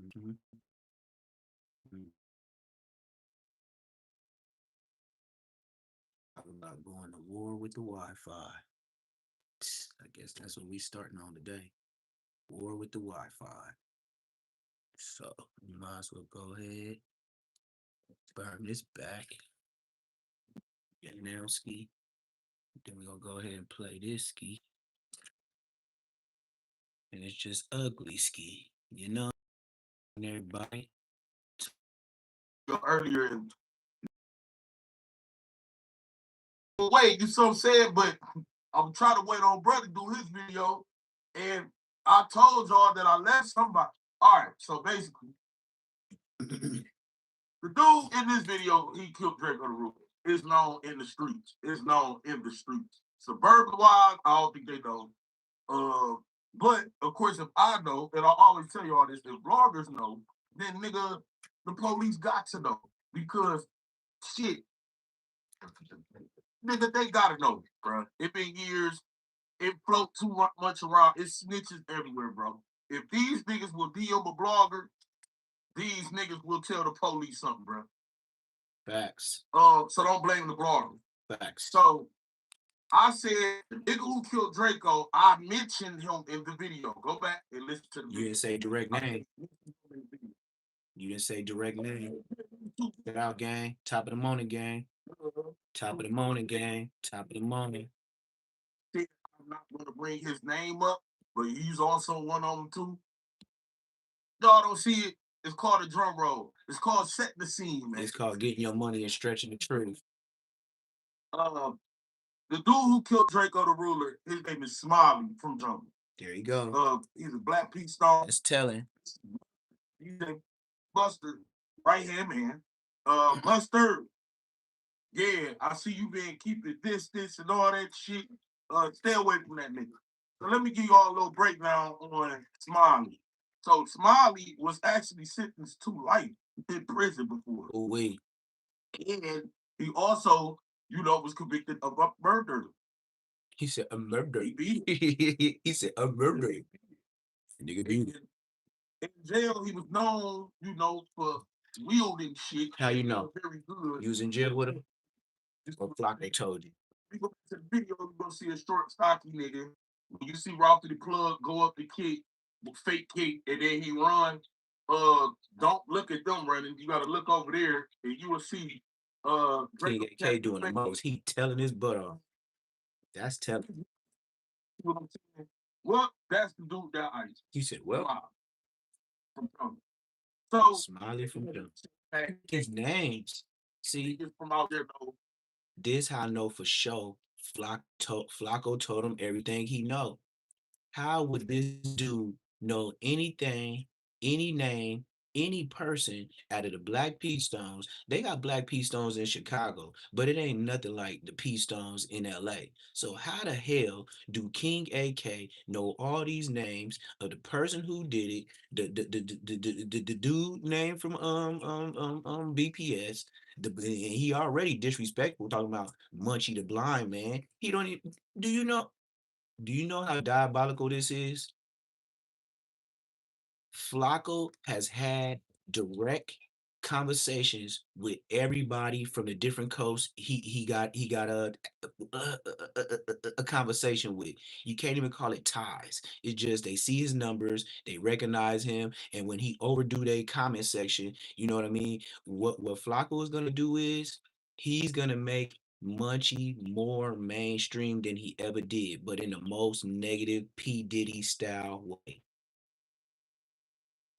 Mhm. Mm. Talking about going to war with the Wi-Fi. I guess that's what we starting on today. War with the Wi-Fi. So you might as well go ahead, burn this back, get now ski. Then we're gonna go ahead and play this ski. And it's just ugly ski. You know, everybody. Earlier in wait, you so sad, but I'm trying to wait on brother to do his video. And I told y'all that I left somebody. All right, so basically, the dude in this video, he killed Draco the Ruler. It's known in the streets. It's known in the streets. Suburban wise, I don't think they know. But of course, if I know, and I always tell you all this, if bloggers know, then nigga, the police got to know because shit, nigga, they gotta know, bro. It been years. It float too much around. It snitches everywhere, bro. If these niggas will DM a blogger, these niggas will tell the police something, bro. Facts. So don't blame the blogger. Facts. So I said, the nigga who killed Draco, I mentioned him in the video. Go back and listen to the video. You didn't say direct name. You didn't say direct name. Get out, gang. Top of the morning, gang. Top of the morning, gang. Top of the morning. I'm not going to bring his name up, but he's also one of them too. Y'all don't see it. It's called a drum roll. It's called setting the scene, man. It's called getting your money and stretching the truth. The dude who killed Draco the Ruler, his name is Smiley from Jungle. There you go. He's a Black Pete star. That's telling. He's a Mustard, right hand man. Mustard. Yeah, I see you been keeping this, and all that shit. Stay away from that nigga. So let me give you all a little breakdown on Smiley. So Smiley was actually sentenced to life in prison before. Oh, wait. And he also, was convicted of a murder. He said a murder. He said a murder. Nigga, dude. In jail, he was known, for wielding shit. How you know? Very good. You was in jail with him? Or Flakko told you? You go to the video, you're gonna see a short, stocky nigga. When you see Ralph the plug go up the kick, fake kick, and then he run. Don't look at them running. You gotta look over there, and you will see. King AK doing the most. He telling his butt off. That's telling. What I'm saying? Well, that's the dude that ice. He said, well. So Smiley from them. His names. See, from out there though. This how I know for sure. Flakko told him everything he know. How would this dude know anything, any name, any person out of the Black Pea Stones? They got Black Pea Stones in Chicago, but it ain't nothing like the Pea Stones in LA. So how the hell do King AK know all these names of the person who did it, the dude name from BPS? He already disrespectful talking about Munchie the blind man. He don't even, do you know how diabolical this is? Flakko has had direct conversations with everybody from the different coasts. He got a conversation with. You can't even call it ties. It's just they see his numbers, they recognize him, and when he overdo their comment section, you know what I mean. What Flakko is gonna do is he's gonna make Munchie more mainstream than he ever did, but in the most negative P. Diddy style way.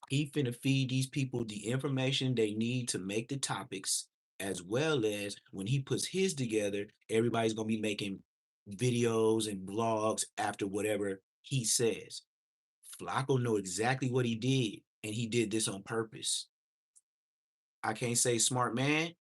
He finna feed these people the information they need to make the topics, as well as when he puts his together, everybody's gonna be making videos and vlogs after whatever he says. Flakko know exactly what he did, and he did this on purpose. I can't say smart man,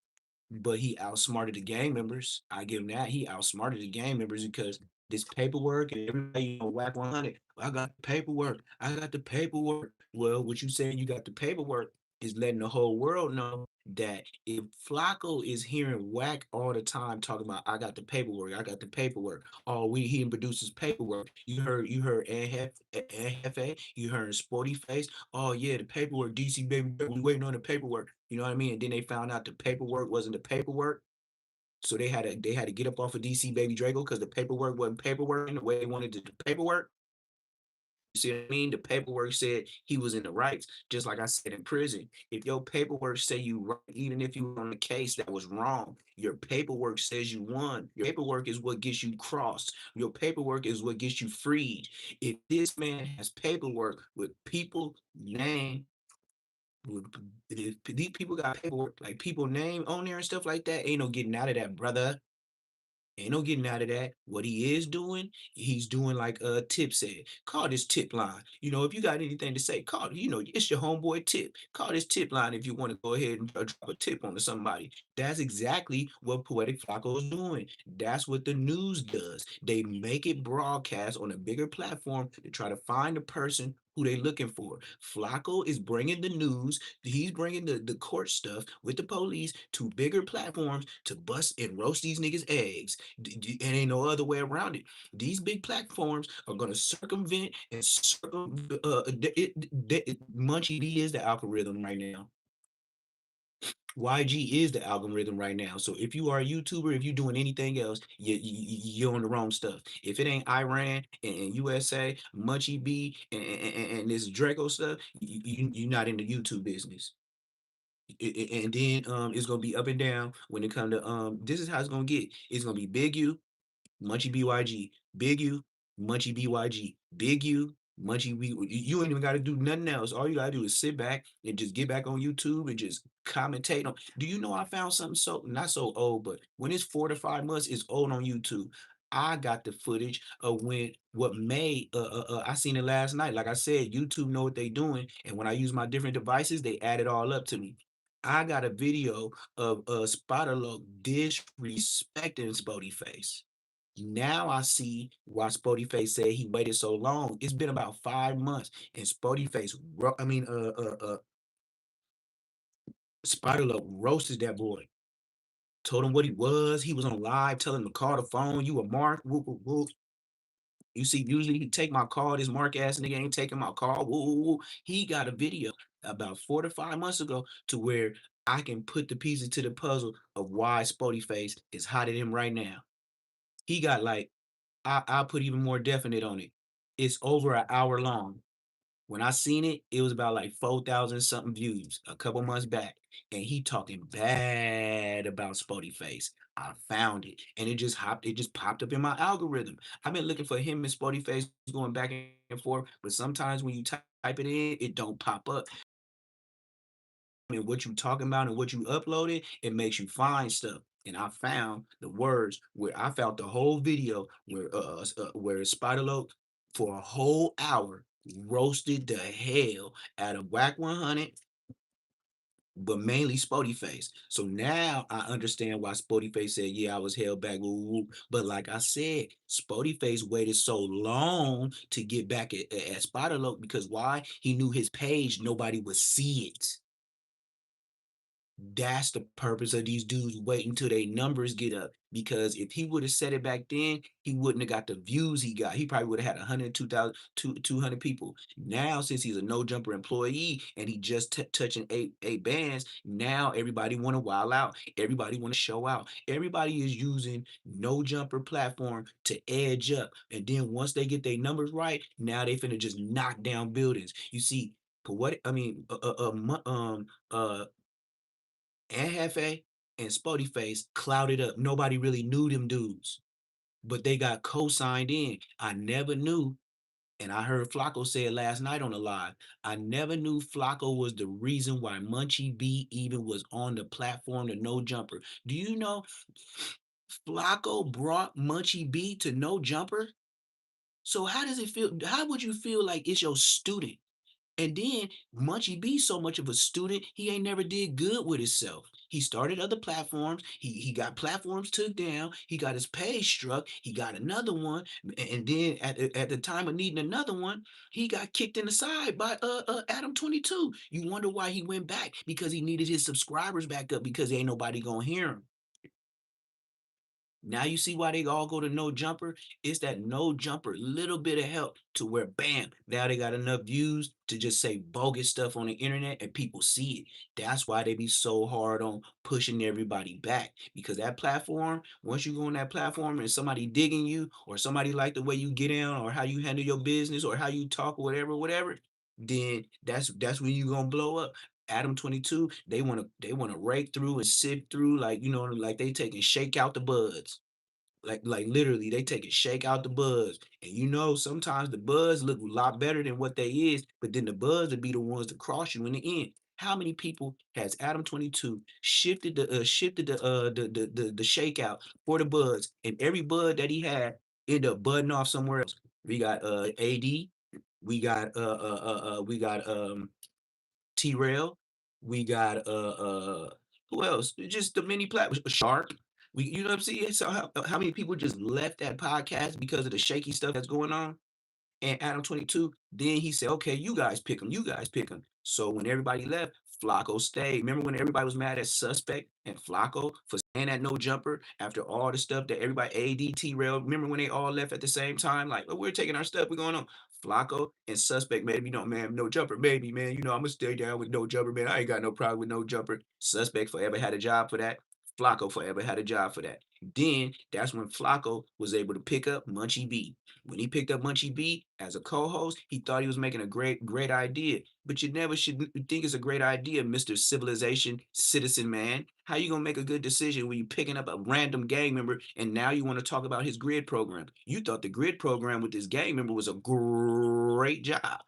but he outsmarted the gang members. I give him that. He outsmarted the gang members because this paperwork and everybody whack 100. I got the paperwork. I got the paperwork. Well, what you saying you got the paperwork is letting the whole world know that if Flacco is hearing whack all the time talking about I got the paperwork, I got the paperwork. Oh, he produces paperwork. You heard Hefe, you heard Sporty Face. Oh yeah, the paperwork, DC baby, we waiting on the paperwork. You know what I mean? And then they found out the paperwork wasn't the paperwork. So they had to get up off of DC baby Draco because the paperwork wasn't paperwork in the way they wanted to do paperwork. You see what I mean? The paperwork said he was in the rights, just like I said in prison. If your paperwork say you right, even if you were on a case that was wrong, your paperwork says you won. Your paperwork is what gets you crossed. Your paperwork is what gets you freed. If this man has paperwork with people name, if these people got paperwork like people name on there and stuff like that, ain't no getting out of that, brother. Ain't no getting out of that. What he is doing, he's doing like Tip said. Call this tip line. If you got anything to say, call. It's your homeboy Tip. Call this tip line if you want to go ahead and drop a tip onto somebody. That's exactly what Poetic Flacco is doing. That's what the news does. They make it broadcast on a bigger platform to try to find the person who they looking for. Flacco is bringing the news. He's bringing the court stuff with the police to bigger platforms to bust and roast these niggas' eggs. And ain't no other way around it. These big platforms are gonna circumvent and Munchie B is the algorithm right now. YG is the algorithm right now. So if you are a YouTuber, if you're doing anything else, you're on the wrong stuff. If it ain't Iran and USA, Munchie B and this Draco stuff, you're not in the YouTube business. And then it's gonna be up and down when it come to this is how it's gonna get. It's gonna be big U, Munchie BYG, big U, Munchie BYG, big U, Munchie B. You ain't even got to do nothing else. All you gotta do is sit back and just get back on YouTube and just commentate on. Do you know I found something so not so old, but when it's 4 to 5 months, it's old on YouTube. I got the footage of when what made I seen it last night. Like I said, YouTube know what they doing, and when I use my different devices, they add it all up to me. I got a video of Spiderlock disrespecting Spody Face. Now I see why Spody Face said he waited so long. It's been about 5 months, and Spody Face, Spiderlock roasted that boy. Told him what he was. He was on live, telling him to call the phone. You a mark? Woo, woo, woo. You see, usually he take my call. This mark ass nigga ain't taking my call. Woo, woo, woo. He got a video about 4 to 5 months ago to where I can put the pieces to the puzzle of why Spody Face is hot at him right now. He got like I'll put even more definite on it. It's over an hour long. When I seen it, it was about like 4,000 something views a couple months back. And he talking bad about Spody Face. I found it and it just popped up in my algorithm. I've been looking for him and Spody Face going back and forth, but sometimes when you type it in, it don't pop up. And what you talking about and what you uploaded, it makes you find stuff. And I found the words where I found the whole video where Spiderloak for a whole hour roasted the hell out of Whack 100, but mainly Spody Face. So now I understand why Spody Face said, "Yeah, I was held back." Woo, woo, woo. But like I said, Spody Face waited so long to get back at Spiderloak because why? He knew his page, nobody would see it. That's the purpose of these dudes waiting until their numbers get up. Because if he would have said it back then, he wouldn't have got the views he got. He probably would have had 102,000, 200 people. Now, since he's a no jumper employee and he just touching eight bands, now everybody want to wild out. Everybody want to show out. Everybody is using no jumper platform to edge up. And then once they get their numbers right, now they finna just knock down buildings. You see, what I mean, and Hefe and Spody Face clouded up. Nobody really knew them dudes, but they got co-signed in. I never knew, and I heard Flacco say it last night on the live. I never knew Flacco was the reason why Munchie B even was on the platform to No Jumper. Do you know Flacco brought Munchie B to No Jumper? So how does it feel? How would you feel like it's your student? And then Munchie B so much of a student, he ain't never did good with himself. He started other platforms. He got platforms took down. He got his page struck. He got another one, and then at the time of needing another one, he got kicked in the side by Adam 22. You wonder why he went back? Because he needed his subscribers back up because ain't nobody gonna hear him. Now you see why they all go to no jumper? It's that no jumper, little bit of help to where bam, now they got enough views to just say bogus stuff on the internet and people see it. That's why they be so hard on pushing everybody back. Because that platform, once you go on that platform and somebody digging you, or somebody like the way you get in, or how you handle your business, or how you talk, or whatever, then that's when you gonna blow up. Adam 22, they wanna rake through and sift through like like they take and shake out the buds. Like literally they take and shake out the buds. And sometimes the buds look a lot better than what they is, but then the buds will be the ones to cross you in the end. How many people has Adam 22 shifted the shakeout for the buds, and every bud that he had ended up budding off somewhere else? We got AD, we got T-Rail. We got who else? Just the many platforms. Shark. You know what I'm saying? So how many people just left that podcast because of the shaky stuff that's going on? And Adam 22, then he said, okay, you guys pick him. You guys pick him. So when everybody left, Flakko stayed. Remember when everybody was mad at Suspect and Flakko for saying that no jumper after all the stuff that everybody, ADT Rail, remember when they all left at the same time? Like, oh, we're taking our stuff, we're going on. Flakko and Suspect, man, man, no jumper, baby, man. I'm gonna stay down with no jumper, man. I ain't got no problem with no jumper. Suspect forever had a job for that. Flakko forever had a job for that. Then that's when Flakko was able to pick up Munchie B. When he picked up Munchie B as a co-host, he thought he was making a great idea. But you never should think it's a great idea, Mr. Civilization Citizen Man. How you gonna make a good decision when you picking up a random gang member and now you want to talk about his grid program? You thought the grid program with this gang member was a great job.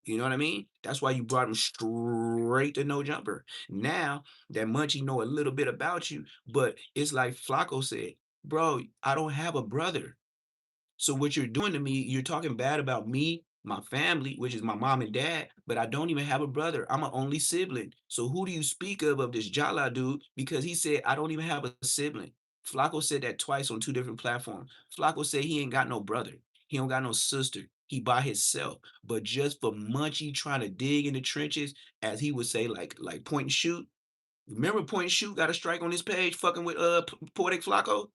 You know what I mean? That's why you brought him straight to no jumper. Now that Munchie know a little bit about you, but it's like Flacco said, bro, I don't have a brother. So what you're doing to me, you're talking bad about me, my family, which is my mom and dad, but I don't even have a brother. I'm an only sibling. So who do you speak of this Jala dude? Because he said, I don't even have a sibling. Flacco said that twice on two different platforms. Flacco said he ain't got no brother. He don't got no sister. He by himself. But just for Munchie trying to dig in the trenches, as he would say, like point and shoot. Remember point and shoot got a strike on his page fucking with Poetic Flacco?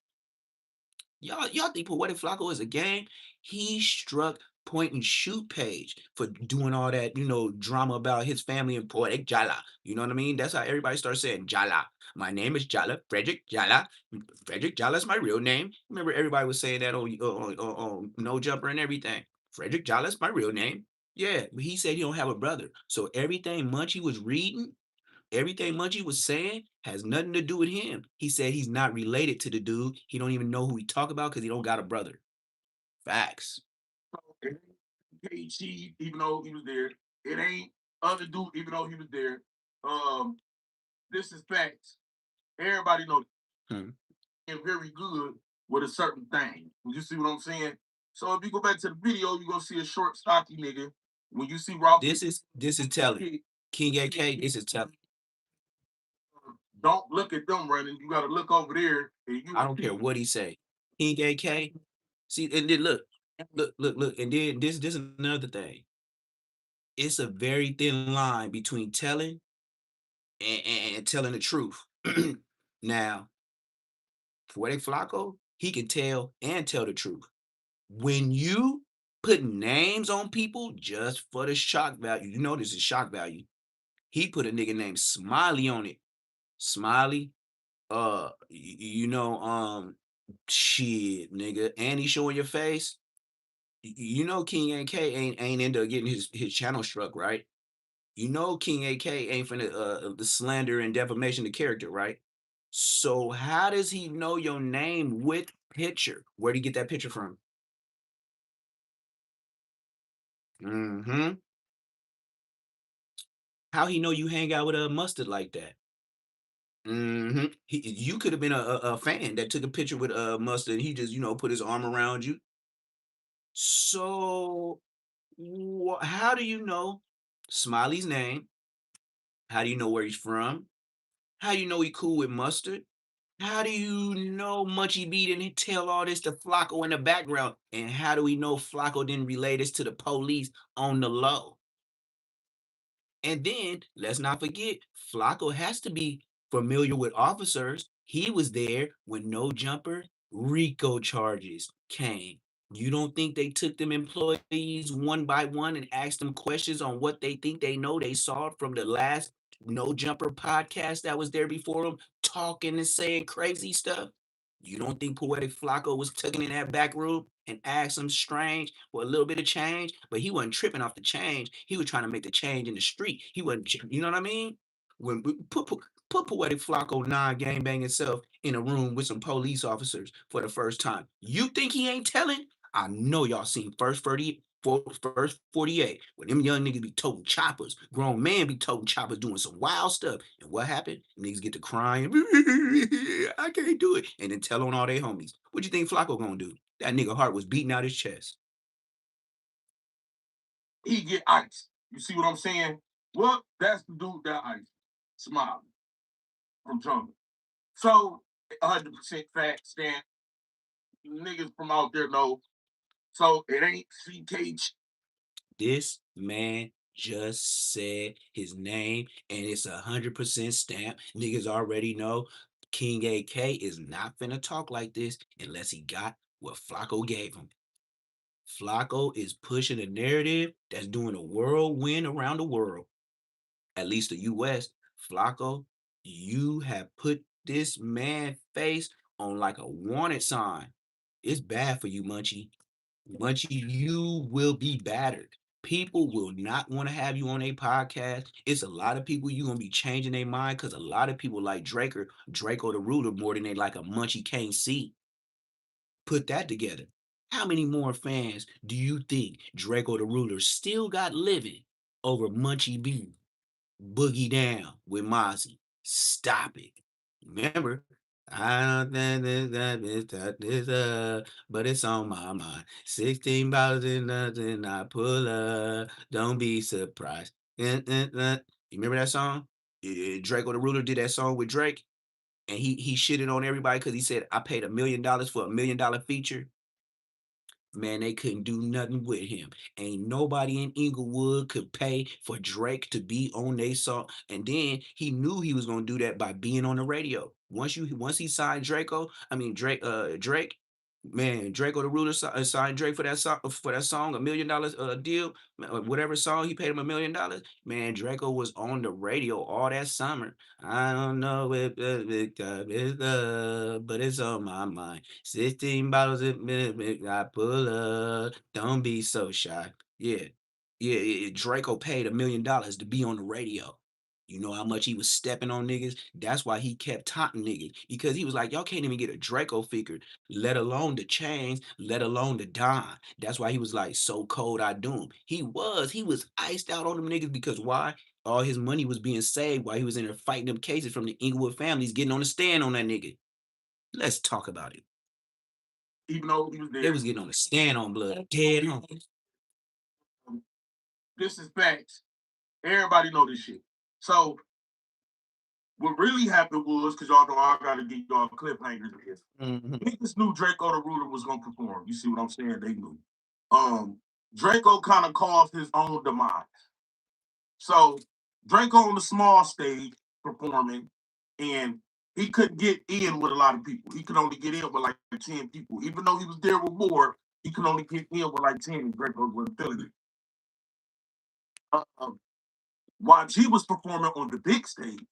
Y'all think Poetic Flacco is a game? He struck point and shoot page for doing all that, drama about his family and Poetic Jala. You know what I mean? That's how everybody starts saying Jala. My name is Jala, Frederick Jala. Frederick Jala is my real name. Remember everybody was saying that on No Jumper and everything. Frederick Jala is my real name. Yeah, but he said he don't have a brother. So everything Munchie was reading, everything Munchie was saying has nothing to do with him. He said he's not related to the dude. He don't even know who he talk about because he don't got a brother. Facts. KG, even though he was there. It ain't other dude, even though he was there. This is facts. Everybody knows and very good with a certain thing. You see what I'm saying? So if you go back to the video, you're gonna see a short, stocky nigga. When you see Ralph, This is telling. King AK, this is telling. Don't look at them running. You gotta look over there. I don't care what he say. King AK. See, and then look, and then this is another thing. It's a very thin line between telling and telling the truth. Now, Poetic Flacco, he can tell and tell the truth. When you put names on people just for the shock value, this is shock value. He put a nigga named Smiley on it. Smiley, shit, nigga, and he showing your face. King AK ain't end up getting his channel struck, right? King AK ain't finna the slander and defamation of character, right? So how does he know your name with picture? Where'd he get that picture from? Mm-hmm. How he know you hang out with a mustard like that? Mm-hmm. You could have been a fan that took a picture with mustard. And he just put his arm around you. So how do you know Smiley's name? How do you know where he's from? How you know he cool with Mustard? How do you know Munchie B didn't tell all this to Flakko in the background? And how do we know Flakko didn't relay this to the police on the low? And then let's not forget, Flacco has to be familiar with officers. He was there when no jumper RICO charges came. You don't think they took them employees one by one and asked them questions on what they think they know they saw from the last no jumper podcast that was there before them, talking and saying crazy stuff? You don't think Poetic Flacco was tucking in that back room and asked some strange for a little bit of change? But he wasn't tripping off the change. He was trying to make the change in the street. He wasn't, you know what I mean? When put Poetic Flacco non-gang bang himself in a room with some police officers for the first time. You think he ain't telling? I know y'all seen first 48 when them young niggas be toting choppers, grown man be toting choppers doing some wild stuff. And what happened? Niggas get to crying. I can't do it. And then tell on all their homies. What you think Flacco gonna do? That nigga heart was beating out his chest. He get ice. You see what I'm saying? Well, that's the dude that ice. Smiley from Jungle. So 100% fact stand. Niggas from out there know. So it ain't CKH. This man just said his name and it's 100% stamp. Niggas already know King AK is not finna talk like this unless he got what Flacco gave him. Flacco is pushing a narrative that's doing a whirlwind around the world, at least the US. Flacco, you have put this man face on like a wanted sign. It's bad for you, Munchie. Munchie, you will be battered. People will not want to have you on a podcast. It's a lot of people you gonna be changing their mind because a lot of people like Draco the ruler more than they like a Munchie can't see. Put that together. How many more fans do you think Draco the ruler still got living over Munchie B? Boogie down with Mozzie. Stop it. Remember, I don't think this up, but it's on my mind. 16 bottles and nothing I pull up. Don't be surprised. You remember that song? Draco the Ruler did that song with Drake, and he shitted on everybody because he said I paid $1 million for $1 million feature. Man, they couldn't do nothing with him. Ain't nobody in Inglewood could pay for Drake to be on their song. And then he knew he was gonna do that by being on the radio. Once he signed Drake, man, Draco the Ruler signed Drake for that song, $1 million deal, whatever song he paid him $1 million. Man, Draco was on the radio all that summer. I don't know if the big time is up, but it's on my mind. 16 bottles of milk, I pull up. Don't be so shy. Yeah. Yeah, Draco paid $1 million to be on the radio. You know how much he was stepping on niggas? That's why he kept taunting niggas. Because he was like, y'all can't even get a Draco figure, let alone the chains, let alone the dime. That's why he was like, so cold I do him. He was iced out on them niggas because why? All his money was being saved while he was in there fighting them cases from the Inglewood families, getting on the stand on that nigga. Let's talk about it. Even though he was there. They was getting on the stand on blood, dead on. This is facts. Everybody know this shit. So what really happened was, because y'all know I gotta get y'all cliffhangers of this. Niggas knew Draco the Ruler was gonna perform. You see what I'm saying? They knew. Draco kind of caused his own demise. So Draco on the small stage performing, and he couldn't get in with a lot of people. He could only get in with like 10 people. Even though he was there with more, he could only get in with like 10, and Draco wasn't feeling it. While he was performing on the big stage,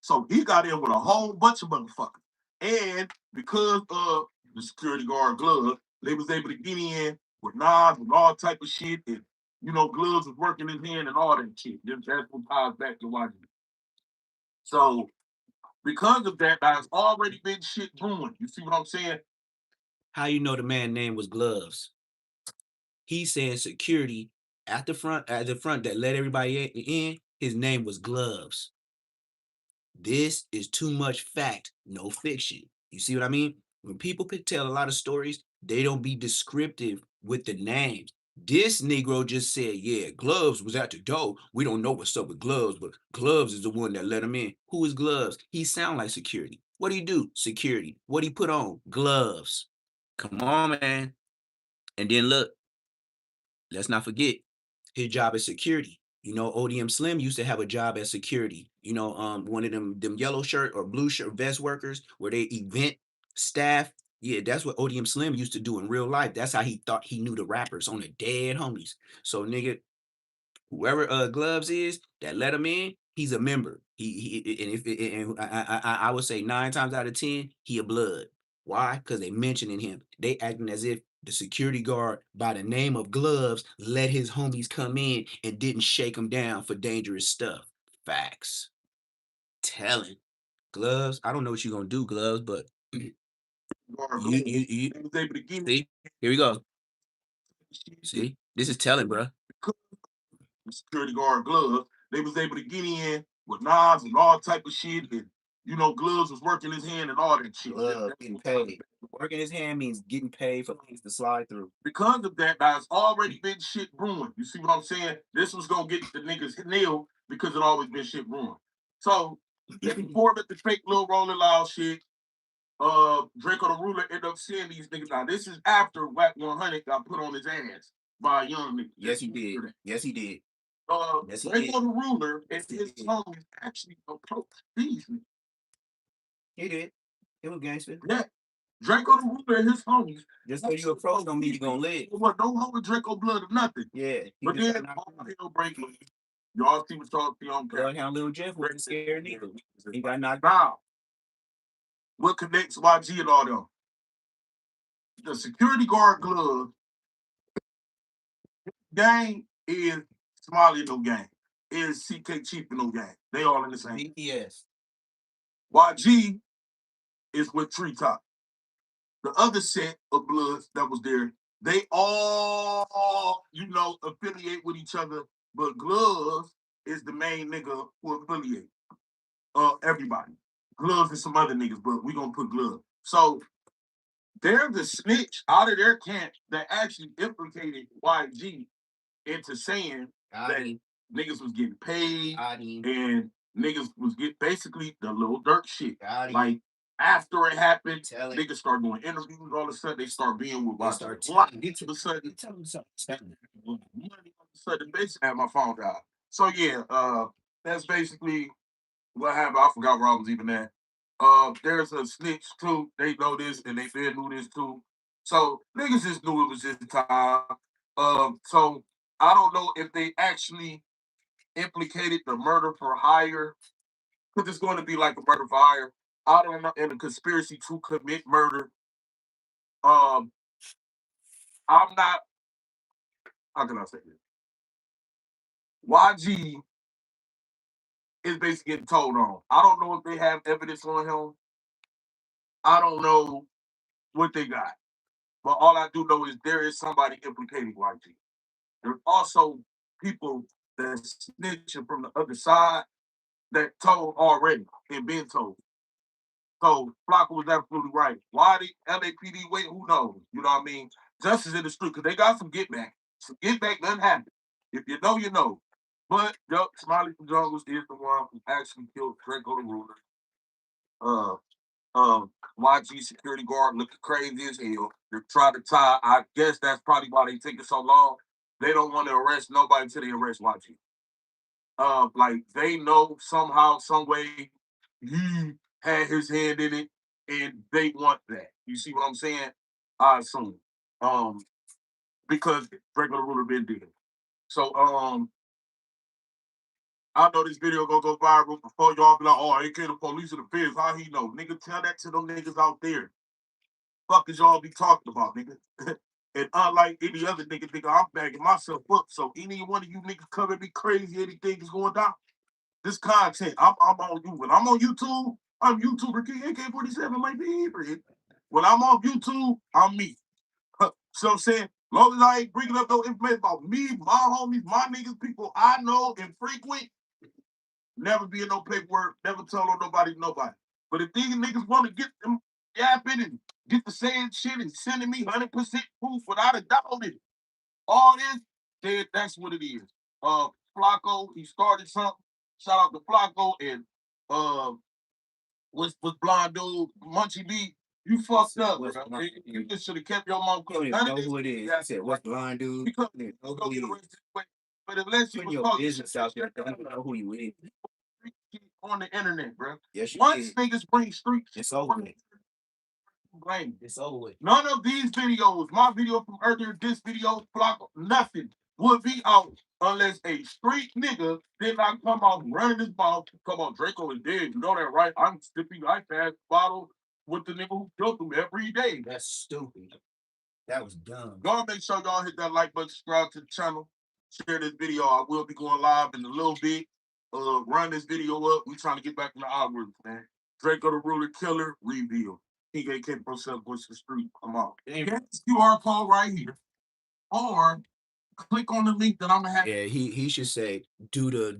so he got in with a whole bunch of motherfuckers. And because of the security guard glove, they was able to get in with knives and all type of shit. And, gloves was working his hand and all that shit. That's what ties back to watching. So because of that, there's already been shit brewing. You see what I'm saying? How you know the man's name was Gloves? He's saying security at the front that let everybody in, his name was Gloves. This is too much fact, no fiction. You see what I mean? When people could tell a lot of stories, they don't be descriptive with the names. This Negro just said, yeah, Gloves was at the door. We don't know what's up with Gloves, but Gloves is the one that let him in. Who is Gloves? He sound like security. What do he do? Security. What he put on? Gloves. Come on, man. And then look, let's not forget his job as security. You know, ODM Slim used to have a job as security. You know, one of them yellow shirt or blue shirt vest workers where they event staff. Yeah, that's what ODM Slim used to do in real life. That's how he thought he knew the rappers on the dead homies. So nigga, whoever Gloves is that let him in, he's a member. He and if and I would say 9 times out of 10 he a blood. Why? Because they mentioning him. They acting as if the security guard by the name of Gloves let his homies come in and didn't shake them down for dangerous stuff. Facts. Telling Gloves. I don't know what you're gonna do, Gloves, but you was able to get see, here we go. See, this is telling, bro. Security guard Gloves. They was able to get in with knives and all type of shit, and you know, Gloves was working his hand and all that shit. Getting paid. Working his hand means getting paid for things to slide through. Because of that, there's already been shit brewing. You see what I'm saying? This was gonna get the niggas nailed because it always been shit brewing. So before the fake little Rolling Loud shit, Draco the Ruler ended up seeing these niggas. Now this is after Whack 100 got put on his ass by a young nigga. Yes, he did. Yes, he did. Yes, Draco the Ruler and his homies actually approached these niggas. He did. It was gangster. Yeah. Draco the Ruler and his homies. Just so you approach don't mean you gonna live. Well, don't hold with Draco blood or nothing. Yeah. But then all hell break loose. Y'all see what y'all see on camera. Bloodhound Little Jeff wasn't scared neither. He got knocked out. What connects YG and all them? The security guard glove gang is Smiley no gang. Is CK Chief no gang. They all in the same. BTS. YG is with Treetop. The other set of bloods that was there, they all, you know, affiliate with each other, but Gloves is the main nigga who affiliate. Everybody. Gloves and some other niggas, but we gonna put Gloves. So they're the snitch out of their camp that actually implicated YG into saying that niggas was getting paid and niggas was getting basically the little dirt shit. Like after it happened, niggas start doing interviews. All of a sudden, they start being with YG. All of a sudden, basically, my phone died. So yeah, that's basically what happened. I forgot where I was even at. There's a snitch too. They know this and they fed knew this too. So niggas just knew it was just time. So I don't know if they actually implicated the murder for hire, because it's going to be like a murder for hire. I don't know, and a conspiracy to commit murder. I'm not. How can I say this? YG is basically getting told on. I don't know if they have evidence on him. I don't know what they got. But all I do know is there is somebody implicating YG. There's also people that snitching from the other side that told already and been told. So Flakko was absolutely right. Why the LAPD wait? Who knows? You know what I mean? Justice in the street, because they got some get back. Some get back doesn't happen. If you know, you know. But Smiley from Jungles is the one who actually killed Draco the Ruler. YG security guard looking crazy as hell. They're trying to tie. I guess that's probably why they take it so long. They don't want to arrest nobody until they arrest YG. Like they know somehow, some way, he had his hand in it, and they want that. You see what I'm saying? I assume. Because Draco the Ruler been dead. So I know this video gonna go viral before y'all be like, oh, AK the police and the feds. How he know? Nigga, tell that to them niggas out there. Fuck is y'all be talking about, nigga? And unlike any other nigga, I'm backing myself up. So any one of you niggas come at me crazy, anything is going down. This content, I'm on you. When I'm on YouTube, I'm YouTuber AK-47 might be favorite. When I'm on YouTube, I'm me. So I'm saying, long as I ain't bringing up no information about me, my homies, my niggas, people I know and frequent, never be in no paperwork, never tell on nobody. But if these niggas want to get them yapping and get the saying shit and sending me 100% proof without a doubt, all this, then that's what it is. Flakko, he started something. Shout out to Flakko and what's blonde dude, Munchie B. You fucked up, bro. You just should have kept your mouth closed. You don't even know who it is. I said, what's blonde dude? Because you go know who get he the is. rest of the way. But unless you Putting your business out there, don't even know who you is. On the internet, bro. Yes, you Once did. niggas bring street It's over with. blame. It's over with. None of these videos, my video from earlier, this video, Flakko, nothing would be out unless a street nigga did not come out running his mouth. Come on, Draco is dead. You know that, right? I'm sipping iPad bottle with the nigga who killed him every day. That's stupid. That was dumb. Y'all make sure y'all hit that like button, subscribe to the channel, share this video. I will be going live in a little bit. Run this video up. We trying to get back in the algorithm, man. Draco the Ruler Killer reveal. PKK Pro Self Voice the Street. I'm out. Get this QR code right here. Or click on the link that I'm gonna have. Yeah, he should say do the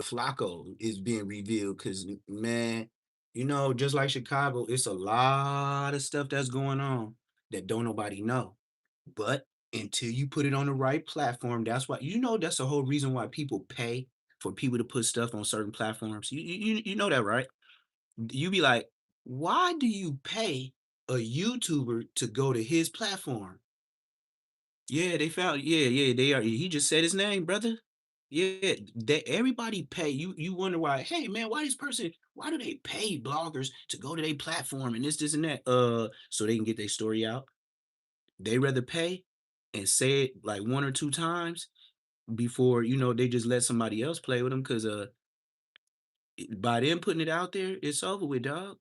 Flakko is being revealed, because man, you know, just like Chicago, it's a lot of stuff that's going on that don't nobody know. But until you put it on the right platform, that's why, you know, that's the whole reason why people pay for people to put stuff on certain platforms. You know that, right? You be like, why do you pay a YouTuber to go to his platform? Yeah, they found. Yeah, they are. He just said his name, brother. Yeah, that everybody pay. You wonder why? Hey, man, why this person? Why do they pay bloggers to go to their platform and this and that? So they can get their story out. They rather pay and say it like one or two times before, you know, they just let somebody else play with them, because by them putting it out there, it's over with, dog.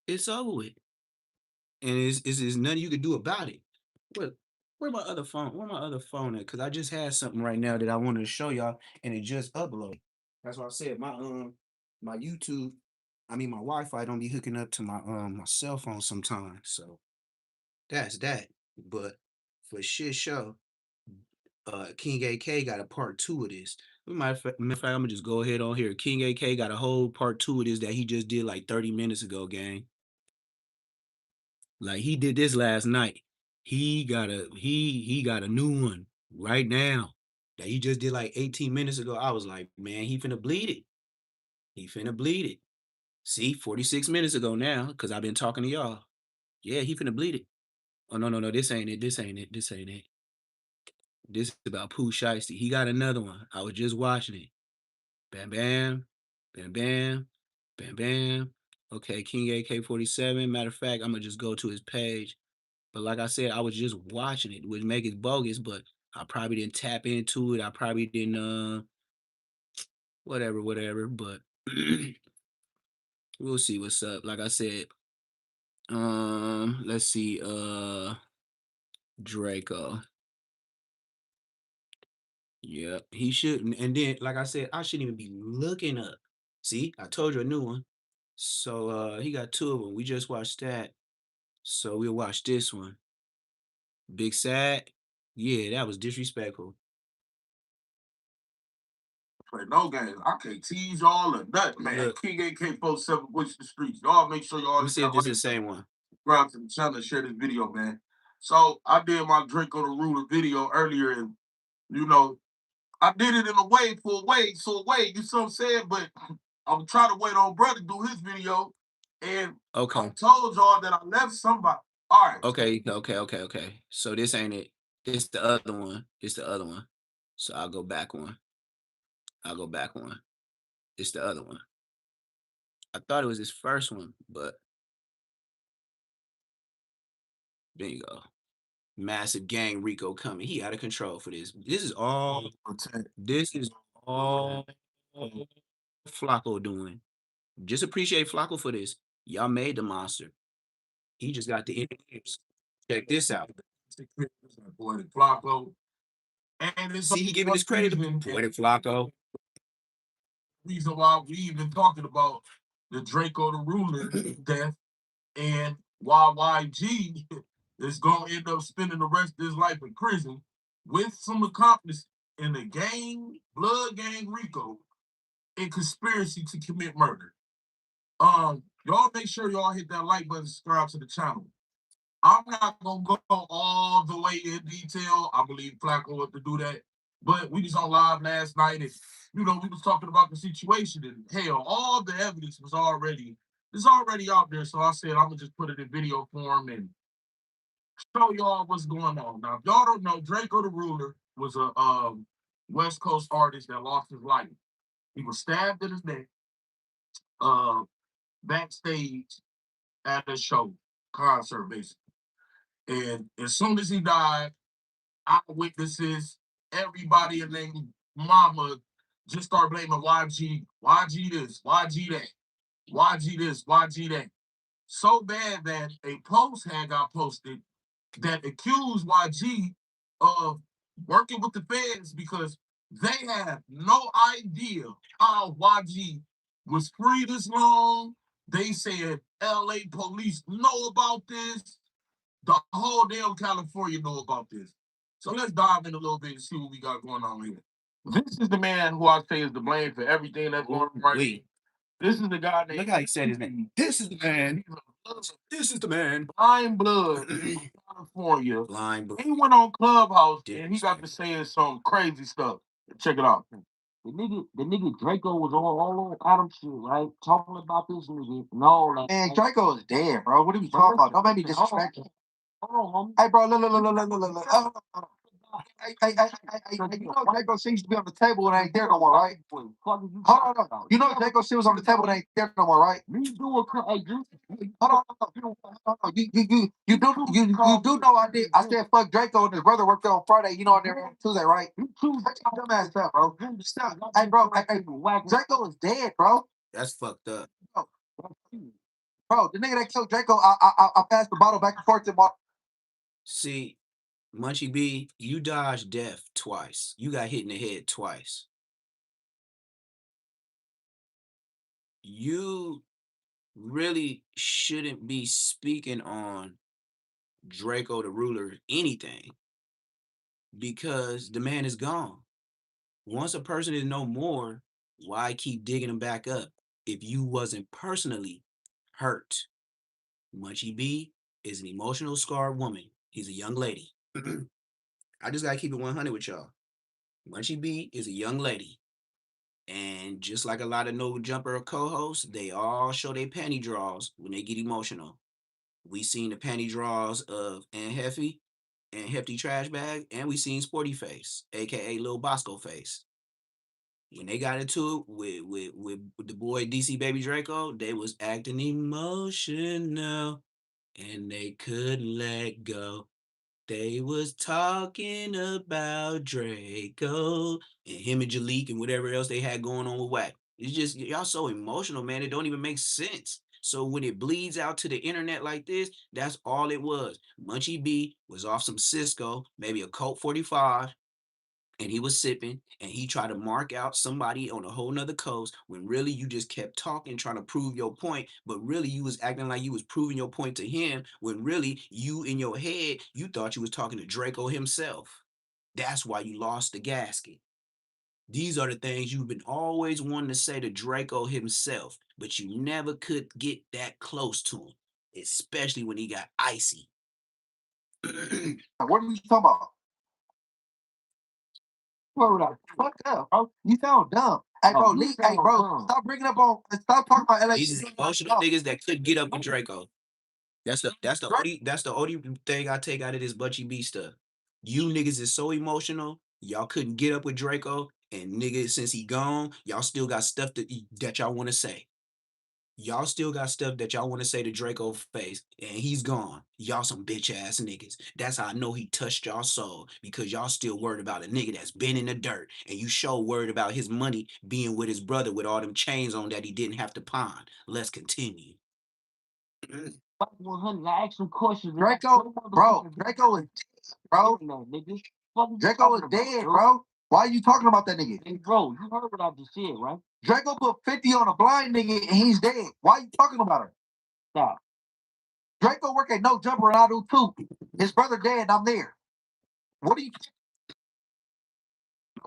It's over with, and it's nothing you can do about it. What? Where my other phone? Where my other phone at? Because I just had something right now that I wanted to show y'all, and it just uploaded. That's why I said my YouTube, I mean my Wi-Fi don't be hooking up to my cell phone sometimes. So that's that. But for shit show, King AK got a part two of this. Matter of fact, I'm gonna just go ahead on here. King AK got a whole part two of this that he just did like 30 minutes ago, gang. Like he did this last night. He got a new one right now that he just did like 18 minutes ago. I was like, man, he finna bleed it. He finna bleed it. See, 46 minutes ago now, because I've been talking to y'all. Yeah, he finna bleed it. Oh no, this ain't it. This ain't it. This ain't it. This is about Pooh Shiesty. He got another one. I was just watching it. Bam bam. Bam bam. Bam bam. Okay, King AK-47. Matter of fact, I'm gonna just go to his page. But like I said, I was just watching it, which make it bogus, but I probably didn't tap into it. I probably didn't whatever. But we'll see what's up. Like I said, let's see, Draco. Yep, he shouldn't. And then, like I said, I shouldn't even be looking up. See, I told you a new one. So he got two of them. We just watched that. So we'll watch this one. Big Sad. Yeah, that was disrespectful. Play no games. I can't tease y'all or nothing, man. Look. King AK-47 Voice the Streets. Y'all make sure y'all Let me see if this is the same one. subscribe to the channel and share this video, man. So I did my Draco the Ruler video earlier, and you know, I did it in a way for a way, so a way, you see what I'm saying? But I'm trying to wait on brother to do his video. And okay, I told y'all that I left somebody. All right. Okay. So this ain't it. This the other one. This the other one. So I'll go back one. It's the other one. I thought it was his first one, but there you go. Massive gang Rico coming. He out of control for this. This is all Flakko doing. Just appreciate Flakko for this. Y'all made the monster. He just got the engineers. Check this out. Poetic Flakko. And see, he giving his credit to Poetic Flakko. Reason why we even talking about the Draco the Ruler death, and why YG is gonna end up spending the rest of his life in prison with some accomplice in the gang, blood gang Rico, in conspiracy to commit murder. Y'all make sure y'all hit that like button, subscribe to the channel. I'm not gonna go all the way way in detail. I believe Flakko was to do that. But we was on live last night, and we was talking about the situation, and hell, all the evidence was already out there. So I said I'm gonna just put it in video form and show y'all what's going on. Now, if y'all don't know, Draco the Ruler was a West Coast artist that lost his life. He was stabbed in his neck backstage at a show, concert, basically. And as soon as he died, eyewitnesses, everybody and their mama just start blaming YG. YG this, YG that, YG this, YG that. So bad that a post had got posted that accused YG of working with the feds because they had no idea how YG was free this long. They said LA police know about this. The whole damn California know about this. So let's dive in a little bit and see what we got going on here. This is the man who I say is to blame for everything that's going on right now. This is the guy that... Look how he said his name. This is the man. This is the man. Blind Blood, California. Blind Blood. He went on Clubhouse and he got to saying some crazy stuff. Check it out. The nigga Draco was all on Adam shit, right? Talking about this nigga. No, like, Man, Draco is dead, bro. What are we talking about? Don't make me disrespectful. hold on, homie. Hey, bro, look. Hey, you know Draco seems to be on the table and ain't there no more, right? Hold on. You know Draco shit was on the table and ain't there no more, right? Me do a hey, you. Hold on. You do know I did. I said fuck Draco and his brother worked there on Friday. You know on there on Tuesday, right? You choose Dumbass stuff, bro. Stop. Hey, bro. Hey, Draco is dead, bro. That's fucked up. Bro, the nigga that killed Draco, I passed the bottle back and forth to Mark. See, Munchie B, you dodged death twice. You got hit in the head twice. You really shouldn't be speaking on Draco the Ruler anything because the man is gone. Once a person is no more, why keep digging him back up if you wasn't personally hurt? Munchie B is an emotional scarred woman. He's a young lady. I just gotta keep it 100 with y'all. Munchie B is a young lady. And just like a lot of No Jumper co-hosts, they all show their panty draws when they get emotional. We seen the panty draws of Aunt Heffy and Hefty Trash Bag, and we seen Sporty Face, aka Lil Bosco Face. When they got into it with the boy DC Baby Draco, they was acting emotional and they couldn't let go. They was talking about Draco and him and Jalik and whatever else they had going on with Wack. It's just y'all so emotional, man. It don't even make sense. So when it bleeds out to the internet like this, that's all it was. Munchie B was off some Cisco, maybe a Colt 45, and he was sipping, and he tried to mark out somebody on a whole nother coast when really you just kept talking, trying to prove your point, but really you was acting like you was proving your point to him when really you in your head, you thought you was talking to Draco himself. That's why you lost the gasket. These are the things you've been always wanting to say to Draco himself, but you never could get that close to him, especially when he got icy. What are we talking about? Fuck up, bro. You sound dumb. Hey, bro, stop bringing up on. Stop talking about LA. These are emotional niggas that could get up with Draco. That's the only thing I take out of this Munchie B stuff. You niggas is so emotional, y'all couldn't get up with Draco, and nigga, since he gone, y'all still got stuff that y'all want to say. Y'all still got stuff that y'all want to say to Draco face, and he's gone. Y'all some bitch ass niggas. That's how I know he touched y'all soul, because y'all still worried about a nigga that's been in the dirt, and you show worried about his money being with his brother with all them chains on that he didn't have to pawn. Let's continue. 100. I asked some questions. Draco is dead, bro. Draco is dead, bro. Why are you talking about that nigga? Hey, bro, you heard what I just said, right? Draco put 50 on a blind nigga and he's dead. Why are you talking about him? Stop. Draco work at No Jumper and I do too. His brother dead and I'm there. What are you?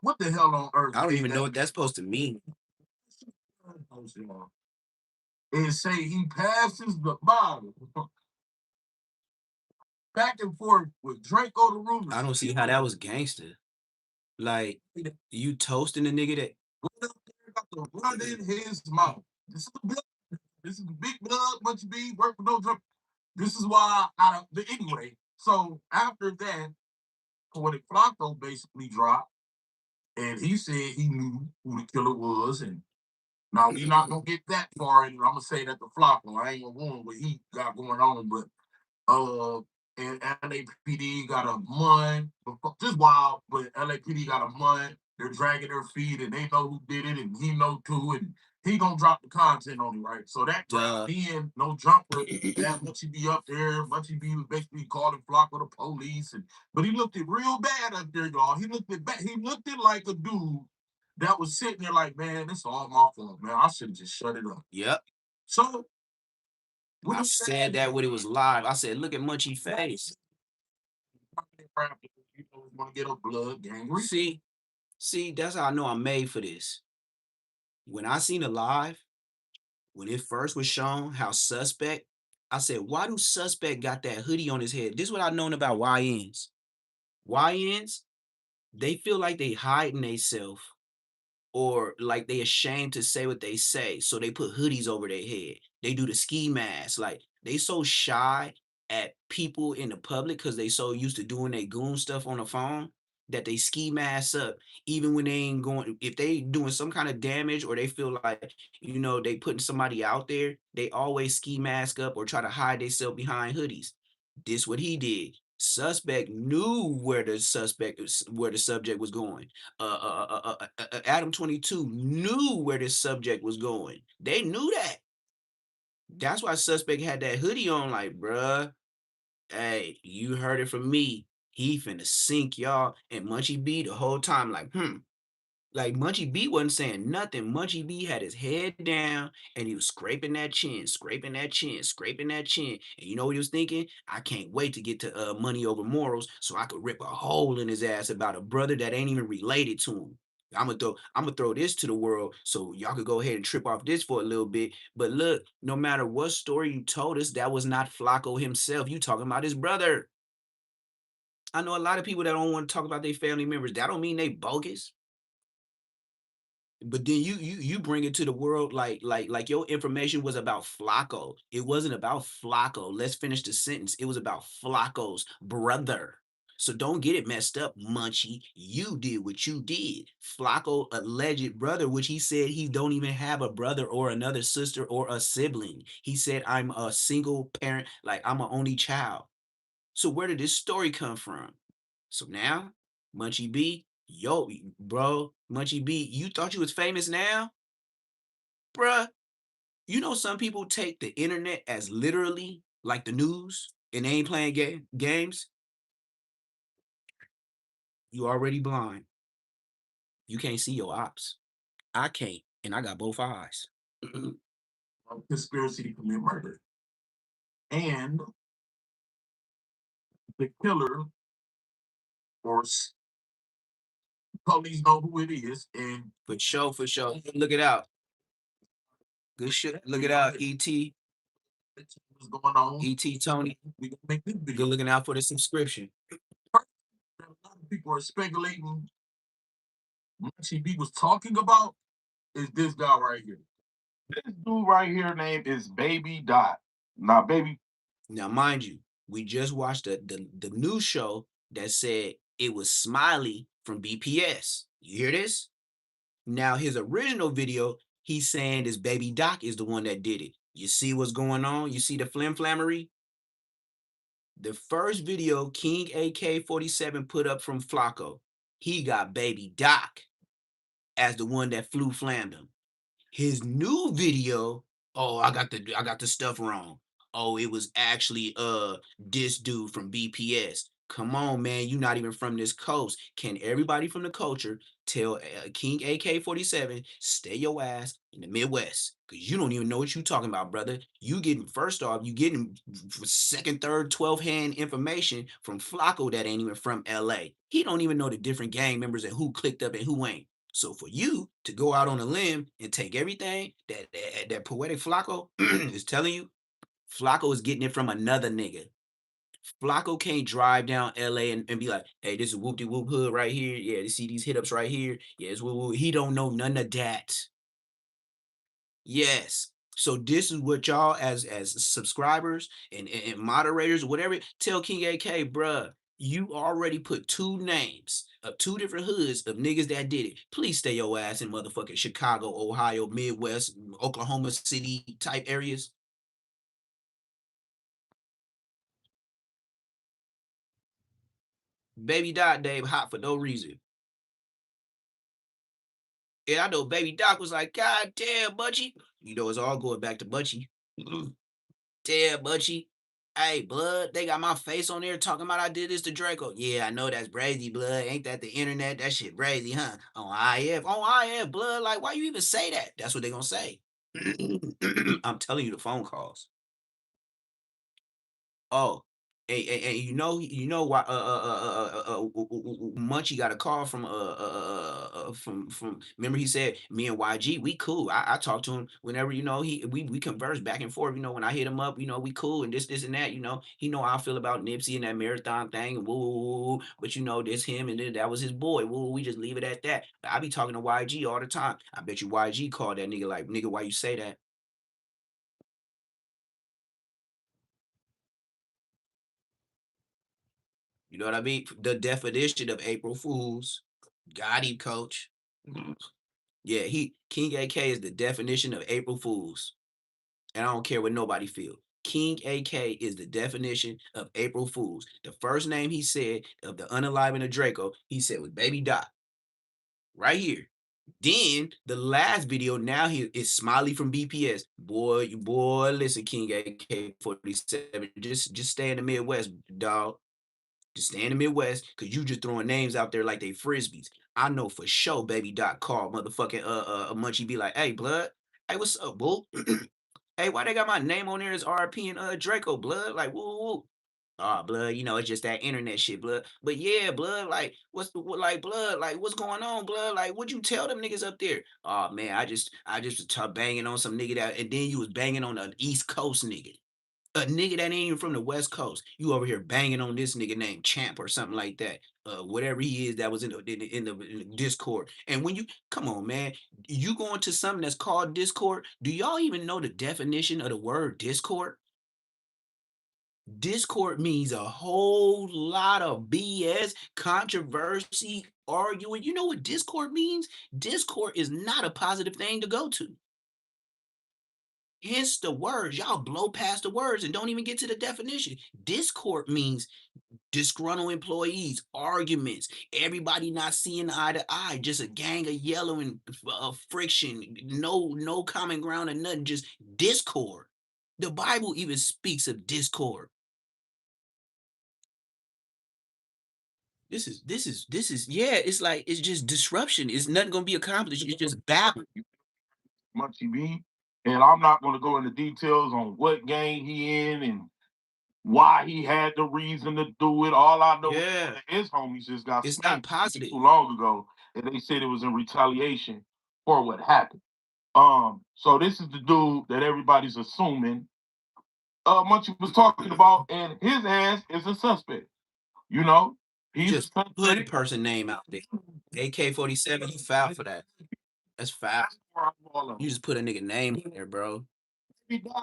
What the hell on earth? I don't even know what that's supposed to mean. And say he passes the bottle. back and forth with Draco the rumors. I don't see how that was gangster. Like, you toasting the nigga that Went up there, got the blood in his mouth. This is the blood. This is the big blood, Munchie B, work with no drug. This is why I don't. But anyway, so after that, when Flakko basically dropped, and he said he knew who the killer was, and now we not gonna get that far in. I'm gonna say that the Flakko. I ain't gonna go on what he got going on, but and LAPD got a month, just wild, but LAPD got a month. They're dragging their feet, and they know who did it, and he know too, and he gonna drop the content on you, right? So that being no jumper, that Munchie be up there. Munchie B was basically calling Flakko the police, but he looked it real bad up there, y'all. He looked it bad. He looked it like a dude that was sitting there like, man, it's all my fault, man. I should have just shut it up. Yep. So I said that when it was live. I said, look at Munchie face. Want to get a blood gang. See, that's how I know I'm made for this. When I seen it live, when it first was shown, how Suspect, I said, why do Suspect got that hoodie on his head? This is what I've known about YNs. YNs, they feel like they hiding themselves, or like they ashamed to say what they say, so they put hoodies over their head. They do the ski mask. Like, they so shy at people in the public because they so used to doing their goon stuff on the phone that they ski mask up even when they ain't going. If they doing some kind of damage, or they feel like, they putting somebody out there, they always ski mask up or try to hide themselves behind hoodies. This what he did. Suspect knew where the subject was going. Adam 22 knew where this subject was going. They knew that. That's why Suspect had that hoodie on, like, bruh, hey, you heard it from me. He finna sink y'all. And Munchie B the whole time, like, Like, Munchie B wasn't saying nothing. Munchie B had his head down and he was scraping that chin, scraping that chin, scraping that chin. And you know what he was thinking? I can't wait to get to Money Over Morals so I could rip a hole in his ass about a brother that ain't even related to him. I'm gonna throw this to the world so y'all could go ahead and trip off this for a little bit. But look, no matter what story you told us, that was not Flakko himself. You talking about his brother. I know a lot of people that don't want to talk about their family members. That don't mean they bogus. But then you bring it to the world like your information was about Flakko. It wasn't about Flakko. Let's finish the sentence. It was about Flakko's brother. So don't get it messed up, Munchie. You did what you did. Flakko alleged brother, which he said he don't even have a brother or another sister or a sibling. He said, I'm a single parent, like I'm an only child. So where did this story come from? So now, Munchie B, yo, bro, Munchie B, you thought you was famous now? Bruh, some people take the internet as literally like the news and they ain't playing games? You already blind. You can't see your ops. I can't, and I got both eyes. Conspiracy to commit murder. And the killer, or police know who it is, and For sure. Look it out. Good shit. Look it out, E.T. What's going on? E.T. Tony. We gonna make this video. Good looking out for the subscription. A lot of people are speculating Munchie B was talking about is this guy right here. This dude right here name is Baby Dot. Now, mind you, we just watched the news show that said it was Smiley from BPS. You hear this? Now, his original video, he's saying this Baby Doc is the one that did it. You see what's going on? You see the flammery? The first video King AK-47 put up from Flakko, he got Baby Doc as the one that flammed him. His new video, oh, I got the stuff wrong. Oh, it was actually this dude from BPS. Come on, man, you're not even from this coast. Can everybody from the culture tell King AK-47 stay your ass in the Midwest? Because you don't even know what you're talking about, brother. You getting, first off, you getting second, third, 12th hand information from Flakko that ain't even from LA. He don't even know the different gang members and who clicked up and who ain't. So for you to go out on a limb and take everything that poetic Flakko is telling you, Flakko is getting it from another nigga. Flakko can't drive down LA and be like, hey, this is whoop-de-whoop hood right here. Yeah, you see these hit-ups right here. Yeah, it's whoop-whoop. He don't know none of that. Yes. So this is what y'all as subscribers and moderators, whatever, tell King AK, bruh, you already put 2 names of 2 different hoods of niggas that did it. Please stay your ass in motherfucking Chicago, Ohio, Midwest, Oklahoma City type areas. Baby Doc Dave hot for no reason. Yeah, I know Baby Doc was like, God damn, Munchie. You know, it's all going back to Munchie. Damn, Munchie. Hey, blood, they got my face on there talking about I did this to Draco. Yeah, I know that's brazy, blood. Ain't that the internet? That shit brazy, huh? On IF. On IF, blood. Like, why you even say that? That's what they gonna say. I'm telling you the phone calls. Oh, and you know why Munchie got a call from remember he said me and YG we cool. I talk to him whenever we converse back and forth. You know when I hit him up, we cool and this and that. He know how I feel about Nipsey and that marathon thing. And woo, but this him and then that was his boy. Woo, we just leave it at that. But I be talking to YG all the time. I bet you YG called that nigga like nigga why you say that. You know what I mean? The definition of April Fools. Got him, coach. Yeah, King AK is the definition of April Fools. And I don't care what nobody feel. King AK is the definition of April Fools. The first name he said of the unaliving of Draco, he said was Baby Dot. Right here. Then the last video now he is Smiley from BPS. Boy, listen, King AK-47. Just stay in the Midwest, dog. Just stay in the Midwest, cause you just throwing names out there like they frisbees. I know for sure Baby Dot called motherfucking Munchie be like, hey, blood. Hey, what's up, bull? Hey, why they got my name on there as RP and Draco, blood? Like, woo. Oh, blood, it's just that internet shit, blood. But yeah, blood, like, blood, like, what's going on, blood? Like, what'd you tell them niggas up there? Oh man, I just was banging on some nigga that, and then you was banging on an East Coast nigga. A nigga that ain't even from the West Coast. You over here banging on this nigga named Champ or something like that. Whatever he is that was in the Discord. And when you come on, man, you going to something that's called Discord. Do y'all even know the definition of the word Discord? Discord means a whole lot of BS, controversy, arguing. You know what Discord means? Discord is not a positive thing to go to. Hence the words. Y'all blow past the words and don't even get to the definition. Discord means disgruntled employees, arguments, everybody not seeing eye to eye, just a gang of yelling, friction, no common ground or nothing, just discord. The Bible even speaks of discord. This is yeah, it's just disruption. It's nothing gonna be accomplished. It's just babble. Munchie B, and I'm not going to go into details on what gang he in and why he had the reason to do it. All I know is that his homies just got It's not positive. too long ago, and they said it was in retaliation for what happened. So this is the dude that everybody's assuming Munchie was talking about, and his ass is a suspect. He's just put a person name out there. AK-47, he filed for that. That's foul. You just put a nigga name in there, bro.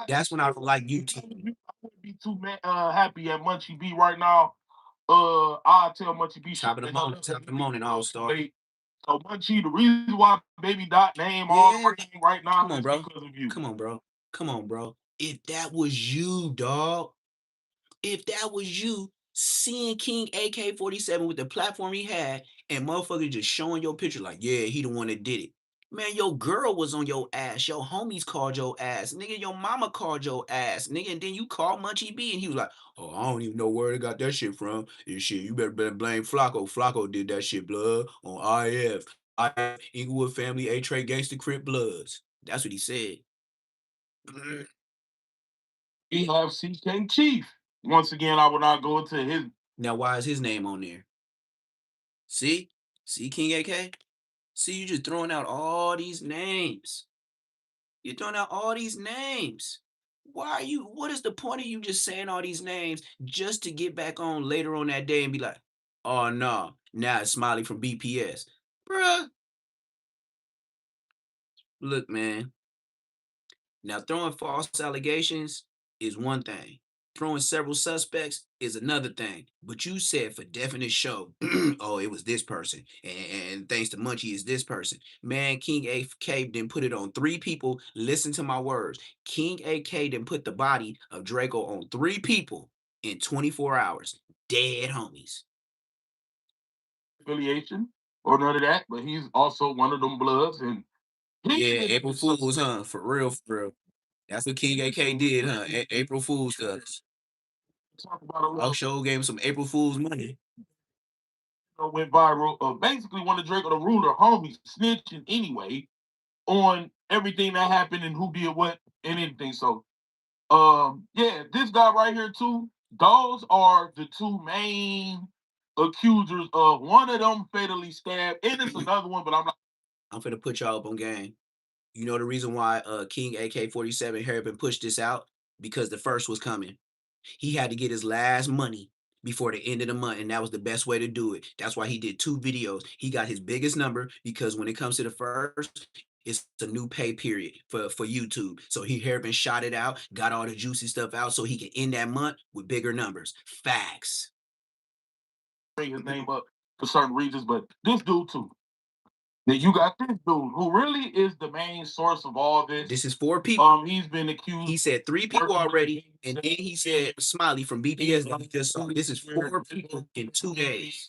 That's when I don't like YouTube. I wouldn't be too happy at Munchie B right now. I'll tell Munchie B top of the morning, all-star. So Munchie, the reason why Baby Dot name all right now Come on, bro. Because of you. Come on, bro. If that was you, dog. If that was you, seeing King AK-47 with the platform he had, and motherfucker just showing your picture like, yeah, he the one that did it. Man, your girl was on your ass. Your homies called your ass. Nigga, your mama called your ass. Nigga, and then you called Munchie B, and he was like, oh, I don't even know where they got that shit from. And shit, you better blame Flakko. Flakko did that shit, blood, on IF. Inglewood Family, A-Trade Gangster Crip Bloods. That's what he said. He have CK Chief. Once again, I will not go into his. Now, why is his name on there? See King AK? See, you just throwing out all these names. You're throwing out all these names. What is the point of you just saying all these names just to get back on later on that day and be like, oh no, now it's Smiley from BPS. Bruh. Look, man. Now throwing false allegations is one thing. Throwing several suspects is another thing. But you said for definite show, oh, it was this person. And thanks to Munchie, is this person. Man, King AK didn't put it on 3 people. Listen to my words. King AK didn't put the body of Draco on 3 people in 24 hours. Dead homies. Affiliation or none of that, but he's also one of them bloods. And yeah, April Fools, huh? For real, for real. That's what King AK did, huh? April Fools does. Talk about I'll show game some April Fool's money. Went viral. Basically, one of Draco the Ruler homies snitching anyway on everything that happened and who did what and anything. So, yeah, this guy right here too. Those are the 2 main accusers of one of them fatally stabbed, and it's another one, but I'm finna put y'all up on game. You know the reason why King AK-47 Harrison pushed this out? Because the first was coming. He had to get his last money before the end of the month, and that was the best way to do it. That's why he did 2 videos. He got his biggest number because when it comes to the first, it's a new pay period for YouTube. So Harrison shot it out, got all the juicy stuff out so he can end that month with bigger numbers. Facts. bring his name up for certain reasons, but this dude too. Then you got this dude who really is the main source of all this. This is 4 people. He's been accused. He said 3 people already, and then he said Smiley from BPS. This is 4 people in 2 days.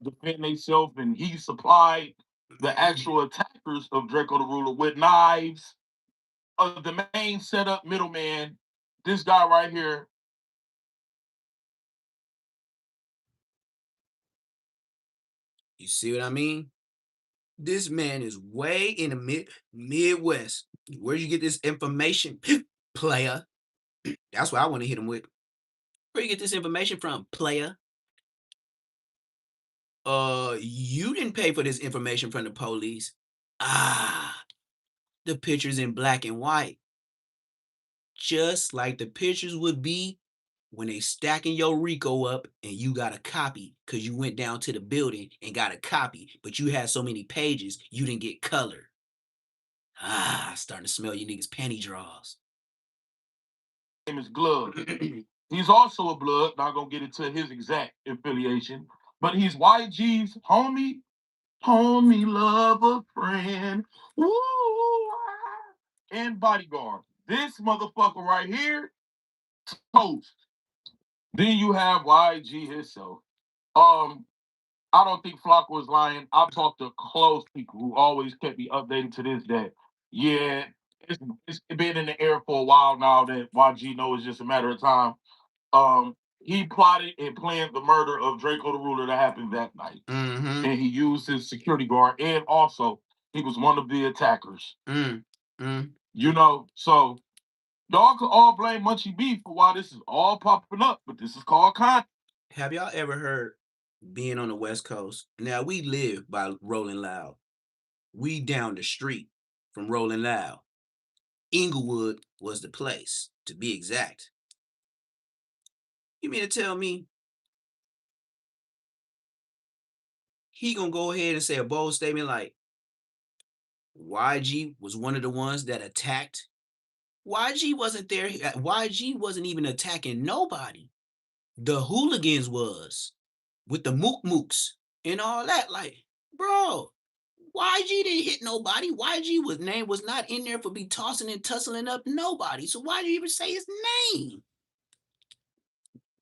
Defend themselves, and he supplied the actual attackers of Draco the Ruler with knives. The main setup middleman, this guy right here. You see what I mean? This man is way in the Midwest. Where'd you get this information, player? That's what I want to hit him with. Where you get this information from, player? You didn't pay for this information from the police. Ah, the pictures in black and white. Just like the pictures would be when they stacking your Rico up and you got a copy because you went down to the building and got a copy, but you had so many pages, you didn't get color. Ah, starting to smell you niggas' panty draws. Name is Glove. He's also a blood. Not gonna get into his exact affiliation, but he's YG's homie, lover, friend, woo, and bodyguard. This motherfucker right here, toast. Then you have YG himself. I don't think Flakko is lying. I've talked to close people who always kept me updated to this day. Yeah, it's been in the air for a while now that YG knows it's just a matter of time. He plotted and planned the murder of Draco the Ruler that happened that night. Mm-hmm. And he used his security guard, and also he was one of the attackers. You know, so y'all could all blame Munchie B for why this is all popping up, but this is called content. Have y'all ever heard being on the West Coast? Now, we live by Rolling Loud. We down the street from Rolling Loud. Inglewood was the place, to be exact. You mean to tell me he gonna go ahead and say a bold statement like YG was one of the ones that attacked? YG wasn't there. YG wasn't even attacking nobody. The hooligans was with the mooks and all that. Like, bro, YG didn't hit nobody. YG name was not in there for be tossing and tussling up nobody. So why do you even say his name?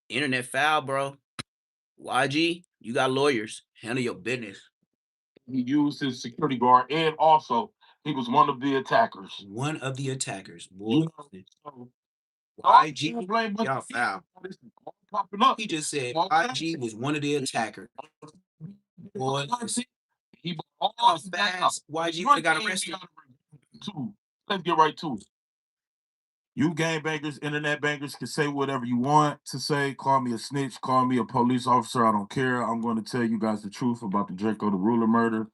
Internet foul, bro. YG, you got lawyers. Handle your business. He used his security guard, and also he was one of the attackers. One of the attackers. Boy, so, YG, blame y'all foul. This is all popping up. He just said YG was one of the attackers. Boy, he all fast. YG would have got arrested. Let's get right to it. You gangbangers, internet bangers can say whatever you want to say. Call me a snitch, call me a police officer. I don't care. I'm going to tell you guys the truth about the Draco the Ruler murder.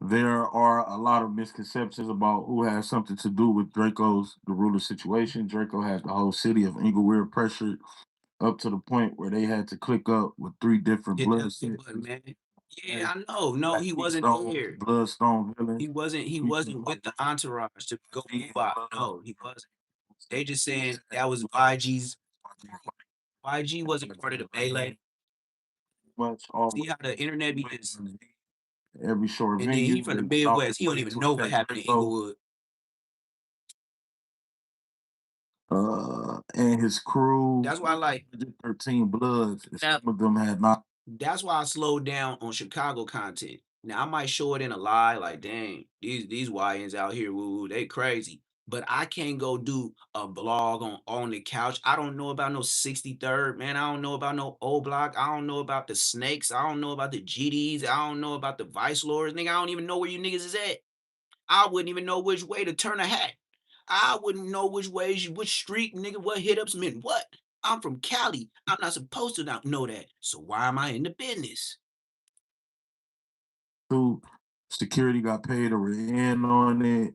There are a lot of misconceptions about who has something to do with Draco's Garuda situation. Draco had the whole city of Inglewood pressured up to the point where they had to click up with 3 different Hit blood that sets. button, man. Yeah, I know. No, he wasn't there. Bloodstone villain. He wasn't with the entourage to go move out. No, he wasn't. They just saying that was YG's. YG wasn't part of the melee. See how the internet be just. Every short and then venue. he from the Midwest. He don't even know what happened in Inglewood. And his crew. That's why I like 13 Bloods. Some of them had not. That's why I slowed down on Chicago content. Now I might show it in a lie, like, dang, these YNs out here, woo, they crazy. But I can't go do a blog on the couch. I don't know about no 63rd, man. I don't know about no O Block. I don't know about the Snakes. I don't know about the GDs. I don't know about the Vice Lords. Nigga, I don't even know where you niggas is at. I wouldn't even know which way to turn a hat. I wouldn't know which street, nigga, what hit ups meant what. I'm from Cali. I'm not supposed to not know that. So why am I in the business? Security got paid or were in on it.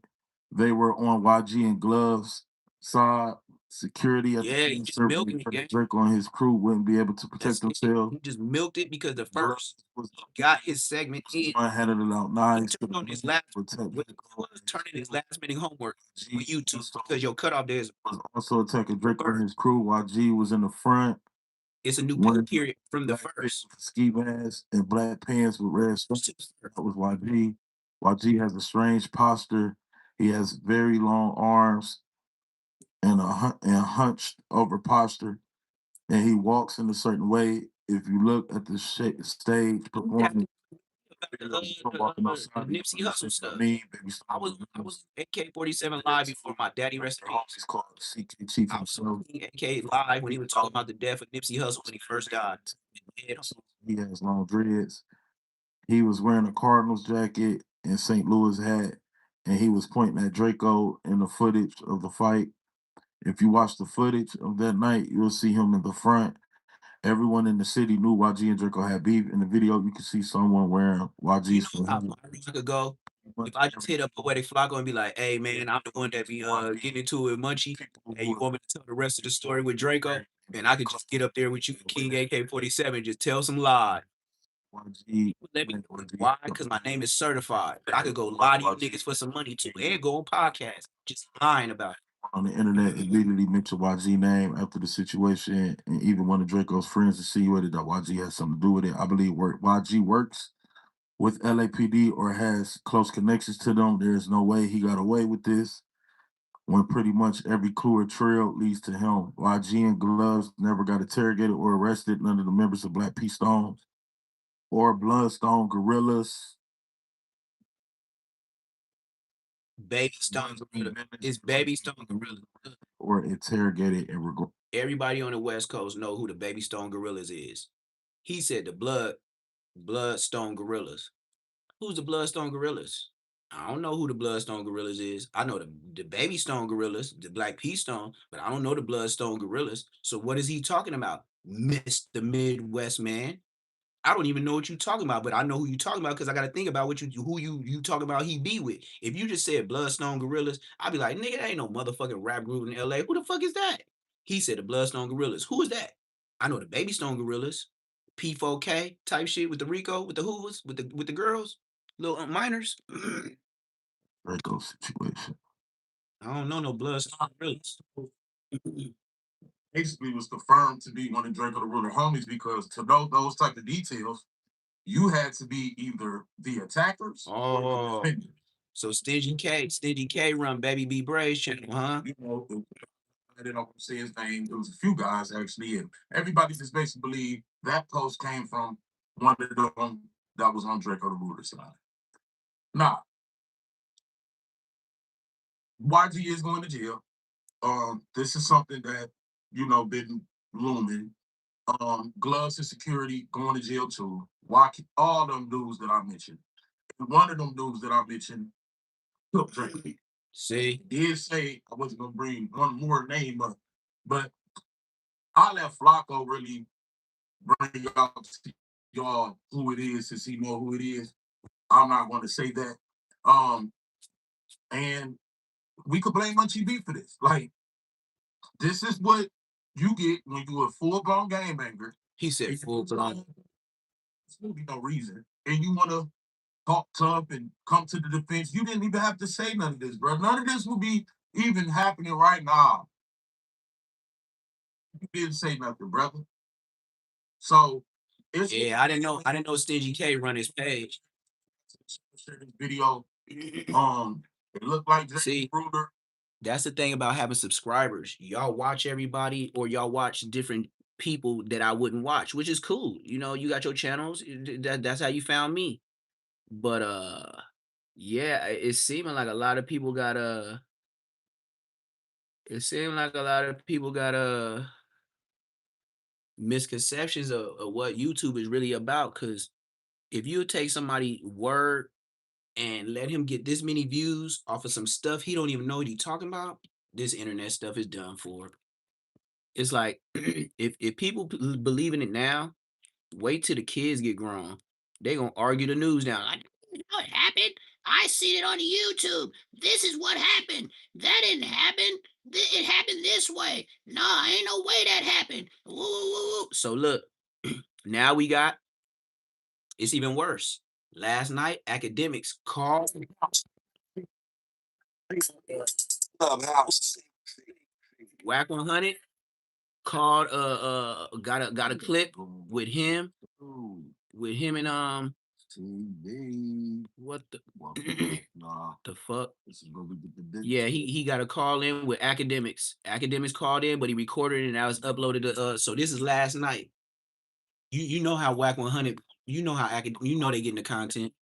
They were on YG and Gloves side. Security at he just milked it. Draco and his crew wouldn't be able to protect themselves. He just milked it because the first got his segment in. Handed it out nice. He turned on his last turning his last minute homework on YouTube because your cutoff there is also attacking Draco and his crew. YG was in the front. It's a new book period from the first. Ski mask and black pants with red stuff. That was YG. YG has a strange posture. He has very long arms and a hunched over posture, and he walks in a certain way. If you look at the stage performance, Nipsey Hussle stuff. I was AK-47 live before my daddy rest in peace. I was AK live when he was talking about the death of Nipsey Hussle when he first died. He has long dreads. He was wearing a Cardinals jacket and St. Louis hat, and he was pointing at Draco in the footage of the fight. If you watch the footage of that night, you'll see him in the front. Everyone in the city knew YG and Draco had beef. In the video, you can see someone wearing YG's. Ago, if I just hit up Poetic Flakko and be like, "Hey man, I'm the one that be getting into it, Munchie. Hey, you want me to tell the rest of the story with Draco?" And I could just get up there with you, King AK-47, just tell some lie. Why? Because my name is certified. But I could go lie to you niggas for some money too, and go on podcast, just lying about it. On the internet, immediately mentioned YG name after the situation, and even one of Draco's friends insinuated that YG has something to do with it. I believe YG works with LAPD or has close connections to them. There's no way he got away with this when pretty much every clue or trail leads to him. YG and Gloves never got interrogated or arrested. None of the members of Black P Stones or Bloodstone Gorillas. Baby Stone Gorilla. It's Baby Stone Gorilla. Or interrogated and everybody on the West Coast know who the Baby Stone Gorillas is. He said the Bloodstone Gorillas. Who's the Bloodstone Gorillas? I don't know who the Bloodstone Gorillas is. I know the Baby Stone Gorillas, the Black P Stone, but I don't know the Bloodstone Gorillas. So what is he talking about? Mr. Midwest man. I don't even know what you're talking about, but I know who you're talking about because I got to think about who you talking about he be with. If you just said Bloodstone Gorillas, I'd be like, nigga, that ain't no motherfucking rap group in LA. Who the fuck is that? He said the Bloodstone Gorillas. Who is that? I know the Baby Stone Gorillas, P4K type shit with the Rico, with the Hoovers, with the girls, little minors. Draco situation. I don't know no Bloodstone Gorillas. Basically was confirmed to be one of Draco the Ruler homies because to know those type of details, you had to be either the attackers or the defenders. So Stingy K run Baby B Braves channel, huh? You know, I didn't say his name. There was a few guys actually, and everybody just basically believed that post came from one of them that was on Draco the Ruler side. Now, YG is going to jail. This is something that, you know, been looming. Gloves and security going to jail too. Why all them dudes that I mentioned? And one of them dudes that I mentioned took Draco. See, did say I wasn't gonna bring one more name up, but I let Flakko really bring out to y'all who it is since he know who it is. I'm not going to say that. And we could blame Munchie B for this. Like, this is what you get when you're a full-blown game banger. He said full-blown. There's going to be no reason. And you want to talk tough and come to the defense. You didn't even have to say none of this, bro. None of this would be even happening right now. You didn't say nothing, brother. So it's I didn't know Stingy K run his page. Video. It looked like See, Bruder. That's the thing about having subscribers. Y'all watch everybody, or y'all watch different people that I wouldn't watch, which is cool. You know, you got your channels. That's how you found me. But yeah, it's seeming like a lot of people got misconceptions of what YouTube is really about. Because if you take somebody's word and let him get this many views off of some stuff he don't even know what he's talking about, this internet stuff is done for. It's like if people believe in it now, wait till the kids get grown. They gonna argue the news now. Like, you know what happened? I seen it on YouTube. This is what happened. That didn't happen. It happened this way. Nah, ain't no way that happened. Woo, woo, woo, woo. So look, now we got, it's even worse. Last night, academics called Whack 100 called got a clip with him and what the the fuck? Yeah, he got a call in with academics. Academics called in, but he recorded it and that was uploaded to so this is last night. You know how Whack 100, you know how they getting the content.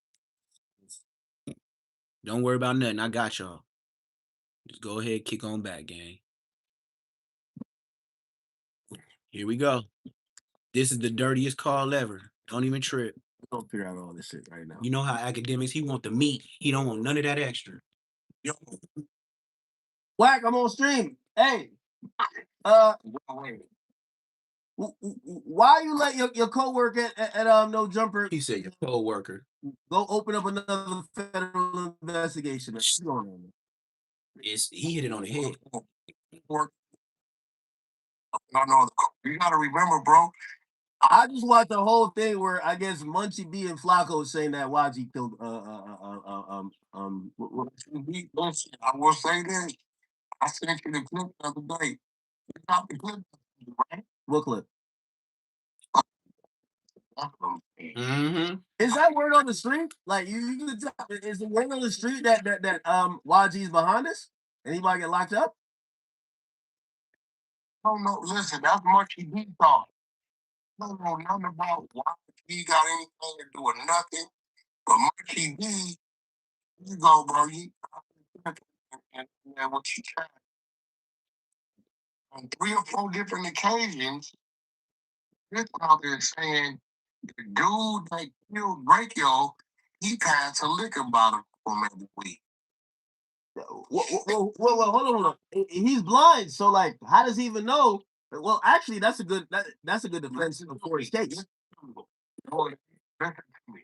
Don't worry about nothing. I got y'all. Just go ahead, kick on back, gang. Here we go. This is the dirtiest call ever. Don't even trip. Don't figure out all this shit right now. You know how academics, he want the meat. He don't want none of that extra. Yo, Whack, I'm on stream. Hey, why you let your co-worker at No Jumper He said your co-worker go open up another federal investigation? What's going on? He hit it on the head. No, you gotta remember, bro. I just watched the whole thing where I guess Munchie B and Flakko saying that YG killed I will say this. I sent you the clip the other day. You got the clip, right? what clip? Mm-hmm. Is that word on the street? Like you can tell, is the word on the street that YG's behind us? Anybody get locked up? No, listen, that's Munchie B talk. I don't know nothing about why he got anything to do with nothing. But Munchie B, you go, bro. And what you try. On 3 or 4 different occasions, this out there saying the dude that killed Draco, he passed a liquor bottle for him every week. Well, hold on. He's blind, so like, how does he even know? Well, actually, that's a good defense for his case. Boy, listen to me.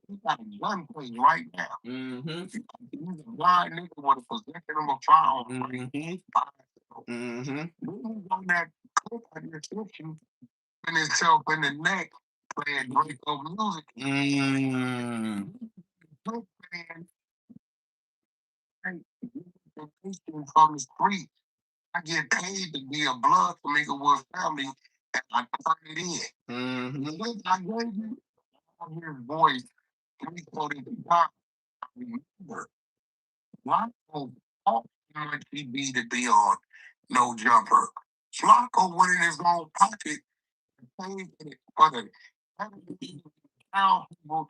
He got a gun play right now. Mm-hmm. He's a blind nigga with a possession of a firearm. Mm-hmm. On that clip of the description, and himself in the neck playing Draco music. From the street, I get paid to be a blood for Minglewood family, and I turn it in. Mm-hmm. I gave you, I hear his voice, and he quoted the top. I remember. Flakko all Munchie B to be on No Jumper. Flakko went in his own pocket and paid for the now people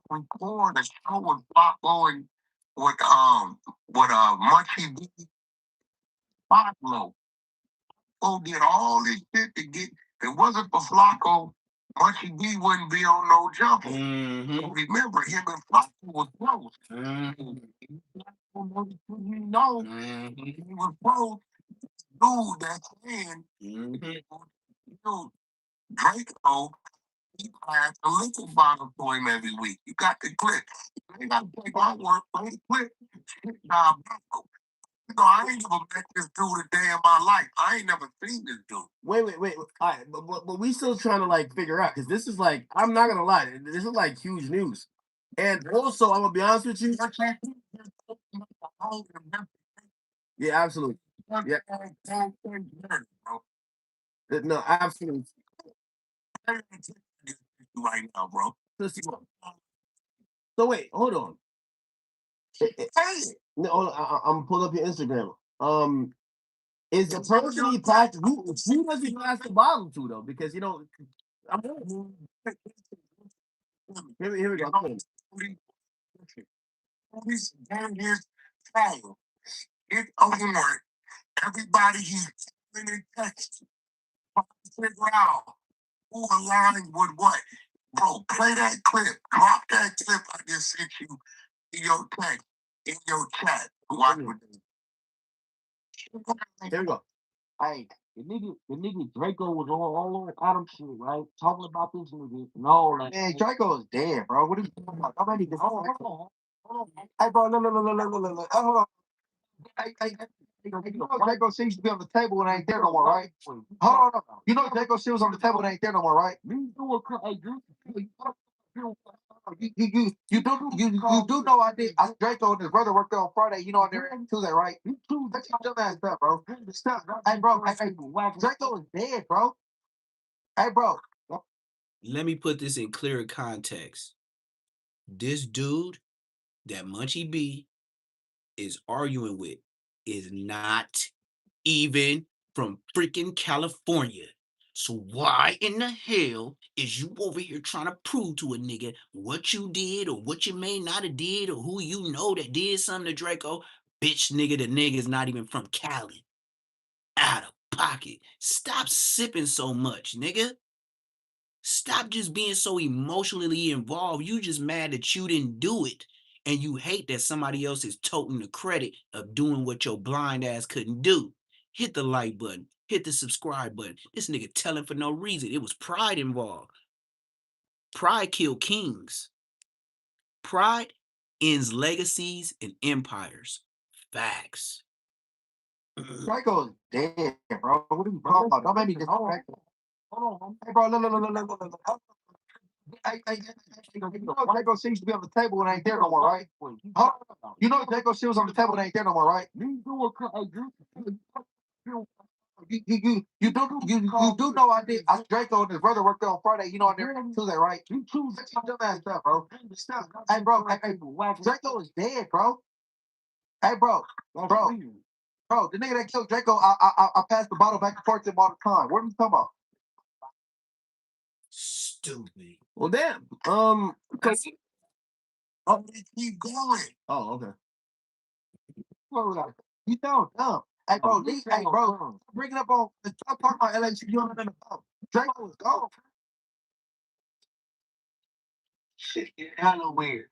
record a show with Flakko and with Munchie B. Flakko did all this shit to get. If it wasn't for Flakko, Munchie B wouldn't be on No Jumper. Mm-hmm. Remember, him and Flakko was close. Mm-hmm. You know, he was close. Dude, that's saying, dude, Draco, He has a liquor bottle for him every week. You got the clip. You got to take my work for the clip. Nah, bro. You know, I ain't never met this dude a day in my life. I ain't never seen this dude. Wait. All right, but we still trying to like figure out because this is like I'm not gonna lie, this is like huge news. And also, I'm gonna be honest with you. Yeah, absolutely. Yeah. No, absolutely. Right now, bro. So wait, hold on. No, I'm pulling up your Instagram. Is the person he passed who does he pass the bottle to though? Because you know, here we go. He's his trial. It's over. Everybody he's in the text. Figure out who aligned with what. Bro, play that clip. Drop that clip I just sent you in your text, in your chat. Watch what There we go. Hey, the nigga Draco was all over Adam shit, right? Talking about this nigga and all that. Man, Draco is dead, bro. What are you talking about? Nobody can. Hold on. Hey, bro, look. Hold on. Hey, you know Draco seems to be on the table and ain't there no more, right? Hold on. You know Draco shit was on the table and ain't there no more, right? You do know I did. Draco and his brother worked there on Friday. You know, on there Tuesday, right? You too. That's your dumb ass up, bro. Stop. Hey, bro. Hey, Draco is dead, bro. Hey, bro. Let me put this in clearer context. This dude that Munchie B is arguing with is not even from freaking California. So why in the hell is you over here trying to prove to a nigga what you did or what you may not have did or who you know that did something to Draco? Bitch, nigga, the nigga's not even from Cali. Out of pocket. Stop sipping so much, nigga. Stop just being so emotionally involved. You just mad that you didn't do it. And you hate that somebody else is toting the credit of doing what your blind ass couldn't do. Hit the like button. Hit the subscribe button. This nigga telling for no reason. It was pride involved. Pride killed kings. Pride ends legacies and empires. Facts. Draco is dead, bro. What are you talking about? Don't make me disrespect. Hold on. Hey, bro, look. You know Draco seems to be on the table and ain't there no more, right? You know Draco shit was on the table and ain't there no more, right? You do know I did. Draco and his brother worked there on Friday. You know, on there Tuesday, right? You too. That's your dumb ass up, bro. Stop. Hey, bro. Draco is dead, bro. Hey, bro. Bro, the nigga that killed Draco, I passed the bottle back and forth to him all the time. What are you talking about? Stupid. Well, damn. Oh, they keep going. Oh, okay. You don't dumb. Hey, bro, bring it up on the top part of my LSU. You don't know about Draco is gone. Shit, hella weird.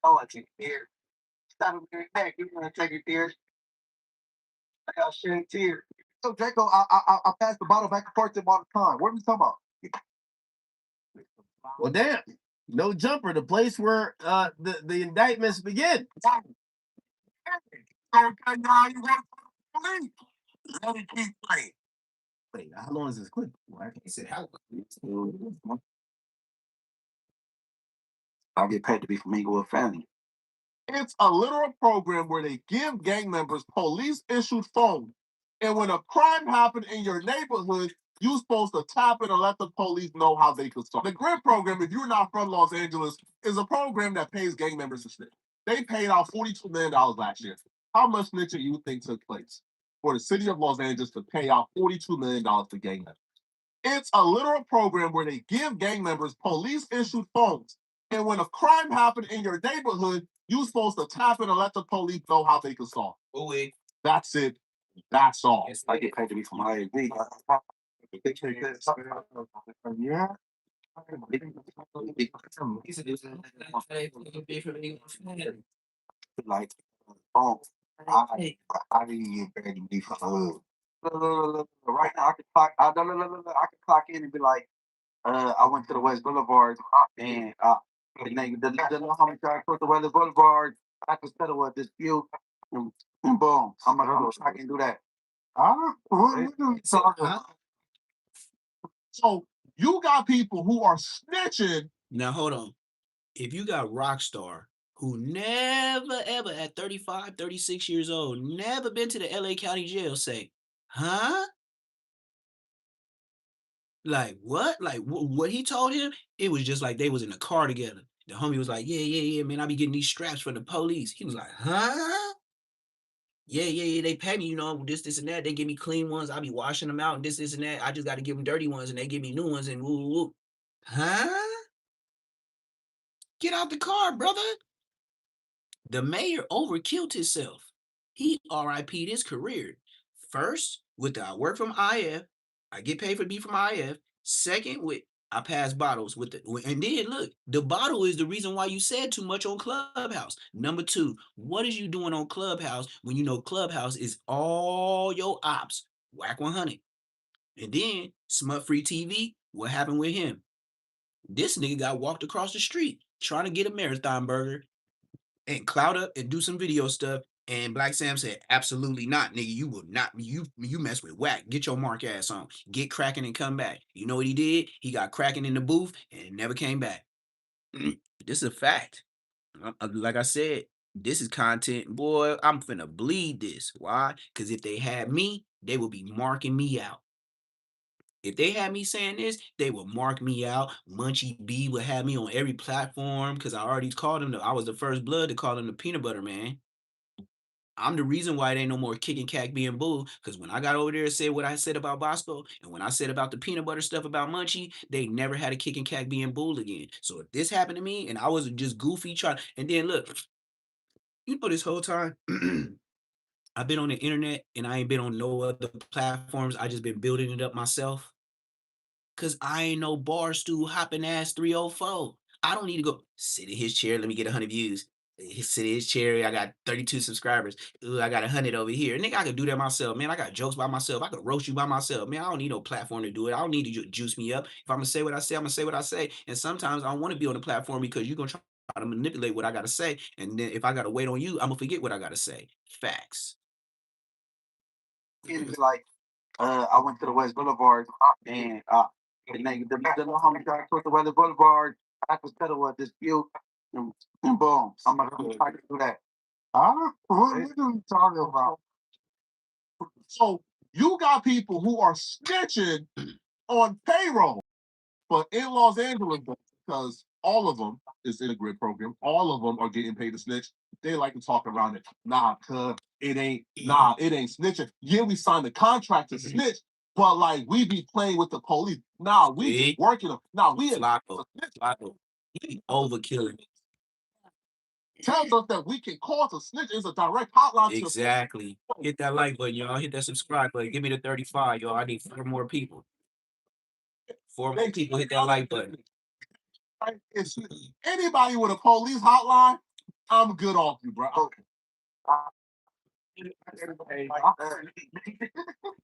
Oh, I take it there. Stop it back. You want to take it there? I got shed tears. So Draco, I passed the bottle back and forth to him all the time. What are you talking about? Well, damn. No jumper. The place where the indictments begin. Let it keep playing. Wait, how long is this clip? I can't say how. I get paid to be from Eagle family. It's a literal program where they give gang members police-issued phones. And when a crime happened in your neighborhood, you're supposed to tap it and let the police know how they could solve. The GRID program, if you're not from Los Angeles, is a program that pays gang members to snitch. They paid out $42 million last year. How much snitching you think took place for the city of Los Angeles to pay out $42 million to gang members? It's a literal program where they give gang members police-issued phones. And when a crime happened in your neighborhood, you're supposed to tap it and let the police know how they can solve. Oh, wait. That's it. That's all. I get paid to be from IAB. Yeah. Like, oh, I didn't get paid to be from Right now, I can clock. I can clock in and be like, I went to the West Boulevard and the little homie tried to put the West Boulevard. I could settle with this feud, and boom. I'm like, oh, I can do that. So you got people who are snitching. Now hold on. If you got Rockstar who never ever at 35, 36 years old, never been to the LA County Jail, say, huh? Like what? Like what he told him? It was just like they was in a car together. The homie was like, yeah, man, I be getting these straps from the police. He was like, huh? Yeah, they pay me, you know, this, and that. They give me clean ones. I be washing them out and this, and that. I just got to give them dirty ones and they give me new ones and woo, woo. Huh? Get out the car, brother. The mayor overkilled himself. He RIP'd his career. First, with the I work from IF, I get paid for to be from IF. Second, with I pass bottles with the, and then look, the bottle is the reason why you said too much on Clubhouse. Number two, what is you doing on Clubhouse when you know Clubhouse is all your ops? Whack 100. And then Smut Free TV, what happened with him? This nigga got walked across the street trying to get a marathon burger and clout up and do some video stuff. And Black Sam said, absolutely not, nigga. You will not, you mess with whack. Get your mark ass on. Get cracking and come back. You know what he did? He got cracking in the booth and never came back. This is a fact. Like I said, this is content. Boy, I'm finna bleed this. Why? Because if they had me, they would be marking me out. If they had me saying this, they would mark me out. Munchie B would have me on every platform because I already called him. I was the first blood to call him the peanut butter man. I'm the reason why it ain't no more kicking cack being bull. Because when I got over there and said what I said about Bosco, and when I said about the peanut butter stuff about Munchie, they never had a kicking cack being bull again. So if this happened to me and I was just goofy trying, and then look, you know, this whole time I've been on the internet and I ain't been on no other platforms. I just been building it up myself. Cause I ain't no bar stool hopping ass 304. I don't need to go sit in his chair. Let me get 100 views. Sit in his chair. I got 32 subscribers. Ooh, I got 100 over here. Nigga, I could do that myself, man. I got jokes by myself. I could roast you by myself, man. I don't need no platform to do it. I don't need to juice me up. If I'm gonna say what I say, I'm gonna say what I say. And sometimes I don't want to be on the platform because you're gonna try to manipulate what I gotta say. And then if I gotta wait on you, I'm gonna forget what I gotta say. Facts. It's like I went to the West Boulevard and the little homie tried to put the West Boulevard. I could settle with this feud, and boom. I'm like, oh, I can do that. What are you talking about? So you got people who are snitching on payroll. But in Los Angeles, because all of them is in a grid program, all of them are getting paid to snitch. They like to talk around it. Nah, cuz it ain't snitching. Yeah, we signed the contract to snitch, but like we be playing with the police. Nah, we be working them. Nah, we Flakko. He overkilling it. Tells us that we can call to snitch. It's a direct hotline. Exactly. Hit that like button, y'all. Hit that subscribe button. Give me the 35, y'all. I need 4 more people. 4 more people hit that like button. If anybody with a police hotline, I'm good off you, bro. Okay.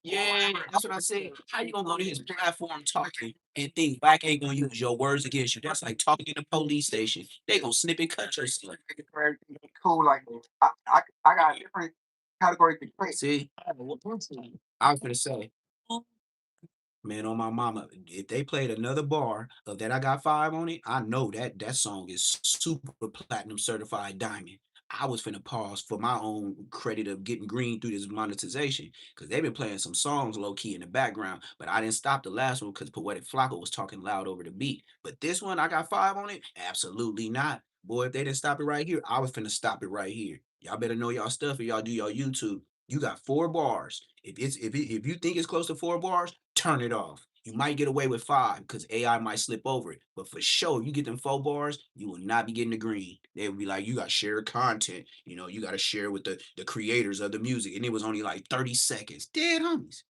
Yeah, that's what I said. How you gonna go to his platform talking and think Black ain't gonna use your words against you? That's like talking in a police station. They gonna snip and cut your stuff. Cool, like I got different categories to play. See, I was gonna say, man, on my mama, if they played another bar of that I got 5 on it, I know that song is super platinum certified diamond. I was finna pause for my own credit of getting green through this monetization because they've been playing some songs low key in the background, but I didn't stop the last one because Poetic Flakko was talking loud over the beat. But this one, I got 5 on it? Absolutely not. Boy, if they didn't stop it right here, I was finna stop it right here. Y'all better know y'all stuff if y'all do your YouTube. You got 4 bars. If you think it's close to 4 bars, turn it off. You might get away with 5 because AI might slip over it. But for sure, you get them 4 bars, you will not be getting the green. They would be like, you got to share content. You know, you got to share with the creators of the music. And it was only like 30 seconds. Dead homies.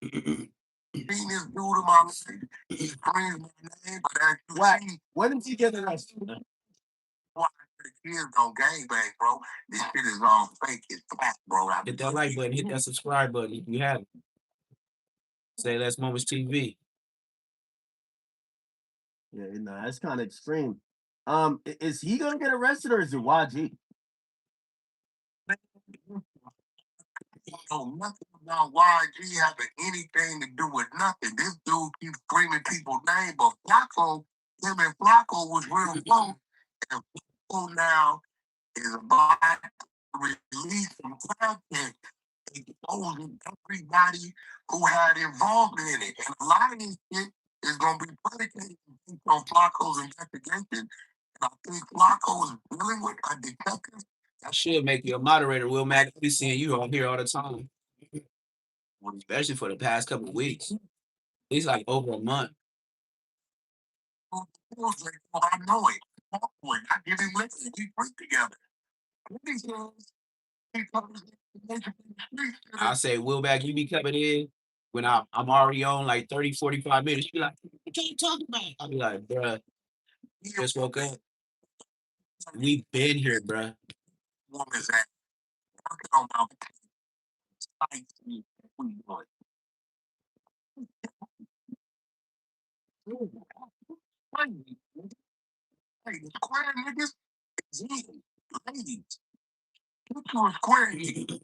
Bring this dude to my name. He brings my name, but Whack. When did he get that? Kids don't gangbang, bro. This shit is all fake. It's flat, bro. Hit that like button. Hit that subscribe button if you have it. Say Less Moments TV. Yeah, no, that's kind of extreme. Is he gonna get arrested or is it YG? Know nothing about YG having anything to do with nothing. This dude keeps screaming people's name, but Flakko, him and Flakko was real close. And Flakko now is about to release some content exposing everybody who had involvement in it. And a lot of this shit is going to be predicated on Flakko's investigation. And I think Flakko is dealing with a detective. I should make you a moderator, Will Mac. We seeing you on here all the time, especially for the past couple of weeks. It's like over a month. I know it. I give him listen. We work together. I say, Will Mac, you be coming in when I'm already on like 30, 45 minutes. You be like, what you talking about? I'll be like, bruh, just woke up. We been here, bruh. Woman's at working on my site. Hey, the square niggas is in. Ladies, look to a square nigga.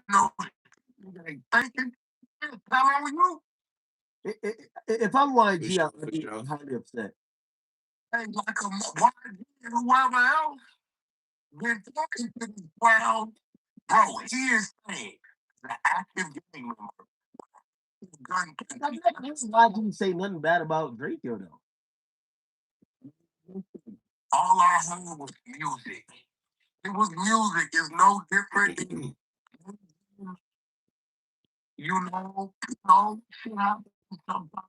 No, they thinking. How long you? If I'm YG, sure, I'd be sure. highly upset. Hey, like a YG and whoever else been talking to this crowd, bro, he is saying the active game member. That's why I didn't say nothing bad about Draco though. All I heard was music. It was music. It's no different than, shit happens sometimes.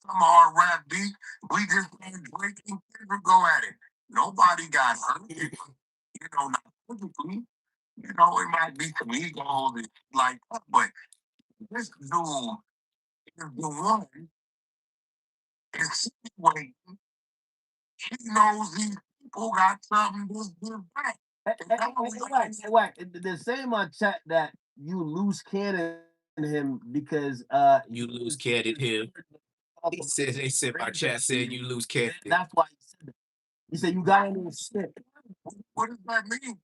Some of our rap beat, we just let Drake and Kendrick go at it. Nobody got hurt. Not physically. It might be some egos and like that, but this dude is the one insinuating he knows these people got something to give back. They're saying in my chat that you lose cannon him because you lose cannon him. He said they said my chat said you lose cannon. That's why he said that. He said you got into a stick. What does that mean?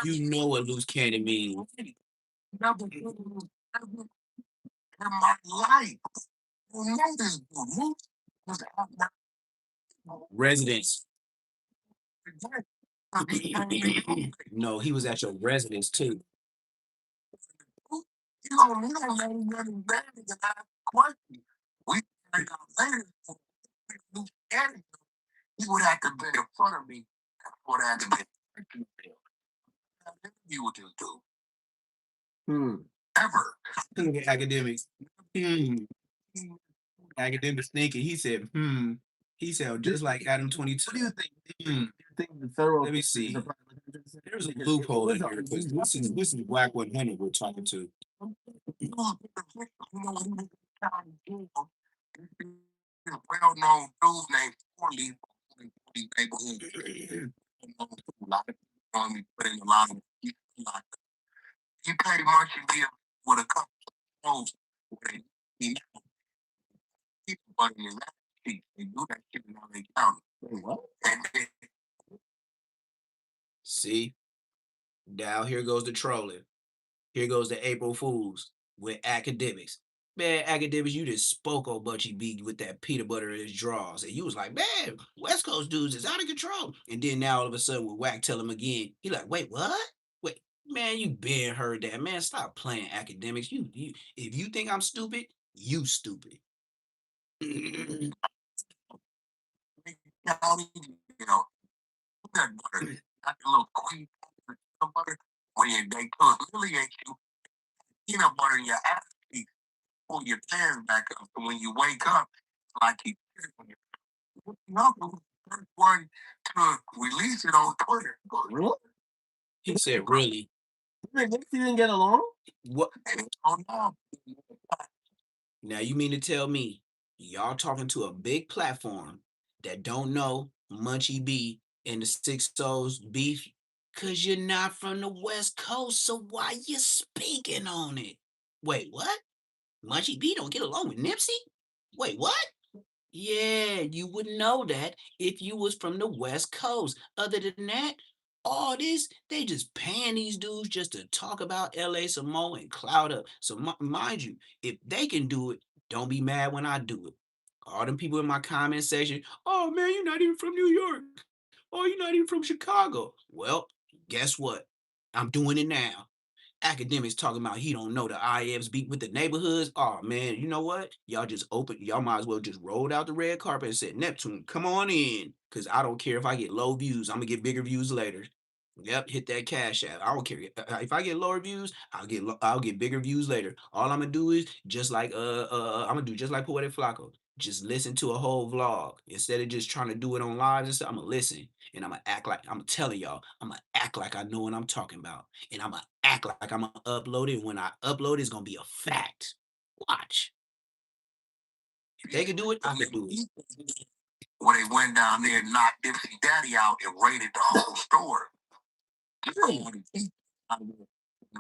You know what loose cannon means. Never in my life. I know this dude. Residence. No, he was at your residence too. You don't know nothing better than I question. We find out later. He would have to be in front of me. Would have to be. You would just do. Ever. Look at academics. Academics thinking. He said, He said, just like Adam 22. What do you think? Do you think the federal? Let me see. There's a loophole in here. This is Black 100 we're talking to. Well-known dude named Corley. Put in a lot of. He paid Munchie B with a couple of shows where he money in that sheet. They do that shit in LA County. What? See? Now here goes the trolling. Here goes the April Fools with academics. Man, academics, you just spoke on Munchie B with that peanut butter in his drawers. And you was like, man, West Coast dudes is out of control. And then now all of a sudden with Wack tell him again, he like, wait, what? Wait, man, you been heard that. Man, stop playing academics. You if you think I'm stupid, you stupid. That butter, that little queen butter, when they humiliate you, peanut butter in your ass cheek, pull your pants back up, so when you wake up, like you first one to release it on Twitter. Really? He said, really? They didn't get along? What? Oh no. Now you mean to tell me y'all talking to a big platform that don't know Munchie B and the Six Souls beef? Cause you're not from the West Coast, so why you speaking on it? Wait, what? Munchie B don't get along with Nipsey? Wait, what? Yeah, you wouldn't know that if you was from the West Coast. Other than that, all this, they just paying these dudes just to talk about LA some more and clout up. So mind you, if they can do it, don't be mad when I do it. All them people in my comment section, oh man, you're not even from New York. Oh, you're not even from Chicago. Well, guess what? I'm doing it now. Academics talking about he don't know the IFs beat with the neighborhoods. Oh man, you know what? Y'all might as well just rolled out the red carpet and said, Neptune, come on in. Cause I don't care if I get low views. I'm gonna get bigger views later. Yep, hit that cash app. I don't care. If I get lower views, I'll get bigger views later. All I'm gonna do is just like I'm gonna do just like Poetic Flakko. Just listen to a whole vlog. Instead of just trying to do it on live and stuff, I'm gonna listen and I'm gonna act like I'm telling y'all, I'm gonna act like I know what I'm talking about. And I'm gonna act like I'm gonna upload it. When I upload it, it's gonna be a fact. Watch. If they can do it, I can do it. When they went down there and knocked Dipsy Daddy out and raided the whole store. The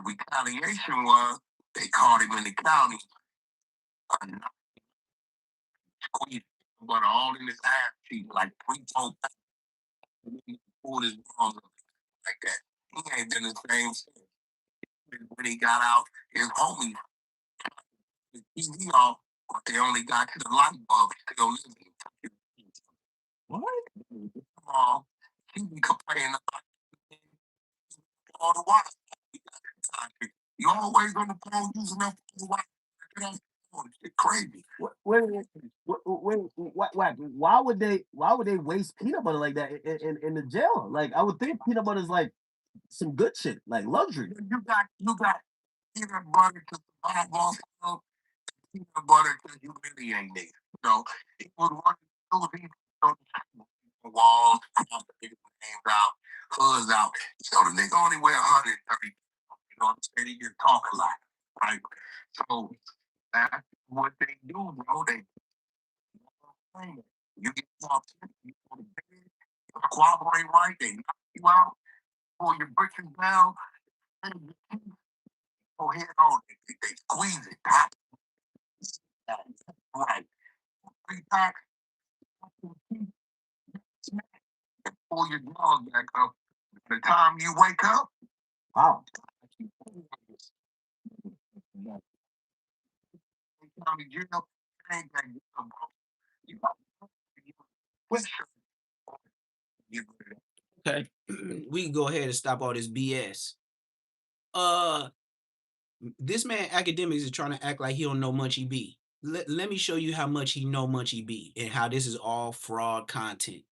retaliation was they caught him in the county, squeezed butter all in his ass cheek, like 3-4 pounds. Pulled his balls up like that. He ain't been the same since. When he got out, his homies, the TV off, but they only got to the light bulb still living. What? He be complaining about all the while. You always on the phone using up the while. It's crazy. Why would they waste peanut butter like that in the jail? Like I would think peanut butter is like some good shit, like luxury. You got peanut butter to survive also, peanut butter to humiliate me. You know, it would run through these walls, names out, hoods out. So the nigga only wear 130. You know what I'm saying? He can talk a lot, right? So that's what they do, bro. They you get talked to, you go to bed, you cooperate right, they knock you out, pull your britches down, and you go head on. They squeeze it, pop. Right. 3 times, pull your jaws back up. By the time you wake up, Wow. county jail, ain't that good, bro. You got Okay. We can go ahead and stop all this BS. This man academics is trying to act like he don't know Munchie B. Let me show you how much he know Munchie B and how this is all fraud content.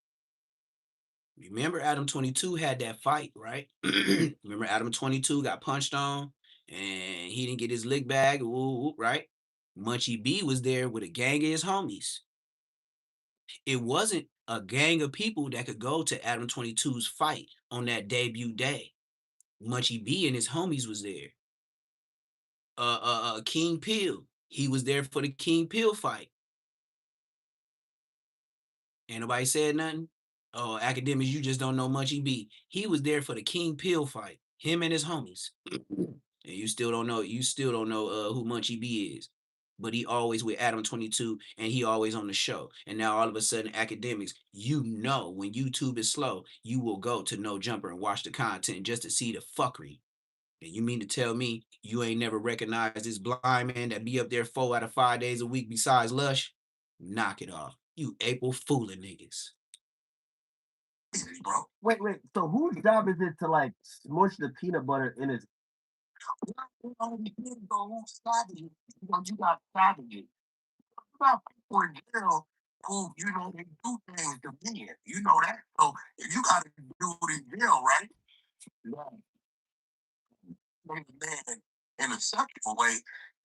Remember Adam 22 had that fight, right? Remember Adam 22 got punched on and he didn't get his lick bag, right? Munchie B was there with a gang of his homies. It wasn't a gang of people that could go to Adam 22's fight on that debut day. Munchie B and his homies was there. King Peel, he was there for the King Peel fight. Ain't nobody said nothing. Oh, academics, you just don't know Munchie B. He was there for the King Peel fight. Him and his homies. And you still don't know who Munchie B is. But he always with Adam 22 and he always on the show. And now all of a sudden, academics, you know when YouTube is slow, you will go to No Jumper and watch the content just to see the fuckery. And you mean to tell me you ain't never recognized this blind man that be up there 4 out of 5 days a week besides Lush? Knock it off. You April fooling niggas. bro. Wait. So whose job is it to like smush the peanut butter in his? You got savages. You got people in jail who, you know, they do things to men. You know that. So if you got to do it in jail, right? Man in a sexual way,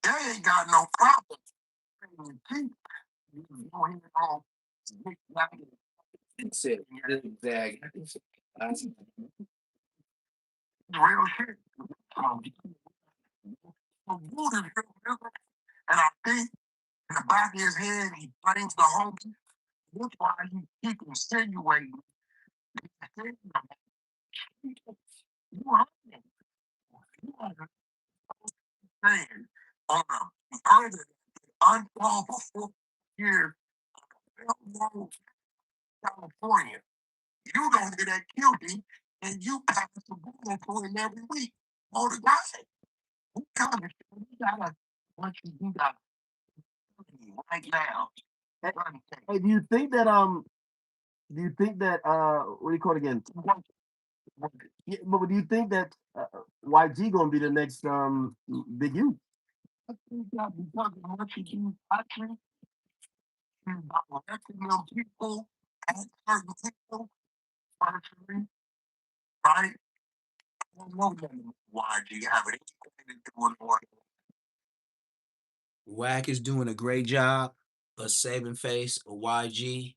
they ain't got no problem. Real shit. And I think in the back of his head, he blames the homie. That's why he keep insinuating. You are saying on a further unlawful 4 years No, California. You don't get that guilty, and you pass the ball to him every week. Oh, the guy said, "We got what you got right now." Hey, do you think that what do you call it again? Yeah, but do you think that YG gonna be the next Big U? I think that because of what you do, country, them people and certain people, personally, right? I don't know why do you have anything to do with what Wack is doing a great job of saving face of YG.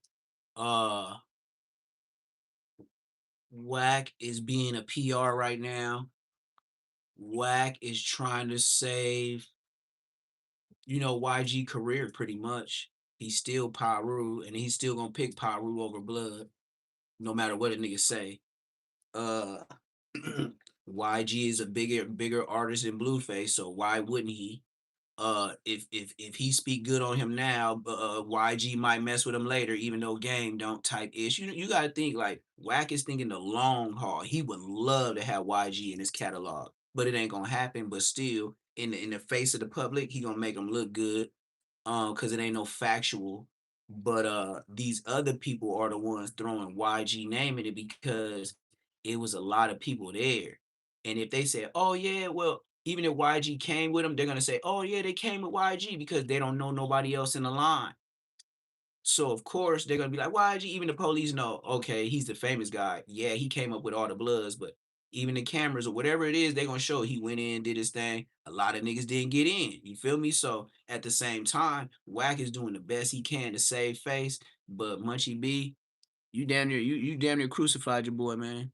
Wack is being a PR right now. Wack is trying to save, YG career pretty much. He's still Pyru, and he's still gonna pick Pyru over Blood, no matter what a nigga say. Uh, YG is a bigger artist than Blueface, so why wouldn't he? If he speak good on him now, YG might mess with him later, even though Game don't type ish. You gotta think like Wack is thinking the long haul. He would love to have YG in his catalog, but it ain't gonna happen. But still, in the face of the public, he gonna make him look good. Because it ain't no factual. But these other people are the ones throwing YG name in it because it was a lot of people there. And if they say, oh yeah, well, even if YG came with them, they're gonna say, oh yeah, they came with YG because they don't know nobody else in the line. So of course they're gonna be like, YG, even the police know, okay, he's the famous guy. Yeah, he came up with all the bloods, but even the cameras or whatever it is, they're gonna show he went in, did his thing. A lot of niggas didn't get in. You feel me? So at the same time, Wack is doing the best he can to save face. But Munchie B, you damn near crucified your boy, man.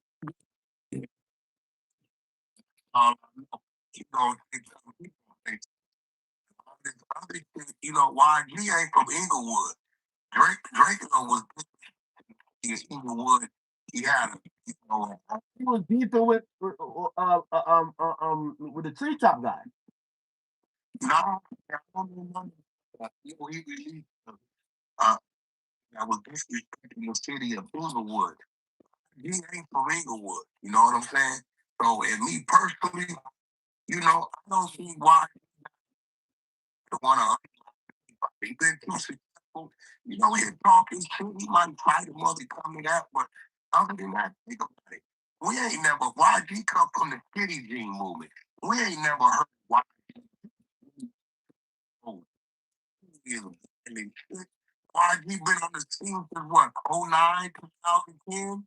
you know, YG ain't from Inglewood. Draco was in Inglewood. He had He was beefing with the treetop guy. no, he released that was disrespecting the city of Inglewood. He ain't from Inglewood. You know what I'm saying? So, and me personally, I don't see why you want to. He been too successful. He talk his shit. He might try to mother come to that, but other than that, think about it. We ain't never, YG come from the Kitty Jean movement. We ain't never heard YG. YG been on the scene since what, 09, 2010?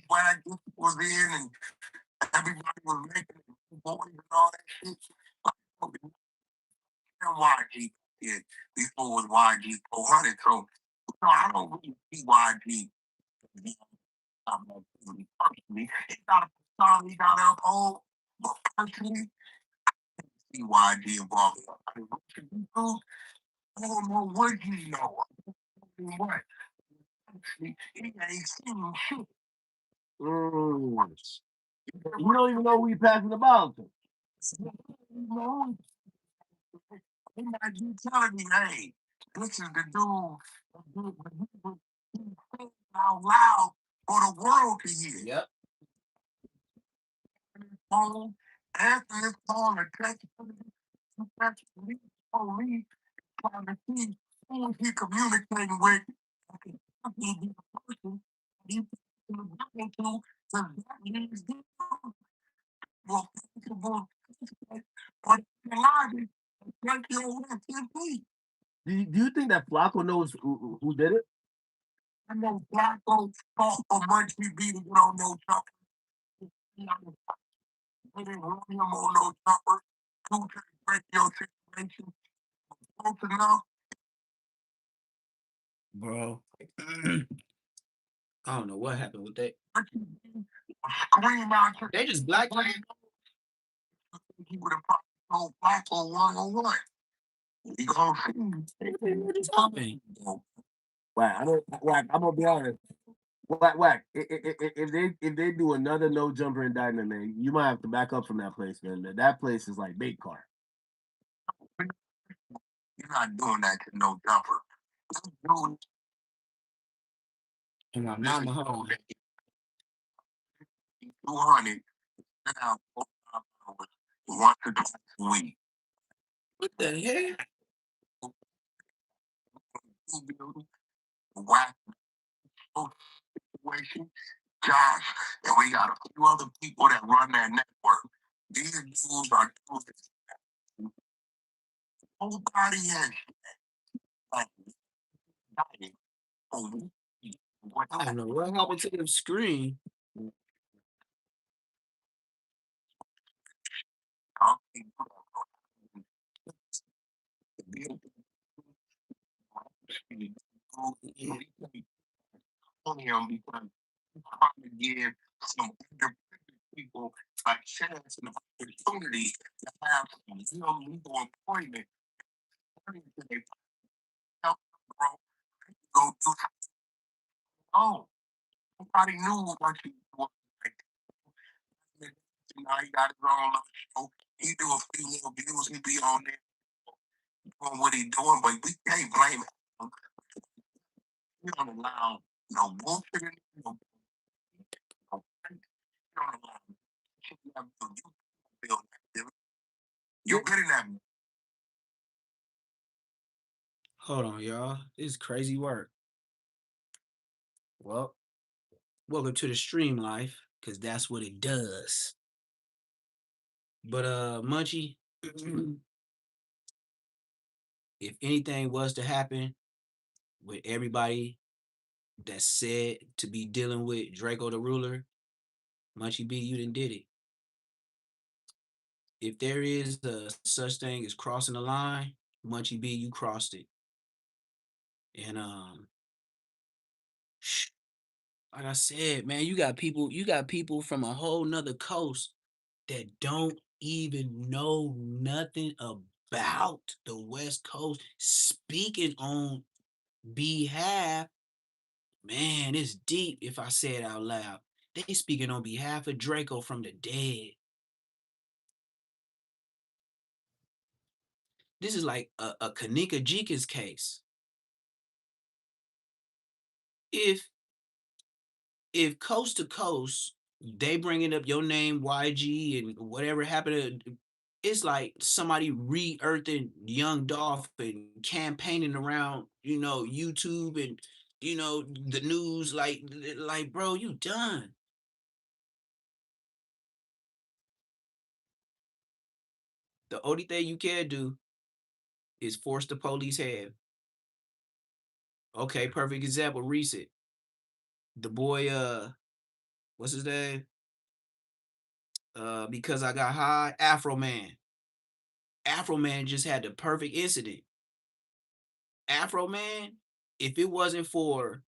Swag was in and everybody was making boys and all that shit. YG did before it was YG 400. So I don't really see YG personally. He got a song he got up on, but personally, I see YG involved. I don't know what you know. What? He ain't seen shit. You don't even know who you're passing the ball to. He might be telling me, hey, this is the dude out loud for the world to hear. Yep. Phone, answer his phone or text me, police, trying to see who he communicating with. He be the person he's talking to, because that means well, but logic, like your TV. Do you think that Flakko knows who did it? I know Draco fought for Munchie B to get on no chopper. They didn't want him on no chopper. Two to break your situation. Close enough. Bro. I don't know what happened with that. Scream out. They just blacked him. He would have probably told Flakko 101. He gonna see. Whack, I'm gonna be honest. Whack. If they do another no jumper indictment, man, you might have to back up from that place, man. That place is like bait car. not doing that to no jumper. Dude, And my mama, hold on. 200 now, once or twice a week. What the heck? Whack situation, Josh, and we got a few other people that run that network. These dudes are doing nobody has like died on what I don't know what happened to the screen. on him because he's trying to give some underprivileged people a chance and opportunity to have some real legal employment. Help them, bro. Go do something. Oh, nobody knew what he was like. Now he got his own little show. He do a few little views. He be on there doing what he doing, but we can't blame him. We don't allow no bullshit in there, no you're good in that. Hold on, y'all. This is crazy work. Well, welcome to the stream life, because that's what it does. But Munchie, if anything was to happen with everybody that's said to be dealing with Draco the ruler, Munchie B, you done did it. If there is a such thing as crossing the line, Munchie B, you crossed it. And like I said, man, you got people from a whole nother coast that don't even know nothing about the West Coast speaking on behalf. Man, it's deep if I say it out loud. They speaking on behalf of Draco from the dead. This is like a Kanika Jenkins case. If coast to coast they bringing up your name YG and whatever happened to, it's like somebody re-earthing Young Dolph and campaigning around YouTube and the news, like bro, you done. The only thing you can do is force the police hand. Okay, perfect example, recent. The boy, what's his name? Because I got high, Afro Man. Afro Man just had the perfect incident. Afro Man, if it wasn't for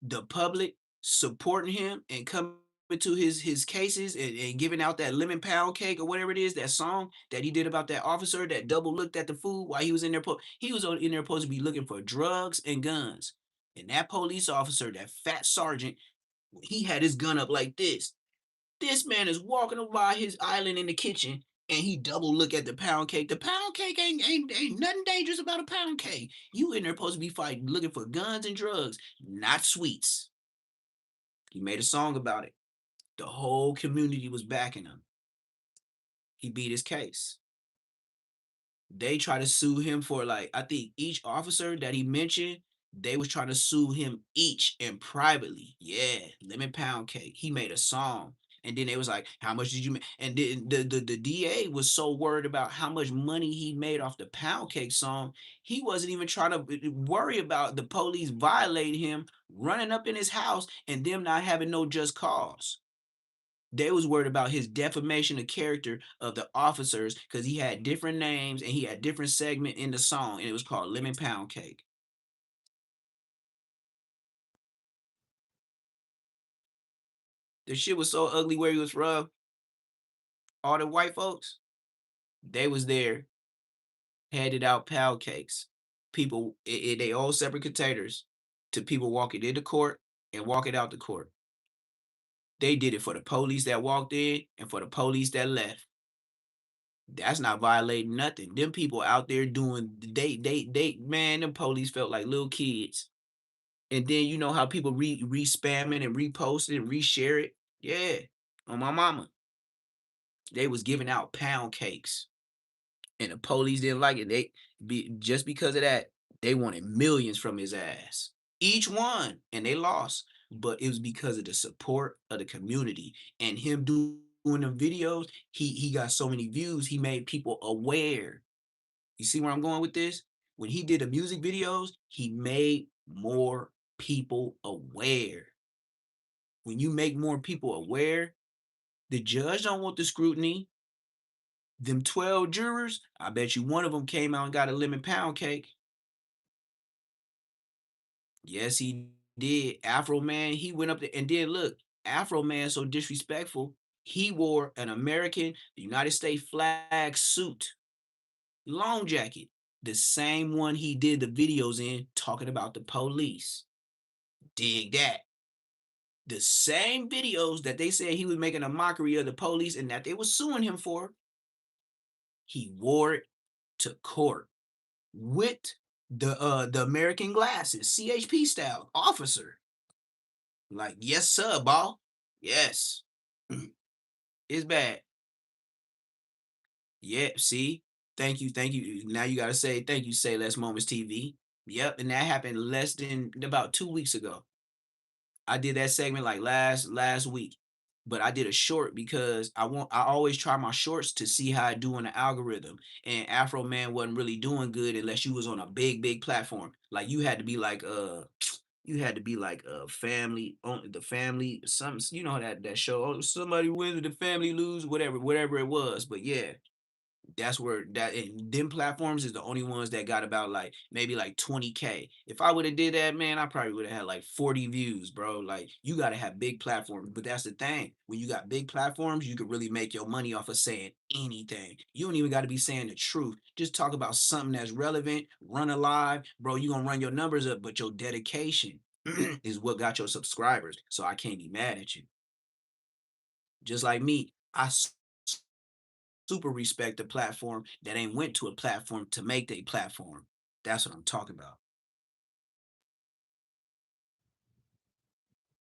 the public supporting him and coming to his cases and giving out that lemon pound cake or whatever it is, that song that he did about that officer that double looked at the food while he was in there. He was in there supposed to be looking for drugs and guns. And that police officer, that fat sergeant, he had his gun up like this. This man is walking by his island in the kitchen and he double look at the pound cake. The pound cake ain't nothing dangerous about a pound cake. You in there supposed to be fighting, looking for guns and drugs, not sweets. He made a song about it. The whole community was backing him. He beat his case. They try to sue him for, like, I think each officer that he mentioned, they was trying to sue him each and privately. Yeah, lemon pound cake. He made a song. And then they was like, how much did you make? And then the DA was so worried about how much money he made off the pound cake song. He wasn't even trying to worry about the police violating him, running up in his house, and them not having no just cause. They was worried about his defamation of character of the officers because he had different names and he had different segment in the song, and it was called Lemon Pound Cake. The shit was so ugly where he was from. All the white folks, they was there, handed out pound cakes. People, they all separate containers to people walking into court and walking out the court. They did it for the police that walked in and for the police that left. That's not violating nothing. Them people out there doing man, them police felt like little kids. And then you know how people re-spam it and repost it and reshare it? Yeah. On my mama. They was giving out pound cakes. And the police didn't like it. Just because of that, they wanted millions from his ass. Each one. And they lost. But it was because of the support of the community. And him doing the videos, he got so many views, he made people aware. You see where I'm going with this? When he did the music videos, he made more people aware. When you make more people aware, the judge don't want the scrutiny. Them 12 jurors, I bet you one of them came out and got a lemon pound cake. Yes, he did. Afro Man, he went up there and then look, Afro Man so disrespectful. He wore an American United States flag suit, long jacket, the same one he did the videos in talking about the police. Dig that. The same videos that they said he was making a mockery of the police and that they were suing him for, he wore it to court with the American glasses, CHP style, officer. Like, yes, sir, ball. Yes. It's bad. Yeah, see? Thank you, thank you. Now you gotta say thank you, Say Less Moments TV. Yep, and that happened less than about 2 weeks ago. I did that segment like last week, but I did a short because I always try my shorts to see how I do on the algorithm. And Afro Man wasn't really doing good unless you was on a big platform. Like you had to be like a family on the family some you know that show. Oh, somebody wins the family lose whatever it was. But yeah, that's where that and them platforms is the only ones that got about like maybe like 20K. If I would have did that, man, I probably would have had like 40 views, bro. Like you gotta have big platforms. But that's the thing. When you got big platforms, you could really make your money off of saying anything. You don't even gotta be saying the truth. Just talk about something that's relevant, run a live, bro. You gonna run your numbers up, but your dedication is what got your subscribers. So I can't be mad at you. Just like me, I super respect the platform that ain't went to a platform to make their platform. That's what I'm talking about.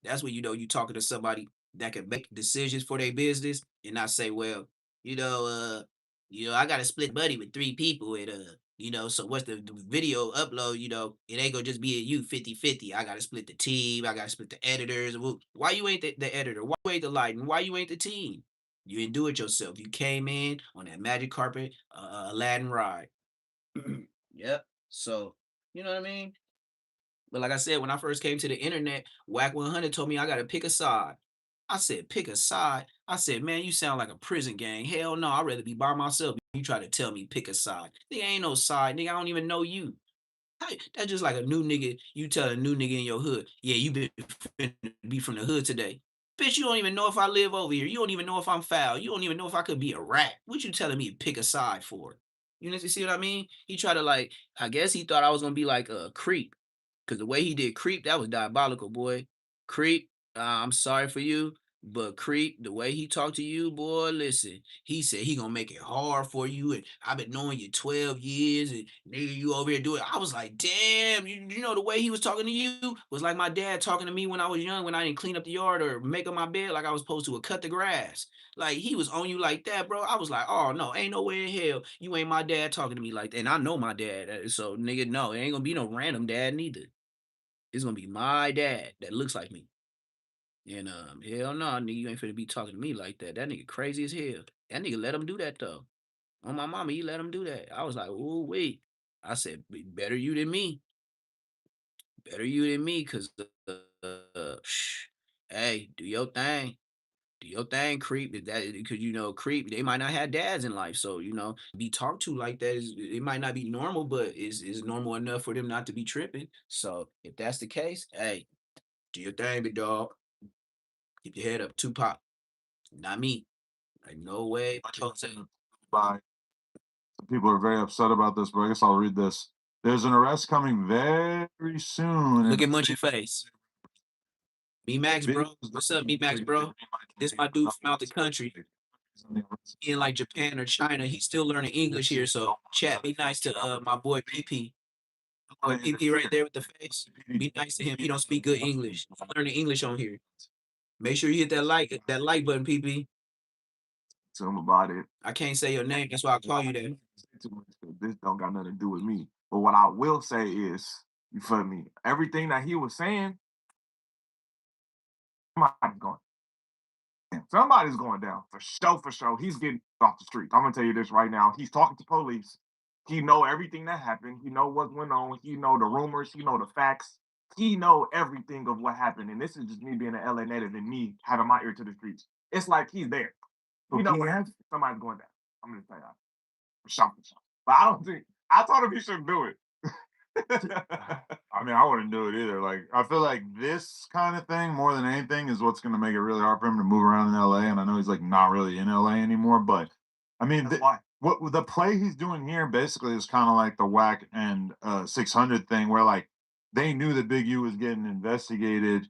That's when you know you talking to somebody that can make decisions for their business and not say, well, you know, I gotta split money with 3 people and so what's the video upload, it ain't gonna just be a you 50-50. I gotta split the team, I gotta split the editors. Well, why you ain't the editor? Why you ain't the lighting? Why you ain't the team? You didn't do it yourself. You came in on that magic carpet, Aladdin ride. Yep. So, you know what I mean? But like I said, when I first came to the internet, Whack 100 told me I gotta pick a side. I said, pick a side. I said, man, you sound like a prison gang. Hell no, I'd rather be by myself. You try to tell me pick a side. Nigga ain't no side, nigga. I don't even know you. Hey, that's just like a new nigga. You tell a new nigga in your hood, yeah, you be from the hood today. Bitch, you don't even know if I live over here. You don't even know if I'm foul. You don't even know if I could be a rat. What you telling me to pick a side for? You see what I mean? He tried to like, I guess he thought I was gonna be like a creep. Cause the way he did Creep, that was diabolical, boy. Creep, I'm sorry for you, but Creep, the way he talked to you, boy, listen, he said he gonna make it hard for you, and I've been knowing you 12 years, and nigga, you over here doing. I was like, damn, you know the way he was talking to you was like my dad talking to me when I was young, when I didn't clean up the yard or make up my bed like I was supposed to, or cut the grass. Like he was on you like that, bro. I was like, oh no, ain't no way in hell you ain't my dad talking to me like that. And I know my dad, so nigga, no, it ain't gonna be no random dad neither. It's gonna be my dad that looks like me. And hell no, nigga, you ain't finna be talking to me like that. That nigga crazy as hell. That nigga let him do that though. On my mama, he let him do that. I was like, oh wait. I said, better you than me. Better you than me, cause hey, do your thing. Do your thing, creep. Is that because creep, they might not have dads in life. So, be talked to like that it might not be normal, but is normal enough for them not to be tripping. So if that's the case, hey, do your thing, big dog. Keep your head up, Tupac. Not me. Like, no way. Bye. People are very upset about this, but I guess I'll read this. There's an arrest coming very soon. Look at Munchie face. Me Max, bro. What's up, Me Max, bro? This my dude from out the country. in like Japan or China, he's still learning English here. So chat, be nice to my boy PP. My boy PP right there with the face. Be nice to him. He don't speak good English. I'm learning English on here. Make sure you hit that like button, PP. Tell him about it. I can't say your name, that's why I call you that. This don't got nothing to do with me. But what I will say is, you feel me? Everything that he was saying, somebody's going down for sure. For sure, he's getting off the street. I'm gonna tell you this right now. He's talking to police. He know everything that happened. He know what went on. He know the rumors. He know the facts. He know everything of what happened. And this is just me being an LA native and me having my ear to the streets. It's like he's there. You know what happened? Somebody's going down. I'm gonna tell you for sure. But I don't think I told him he shouldn't do it. I mean, I wouldn't do it either. Like, I feel like this kind of thing, more than anything, is what's going to make it really hard for him to move around in LA. And I know he's like not really in LA anymore, but I mean, what the play he's doing here basically is kind of like the whack and 600 thing, where like they knew that Big U was getting investigated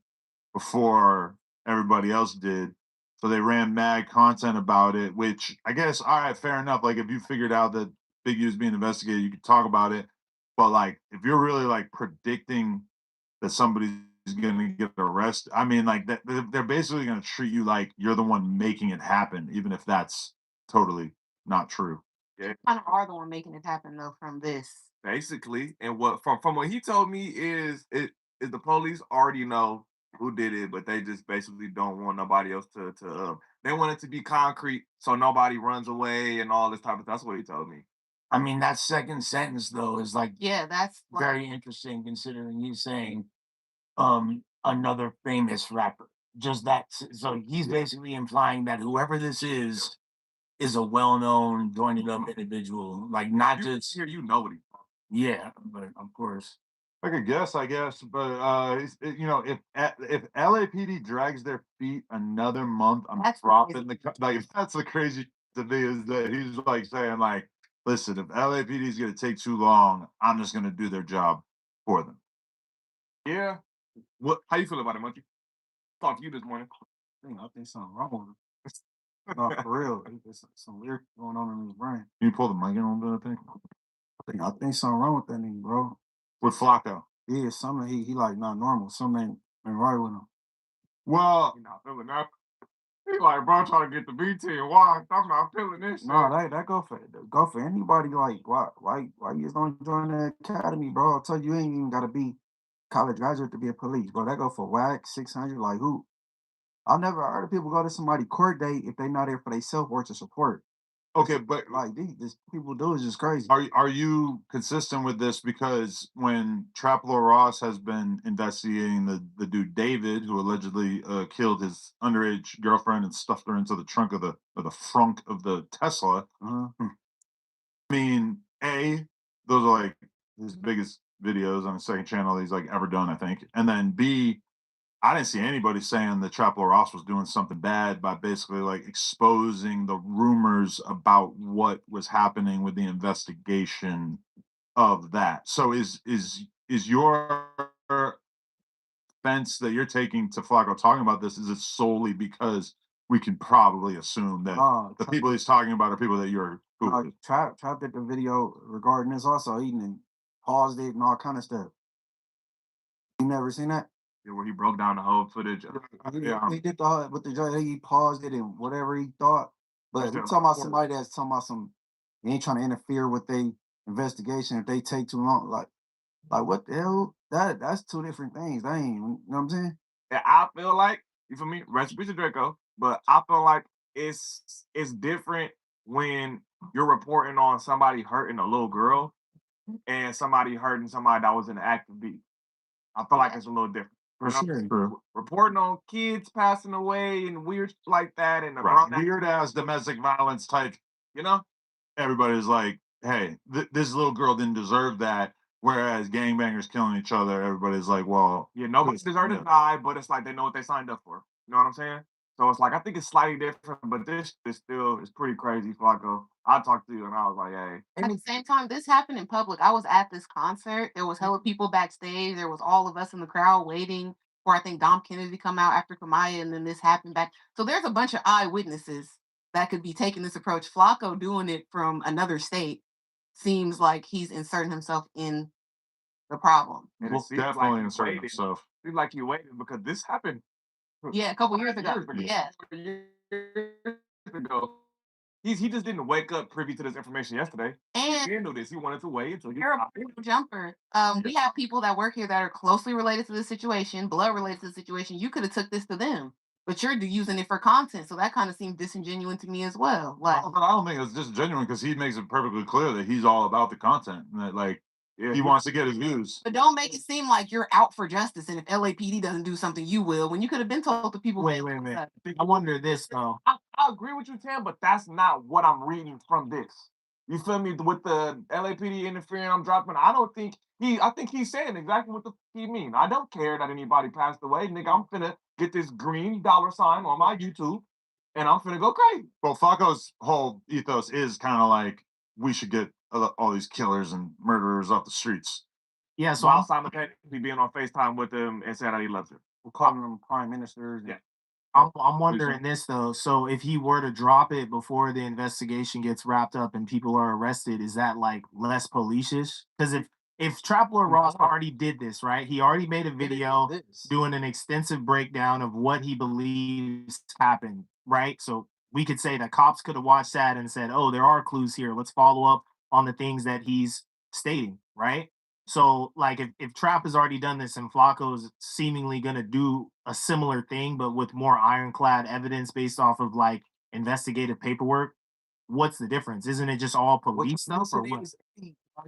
before everybody else did. So they ran mad content about it, which I guess, all right, fair enough. Like, if you figured out that Big U is being investigated, you could talk about it. But like, if you're really like predicting that somebody's going to get arrested, I mean, like that they're basically going to treat you like you're the one making it happen, even if that's totally not true. Yeah. Kind of are the one making it happen though from this. Basically, and what from what he told me is the police already know who did it, but they just basically don't want nobody else to they want it to be concrete so nobody runs away and all this type of. That's what he told me. I mean, that second sentence though is like, yeah, that's very interesting considering he's saying another famous rapper. Just that, so he's basically implying that whoever this is a well-known joined up individual, like not just here. You know what he. Yeah, but of course. I could guess, but you know, if LAPD drags their feet another month, I'm dropping the like. That's the crazy to me is that he's like saying like, listen, if LAPD is going to take too long, I'm just going to do their job for them. Yeah. What? How you feel about it, Munchie? Talked to you this morning. I think something wrong with him. No, for real. There's some weird going on in his brain. Can you pull the mic in on that thing? I think something wrong with that nigga, bro. With Flakko. Yeah, something he like not normal. Something ain't right with him. Well, you're not feeling that. He like, bro, trying to get the BT and why I'm not feeling this. No, that go for anybody. Like, why you just don't join the academy, bro? I tell you, you ain't even gotta be college graduate to be a police, bro. That go for whack 600. Like who? I've never heard of people go to somebody court date if they not there for themselves or to support. Okay, but like this people do is just crazy. Are you consistent with this? Because when Traplo Ross has been investigating the dude David, who allegedly killed his underage girlfriend and stuffed her into the trunk of the frunk of the Tesla. I mean, those are like his biggest videos on the second channel he's like ever done, I think. And then B, I didn't see anybody saying that Traplo Ross was doing something bad by basically like exposing the rumors about what was happening with the investigation of that. So is your offense that you're taking to Flakko talking about this, is it solely because we can probably assume that the people he's talking about are people that you're cool with? Trap did the video regarding this also. He and paused it and all kind of stuff. You never seen that? Where he broke down the whole footage. He did the whole, with the judge. He paused it and whatever he thought. But we're talking about somebody that's talking about he ain't trying to interfere with their investigation if they take too long. Like what the hell? That's two different things. They ain't, you know what I'm saying? Yeah, I feel like, you feel me? Rest in peace to Draco. But I feel like it's different when you're reporting on somebody hurting a little girl and somebody hurting somebody that was in an active beat. I feel like it's a little different. For sure. Reporting on kids passing away and weird like that and weird ass domestic violence type, you know? Everybody's like, hey, this little girl didn't deserve that. Whereas gangbangers killing each other, everybody's like, well, yeah, nobody deserved to die, but it's like they know what they signed up for. You know what I'm saying? So it's like I think it's slightly different, but this is pretty crazy, Flakko. I talked to you and I was like, hey. At the same time, this happened in public. I was at this concert. There was hella people backstage. There was all of us in the crowd waiting for I think Dom Kennedy to come out after Kamaya, and then this happened back. So there's a bunch of eyewitnesses that could be taking this approach. Flakko doing it from another state seems like he's inserting himself in the problem. And well, definitely inserting himself. Seems like you waited because this happened. Yeah, a couple years ago. Yeah. Years ago. He just didn't wake up privy to this information yesterday. He And didn't know this. He wanted to wait until you're a jumper. We have people that work here that are closely related to this situation, blood related to the situation. You could have took this to them, but you're using it for content. So that kind of seemed disingenuous to me as well. Like, But I don't think it's just genuine because he makes it perfectly clear that he's all about the content and that like he wants to get his views. but don't make it seem like you're out for justice. And if LAPD doesn't do something, you will. When you could have been told to people. Wait. I wonder this though. I agree with you, Tam, but that's not what I'm reading from this. You feel me? With the LAPD interfering, I'm dropping. I think he's saying exactly what the he mean. I don't care that anybody passed away, nigga. I'm finna get this green dollar sign on my YouTube, and I'm finna go crazy. Well, Flacco's whole ethos is kind of like we should get all these killers and murderers off the streets. Yeah, so I'm simultaneously being on FaceTime with him and saying that he loves him. We're calling them prime ministers. Yeah. I'm wondering this though. So if he were to drop it before the investigation gets wrapped up and people are arrested, is that like less police-ish? Because if Trappler Ross already did this, right? He already made a video doing an extensive breakdown of what he believes happened, right? So we could say that cops could have watched that and said, "Oh, there are clues here. Let's follow up on the things that he's stating," right? So, like, if Trap has already done this and Flacco is seemingly going to do a similar thing, but with more ironclad evidence based off of like investigative paperwork, what's the difference? Isn't it just all police stuff or what?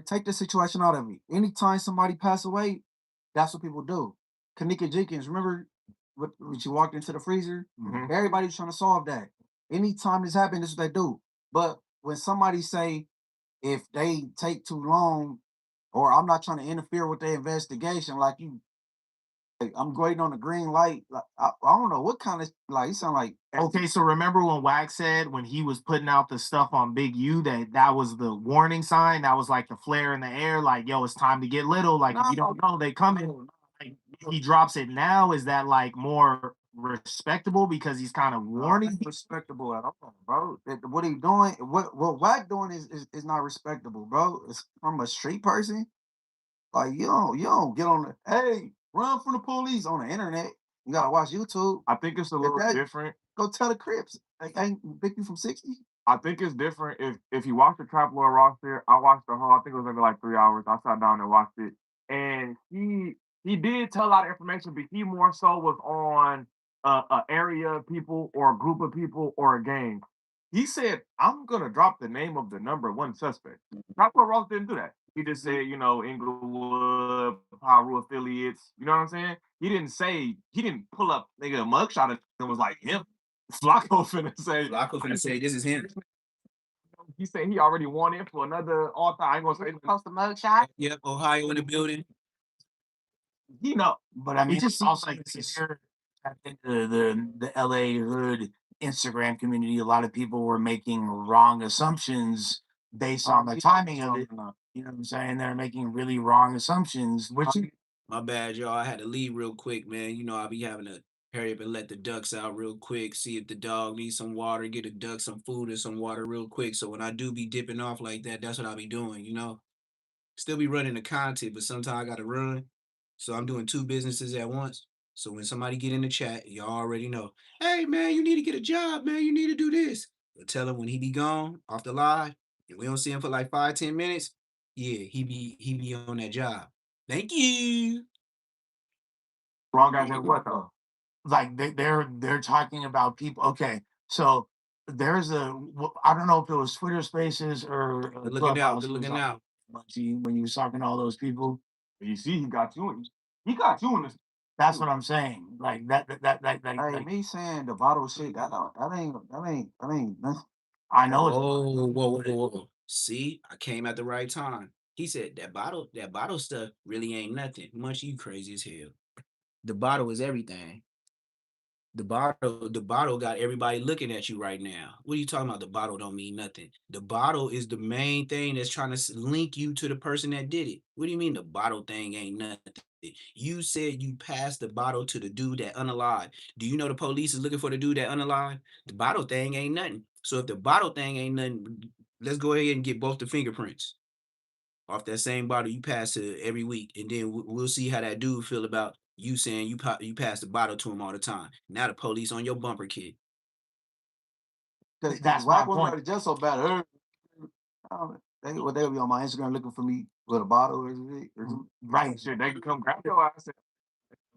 Take the situation out of it. Anytime somebody pass away, that's what people do. Kanika Jenkins, remember when she walked into the freezer? Mhm. Everybody's trying to solve that. Anytime this happens, this is what they do. But when somebody say if they take too long, or I'm not trying to interfere with their investigation, like I'm waiting on the green light. Like, I don't know what kind of like you sound like. Okay, so remember when Wax said when he was putting out the stuff on Big U that was the warning sign, that was like the flare in the air, like yo, it's time to get little. Like if you don't know, they coming. Like, he drops it now. Is that like more respectable because he's kind of warning? Respectable at all, bro. What he doing, what Wack doing is not respectable, bro. It's from a street person. Like you don't get on the hey, run from the police on the internet. You gotta watch YouTube. I think it's a little different. Go tell the Crips. They ain't pick you from 60. I think it's different if you watch the Trap Lord roster. I watched the whole. I think it was maybe like 3 hours. I sat down and watched it, and he did tell a lot of information, but he more so was on a area of people or a group of people or a gang. He said, "I'm gonna drop the name of the number one suspect." Trap Lord Ross didn't do that. He just said, Inglewood, Pyro affiliates. You know what I'm saying? He didn't pull up nigga a mugshot and was like him. Flacco finna say this is him. He said he already won it for another author. I ain't gonna say Post a mugshot. Yep, Ohio in the building. he know. But I mean, It just it's also seems like this year, I think the LA hood Instagram community, a lot of people were making wrong assumptions based on the timing of it. You know what I'm saying? They're making really wrong assumptions, which My bad, y'all. I had to leave real quick, man. You know, I'll be having to hurry up and let the ducks out real quick, see if the dog needs some water, get a duck some food and some water real quick. So when I do be dipping off like that, that's what I'll be doing, you know? Still be running the content, but sometimes I gotta run. So I'm doing 2 businesses at once. So when somebody get in the chat, y'all already know, hey man, you need to get a job, man. You need to do this. But tell him when he be gone off the live, and we don't see him for like 5-10 minutes. Yeah, he be on that job. Thank you. Wrong guys in what though? like they're talking about people. Okay, so there's I don't know if it was Twitter Spaces or Good looking out. Clubhouse Good was looking on out. when you was talking to all those people. You see, he got you in this. That's what I'm saying. Like that. Hey, Like, me saying the bottle shit, that ain't nothing. I know it's Whoa. See, I came at the right time. He said that bottle stuff really ain't nothing. Much you crazy as hell. The bottle is everything. The bottle got everybody looking at you right now. What are you talking about? The bottle don't mean nothing. The bottle is the main thing that's trying to link you to the person that did it. What do you mean the bottle thing ain't nothing? You said you passed the bottle to the dude that unalive. Do you know the police is looking for the dude that unalive? The bottle thing ain't nothing. So if the bottle thing ain't nothing, let's go ahead and get both the fingerprints off that same bottle you pass to every week, and then we'll see how that dude feel about you saying you pass the bottle to him all the time. Now the police on your bumper, kid. That's my Whack one point. got just so bad. They'll be on my Instagram looking for me with a bottle or something. Right, shit, they can come grab your ass and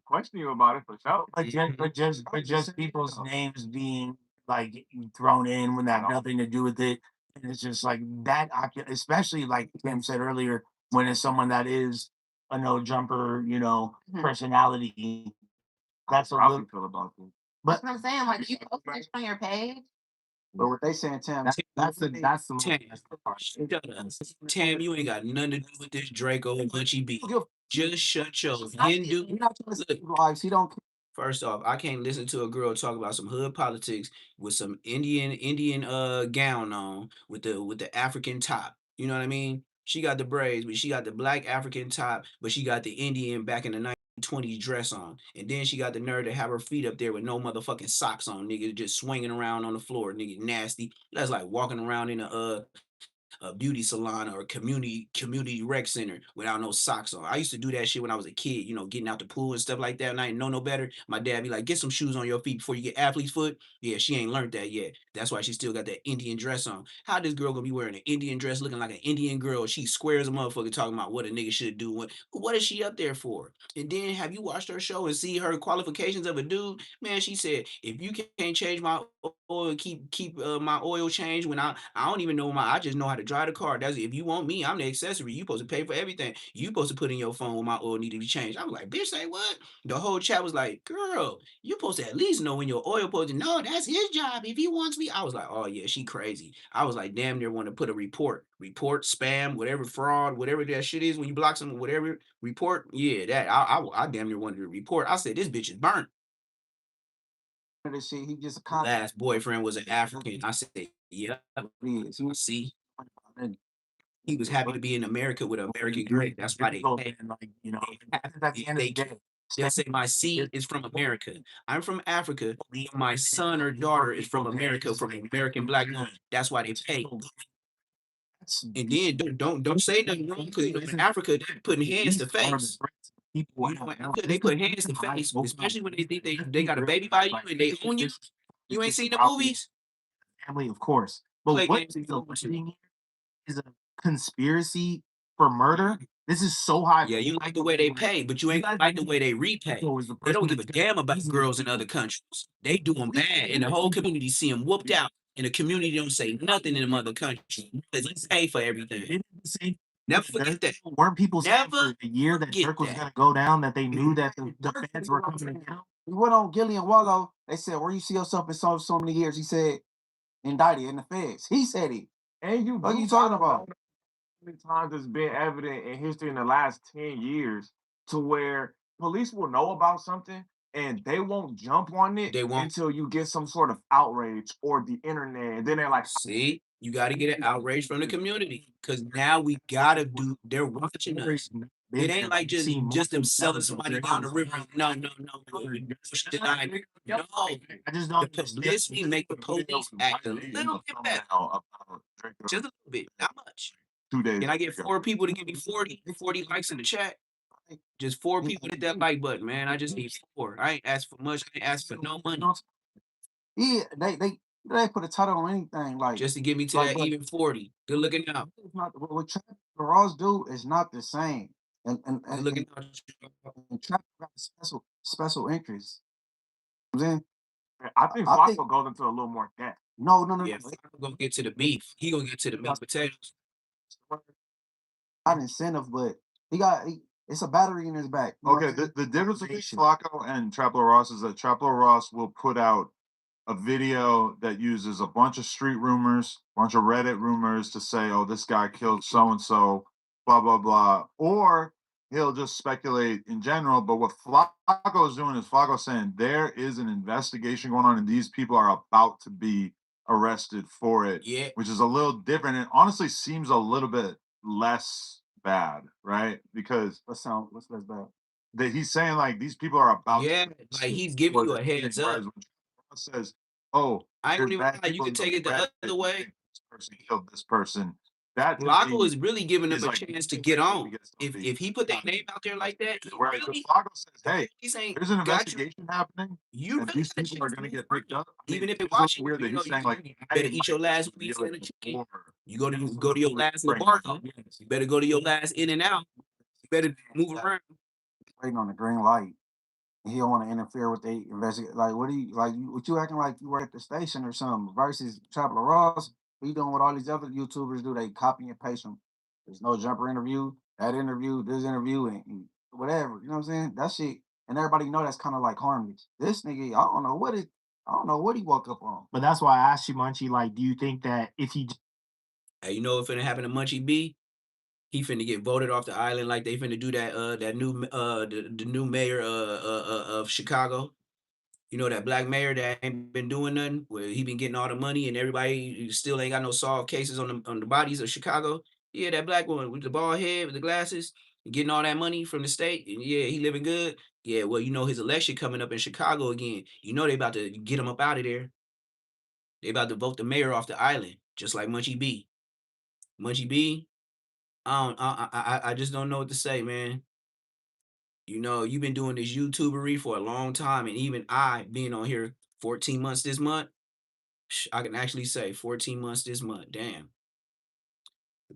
question you about it for sure. But just people's names being like thrown in when that have nothing to do with it. And it's just like that, especially like Tim said earlier, when it's someone that is a no jumper, you know, personality. That's How a I little. feel about this. But That's what I'm saying. Like you post this on your page. But what they saying, Tim, that's the Tam, shut up. Tam, you ain't got nothing to do with this Draco and Munchie B. Just shut your Hindu. You're not trying to see lives. He don't. First off, I can't listen to a girl talk about some hood politics with some Indian gown on with the African top. You know what I mean? She got the braids, but she got the black African top, but she got the Indian back in the 1920s dress on. And then she got the nerve to have her feet up there with no motherfucking socks on, nigga, just swinging around on the floor, nigga, nasty. That's like walking around in a beauty salon or a community rec center without no socks on. I used to do that shit when I was a kid, you know, getting out the pool and stuff like that, and I didn't know no better. My dad be like, get some shoes on your feet before you get athlete's foot. Yeah, she ain't learned that yet. That's why she still got that Indian dress on. How this girl gonna be wearing an Indian dress looking like an Indian girl? She square as a motherfucker talking about what a nigga should do. What is she up there for? And then have you watched her show and see her qualifications of a dude? Man, she said, if you can't change my oil, keep my oil change when I don't even know I just know how to drive the car. That's if you want me, I'm the accessory. You supposed to pay for everything. You supposed to put in your phone when my oil need to be changed. I was like, bitch, say what? The whole chat was like, girl, you supposed to at least know when your oil supposed to. No, that's his job. If he wants me, I was like, oh yeah, she crazy. I was like, damn near want to put a report, spam, whatever fraud, whatever that shit is when you block someone, whatever report. Yeah, that I damn near wanted to report. I said this bitch is burnt. This shit, he just a Last boyfriend was an African. I said, yeah, see. He was happy to be in America with an American girl. That's why they pay. Like, you know, that's the end of the day. They'll say my seed is from America. I'm from Africa. My son or daughter is from America, from an American black woman. That's why they pay. And then don't say nothing wrong because you know in Africa they putting hands to face. You know, in Africa, they put hands to face, especially when they think they got a baby by you and they own you. You ain't seen the movies? Family, of course. But Play what games is and go to. is a conspiracy for murder? This is so high. Yeah, you like the way they pay, but you ain't like the way they repay. They don't give a damn about girls in other countries. They do them bad, and the whole community see them whooped out, and the community don't say nothing in them other countries because they pay for everything. Never forget that. Weren't people saying Never for the year that forget Dirk was that. going to go down that they knew that the feds were coming to count? He went on Gillian Wallow. They said, where you see yourself in so many years? He said, indicted in the feds. He said it. And you What are you talking about? Many times it's been evident in history in the last 10 years to where police will know about something and they won't jump on it They won't. until you get some sort of outrage or the internet. And then they're like, See, you got to get an outrage from the community because now we gotta do. They're watching us. It ain't like just them selling somebody down the river. No. Deny. No, I just don't the publicity make the police act a little bit better, just a little bit, not much. 2 days. Can I get 4 people to give me 40 likes in the chat? Just 4 people hit that like button, man. I just need 4. I ain't asked for much. I ain't asked for no money. Yeah, they put a title on anything like Just to get me to like, that even 40. Good looking out. It's not what Trap Ross do is not the same. And Good looking out. Trap got a special interest. Then I think Flakko goes into a little more depth. no. Yeah, Flakko gonna get to the beef. He gonna get to the meat and potatoes. Not incentive, but it's a battery in his back. Okay, the difference between Flakko and Traplo Ross is that Traplo Ross will put out a video that uses a bunch of street rumors, bunch of Reddit rumors to say, oh, this guy killed so-and-so, blah, blah, blah. Or he'll just speculate in general. But what Flakko is doing is Flakko saying there is an investigation going on and these people are about to be arrested for it. Yeah. Which is a little different. And honestly seems a little bit less bad, right? Because what's less bad? that he's saying like these people are about. Yeah, like he's giving you a heads up. Whereas when says, "Oh, I there's don't even bad lie. You people can in the take it the West other that way. think this person killed this person." That to Flakko me is really giving them is a like chance to get on. get If something he put their name out there like that, whereas if really, Flakko says, the "Hey, police ain't there's an got you. investigation happening, You and really these got a people are chance to going to move get picked free. up." I mean, Even if it it's a little watching, weird that you know, he's saying like, you "I better am eat your last be piece like of the chicken. before." You go to your last Labarca. You better go to your last In and Out. You better move around. Waiting on the green light. He don't want to interfere with the investigate. Like, what do you like? What you acting like you were at the station or something? Versus Chapel Ross, he doing what all these other YouTubers do. They copy and paste them. There's no jumper interview, that interview, this interview, and whatever. You know what I'm saying? That shit, and everybody know that's kind of like harmless. This nigga, I don't know what he woke up on. But that's why I asked you, Munchie, like, do you think that if he Hey, you know what finna happen to Munchie B? He finna get voted off the island like they finna do that new the new mayor of Chicago. You know, that black mayor that ain't been doing nothing, where he been getting all the money and everybody still ain't got no solved cases on the bodies of Chicago. Yeah, that black one with the bald head with the glasses, getting all that money from the state. And yeah, he living good. Yeah, well, you know, his election coming up in Chicago again. You know they about to get him up out of there. They about to vote the mayor off the island, just like Munchie B. Munchie B, I just don't know what to say, man. You know, you've been doing this YouTubery for a long time, and even I, being on here 14 months this month, I can actually say 14 months this month. Damn.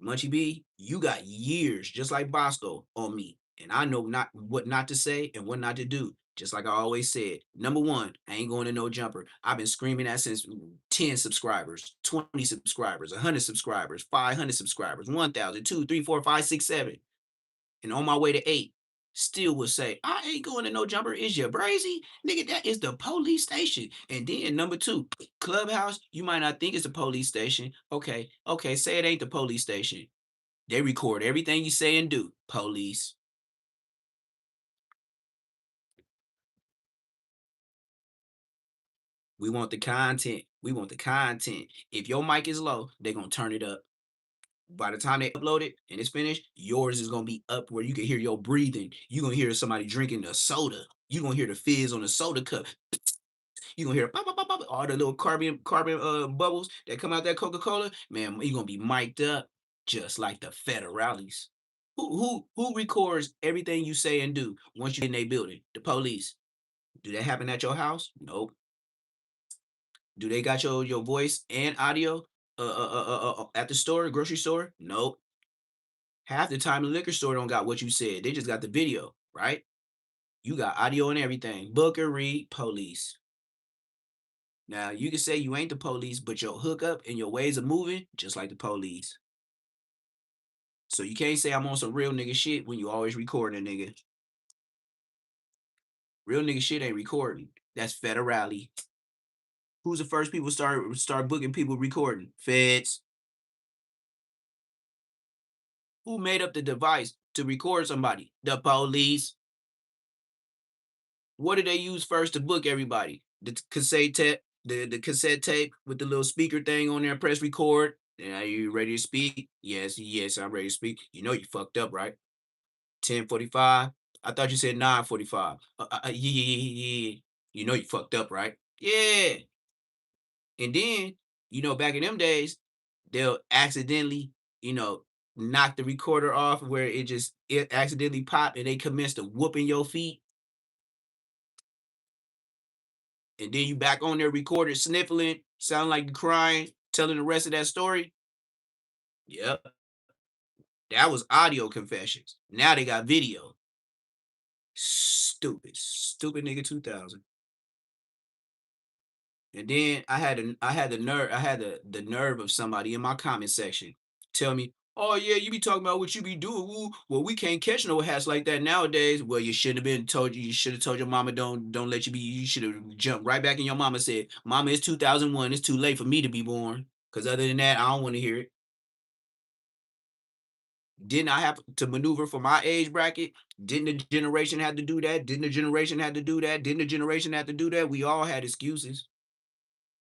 Munchie B, you got years, just like Bosco, on me. And I know not what not to say and what not to do. Just like I always said. Number one, I ain't going to no jumper. I've been screaming that since 10 subscribers, 20 subscribers, 100 subscribers, 500 subscribers, 1,000, 2, 3, 4, 5, 6, 7. And on my way to 8, still would say, I ain't going to no jumper. Is you brazy? Nigga, that is the police station. And then number 2, Clubhouse, you might not think it's a police station. Okay, say it ain't the police station. They record everything you say and do. Police. We want the content. We want the content. If your mic is low, they're going to turn it up. By the time they upload it and it's finished, yours is going to be up where you can hear your breathing. You're going to hear somebody drinking a soda. You're going to hear the fizz on the soda cup. You're going to hear pop, pop, pop, pop, all the little carbon bubbles that come out that Coca-Cola. Man, you're going to be mic'd up just like the federales. Who records everything you say and do once you're in a building? The police. Do that happen at your house? Nope. Do they got your voice and audio at the store, grocery store? Nope. Half the time the liquor store don't got what you said. They just got the video, right? You got audio and everything. Booker, read, police. Now you can say you ain't the police, but your hookup and your ways of moving just like the police. So you can't say I'm on some real nigga shit when you always recording a nigga. Real nigga shit ain't recording. That's federally. Who's the first people start booking people recording? Feds. Who made up the device to record somebody? The police. What did they use first to book everybody? The cassette tape, the cassette tape with the little speaker thing on there. Press record. And are you ready to speak? Yes, I'm ready to speak. You know you fucked up, right? 10:45. I thought you said 9:45. Yeah. You know you fucked up, right? Yeah. And then, back in them days, they'll accidentally, knock the recorder off where it accidentally popped and they commence to whooping your feet. And then you back on there recorded sniffling, sound like you crying, telling the rest of that story. Yep. That was audio confessions. Now they got video. Stupid nigga 2000. And then I had the nerve of somebody in my comment section tell me, "Oh yeah, you be talking about what you be doing. Ooh, well, we can't catch no hats like that nowadays." Well, you shouldn't have been told. You should have told your mama don't let you be. You should have jumped right back in your mama said, "Mama, it's 2001. It's too late for me to be born." Because other than that, I don't want to hear it. Didn't I have to maneuver for my age bracket? Didn't the generation have to do that? Didn't the generation have to do that? Didn't the generation have to do that? We all had excuses.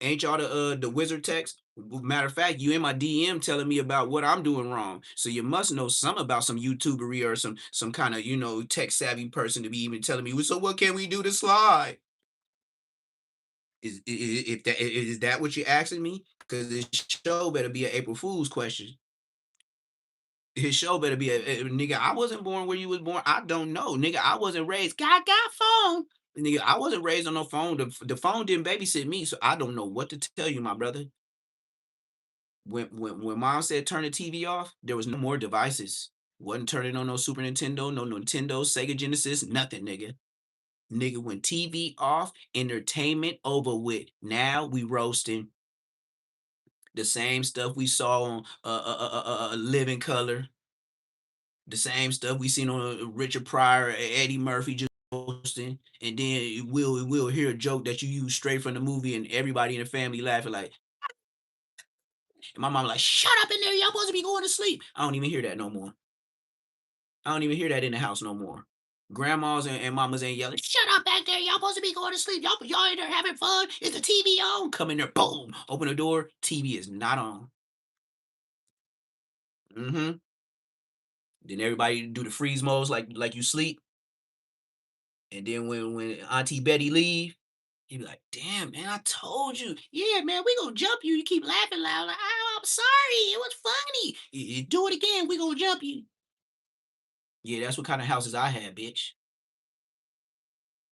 Ain't y'all the wizard text? Matter of fact, you in my DM telling me about what I'm doing wrong. So you must know some about some YouTubery or some kind of, you know, tech savvy person to be even telling me, "Well, so what can we do to slide?" If that is that what you're asking me? Because this show better be an April Fool's question. His show better be nigga. I wasn't born where you was born. I don't know, nigga. I wasn't raised. God got phone, nigga. I wasn't raised on no phone. The phone didn't babysit me, so I don't know what to tell you, my brother. When mom said turn the TV off, there was no more devices. Wasn't turning on no Super Nintendo, no Nintendo, Sega Genesis, nothing, nigga. Nigga, when TV off, entertainment over with. Now we roasting the same stuff we saw on Living Color, the same stuff we seen on Richard Pryor, Eddie Murphy just roasting, and then we'll hear a joke that you use straight from the movie, and everybody in the family laughing like. And my mom like, shut up in there, y'all supposed to be going to sleep. I don't even hear that no more. I don't even hear that in the house no more. Grandmas and mamas ain't yelling, shut up back there, y'all supposed to be going to sleep. Y'all in there having fun. Is the TV on? Come in there, boom. Open the door, TV is not on. Mm-hmm. Then everybody do the freeze modes like you sleep. And then when Auntie Betty leave, he be like, damn, man, I told you. Yeah, man, we gonna jump you. You keep laughing loud. Like, oh, I'm sorry. It was funny. You do it again, we gonna jump you. Yeah, that's what kind of houses I had, bitch.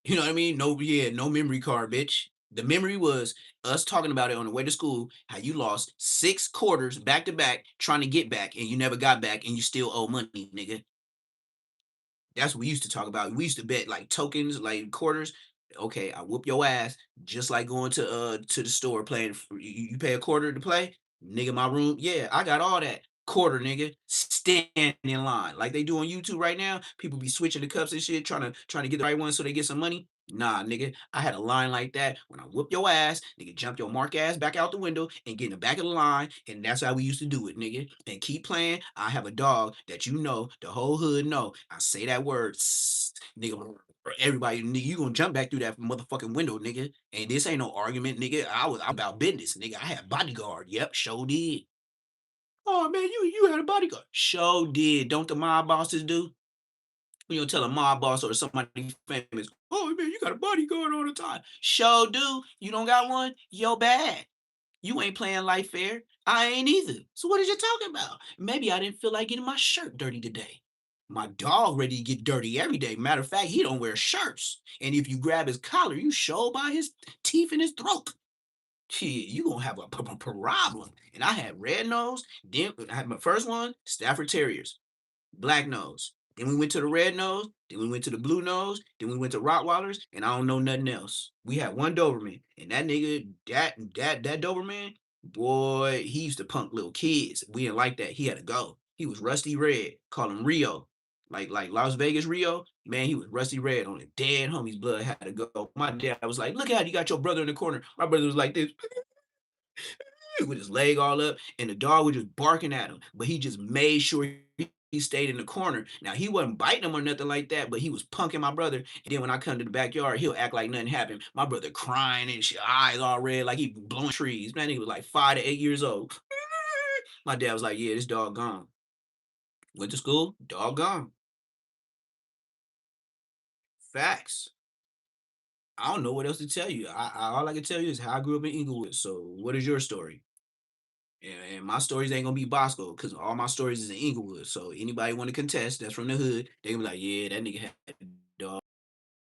You know what I mean? No, yeah, no memory card, bitch. The memory was us talking about it on the way to school, how you lost 6 quarters back to back trying to get back and you never got back and you still owe money, nigga. That's what we used to talk about. We used to bet like tokens, like quarters. Okay, I whoop your ass just like going to the store playing. You pay a quarter to play, nigga. My room, yeah, I got all that quarter, nigga. Stand in line like they do on YouTube right now. People be switching the cups and shit, trying to get the right one so they get some money. Nah, nigga, I had a line like that. When I whoop your ass, nigga, jump your mark ass back out the window and get in the back of the line, and that's how we used to do it, nigga. And keep playing. I have a dog that you know, the whole hood know. I say that word, nigga. Everybody, nigga, you gonna jump back through that motherfucking window, nigga. And this ain't no argument, nigga. I was about business, nigga. I had bodyguard. Yep, sure did. Oh man, you had a bodyguard. Sure did. Don't the mob bosses do? When you tell a mob boss or somebody famous, oh man, you got a bodyguard all the time. Sure do. You don't got one? Yo bad. You ain't playing life fair. I ain't either. So what is you talking about? Maybe I didn't feel like getting my shirt dirty today. My dog ready to get dirty every day. Matter of fact, he don't wear shirts. And if you grab his collar, you show by his teeth in his throat. Shit, you gonna have a problem. And I had red nose. Then I had my first one, Stafford Terriers, black nose. Then we went to the red nose. Then we went to the blue nose. Then we went to Rottweilers, and I don't know nothing else. We had one Doberman, and that nigga, that Doberman, boy, he used to punk little kids. We didn't like that. He had to go. He was rusty red. Call him Rio, like Las Vegas Rio. Man, he was rusty red on the dead homie's blood. Had to go. My dad was like, "Look out, you got your brother in the corner." My brother was like this. With his leg all up, and the dog was just barking at him. But he just made sure he stayed in the corner. Now he wasn't biting him or nothing like that, but he was punking my brother. And then when I come to the backyard, he'll act like nothing happened. My brother crying and shit, eyes all red, like he blowing trees. Man, he was like 5 to 8 years old. My dad was like, "Yeah, this dog gone." Went to school, dog gone. Facts. I don't know what else to tell you. All I can tell you is how I grew up in Inglewood. So, what is your story? And my stories ain't gonna be Bosco because all my stories is in Inglewood. So anybody want to contest that's from the hood, they gonna be like, yeah, that nigga had a dog.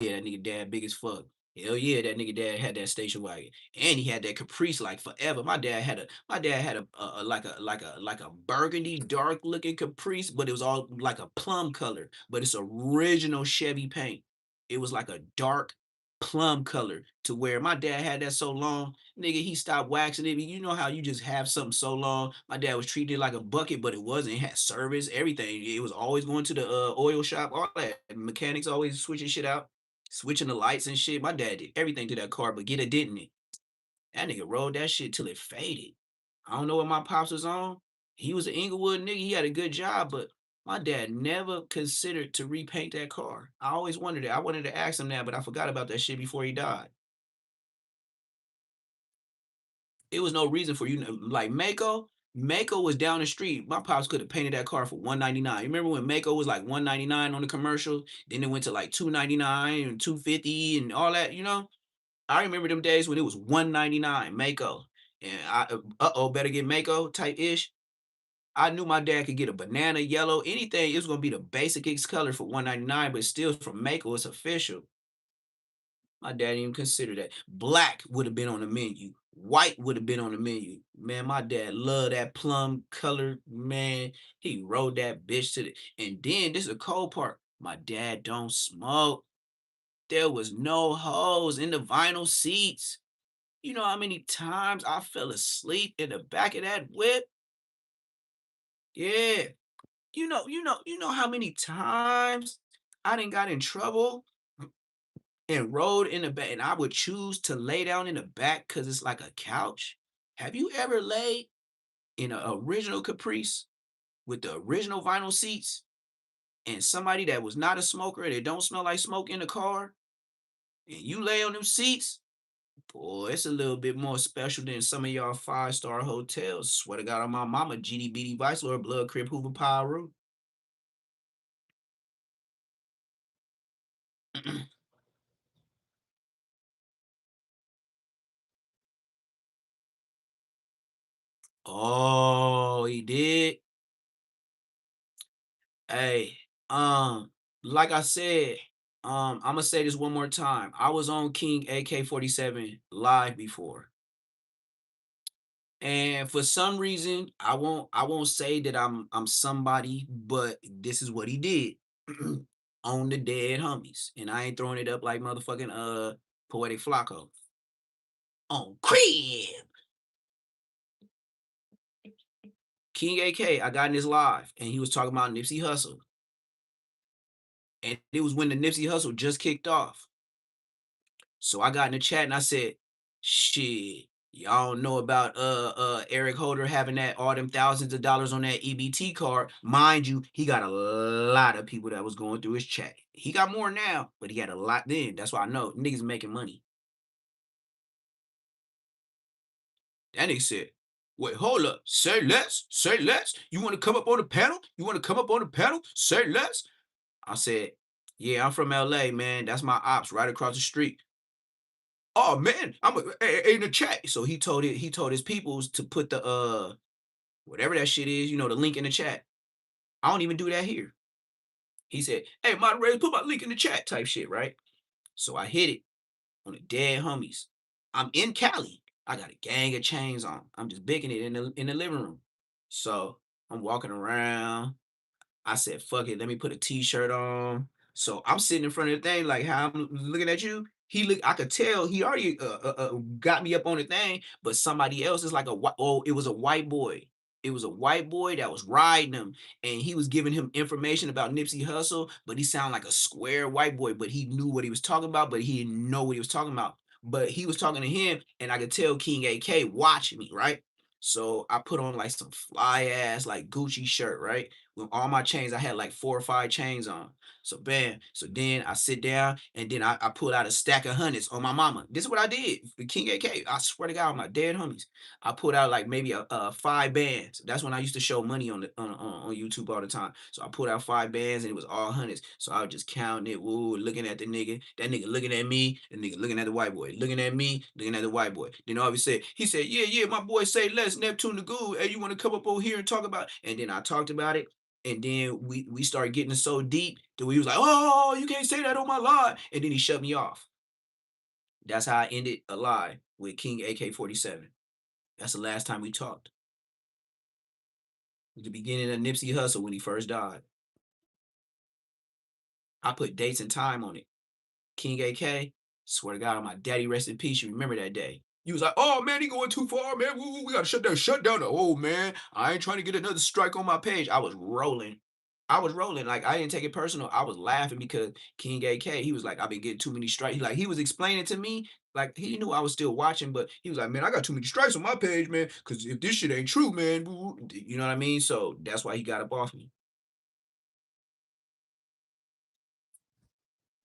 Yeah, that nigga dad big as fuck. Hell yeah, that nigga dad had that station wagon, and he had that Caprice like forever. My dad had a like a burgundy dark looking Caprice, but it was all like a plum color, but it's original Chevy paint. It was like a dark plum color to where my dad had that so long, nigga, he stopped waxing it. You know how you just have something so long. My dad was treating it like a bucket, but it wasn't. It had service, everything. It was always going to the oil shop, all that. Mechanics always switching shit out, switching the lights and shit. My dad did everything to that car, but get it, didn't it? That nigga rode that shit till it faded. I don't know what my pops was on. He was an Inglewood nigga. He had a good job, but my dad never considered to repaint that car. I always wondered that. I wanted to ask him that, but I forgot about that shit before he died. It was no reason for you like Mako. Mako was down the street. My pops could have painted that car for $199. You remember when Mako was like $199 on the commercial? Then it went to like $299 and $250 and all that, you know? I remember them days when it was $199 Mako. And I better get Mako type ish. I knew my dad could get a banana, yellow, anything. It was gonna be the basic X color for $199, but still from Mako, it's official. My dad didn't even consider that. Black would have been on the menu. White would have been on the menu. Man, my dad loved that plum color. Man, he rode that bitch to the. And then this is a cold part. My dad don't smoke. There was no holes in the vinyl seats. You know how many times I fell asleep in the back of that whip? Yeah. You know how many times I didn't got in trouble and rode in the back, and I would choose to lay down in the back because it's like a couch. Have you ever laid in an original Caprice with the original vinyl seats and somebody that was not a smoker and it don't smell like smoke in the car, and you lay on them seats? Boy, it's a little bit more special than some of y'all 5-star hotels. Swear to God on my mama, GD Vice Lord, Blood Crib, Hoover, Power. Oh, he did. Hey, like I said, I'm gonna say this one more time. I was on King AK-47 live before. And for some reason, I won't say that I'm somebody, but this is what he did on the dead homies. And I ain't throwing it up like motherfucking poetic Flakko. On crib. King AK, I got in his live and he was talking about Nipsey Hussle. And it was when the Nipsey Hussle just kicked off. So I got in the chat and I said, shit, y'all don't know about Eric Holder having that all them thousands of dollars on that EBT card. Mind you, he got a lot of people that was going through his chat. He got more now, but he had a lot then. That's why I know niggas making money. That nigga said, wait, hold up. Say less. Say less. You want to come up on the panel? You want to come up on the panel? Say less. I said, yeah, I'm from LA, man. That's my ops right across the street. Oh man, in the chat. So he told his peoples to put the whatever that shit is, the link in the chat. I don't even do that here. He said, hey, moderator, put my link in the chat type shit, right? So I hit it on the dead homies. I'm in Cali. I got a gang of chains on. I'm just baking it in the living room. So I'm walking around. I said, fuck it, let me put a t-shirt on. So I'm sitting in front of the thing, like how I'm looking at you. I could tell he already got me up on the thing, but somebody else is like it was a white boy. It was a white boy that was riding him, and he was giving him information about Nipsey Hussle, but he sounded like a square white boy, but he knew what he was talking about, but he didn't know what he was talking about. But he was talking to him, and I could tell King AK watching me, right? So I put on like some fly ass like Gucci shirt, right? With all my chains, I had like 4 or 5 chains on. So bam. So then I sit down and then I pulled out a stack of hundreds on my mama. This is what I did with King AK. I swear to God, on my dead homies. I pulled out like maybe a 5 bands. That's when I used to show money on YouTube all the time. So I pulled out 5 bands and it was all hundreds. So I was just counting it, woo, looking at the nigga, that nigga looking at me, the nigga looking at the white boy, looking at me, looking at the white boy. Then all of a sudden, he said, yeah, my boy say less, Neptune the Ghoul. Hey, you want to come up over here and talk about it? And then I talked about it. And then we started getting so deep that we was like, oh, you can't say that on my live. And then he shut me off. That's how I ended a live with King AK-47. That's the last time we talked. At the beginning of Nipsey Hussle when he first died. I put dates and time on it. King AK, swear to God, on my daddy rest in peace, you remember that day. You was like, oh man, he going too far, man. We gotta shut down the old man. I ain't trying to get another strike on my page. I was rolling. Like I didn't take it personal. I was laughing because King AK, he was like, I've been getting too many strikes. He was explaining to me, like he knew I was still watching, but he was like, man, I got too many strikes on my page, man. Cause if this shit ain't true, man, you know what I mean? So that's why he got up off me.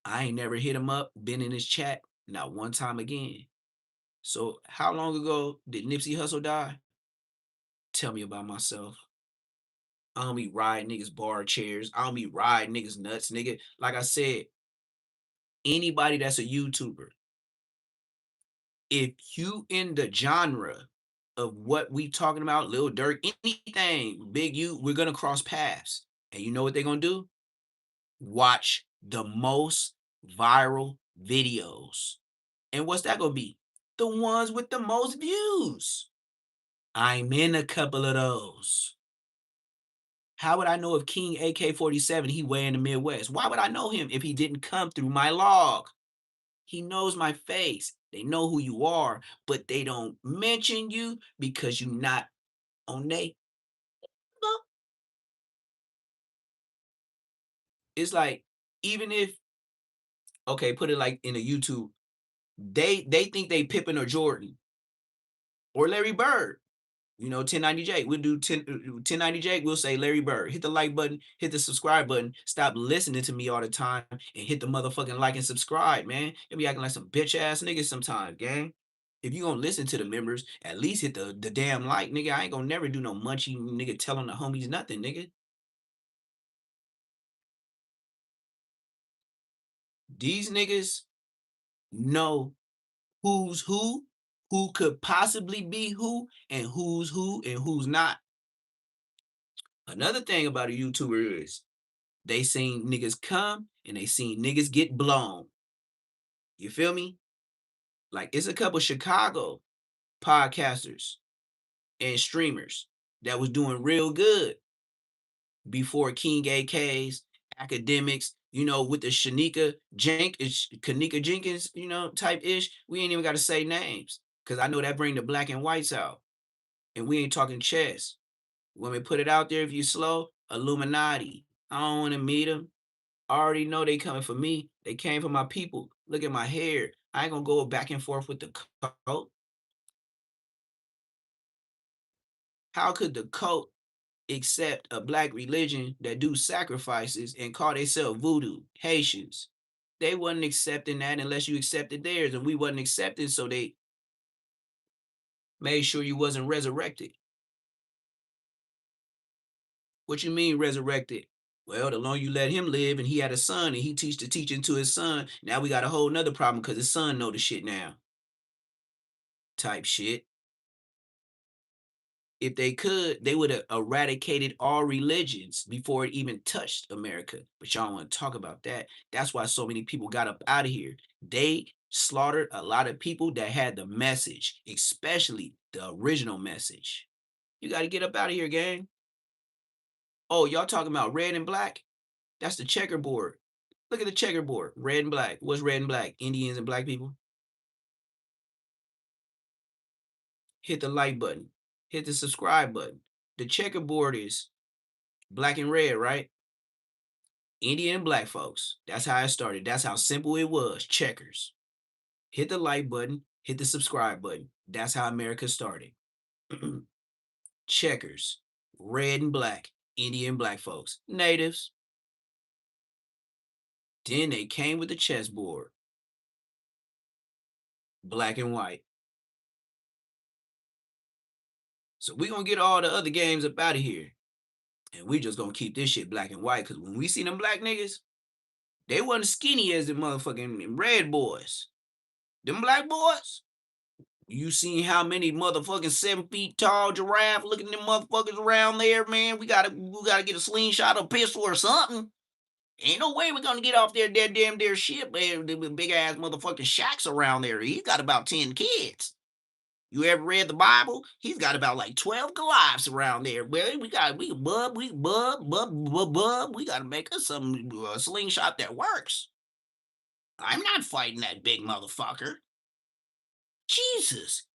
I ain't never hit him up, been in his chat, not one time again. So how long ago did Nipsey Hussle die? Tell me about myself. I don't be riding niggas bar chairs. I don't be riding niggas nuts, nigga. Like I said, anybody that's a YouTuber, if you in the genre of what we talking about, Lil Durk, anything, Big U, we're gonna cross paths. And you know what they're gonna do? Watch the most viral videos. And what's that gonna be? The ones with the most views. I'm in a couple of those. How would I know if King AK-47, he way in the Midwest? Why would I know him if he didn't come through my log? He knows my face. They know who you are, but they don't mention you because you're not on they. It's like, even if, okay, put it like in a YouTube, they think they Pippen or Jordan or Larry Bird. You know, 1090 Jake. We'll do 1090 Jake. We'll say Larry Bird. Hit the like button, hit the subscribe button. Stop listening to me all the time and hit the motherfucking like and subscribe, man. You be acting like some bitch ass niggas sometimes, gang. If you gonna listen to the members, at least hit the damn like, nigga. I ain't gonna never do no munchy nigga telling the homies nothing, nigga. These niggas know who's who could possibly be who, and who's not. Another thing about a YouTuber is they seen niggas come and they seen niggas get blown. You feel me? Like, it's a couple Chicago podcasters and streamers that was doing real good before King AK's academics, you know, with the Kanika Jenkins, you know, type ish. We ain't even got to say names because I know that bring the black and whites out. And we ain't talking chess. When we put it out there, if you slow, Illuminati. I don't want to meet them. I already know they coming for me. They came for my people. Look at my hair. I ain't gonna go back and forth with the cult. How could the cult accept a black religion that do sacrifices and call themselves voodoo? Haitians. They wasn't accepting that unless you accepted theirs, and we wasn't accepting, so they made sure you wasn't resurrected. What you mean resurrected? Well, the longer you let him live and he had a son and he teach the teaching to his son, now we got a whole nother problem because his son know the shit now. Type shit. If they could, they would have eradicated all religions before it even touched America. But y'all want to talk about that. That's why so many people got up out of here. They slaughtered a lot of people that had the message, especially the original message. You got to get up out of here, gang. Oh, y'all talking about red and black? That's the checkerboard. Look at the checkerboard. Red and black. What's red and black? Indians and black people. Hit the like button. Hit the subscribe button. The checkerboard is black and red, right? Indian and black folks. That's how it started. That's how simple it was. Checkers. Hit the like button. Hit the subscribe button. That's how America started. Checkers. Red and black. Indian and black folks. Natives. Then they came with the chessboard. Black and white. So we gonna get all the other games up out of here. And we just gonna keep this shit black and white. Cause when we see them black niggas, they wasn't skinny as the motherfucking red boys. Them black boys, you seen how many motherfucking 7 feet tall giraffe looking them motherfuckers around there, man? We gotta get a slingshot or pistol or something. Ain't no way we're gonna get off their damn ship, man. The big ass motherfucking shacks around there. He's got about 10 kids. You ever read the Bible? He's got about like 12 Goliaths around there. Well, we gotta make us some slingshot that works. I'm not fighting that big motherfucker. Jesus.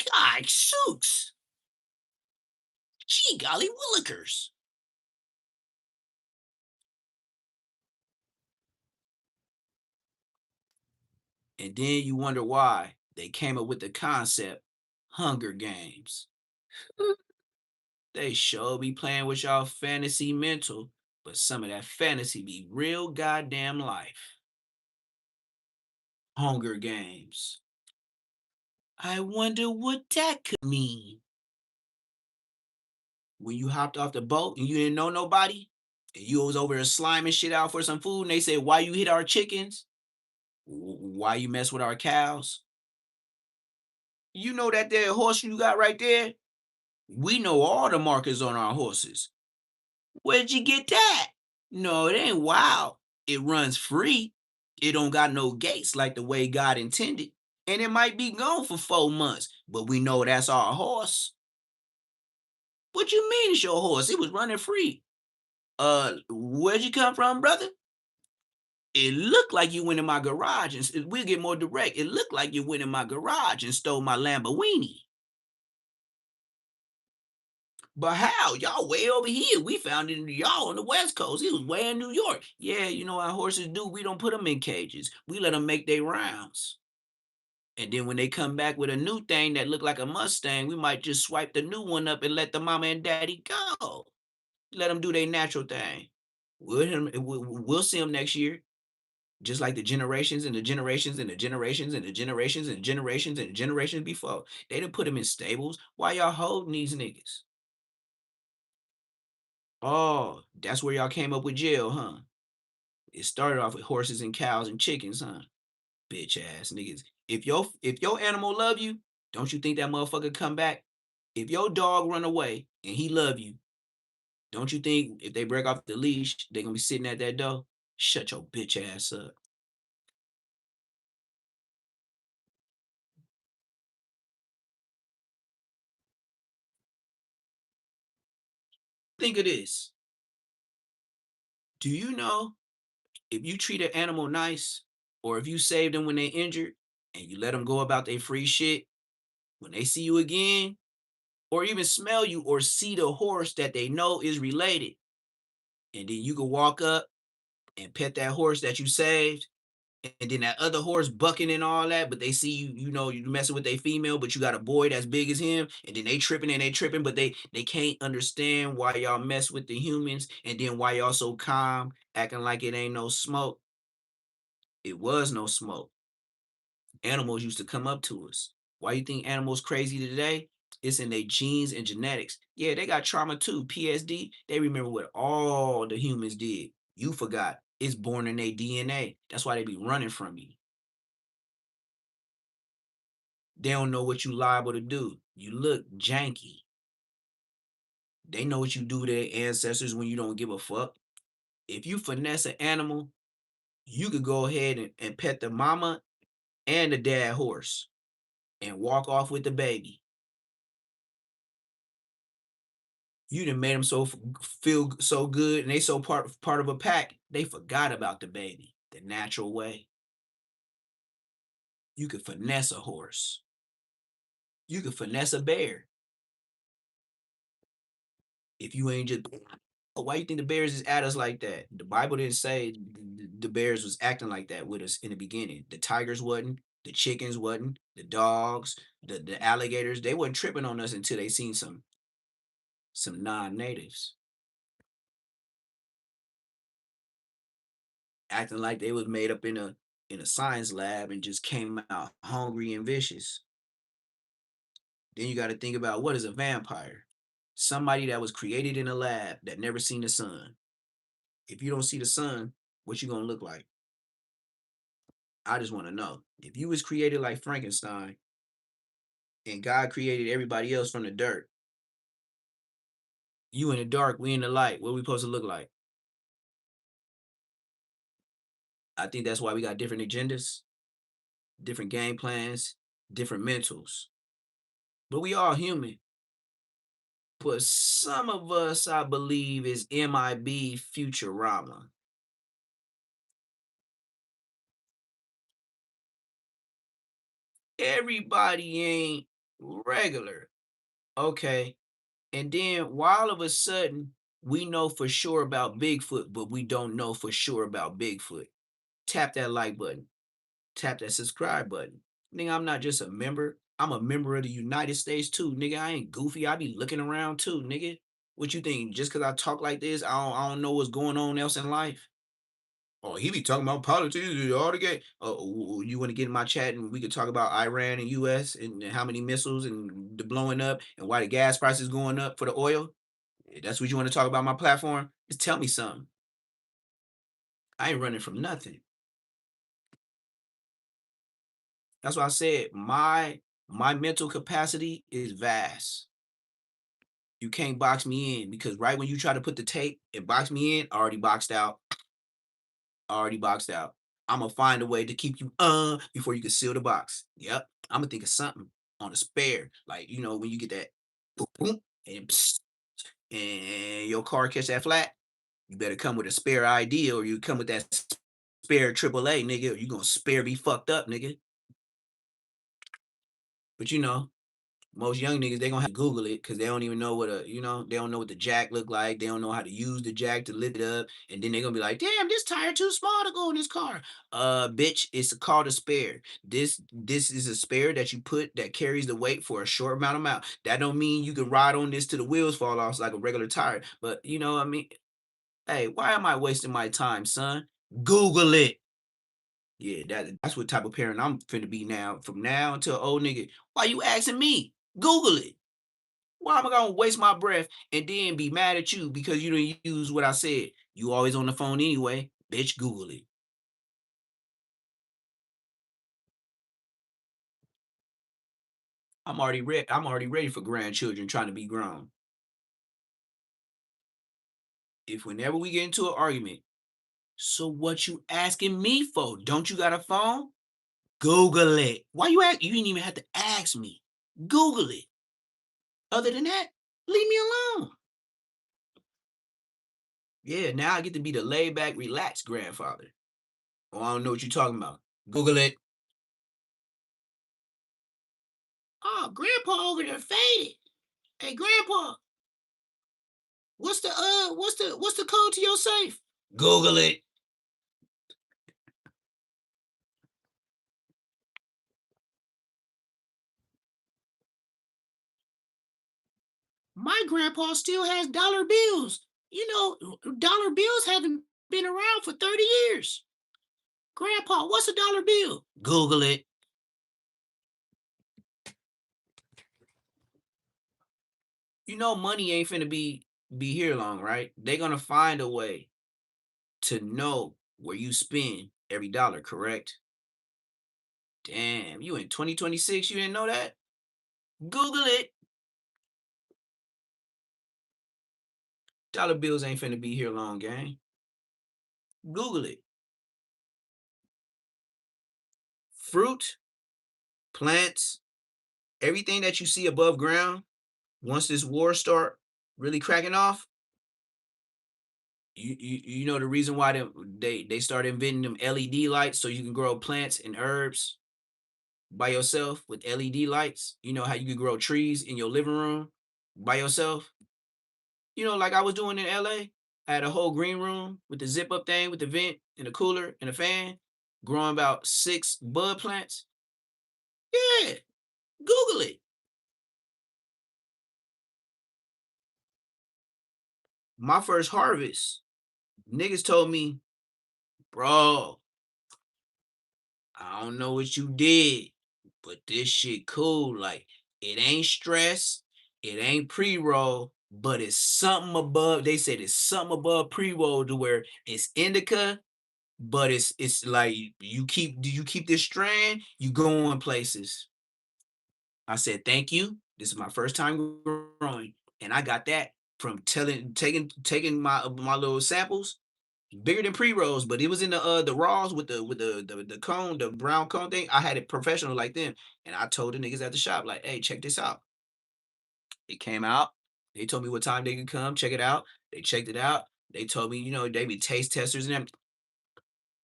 God, Sooks. Gee golly willikers. And then you wonder why they came up with the concept Hunger Games. They sure be playing with y'all fantasy mental, but some of that fantasy be real goddamn life. Hunger Games. I wonder what that could mean. When you hopped off the boat and you didn't know nobody, and you was over there sliming shit out for some food, and they said, why you hit our chickens? Why you mess with our cows? You know that there horse you got right there? We know all the markers on our horses. Where'd you get that? No, it ain't wild. It runs free. It don't got no gates like the way God intended. And it might be gone for 4 months, but we know that's our horse. What you mean it's your horse? It was running free. Where'd you come from, brother? It looked like you went in my garage, and we'll get more direct. It looked like you went in my garage and stole my Lamborghini. But how? Y'all way over here. We found it in y'all on the West Coast. He was way in New York. Yeah, you know how horses do. We don't put them in cages. We let them make their rounds. And then when they come back with a new thing that look like a Mustang, we might just swipe the new one up and let the mama and daddy go. Let them do their natural thing. We'll see them next year. Just like the generations and the generations and the generations and the generations and generations and generations before. They didn't put them in stables. Why y'all holding these niggas? Oh, that's where y'all came up with jail, huh? It started off with horses and cows and chickens, huh? Bitch ass niggas. If your animal love you, don't you think that motherfucker come back? If your dog run away and he love you, don't you think if they break off the leash, they gonna be sitting at that door? Shut your bitch ass up. Think of this. Do you know if you treat an animal nice, or if you save them when they injured and you let them go about their free shit, when they see you again, or even smell you or see the horse that they know is related, and then you can walk up and pet that horse that you saved, and then that other horse bucking and all that, but they see you, you know, you messing with a female, but you got a boy that's big as him, and then they tripping and they tripping, but they can't understand why y'all mess with the humans, and then why y'all so calm, acting like it ain't no smoke. It was no smoke. Animals used to come up to us. Why you think animals crazy today? It's in their genes and genetics. Yeah, they got trauma too. PSD, they remember what all the humans did. You forgot. It's born in their DNA. That's why they be running from you. They don't know what you liable to do. You look janky. They know what you do to their ancestors when you don't give a fuck. If you finesse an animal, you could go ahead and pet the mama and the dad horse and walk off with the baby. You done made them feel so good, and they so part of a pack, they forgot about the baby the natural way. You could finesse a horse. You could finesse a bear. If you ain't just, why you think the bears is at us like that? The Bible didn't say the bears was acting like that with us in the beginning. The tigers wasn't, the chickens wasn't, the dogs, the alligators, they wasn't tripping on us until they seen some non-natives acting like they was made up in a science lab and just came out hungry and vicious. Then you got to think about, what is a vampire? Somebody that was created in a lab that never seen the sun. If you don't see the sun, what you gonna look like? I just want to know. If you was created like Frankenstein and God created everybody else from the dirt, you in the dark, we in the light, what we supposed to look like? I think that's why we got different agendas, different game plans, different mentals. But we all human. But some of us, I believe, is MIB Futurama. Everybody ain't regular. Okay. And then why all of a sudden we know for sure about Bigfoot, but we don't know for sure about Bigfoot? Tap that like button. Tap that subscribe button. Nigga, I'm not just a member. I'm a member of the United States too, nigga. I ain't goofy. I be looking around too, nigga. What you think? Just because I talk like this, I don't know what's going on else in life? Oh, he be talking about politics all the game. Oh, you want to get in my chat and we could talk about Iran and U.S. and how many missiles and the blowing up and why the gas prices going up for the oil? That's what you want to talk about my platform? Just tell me something. I ain't running from nothing. That's why I said my mental capacity is vast. You can't box me in because right when you try to put the tape and box me in, already boxed out. Already boxed out. I'm gonna find a way to keep you before you can seal the box. Yep. I'm gonna think of something on a spare, like when you get that boom, boom, and psst, and your car catch that flat. You better come with a spare ID or you come with that spare AAA, nigga. Or you gonna spare be fucked up, nigga. But most young niggas, they gonna have to Google it because they don't even know what they don't know what the jack look like. They don't know how to use the jack to lift it up. And then they're gonna be like, damn, this tire too small to go in this car. Bitch, it's called a spare. This is a spare that you put that carries the weight for a short amount. That don't mean you can ride on this till the wheels fall off like a regular tire. But you know what I mean? Hey, why am I wasting my time, son? Google it. Yeah, that's what type of parent I'm finna be now. From now until old nigga. Why you asking me? Google it. Why am I gonna waste my breath and then be mad at you because you didn't use what I said? You always on the phone anyway. Bitch, Google it. I'm already ready for grandchildren trying to be grown. If whenever we get into an argument, so what you asking me for? Don't you got a phone? Google it. Why you ask? You didn't even have to ask me. Google it. Other than that, leave me alone. Yeah, now I get to be the laid back, relaxed grandfather. Oh, I don't know what you're talking about. Google it. Oh, grandpa over there faded. Hey, grandpa, what's the code to your safe? Google it. My grandpa still has dollar bills. Dollar bills haven't been around for 30 years. Grandpa, what's a dollar bill? Google it. Money ain't finna be here long, right? They're gonna find a way to know where you spend every dollar, correct? Damn, you in 2026, you didn't know that? Google it. Dollar bills ain't finna be here long, gang. Google it. Fruit, plants, everything that you see above ground, once this war start really cracking off, you know the reason why they started inventing them LED lights so you can grow plants and herbs by yourself with LED lights. You know how you can grow trees in your living room by yourself. Like I was doing in LA. I had a whole green room with the zip up thing with the vent and the cooler and the fan, growing about 6 bud plants. Yeah, Google it. My first harvest, niggas told me, bro, I don't know what you did, but this shit cool. Like, it ain't stress, it ain't pre-roll, but it's something above. They said it's something above pre-roll to where it's indica, but it's like you keep this strand, you going places. I said, thank you. This is my first time growing. And I got that from taking my little samples, bigger than pre-rolls, but it was in the raws with the cone, the brown cone thing. I had it professional like them. And I told the niggas at the shop, like, hey, check this out. It came out. They told me what time they could come, check it out. They checked it out. They told me, they be taste testers and everything.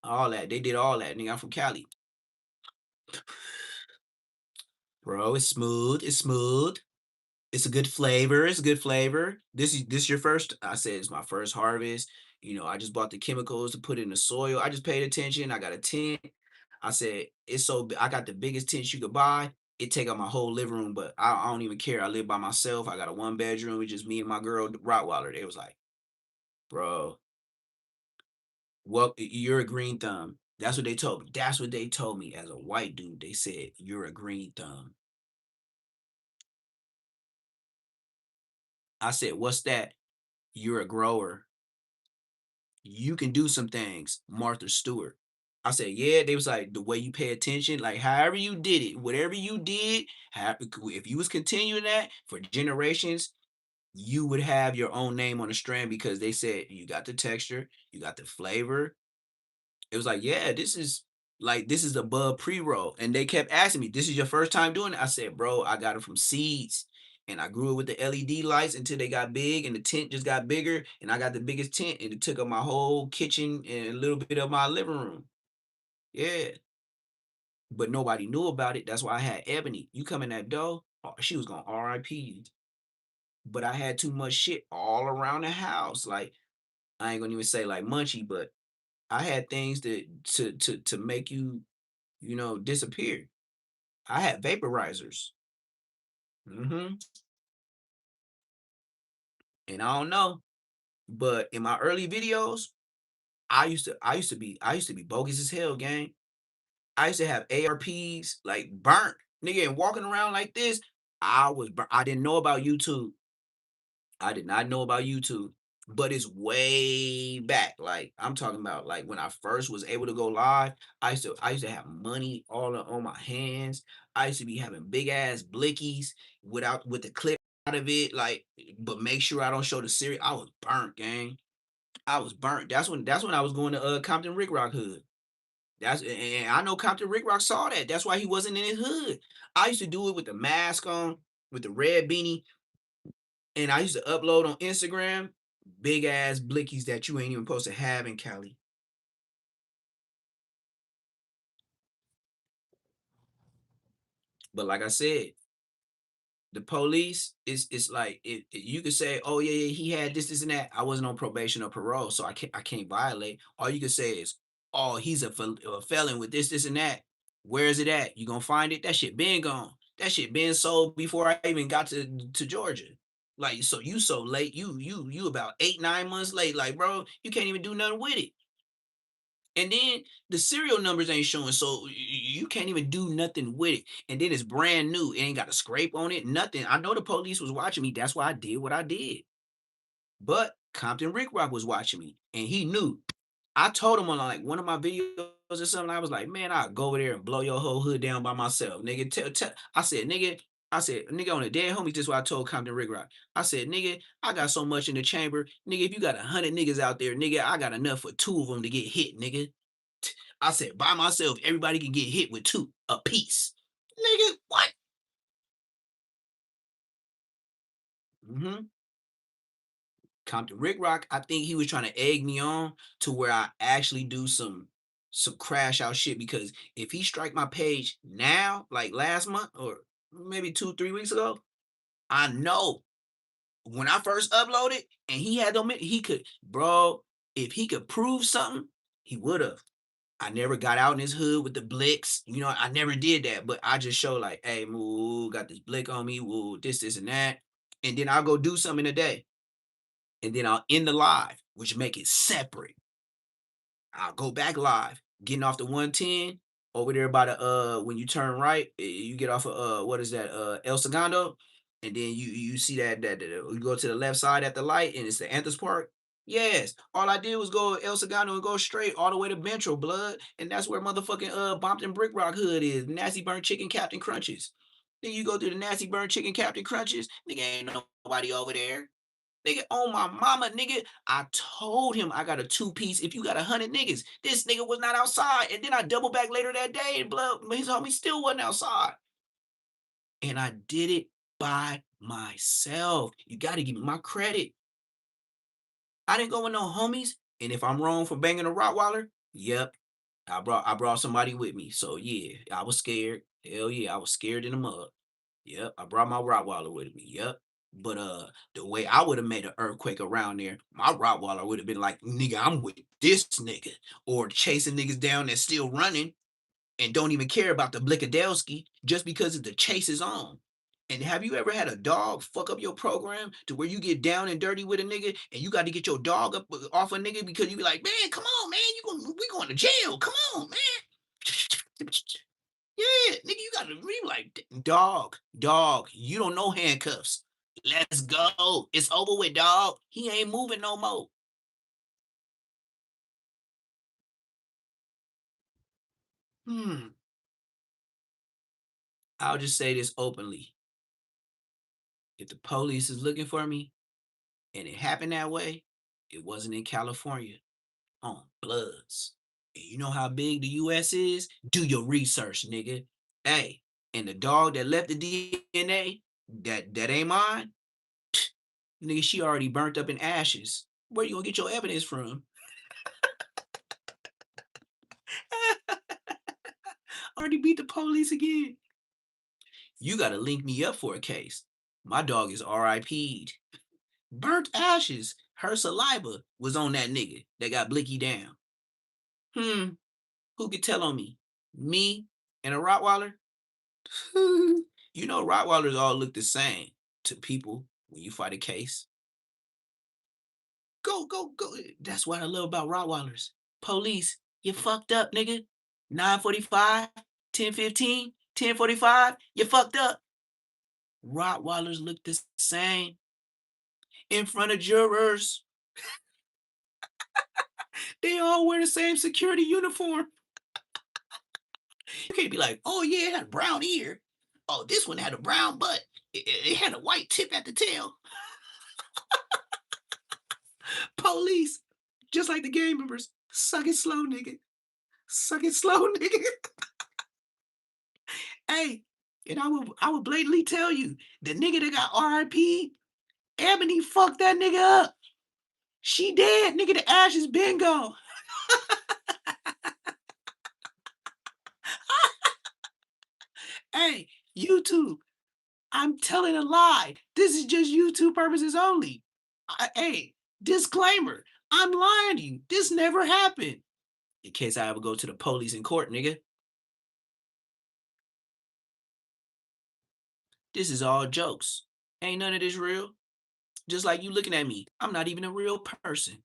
All that. They did all that. Nigga, I'm from Cali. Bro, it's smooth. It's smooth. It's a good flavor. It's a good flavor. This your first? I said it's my first harvest. I just bought the chemicals to put in the soil. I just paid attention. I got a tent. I said I got the biggest tent you could buy. It take up my whole living room, but I don't even care. I live by myself. I got a 1 bedroom. It's just me and my girl Rottweiler. They was like, bro, Well, you're a green thumb. That's what they told me. That's what they told me as a white dude. They said, you're a green thumb. I said, what's that? You're a grower. You can do some things, Martha Stewart. I said, yeah. They was like, the way you pay attention, like however you did it, whatever you did, if you was continuing that for generations, you would have your own name on the strand because they said you got the texture, you got the flavor. It was like, yeah, this is above pre-roll. And they kept asking me, this is your first time doing it? I said, bro, I got it from seeds. And I grew it with the LED lights until they got big and the tent just got bigger. And I got the biggest tent and it took up my whole kitchen and a little bit of my living room. Yeah. But nobody knew about it. That's why I had Ebony. You come in that door, she was gonna RIP you. But I had too much shit all around the house. Like, I ain't gonna even say like Munchie, but I had things to make you, disappear. I had vaporizers. hmm And I don't know, but in my early videos, I used to be bogus as hell, gang. I used to have ARPs like burnt, nigga, and walking around like this. I didn't know about YouTube. I did not know about YouTube, but it's way back. Like I'm talking about, like when I first was able to go live, I used to have money all on my hands. I used to be having big ass blickies with the clip out of it, like, but make sure I don't show the series. I was burnt, gang. I was burnt. That's when I was going to Compton Rick Rock hood. And I know Compton Rick Rock saw that. That's why he wasn't in his hood. I used to do it with the mask on, with the red beanie, and I used to upload on Instagram big ass blickies that you ain't even supposed to have in Cali. But like I said, the police is like you could say, oh yeah, he had this and that. I wasn't on probation or parole, so I can't violate. All you can say is, oh, he's a felon with this and that. Where is it at? You gonna find it? That shit been gone. That shit been sold before I even got to Georgia. Like, so you so late. You about 8-9 months late. Like, bro, you can't even do nothing with it. And then the serial numbers ain't showing, so you can't even do nothing with it. And then it's brand new. It ain't got a scrape on it, nothing. I know the police was watching me. That's why I did what I did. But Compton Rick Rock was watching me, and he knew. I told him on like one of my videos or something. I was like, man, I'll go over there and blow your whole hood down by myself, nigga. I said, nigga, on the dead homies. This is what I told Compton Rick Rock. I said, nigga, I got so much in the chamber, nigga. If you got 100 niggas out there, nigga, I got enough for 2 of them to get hit, nigga. I said, by myself, everybody can get hit with 2 a piece. Nigga, what? Mm-hmm. Compton Rick Rock, I think he was trying to egg me on to where I actually do some crash out shit, because if he strike my page now, like last month or maybe 2-3 weeks ago, I know when I first uploaded and he had them, he could, bro, if he could prove something, he would have. I never got out in his hood with the blicks. I never did that. But I just show like, hey, moo, got this blick on me, woo, this, and that. And then I'll go do something in a day. And then I'll end the live, which make it separate. I'll go back live, getting off the 110 over there by the when you turn right, you get off of what is that? El Segundo, and then you see that you go to the left side at the light, and it's the Anthers Park. Yes, all I did was go El Segundo and go straight all the way to Bentro, blood, and that's where motherfucking Bompton Brick Rock Hood is. Nasty Burnt Chicken Captain Crunches. Then you go through the Nasty Burnt Chicken Captain Crunches. Nigga, ain't nobody over there. Nigga, on my mama, nigga, I told him I got a 2-piece. If you got 100 niggas, this nigga was not outside. And then I double back later that day, and blood, his homie still wasn't outside. And I did it by myself. You got to give me my credit. I didn't go with no homies. And if I'm wrong for banging a Rottweiler, yep, I brought somebody with me. So yeah, I was scared. Hell yeah, I was scared in the mud. Yep, I brought my Rottweiler with me. Yep. But the way I would have made an earthquake around there, my Rottweiler would have been like, nigga, I'm with this nigga. Or chasing niggas down that's still running and don't even care about the Blikadelski just because the chase is on. And have you ever had a dog fuck up your program to where you get down and dirty with a nigga and you got to get your dog up off a nigga because you be like, man, come on, man, we going to jail. Come on, man. Yeah, nigga, you got to be like, dog, you don't know handcuffs. Let's go. It's over with, dog. He ain't moving no more. I'll just say this openly. If the police is looking for me and it happened that way, it wasn't in California on Bloods. And you know how big the US is? Do your research, nigga. Hey, and the dog that left the DNA, that ain't mine, nigga, she already burnt up in ashes. Where you gonna get your evidence from? Already beat the police again. You gotta link me up for a case. My dog is RIP'd. Burnt ashes. Her saliva was on that nigga that got Blicky down. Who could tell on me? Me and a Rottweiler? You know, Rottweilers all look the same to people when you fight a case. Go. That's what I love about Rottweilers. Police, you fucked up, nigga. 9:45, 10:15, 10:45, you fucked up. Rottweilers look the same in front of jurors. They all wear the same security uniform. You can't be like, oh yeah, it had a brown ear. Oh, this one had a brown butt. It had a white tip at the tail. Police, just like the gang members, suck it slow, nigga. Suck it slow, nigga. Hey, and I will blatantly tell you, the nigga that got RIP, Ebony fucked that nigga up. She dead, nigga. The ashes been gone. Hey, YouTube, I'm telling a lie. This is just YouTube purposes only. Hey, disclaimer, I'm lying to you. This never happened. In case I ever go to the police in court, nigga. This is all jokes. Ain't none of this real. Just like you looking at me, I'm not even a real person.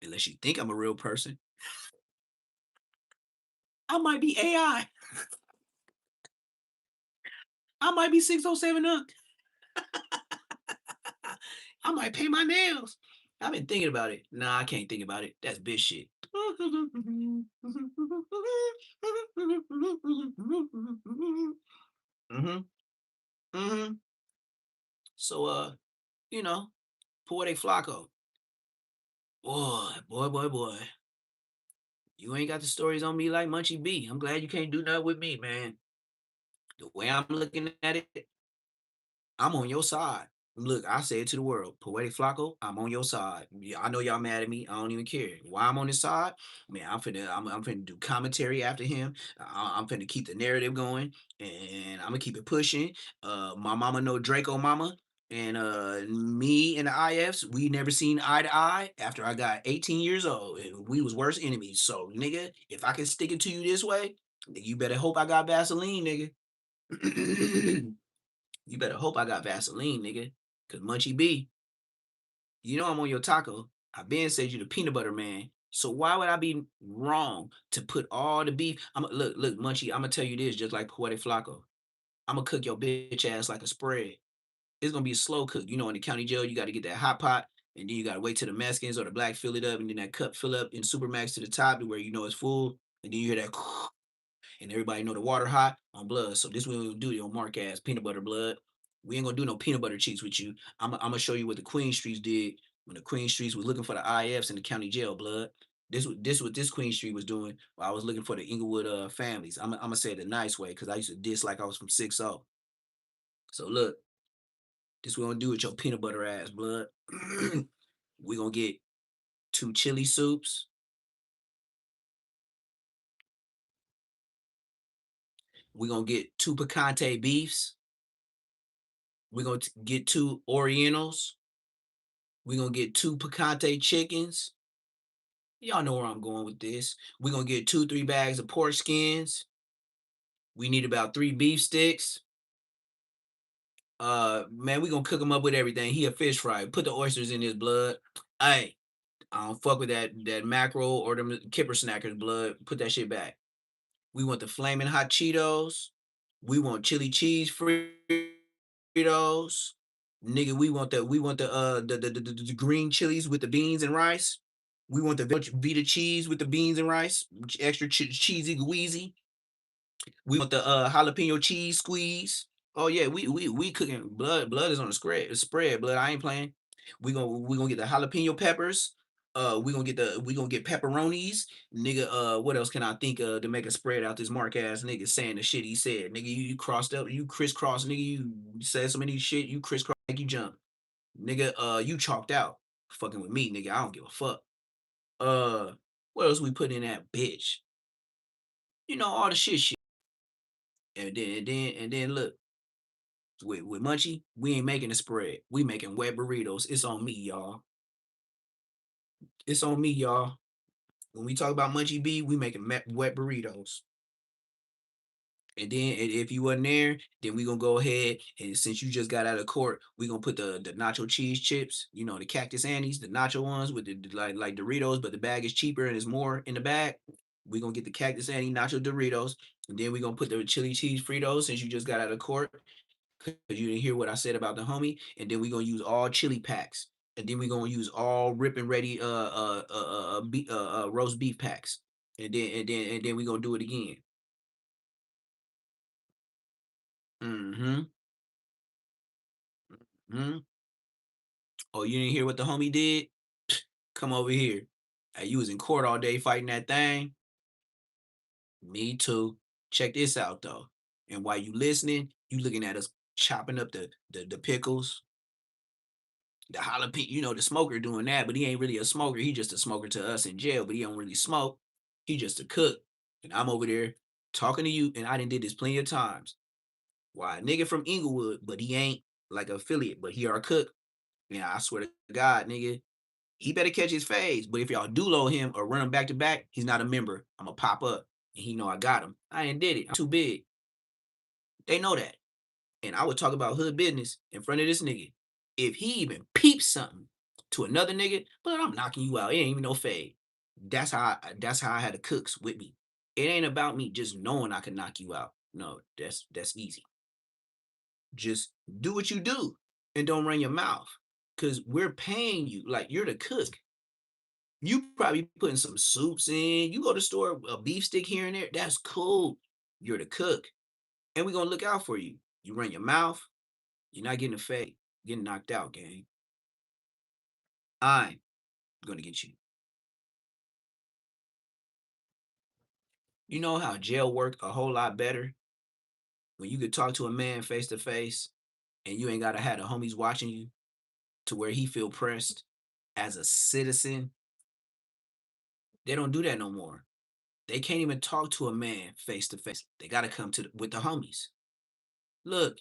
Unless you think I'm a real person. I might be AI. I might be 607 Unk. I might pay my nails. I've been thinking about it. Nah, I can't think about it. That's bitch shit. So, you know, poetic Flakko. Boy. You ain't got the stories on me like Munchie B. I'm glad you can't do nothing with me, man. The way I'm looking at it, I'm on your side. Look, I say it to the world. Poetic Flakko, I'm on your side. Yeah, I know y'all mad at me. I don't even care. Why I'm on his side? Man, I'm finna do commentary after him. I'm finna keep the narrative going, and I'm gonna keep it pushing. My mama know Draco mama, and me and the IFs, we never seen eye to eye after I got 18 years old. And we was worse enemies. So, nigga, if I can stick it to you this way, you better hope I got Vaseline, nigga. You better hope I got Vaseline, nigga. Cause Munchie B, you know I'm on your taco. I been said you the peanut butter man. So why would I be wrong to put all the beef? Look, Munchie, I'm gonna tell you this, just like Poetic Flakko. I'm gonna cook your bitch ass like a spread. It's gonna be a slow cook. You know, in the county jail, you gotta get that hot pot, and then you gotta wait till the Mexicans or the black fill it up, and then that cup fill up in Supermax to the top to where you know it's full, and then you hear that and everybody know the water hot on blood. So this is what we'll do, your mark ass peanut butter blood. We ain't gonna do no peanut butter cheeks with you. I'm gonna show you what the Queen Streets did when the Queen Streets was looking for the IFs in the county jail, blood. This Queen Street was doing while I was looking for the Inglewood families. I'm gonna say it the nice way because I used to diss like I was from 6-0. So look, this what we're gonna do with your peanut butter ass, blood. We're gonna get 2 chili soups. We're gonna get 2 picante beefs. We're going to get 2 Orientals. We're going to get 2 picante chickens. Y'all know where I'm going with this. We're going to get 2-3 bags of pork skins. We need about 3 beef sticks. Man, we gonna cook him up with everything. He a fish fry. Put the oysters in his blood. Hey, I don't fuck with that mackerel or them kipper snackers blood. Put that shit back. We want the flaming hot Cheetos. We want chili cheese Fritos. Nigga, we want the green chilies with the beans and rice. We want the Vita cheese with the beans and rice, extra cheesy gooeasy. We want the jalapeno cheese squeeze. Oh yeah, we cooking blood. Blood is on the spread. Blood. I ain't playing. We gonna get the jalapeno peppers. We gonna get pepperonis, nigga. What else can I think of to make a spread out this mark ass nigga saying the shit he said, nigga? You crossed up, you crisscross, nigga. You said so many shit, you crisscross, make you jump, nigga. You chalked out, fucking with me, nigga. I don't give a fuck. What else we put in that bitch? You know all the shit. And then look, with Munchie, we ain't making a spread. We making wet burritos. It's on me, y'all. It's on me, y'all. When we talk about Munchie B, we making wet burritos. And then if you wasn't there, then we gonna go ahead and since you just got out of court, we gonna put the nacho cheese chips, you know, the Cactus Andes, the nacho ones with the like Doritos, but the bag is cheaper and there's more in the bag. We gonna get the Cactus Andes nacho Doritos, and then we gonna put the chili cheese Fritos since you just got out of court. Because you didn't hear what I said about the homie, and then we gonna use all chili packs, and then we gonna use all rip and ready roast beef packs, and then we gonna do it again. Mm-hmm. Mm-hmm. Oh, you didn't hear what the homie did? Come over here. Hey, you was in court all day fighting that thing. Me too. Check this out though. And while you listening, you looking at us chopping up the pickles, the jalapeno, you know, the smoker doing that, but he ain't really a smoker. He just a smoker to us in jail, but he don't really smoke. He just a cook. And I'm over there talking to you, and I done did this plenty of times. Why, a nigga from Inglewood, but he ain't like an affiliate, but he our cook. Yeah, I swear to God, nigga, he better catch his phase. But if y'all do low him or run him back to back, he's not a member. I'm gonna pop up, and he know I got him. I ain't did it. I'm too big. They know that. And I would talk about hood business in front of this nigga. If he even peeps something to another nigga, but I'm knocking you out. It ain't even no fade. That's how I had the cooks with me. It ain't about me just knowing I can knock you out. No, that's easy. Just do what you do and don't run your mouth. Cause we're paying you. Like you're the cook. You probably putting some soups in. You go to the store, a beef stick here and there. That's cool. You're the cook. And we're gonna look out for you. You run your mouth, you're not getting a fade, getting knocked out, gang. I'm gonna get you. You know how jail worked a whole lot better when you could talk to a man face to face and you ain't gotta have the homies watching you to where he feel pressed as a citizen. They don't do that no more. They can't even talk to a man face to face. They gotta come with the homies. Look,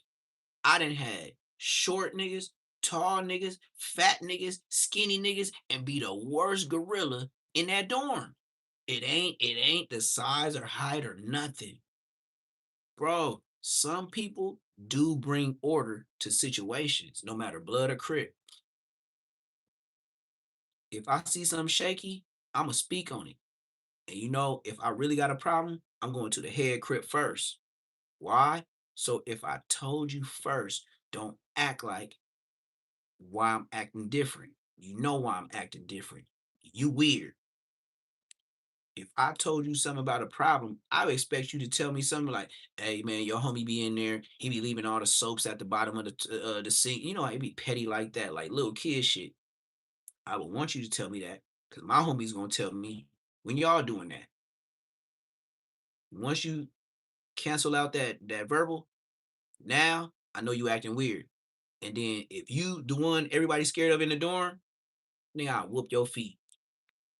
I done had short niggas, tall niggas, fat niggas, skinny niggas, and be the worst gorilla in that dorm. It ain't the size or height or nothing. Bro, some people do bring order to situations, no matter blood or crip. If I see something shaky, I'ma speak on it. And you know, if I really got a problem, I'm going to the head crip first. Why? So if I told you first, don't act like why I'm acting different. You know why I'm acting different. You weird. If I told you something about a problem, I would expect you to tell me something like, "Hey man, your homie be in there. He be leaving all the soaps at the bottom of the sink." You know, it be petty like that, like little kid shit. I would want you to tell me that because my homie's gonna tell me when y'all doing that. Once you cancel out that verbal, now I know you acting weird. And then if you the one everybody's scared of in the dorm, then I'll whoop your feet.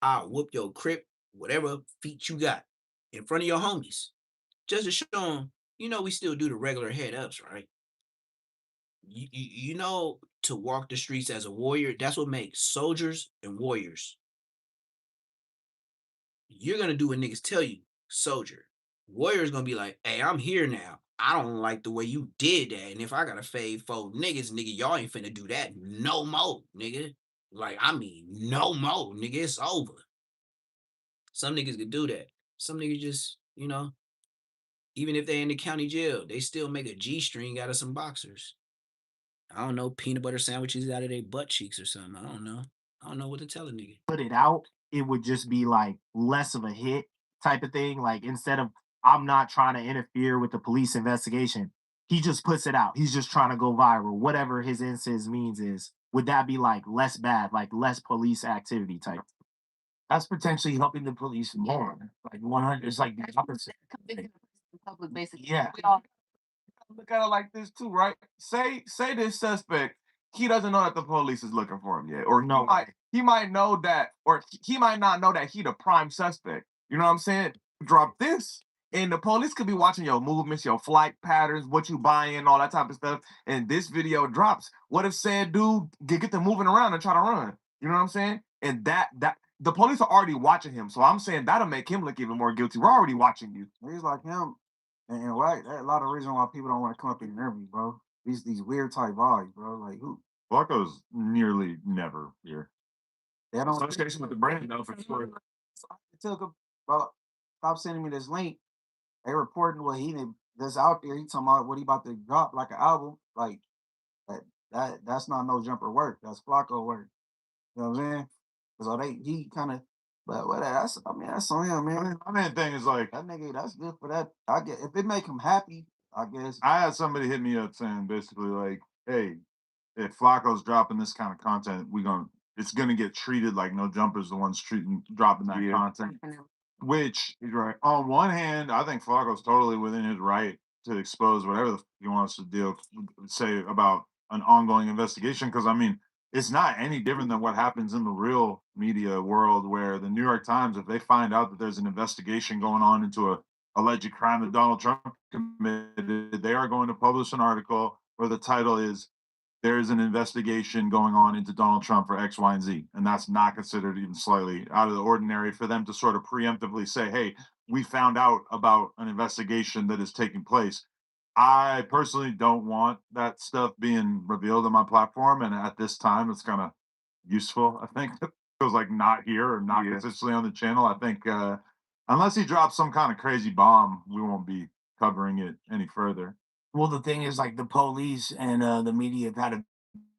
I'll whoop your crip, whatever feet you got in front of your homies. Just to show them, you know, we still do the regular head ups, right? You know, to walk the streets as a warrior, that's what makes soldiers and warriors. You're gonna do what niggas tell you, soldier. Warrior's gonna be like, hey, I'm here now. I don't like the way you did that. And if I gotta fade 4 niggas, nigga, y'all ain't finna do that no more, nigga. Like, I mean, no more, nigga. It's over. Some niggas could do that. Some niggas just, even if they in the county jail, they still make a G-string out of some boxers. I don't know, peanut butter sandwiches out of their butt cheeks or something. I don't know. I don't know what to tell a nigga. Put it out, it would just be like less of a hit type of thing. Like instead of I'm not trying to interfere with the police investigation, he just puts it out. He's just trying to go viral. Whatever his instance means is, would that be like less bad, like less police activity type? That's potentially helping the police more. Like 100, it's like the opposite. Convicting the public, basically. Yeah. We all Look at it like this too, right? Say this suspect, he doesn't know that the police is looking for him yet, or No. he might know that, or he might not know that he the prime suspect. You know what I'm saying? Drop this, and the police could be watching your movements, your flight patterns, what you buying, all that type of stuff. And this video drops. What if said dude get them moving around and try to run? You know what I'm saying? And that the police are already watching him, so I'm saying that'll make him look even more guilty. We're already watching you. He's like him. And right, that's a lot of reason why people don't want to come up and interview, bro. These weird type vibes, bro. Like who? Flakko's nearly never here. They don't Association with the brand, though, for sure. took him, bro. Stop sending me this link. They reporting what he that's out there. He talking about what he about to drop like an album. Like that's not no jumper work. That's Flakko work. You know what I'm saying? So he kind of, but what that's that's on him, man. My main thing is like That nigga, that's good for that. I get if it make him happy, I guess. I had somebody hit me up saying basically like, hey, if Flakko's dropping this kind of content, it's gonna get treated like No Jumper's the ones dropping that content. Which He's right. on one hand, I think Flakko's totally within his right to expose whatever he wants to say about an ongoing investigation. Because I mean, it's not any different than what happens in the real media world, where the New York Times, if they find out that there's an investigation going on into a alleged crime that Donald Trump committed, they are going to publish an article where the title is there is an investigation going on into Donald Trump for X, Y, and Z. And that's not considered even slightly out of the ordinary for them to sort of preemptively say, hey, we found out about an investigation that is taking place. I personally don't want that stuff being revealed on my platform. And at this time, it's kind of useful, I think. It feels like not here or not consistently on the channel. I think unless he drops some kind of crazy bomb, we won't be covering it any further. Well, the thing is, like the police and the media have had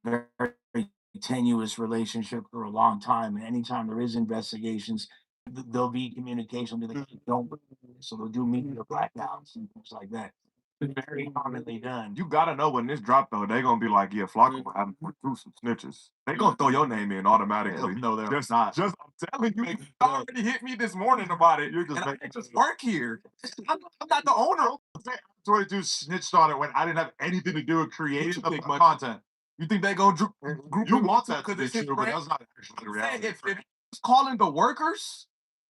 a very tenuous relationship for a long time. And anytime there is investigations, there'll be communication. Don't, so they'll do media blackouts and things like that. It's very commonly done. You gotta know when this dropped though, they gonna be like, yeah, Flakko went through some snitches. They gonna throw your name in automatically. No, they're Just not. I'm telling you, you already hit me this morning about it. You're just and I making just work here. I'm not the owner. 22 snitched on it when I didn't have anything to do with creating the think, Munchie? content. You think they gonna group You him want up that to be it's his true, but brand? that's not actually the reality. If he's calling the workers,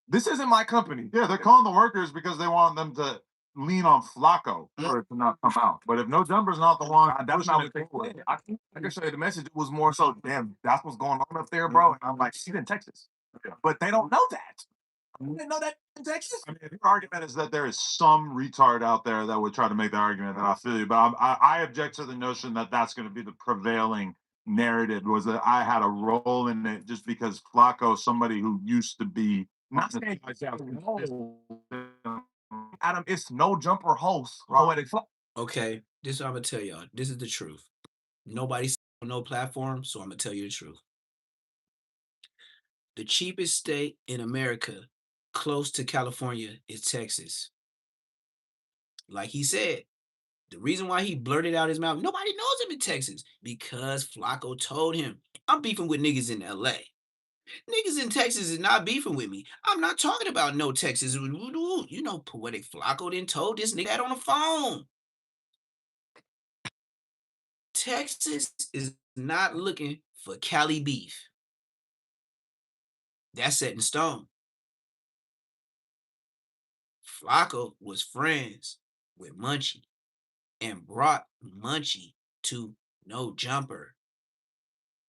this isn't my company. Yeah, they're calling the workers because they want them to lean on Flakko for it to not come out. But if No Jumper's not the one, That's not what they said. I can show you the message. It was more so, damn, that's what's going on up there, bro. And I'm like, she's in Texas. Yeah. But they don't know that. They didn't know that in Texas. I mean, the argument is that there is some retard out there that would try to make the argument that I feel you, but I object to the notion that that's going to be the prevailing narrative, was that I had a role in it just because Flakko, somebody who used to be Not saying Adam, it's No Jumper host. Poetic Flakko. Okay, this is what I'm gonna tell y'all. This is the truth. Nobody's on no platform, so I'm gonna tell you the truth. The cheapest state in America, close to California, is Texas. Like he said, the reason why he blurted out his mouth, nobody knows him in Texas, because Flakko told him, I'm beefing with niggas in LA. Niggas in Texas is not beefing with me. I'm not talking about no Texas. You know, Poetic Flakko then told this nigga that on the phone. Texas is not looking for Cali beef. That's set in stone. Flakko was friends with Munchie and brought Munchie to No Jumper.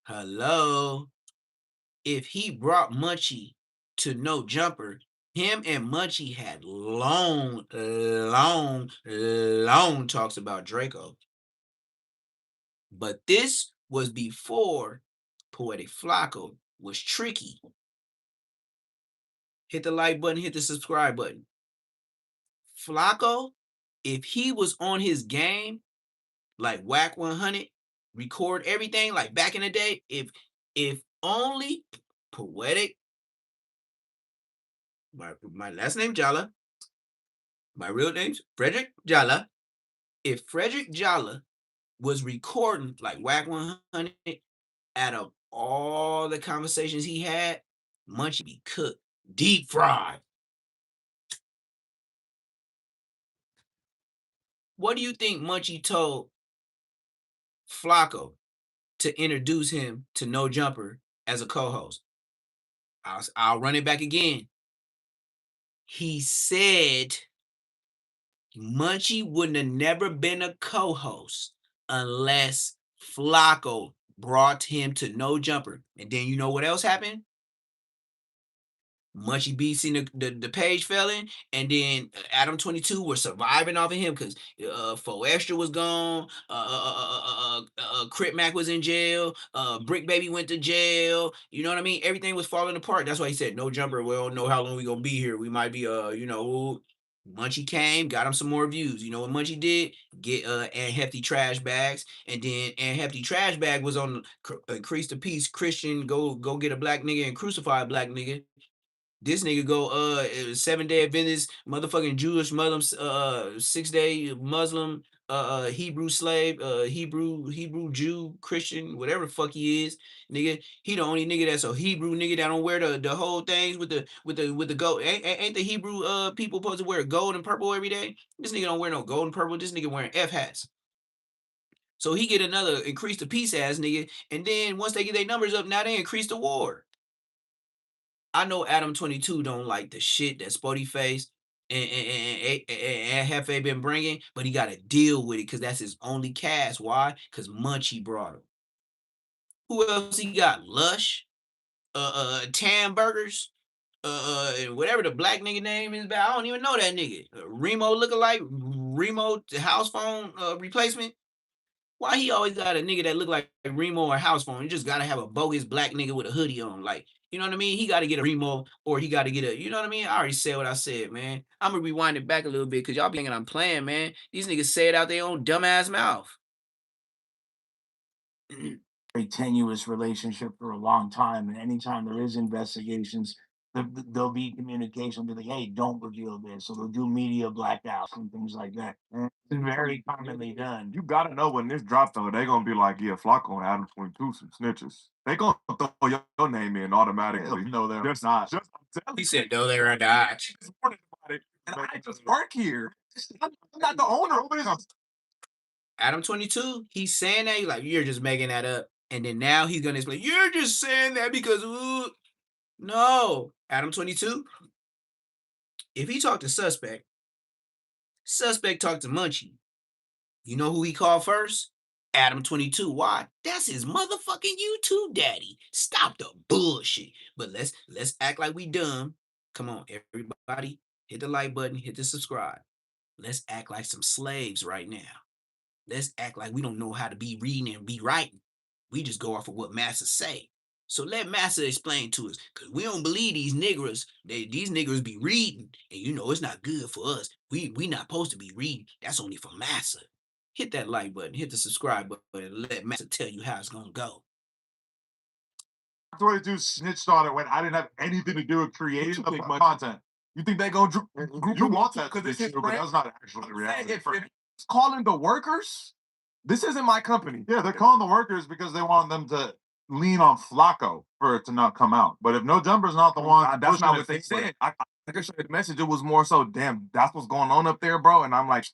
Hello? If he brought Munchie to No Jumper, Him and Munchie had long talks about Draco. But this was before Poetic Flakko was tricky. Hit the like button, hit the subscribe button. Flakko, if he was on his game, like Whack 100, record everything like back in the day, if only Poetic, my last name Jala, my real name's Frederick Jala. If Frederick Jala was recording like Whack 100 out of all the conversations he had, Munchie be cooked, deep fried. What do you think Munchie told Flakko to introduce him to No Jumper as a co-host? I'll run it back again. He said Munchie wouldn't have never been a co-host unless Flakko brought him to No Jumper. And then you know what else happened? Munchie B seen the page fell in, and then Adam 22 was surviving off of him because Fo Extra was gone, Crit Mac was in jail, Brick Baby went to jail. You know what I mean? Everything was falling apart. That's why he said No Jumper. We don't know how long we gonna be here. We might be Munchie came, got him some more views. You know what Munchie did? Get and Hefty Trash Bags, and then and Hefty Trash Bag was on Increase the Peace Christian. Go get a black nigga and crucify a black nigga. This nigga go 7 Day Adventist, motherfucking Jewish Muslim, 6 day Muslim, Hebrew slave, Hebrew Jew, Christian, whatever the fuck he is, nigga. He the only nigga that's a Hebrew nigga that don't wear the whole things with the gold. Ain't the Hebrew people supposed to wear gold and purple every day? This nigga don't wear no gold and purple. This nigga wearing F hats. So he get another increase the peace ass nigga, and then once they get their numbers up, now they increase the war. I know Adam 22 don't like the shit that Spotty Face and Hefe been bringing, but he got to deal with it because that's his only cast. Why? Because Munchie brought him. Who else he got? Lush, Tam Burgers, whatever the black nigga name is. I don't even know that nigga. Remo lookalike, Remo house phone replacement. Why he always got a nigga that look like Remo or house phone? You just gotta have a bogus black nigga with a hoodie on, like. You know what I mean? He got to get a Remo or he got to get a, you know what I mean? I already said what I said, man. I'm going to rewind it back a little bit because y'all be thinking I'm playing, man. These niggas say it out their own dumbass mouth. Very tenuous relationship for a long time. And anytime there is investigations, there'll be communication, be like, hey, don't reveal this. So they'll do media blackouts and things like that. And it's very commonly done. You gotta know when this drops though, they gonna be like, yeah, Flakko and Adam 22 some snitches. They gonna throw your name in automatically. You know they're Just not. He said, no, they're not. And I just work here. I'm not the owner. Adam 22, he's saying that, like, you're just making that up. And then now he's going to explain, you're just saying that because, no. Adam 22, if he talked to Suspect talked to Munchie. You know who he called first? Adam 22. Why? That's his motherfucking YouTube daddy. Stop the bullshit. But let's act like we dumb. Come on, everybody. Hit the like button, hit the subscribe. Let's act like some slaves right now. Let's act like we don't know how to be reading and be writing. We just go off of what Massa say. So let Massa explain to us, because we don't believe these niggers. These niggers be reading, and you know it's not good for us. We not supposed to be reading. That's only for Massa. Hit that like button, hit the subscribe button, and let Massa tell you how it's gonna go. 22 snitched on it when I didn't have anything to do with creating the content. You think they gonna group You want that because to it's be his true, but brand? that's not actually reality. If it's calling the workers, this isn't my company. Yeah, they're calling the workers because they want them to lean on Flakko for it to not come out. But if No Jumper's not the one, That's not what they said. I can show you the message. It was more so, damn, that's what's going on up there, bro. And I'm like,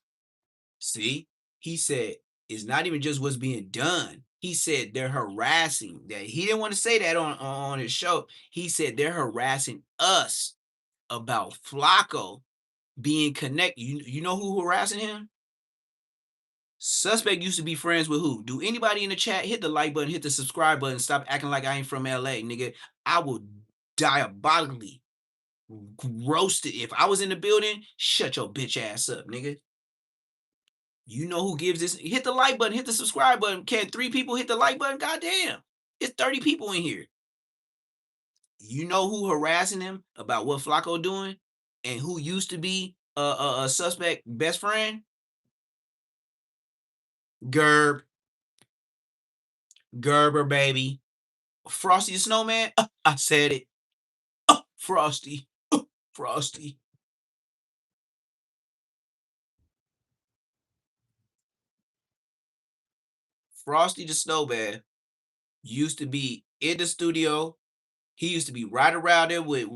see, he said it's not even just what's being done. He said they're harassing. That he didn't want to say that on his show. He said they're harassing us about Flakko being connected. You know who harassing him? Suspect used to be friends with who? Do anybody in the chat hit the like button, hit the subscribe button, stop acting like I ain't from LA, nigga. I will diabolically roasted. If I was in the building, shut your bitch ass up, nigga. You know who gives this? Hit the like button, hit the subscribe button. Can 3 people hit the like button? Goddamn. It's 30 people in here. You know who harassing him about what Flakko doing and who used to be a suspect best friend? Gerber, baby. Frosty the Snowman. I said it. Frosty. Frosty. Frosty the Snowman used to be in the studio. He used to be right around there with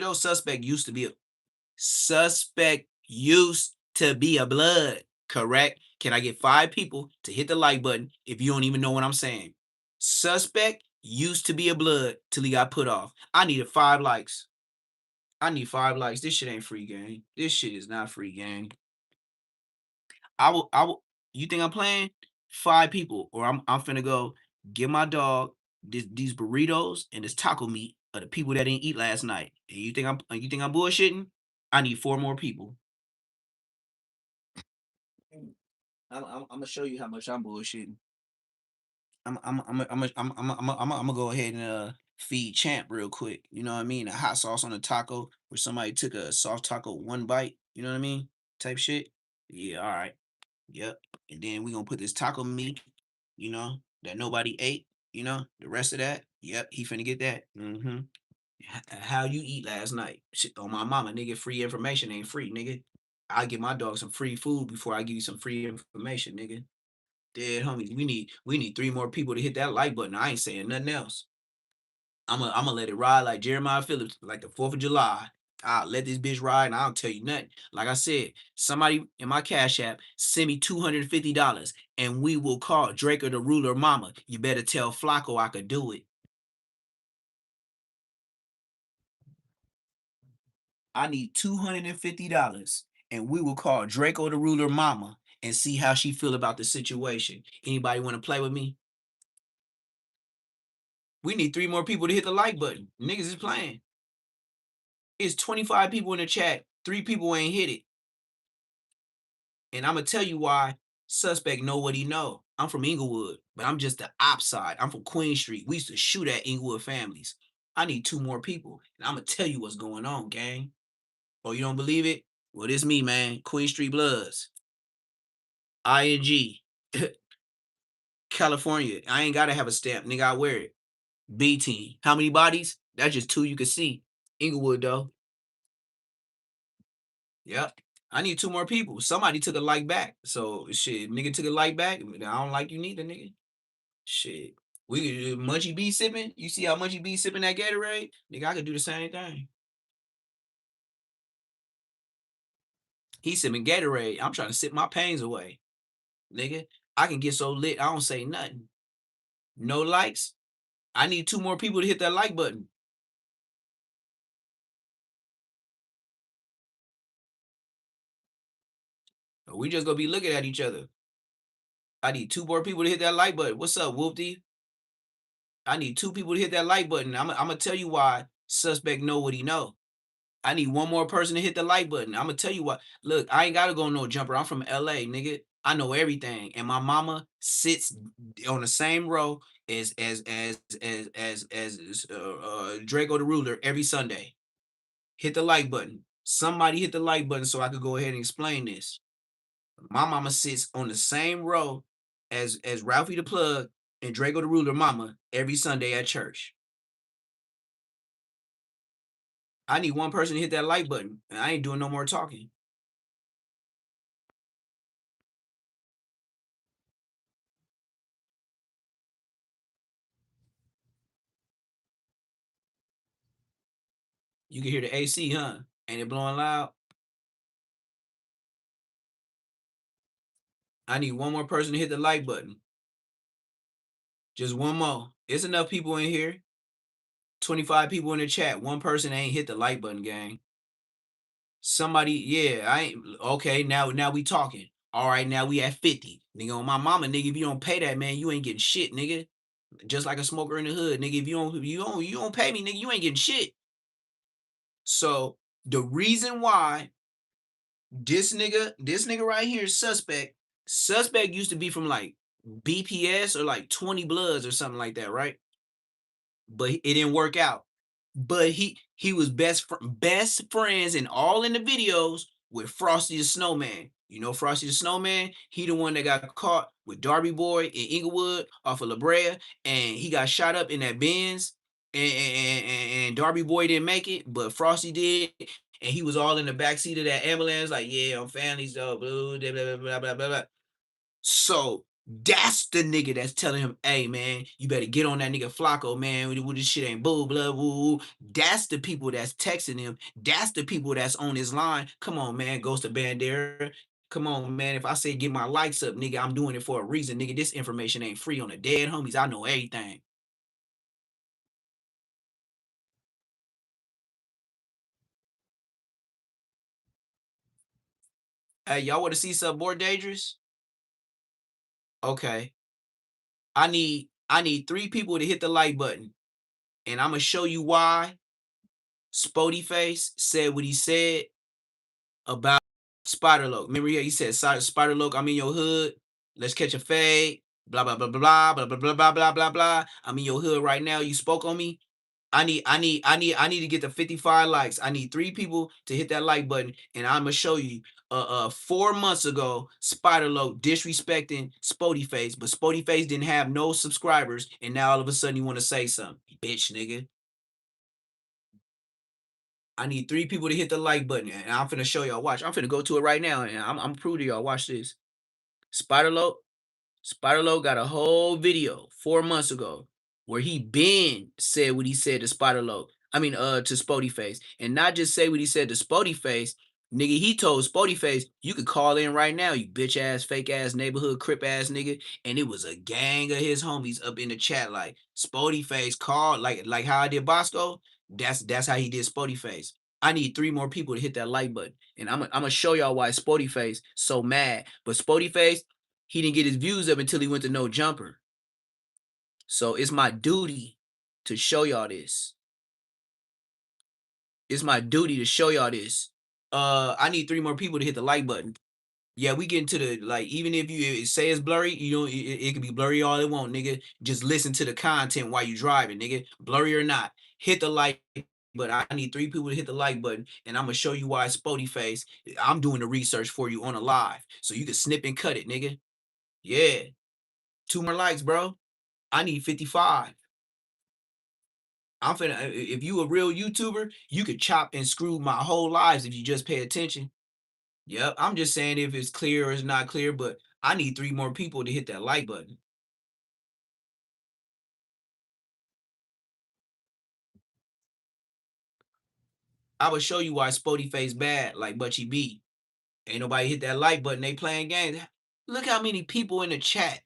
suspect used to be a blood, correct? Can I get 5 people to hit the like button if you don't even know what I'm saying? Suspect used to be a blood till he got put off. I needed 5 likes. I need 5 likes. This shit ain't free, gang. This shit is not free, gang. I will. You think I'm playing? 5 people, or I'm finna go get my dog these burritos and this taco meat of the people that didn't eat last night. And you think I'm bullshitting? I need 4 more people. I'm gonna show you how much I'm bullshitting. I'm gonna go ahead and feed Champ real quick. You know what I mean? A hot sauce on a taco where somebody took a soft taco 1 bite. You know what I mean? Type shit. Yeah. All right. Yep. And then we gonna put this taco meat, that nobody ate. The rest of that. Yep. He finna get that. Mm-hmm. How you eat last night? Shit, on my mama, nigga. Free information ain't free, nigga. I give my dog some free food before I give you some free information, nigga. Dead homies. We need 3 more people to hit that like button. I ain't saying nothing else. I'ma let it ride like Jeremiah Phillips, like the 4th of July. I'll let this bitch ride and I don't tell you nothing. Like I said, somebody in my Cash App send me $250 and we will call Draco the ruler mama. You better tell Flakko I could do it. I need $250 and we will call Draco the ruler mama and see how she feel about the situation. Anybody want to play with me? We need 3 more people to hit the like button. Niggas is playing. It's 25 people in the chat. 3 people ain't hit it. And I'm going to tell you why suspect know what he know. I'm from Inglewood, but I'm just the op side. I'm from Queen Street. We used to shoot at Inglewood families. I need 2 more people. And I'm going to tell you what's going on, gang. Oh, you don't believe it? Well, this me, man. Queen Street Bloods. ING. California. I ain't got to have a stamp. Nigga, I wear it. B team. How many bodies? That's just 2 you can see. Inglewood, though. Yep. I need 2 more people. Somebody took a like back. So, shit, nigga took a like back. I don't like you neither, nigga. Shit. We Munchie B sipping. You see how Munchie B sipping that Gatorade? Nigga, I could do the same thing. He sipping Gatorade. I'm trying to sip my pains away. Nigga, I can get so lit, I don't say nothing. No likes. I need 2 more people to hit that like button. We just gonna be looking at each other. I need 2 more people to hit that like button. What's up, Whoopty? I need 2 people to hit that like button. I'm gonna tell you why suspect know what he know. I need 1 more person to hit the like button. I'm gonna tell you why. Look, I ain't gotta go no jumper. I'm from LA, nigga. I know everything, and my mama sits on the same row as Draco the ruler every Sunday. Hit the like button. Somebody hit the like button so I could go ahead and explain this. My mama sits on the same row as Ralphie the Plug and Draco the ruler mama every Sunday at church. I need 1 person to hit that like button, and I ain't doing no more talking. You can hear the AC, huh? Ain't it blowing loud? I need 1 more person to hit the like button. Just 1 more. It's enough people in here. 25 people in the chat. 1 person ain't hit the like button, gang. Somebody, yeah, I ain't okay. Now we talking. All right, now we at 50. Nigga, on my mama, nigga, if you don't pay that, man, you ain't getting shit, nigga. Just like a smoker in the hood, nigga. If you don't pay me, nigga, you ain't getting shit. So the reason why this nigga right here is suspect used to be from like BPS or like 20 Bloods or something like that, right? But it didn't work out. But he was best friends and all in the videos with Frosty the Snowman. You know Frosty the Snowman? He the one that got caught with Darby Boy in Inglewood off of La Brea, and he got shot up in that Benz, and Darby Boy didn't make it, but Frosty did, and he was all in the backseat of that ambulance, like, yeah, I'm family stuff, blah, blah, blah, blah, blah, blah, blah. So that's the nigga that's telling him, hey man, you better get on that nigga Flakko, man. This shit ain't boo, blah, woo. That's the people that's texting him. That's the people that's on his line. Come on, man, Ghost of Bandera. Come on, man. If I say get my likes up, nigga, I'm doing it for a reason, nigga. This information ain't free on the dead homies. I know everything. Hey, y'all want to see something more dangerous? Okay. I need 3 people to hit the like button. And I'm gonna show you why Spody Face said what he said about Spider Loc. Remember, he said, Spider Loc, I'm in your hood. Let's catch a fade. Blah, blah, blah, blah, blah, blah, blah, blah, blah, blah, blah. I'm in your hood right now. You spoke on me. I need to get the 55 likes. I need 3 people to hit that like button. And I'm gonna show you 4 months ago, Spider Loc disrespecting Spody Face, but Spody Face didn't have no subscribers, and now all of a sudden you want to say something. Bitch, nigga. I need 3 people to hit the like button, and I'm finna show y'all. Watch, I'm finna go to it right now, and I'm prove to y'all. Watch this. Spider Loc got a whole video 4 months ago where he been said what he said to Spider Loc. I mean, to Spody Face, and not just say what he said to Spody Face. Nigga, he told Spody Face, you could call in right now, you bitch ass, fake ass, neighborhood crip ass nigga. And it was a gang of his homies up in the chat, like Spody Face called, like how I did Bosco. That's how he did Spody Face. I need 3 more people to hit that like button, and I'm gonna show y'all why Spody Face so mad. But Spody Face, he didn't get his views up until he went to No Jumper. So it's my duty to show y'all this. It's my duty to show y'all this. I need 3 more people to hit the like button. Yeah, we get into the, like, even if you say it's blurry, you know, it can be blurry all it want, nigga. Just listen to the content while you driving, nigga. Blurry or not, hit the like. But I need 3 people to hit the like button, and I'm gonna show you why Spody Face. I'm doing the research for you on a live, so you can snip and cut it, nigga. Yeah, 2 more likes, bro. I need 55. I'm finna. If you a real YouTuber, you could chop and screw my whole lives if you just pay attention. Yep, I'm just saying if it's clear or it's not clear, but I need 3 more people to hit that like button. I will show you why Spody Face bad, like Munchie B. Ain't nobody hit that like button. They playing games. Look how many people in the chat.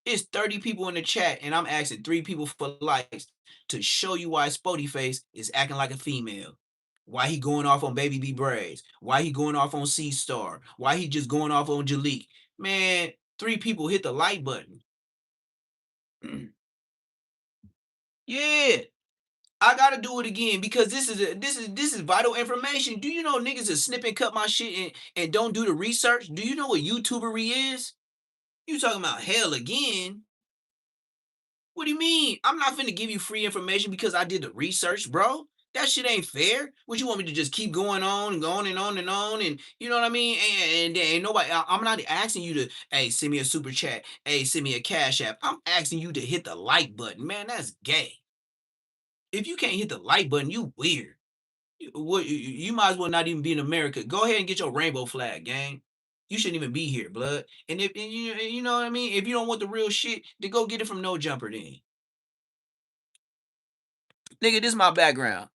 It's 30 people in the chat, and I'm asking 3 people for likes to show you why Spody Face is acting like a female. Why he going off on Baby B Braids? Why he going off on C Star? Why he just going off on Jalik? Man, 3 people hit the like button. Yeah, I gotta do it again because this is vital information. Do you know niggas is snip and cut my shit and don't do the research? Do you know what YouTubery is? You talking about hell again? What do you mean? I'm not finna give you free information because I did the research, bro. That shit ain't fair. What, you want me to just keep going on and going and on and on, and you know what I mean? And ain't nobody. I'm not asking you to, hey, send me a super chat. Hey, send me a cash app. I'm asking you to hit the like button, man. That's gay. If you can't hit the like button, you weird. You might as well not even be in America. Go ahead and get your rainbow flag, gang. You shouldn't even be here, blood. And if and you know what I mean, if you don't want the real shit, then go get it from No Jumper then. Nigga, this is my background.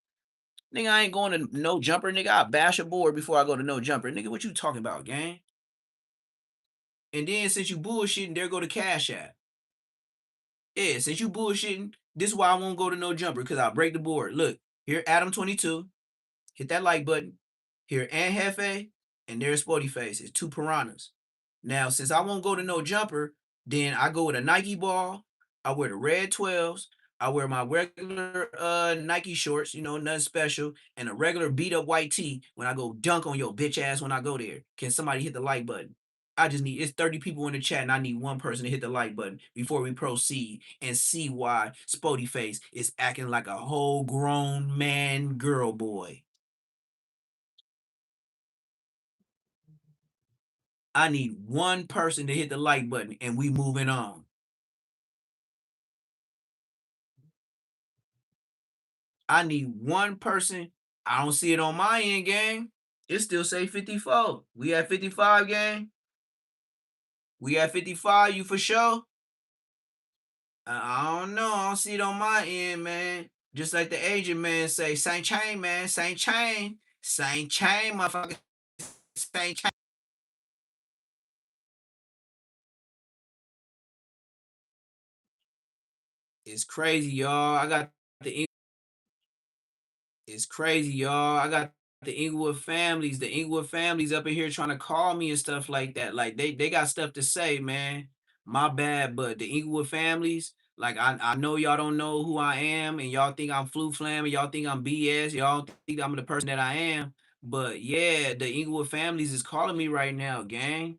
Nigga, I ain't going to No Jumper, nigga. I bash a board before I go to No Jumper. Nigga, what you talking about, gang? And then since you bullshitting, there go the Cash App. Yeah, since you bullshitting, this is why I won't go to No Jumper, because I'll break the board. Look, here, Adam22. Hit that like button. Here, Aunt Hefe, and there's Spody Face. It's 2 piranhas. Now, since I won't go to No Jumper, then I go with a Nike ball. I wear the red 12s. I wear my regular Nike shorts, nothing special, and a regular beat up white tee when I go dunk on your bitch ass when I go there. Can somebody hit the like button? It's 30 people in the chat, and I need one person to hit the like button before we proceed and see why Spody Face is acting like a whole grown man girl boy. I need one person to hit the like button, and we moving on. I need one person. I don't see it on my end, gang. It still say 54. We at 55, gang. We at 55, you for sure? I don't know. I don't see it on my end, man. Just like the agent man say, same chain, man. Same chain. Same chain, motherfucker. Same chain. It's crazy, y'all. It's crazy, y'all. I got the Inglewood families up in here trying to call me and stuff like that. Like they got stuff to say, man. My bad, but the Inglewood families, like I know y'all don't know who I am, and y'all think I'm flu flam, and y'all think I'm BS, y'all think I'm the person that I am. But yeah, the Inglewood families is calling me right now, gang.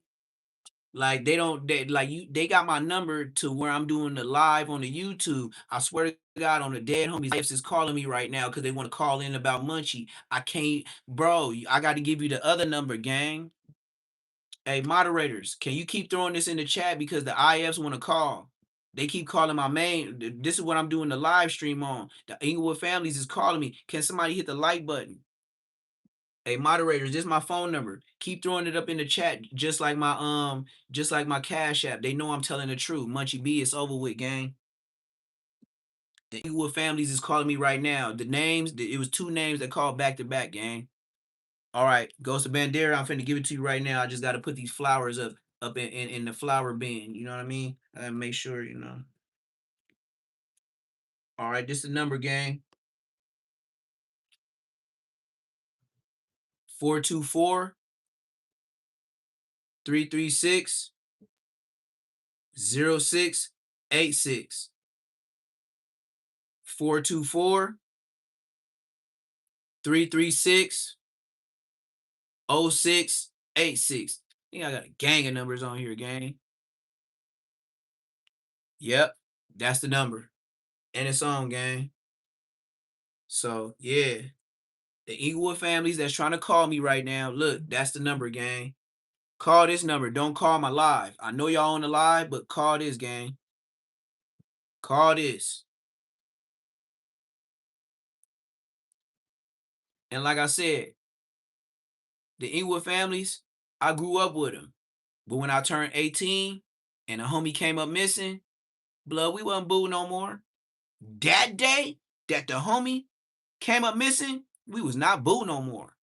Like they got my number to where I'm doing the live on the YouTube. I swear to God, on the dead homies lives is calling me right now because they want to call in about Munchie. I can't, bro. I got to give you the other number, gang. Hey, moderators, can you keep throwing this in the chat because the IFs want to call? They keep calling my main. This is what I'm doing the live stream on. The Inglewood families is calling me. Can somebody hit the like button? Hey, moderators, this is my phone number. Keep throwing it up in the chat, just like my Cash App. They know I'm telling the truth. Munchie B, it's over with, gang. The Inglewood families is calling me right now. The names, it was 2 names that called back to back, gang. All right, Ghost of Bandera, I'm finna give it to you right now. I just got to put these flowers up in the flower bin. You know what I mean? I gotta make sure, All right, this is the number, gang. 424 336 0686. 424 336 0686. I think I got a gang of numbers on here, gang. Yep, that's the number. And it's on, gang. So, yeah. The Inglewood families that's trying to call me right now, look, that's the number, gang. Call this number. Don't call my live. I know y'all on the live, but call this, gang. Call this. And like I said, the Inglewood families, I grew up with them. But when I turned 18 and a homie came up missing, blood, we wasn't boo no more. That day that the homie came up missing, we was not boo no more.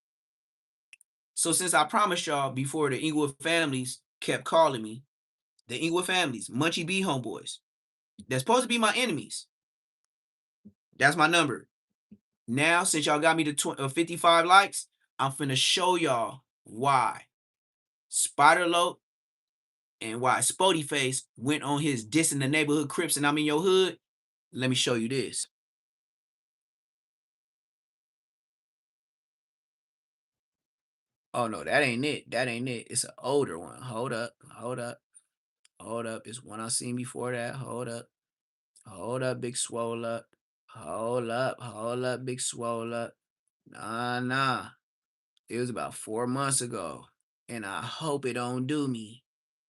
So since I promised y'all before the Inglewood families kept calling me, the Inglewood families, Munchie B homeboys, they're supposed to be my enemies. That's my number. Now, since y'all got me to 55 likes, I'm finna show y'all why Spider Lope and why Spody Face went on his diss in the neighborhood Crips and I'm in your hood. Let me show you this. Oh no, that ain't it. That ain't it. It's an older one. Hold up. Hold up. Hold up. It's one I seen before that. Hold up. Hold up, big swole up. Hold up. Hold up, big swole up. Nah. It was about 4 months ago. And I hope it don't do me.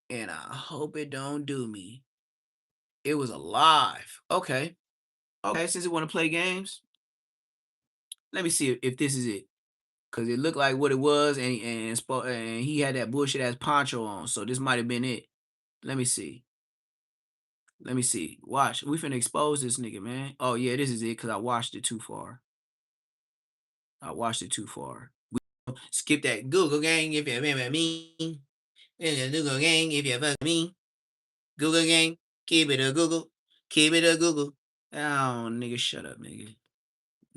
And I hope it don't do me. It was alive. Okay. Okay, since you want to play games, let me see if this is it. Cause it looked like what it was, and he had that bullshit ass poncho on. So this might have been it. Let me see. Let me see. Watch. We finna expose this nigga, man. Oh yeah, this is it. Cause I watched it too far. I watched it too far. Skip that Google gang if you remember me. Google gang if you fuck me. Google gang. Keep it a Google. Keep it a Google. Oh, nigga, shut up, nigga.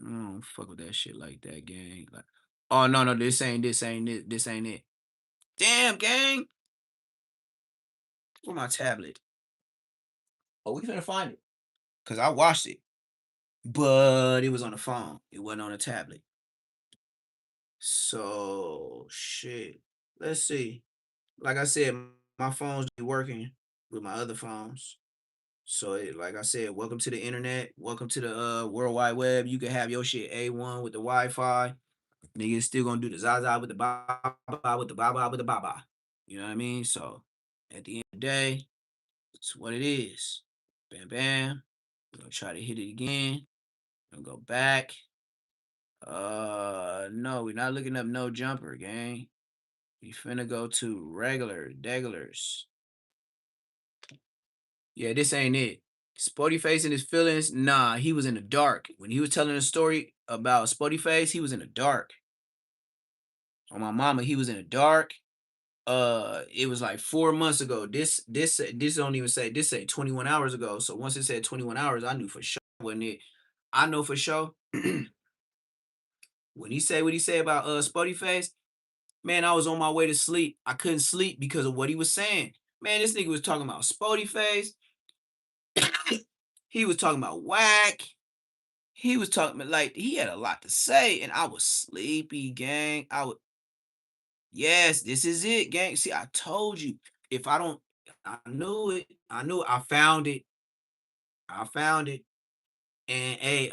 I don't fuck with that shit like that, gang. Like, oh no, this ain't it. This ain't it. Damn, gang. Where my tablet? Oh, we finna find it. Cause I watched it. but it was on the phone. It wasn't on a tablet. So shit. Let's see. Like I said, my phone's be working with my other phones. So like I said, welcome to the internet. Welcome to the World Wide Web. You can have your shit A1 with the Wi-Fi. Niggas still gonna do the Zaza with the ba with the ba with the ba. You know what I mean? So at the end of the day, it's what it is. Bam bam. We're gonna try to hit it again. We're gonna go back. No, we're not looking up no jumper, gang. We finna go to regulars. Yeah, this ain't it. Spotty Face and his feelings. Nah, he was in the dark. When he was telling a story about Spotty Face, he was in the dark. On my mama, he was in the dark. It was like 4 months ago. This don't even say, this say 21 hours ago. So once it said 21 hours, I knew for sure, wasn't it? I know for sure. When he said what he said about Spotty Face, man, I was on my way to sleep. I couldn't sleep because of what he was saying. Man, this nigga was talking about Spotty Face. He was talking about whack. He was talking about, like, he had a lot to say, and I was sleepy, gang. Yes, this is it, gang. See, I told you. If I don't, I knew it. I found it. And hey,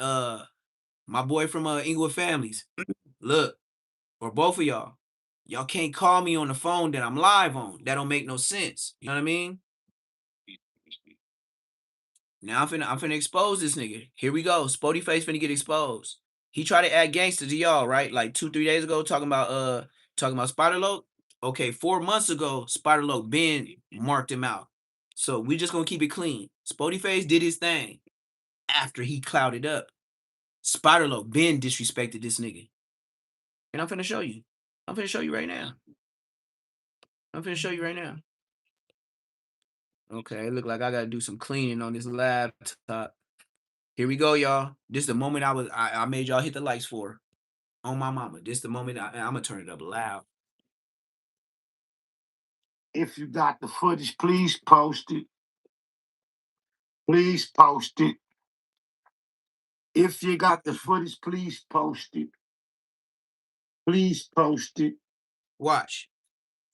my boy from Inglewood Families, look, or both of y'all can't call me on the phone that I'm live on. That don't make no sense. You know what I mean? Now I'm finna expose this nigga. Here we go. Spotty Face finna get exposed. He tried to act gangster to y'all, right? Like 2-3 days ago, talking about Spider Loc. Okay, 4 months ago, Spider Loc Ben marked him out. So we just gonna keep it clean. Spotty Face did his thing after he clouded up. Spider Loc Ben disrespected this nigga. And I'm finna show you. I'm finna show you right now. Okay, it look like I gotta do some cleaning on this laptop. Here we go, y'all. This is the moment I made y'all hit the likes for. On my mama. This is the moment I'm gonna turn it up loud. If you got the footage, please post it. Please post it. If you got the footage, please post it. Please post it. Watch.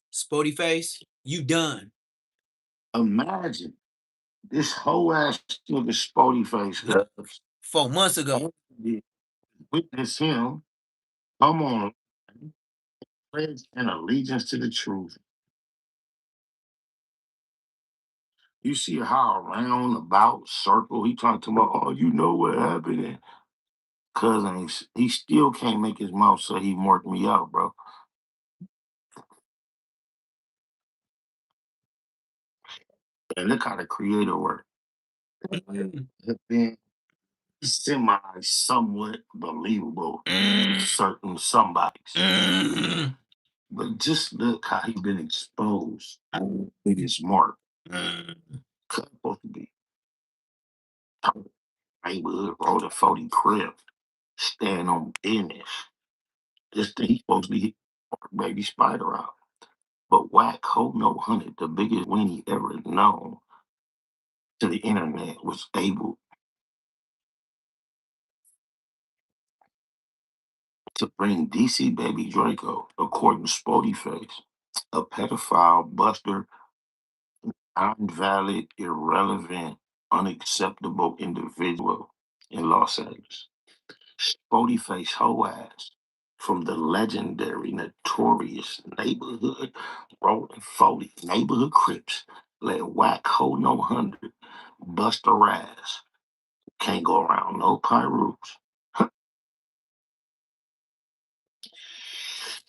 Spotty Face, you done. Imagine this whole ass nigga Spotty Face. 4 months ago. Witness him. Come on. Pledge and allegiance to the truth. You see how around about circle he trying to about, oh, you know what happened? And cousin, he still can't make his mouth say he marked me out, bro. And look how the creator work. Been somewhat believable to certain somebodies. But just look how he been exposed with his mark. Supposed to be neighborhood road a 40 crib, stand on business. This thing he supposed to be baby spider out. But whack ho no 100, the biggest weenie ever known to the internet, was able to bring DC baby Draco, according to Spotty Face, a pedophile, buster, invalid, irrelevant, unacceptable individual in Los Angeles. Spotty Face hoe ass from the legendary, notorious neighborhood rolling 40 neighborhood Crips let whack ho no 100 bust her ass. Can't go around no Pyrus.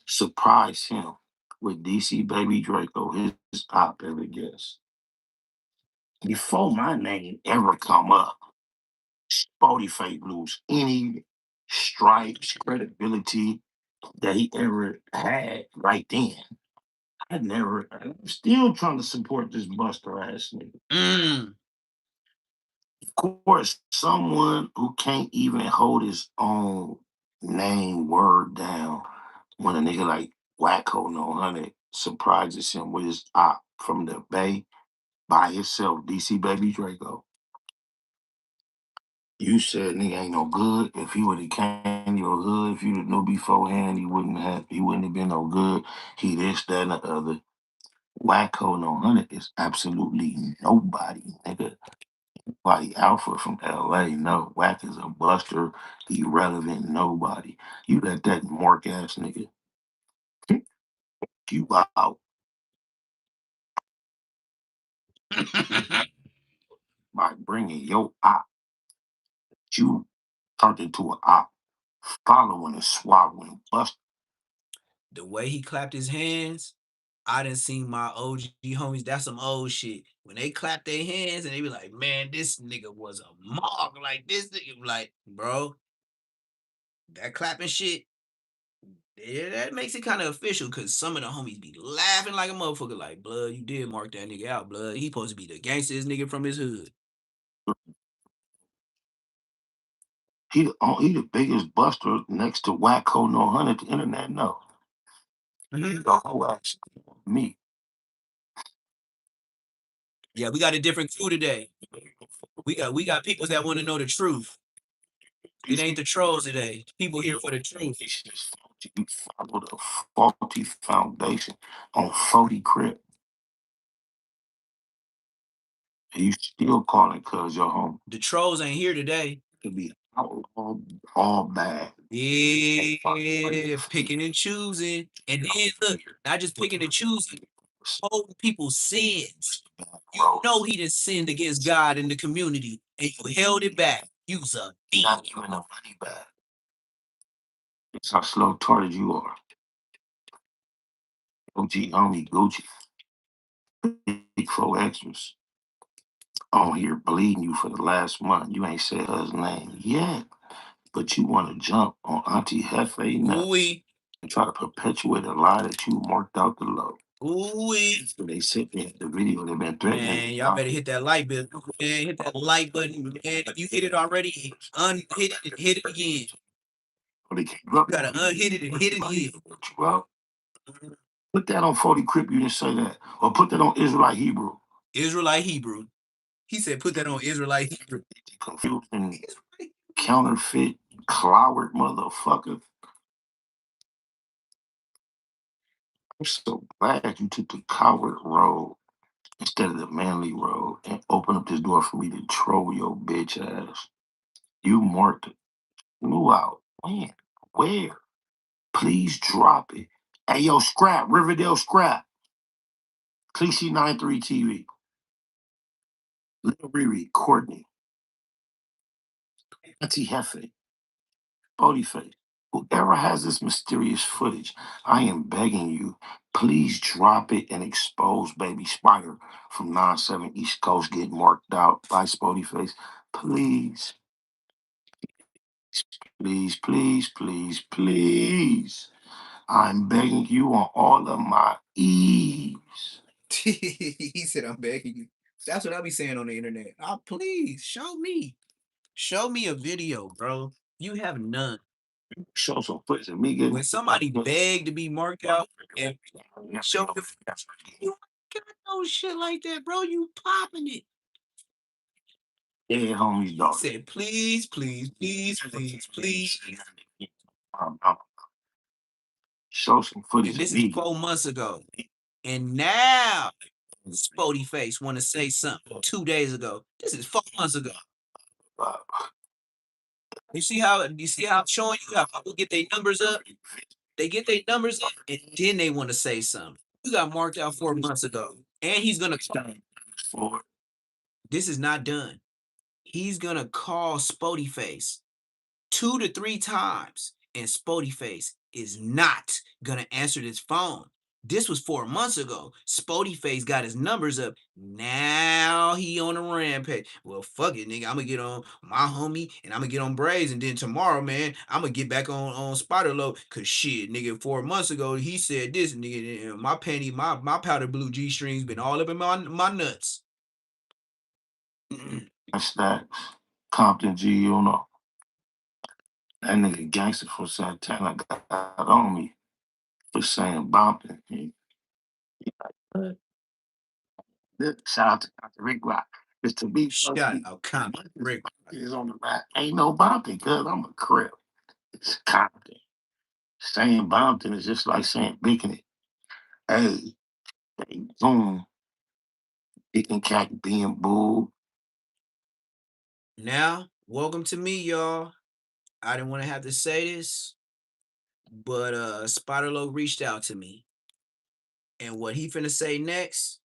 Surprise him with DC Baby Draco, his top ever guest. Before my name ever come up, Spotty Face lose any stripes, credibility that he ever had right then. I'm still trying to support this buster ass nigga. Of course, someone who can't even hold his own name word down when a nigga like Wacko No 100 surprises him with his op from the Bay by himself, DC Baby Draco. You said nigga ain't no good. If he would have came to your hood, if you'd have knew beforehand, he wouldn't have been no good. He this, that, and the other. Wacko no hundred is absolutely nobody, nigga. Nobody Alpha from LA. No, Whack is a buster, irrelevant, nobody. You let that mark ass nigga you out by bringing your op. You turned into an op, following and swallowing, buster. The way he clapped his hands, I done seen my OG homies. That's some old shit. When they clap their hands and they be like, man, this nigga was a mark. Like this nigga, like, bro, that clapping shit, yeah, that makes it kind of official because some of the homies be laughing like a motherfucker. Like, blood, you did mark that nigga out, blood. He supposed to be the gangstest nigga from his hood. He the biggest buster next to Wacko No Hundred. The internet know. The whole action. Me. Yeah, we got a different crew today. We got people that want to know the truth. It ain't the trolls today. People here for the truth. You follow the faulty foundation on 40 crib. And you still calling cuz your home. The trolls ain't here today. To be all bad. Yeah, picking and choosing. And then look, not just picking and choosing, holding people's sins. You know he done sinned against God in the community, and you held it back. You's a thief. Not giving the money back. It's how slow tarded you are. OG homie Gucci. Big 4 extras. On here bleeding you for the last month. You ain't said his name yet. But you want to jump on Auntie Hefe nuts and try to perpetuate a lie that you marked out the low. So they sit there at the video, they've been threatening. Man, y'all better hit that like button. Man, hit that like button. Man, if you hit it already, unhit it and hit it again. You gotta unhit it and hit it again. Well, put that on 40 Crip, you didn't say that. Or put that on Israelite Hebrew. Israelite Hebrew. He said put that on Israelite Hebrew. Confusing, counterfeit, cloward motherfucker. I'm so glad you took the coward road instead of the manly road and opened up this door for me to troll your bitch ass. You marked it. Flew out. When? Where? Please drop it. Hey, yo, Scrap, Riverdale Scrap. Cliche 93 TV. Little Riri, Courtney. Auntie Hefe. Bodyface. Whoever has this mysterious footage, I am begging you, please drop it and expose Baby Spider from 9-7 East Coast getting marked out by Spodyface. Please. Please, please, please, please. I'm begging you on all of my eves. He said, I'm begging you. That's what I be saying on the internet. Oh, please show me. Show me a video, bro. You have none. Show some footage of me getting. When somebody begged to be marked out and show the you got no shit like that, bro. You popping it. Yeah, homies, dog. He said, please, please, please, please, please. Show some footage. And this is 4 months ago. And now Spody Face want to say something 2 days ago. This is 4 months ago. You see how I'm showing you how people get their numbers up? They get their numbers up and then they want to say something. You got marked out 4 months ago. And he's gonna this is not done. He's gonna call Spody Face 2 to 3 times, and Spody Face is not gonna answer this phone. This was 4 months ago. Spody Face got his numbers up. Now he on a rampage. Well, fuck it, nigga. I'm gonna get on my homie and I'm gonna get on Braves. And then tomorrow, man, I'm gonna get back on Spider Low. Cause shit, nigga, 4 months ago, he said this, nigga. My panty, my powder blue G strings been all up in my nuts. Stacks. Compton G, you know. That nigga gangster from Santana got on me for saying bumping. Shout out to Rick Rock. It's to be Shut up, come Rick. is on the back. Ain't no Bompton, cuz I'm a crip. It's Compton. Saying Bompton is just like saying Beacon. Hey, boom. Beacon cat being booed. Now, welcome to me, y'all. I didn't want to have to say this, but Spiderlo reached out to me. And what he finna say next,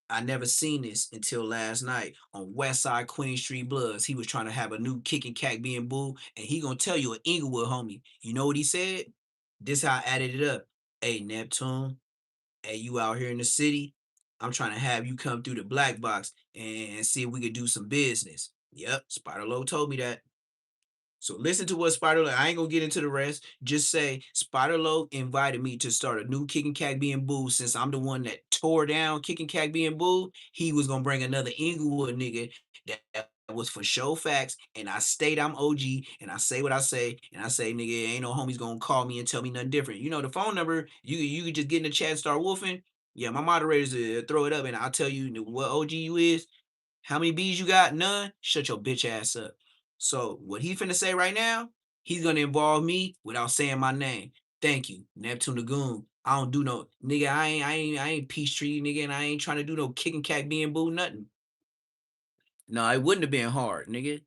I never seen this until last night on West Side Queen Street Bloods. He was trying to have a new kicking cat being boo, and he gonna tell you an Inglewood homie. You know what he said? This how I added it up. Hey Neptune, hey you out here in the city? I'm trying to have you come through the black box and see if we could do some business. Yep, Spiderlo told me that. So listen to what Spiderlo. I ain't gonna get into the rest. Just say Spiderlo invited me to start a new Kicking Cat Being Boo. Since I'm the one that tore down Kicking Cat Being Boo, he was gonna bring another Inglewood nigga that was for show facts. And I stayed. I'm OG, and I say what I say, and I say, nigga, ain't no homies gonna call me and tell me nothing different. You know the phone number. You could just get in the chat and start woofing. Yeah, my moderators throw it up, and I'll tell you what OG you is. How many B's you got? None? Shut your bitch ass up. So what he finna say right now, he's gonna involve me without saying my name. Thank you, Neptune Lagoon. I don't do no nigga. I ain't Peachtree nigga, and I ain't trying to do no kicking cat being boo nothing. No, it wouldn't have been hard, nigga.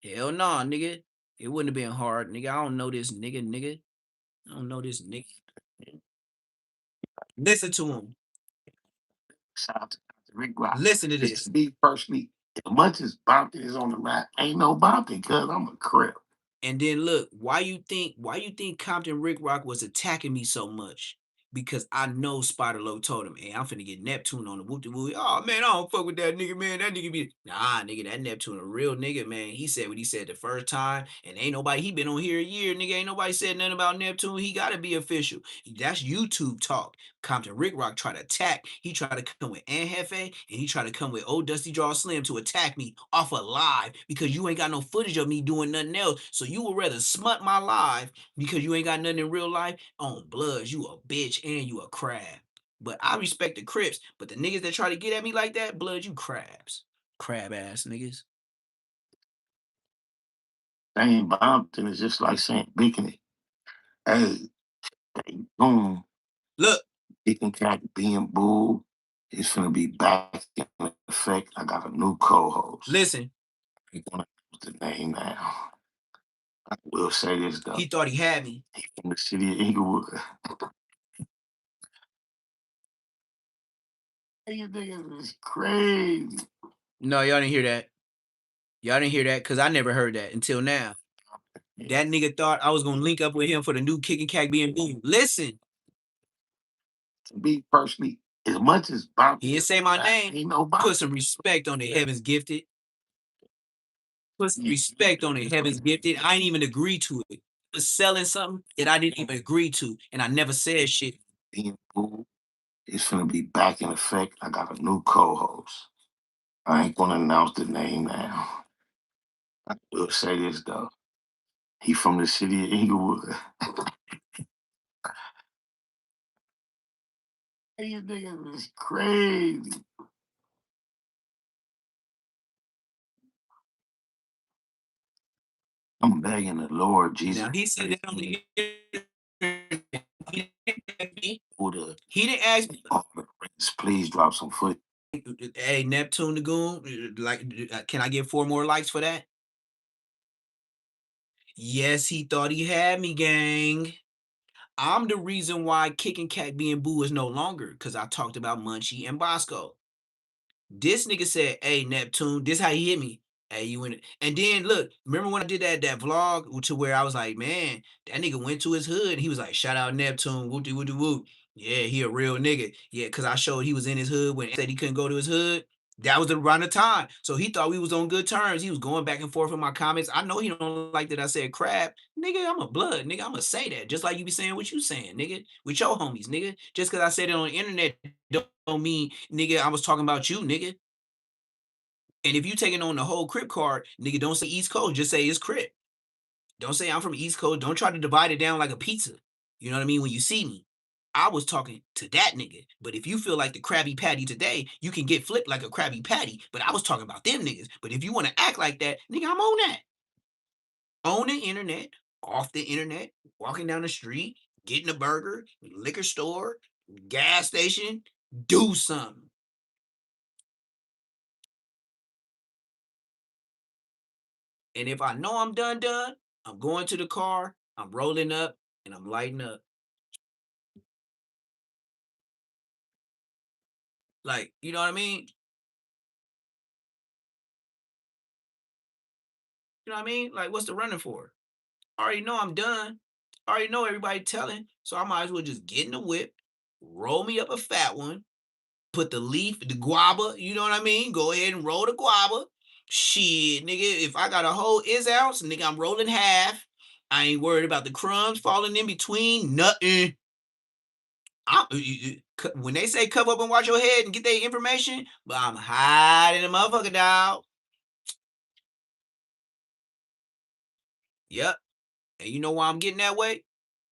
Hell no, nigga. It wouldn't have been hard, nigga. I don't know this nigga. I don't know this nigga. Listen to him. Shout out to Rick Rock. Listen to It's this. to me personally, as much as Bompton is on the map, ain't no Bompton, cuz I'm a crip. And then look, why you think Compton Rick Rock was attacking me so much? Because I know Spiderlo told him, hey, I'm finna get Neptune on the whoop de whoop. Oh man, I don't fuck with that nigga, man. That nigga be nah, nigga, that Neptune a real nigga, man. He said what he said the first time, and ain't nobody, he been on here a year, nigga. Ain't nobody said nothing about Neptune. He gotta be official. That's YouTube talk. Compton Rick Rock tried to attack. He tried to come with Anhefe, and he tried to come with Old Dusty Draw Slim to attack me off of live because you ain't got no footage of me doing nothing else. So you would rather smut my live because you ain't got nothing in real life. On Bloods, you a bitch and you a crab. But I respect the Crips, but the niggas that try to get at me like that, Blood, you crabs. Crab ass niggas. Saying Bompton is just like saying Beacon. Hey, boom. Look. Beacon cat being booed. It's gonna be back in effect. I got a new co-host. Listen. I'm gonna use the name now. I will say this though. He thought he had me. He from the city of Inglewood. You niggas is crazy. No, y'all didn't hear that. Y'all didn't hear that because I never heard that until now. That nigga thought I was gonna link up with him for the new Kicking Cat being boo. Listen. To me personally, as much as Bob, he didn't say my name. Ain't no Bob. Put some respect on the Heaven's Gifted. Put some respect on it, Heaven's Gifted. I ain't even agree to it. It was selling something that I didn't even agree to, and I never said shit. Being booed. It's gonna be back in effect. I got a new co-host. I ain't gonna announce the name now. I will say this though. He from the city of Inglewood. You niggas is crazy. I'm begging the Lord Jesus. Now he said that on the he didn't ask me. Please drop some foot. Hey, Neptune Lagoon, like, can I get 4 more likes for that? Yes, he thought he had me, gang. I'm the reason why Kicking Cat being boo is no longer, because I talked about Munchie and Bosco. This nigga said, hey, Neptune, this how he hit me. Hey, you in it. And then look, remember when I did that vlog to where I was like, man, that nigga went to his hood. And he was like, shout out Neptune, whoop-de whoop-de whoop. Yeah, he a real nigga. Yeah, because I showed he was in his hood when he said he couldn't go to his hood. That was around the time. So he thought we was on good terms. He was going back and forth in my comments. I know he don't like that I said crap. Nigga, I'm a blood. Nigga, I'm going to say that. Just like you be saying what you saying, nigga. With your homies, nigga. Just because I said it on the internet don't mean, nigga, I was talking about you, nigga. And if you taking on the whole Crip card, nigga, don't say East Coast. Just say it's Crip. Don't say I'm from East Coast. Don't try to divide it down like a pizza. You know what I mean? When you see me. I was talking to that nigga. But if you feel like the Krabby Patty today, you can get flipped like a Krabby Patty. But I was talking about them niggas. But if you want to act like that, nigga, I'm on that. On the internet, off the internet, walking down the street, getting a burger, liquor store, gas station, do something. And if I know I'm done, I'm going to the car, I'm rolling up, and I'm lighting up. Like, you know what I mean? You know what I mean? Like, what's the running for? I already know I'm done. I already know everybody telling, so I might as well just get in the whip, roll me up a fat one, put the leaf, the guava, you know what I mean? Go ahead and roll the guava. Shit, nigga, if I got a whole ounce, nigga, I'm rolling half. I ain't worried about the crumbs falling in between. Nothing. When they say cover up and watch your head and get their information, but I'm hiding the motherfucker, dog. Yep. And you know why I'm getting that way?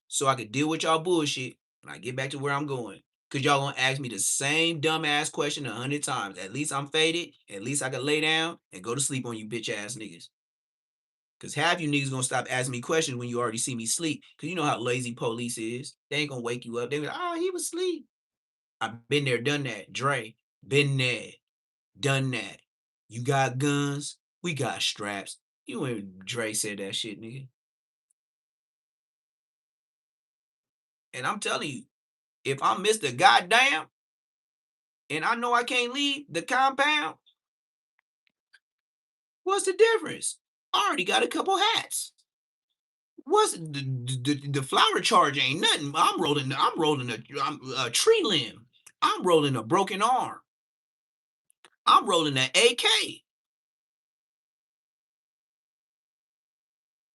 So I could deal with y'all bullshit when I get back to where I'm going. Cause y'all gonna ask me the same dumbass question 100 times. At least I'm faded. At least I can lay down and go to sleep on you bitch ass niggas. Cause half you niggas gonna stop asking me questions when you already see me sleep. Cause you know how lazy police is. They ain't gonna wake you up. They be like, oh, he was asleep. I've been there, done that. Dre, been there, done that. You got guns, we got straps. You and Dre said that shit, nigga. And I'm telling you, if I'm Mr. Goddamn and I know I can't leave the compound, what's the difference? I already got a couple hats. What's the flower charge ain't nothing. I'm rolling a tree limb. I'm rolling a broken arm. I'm rolling an AK.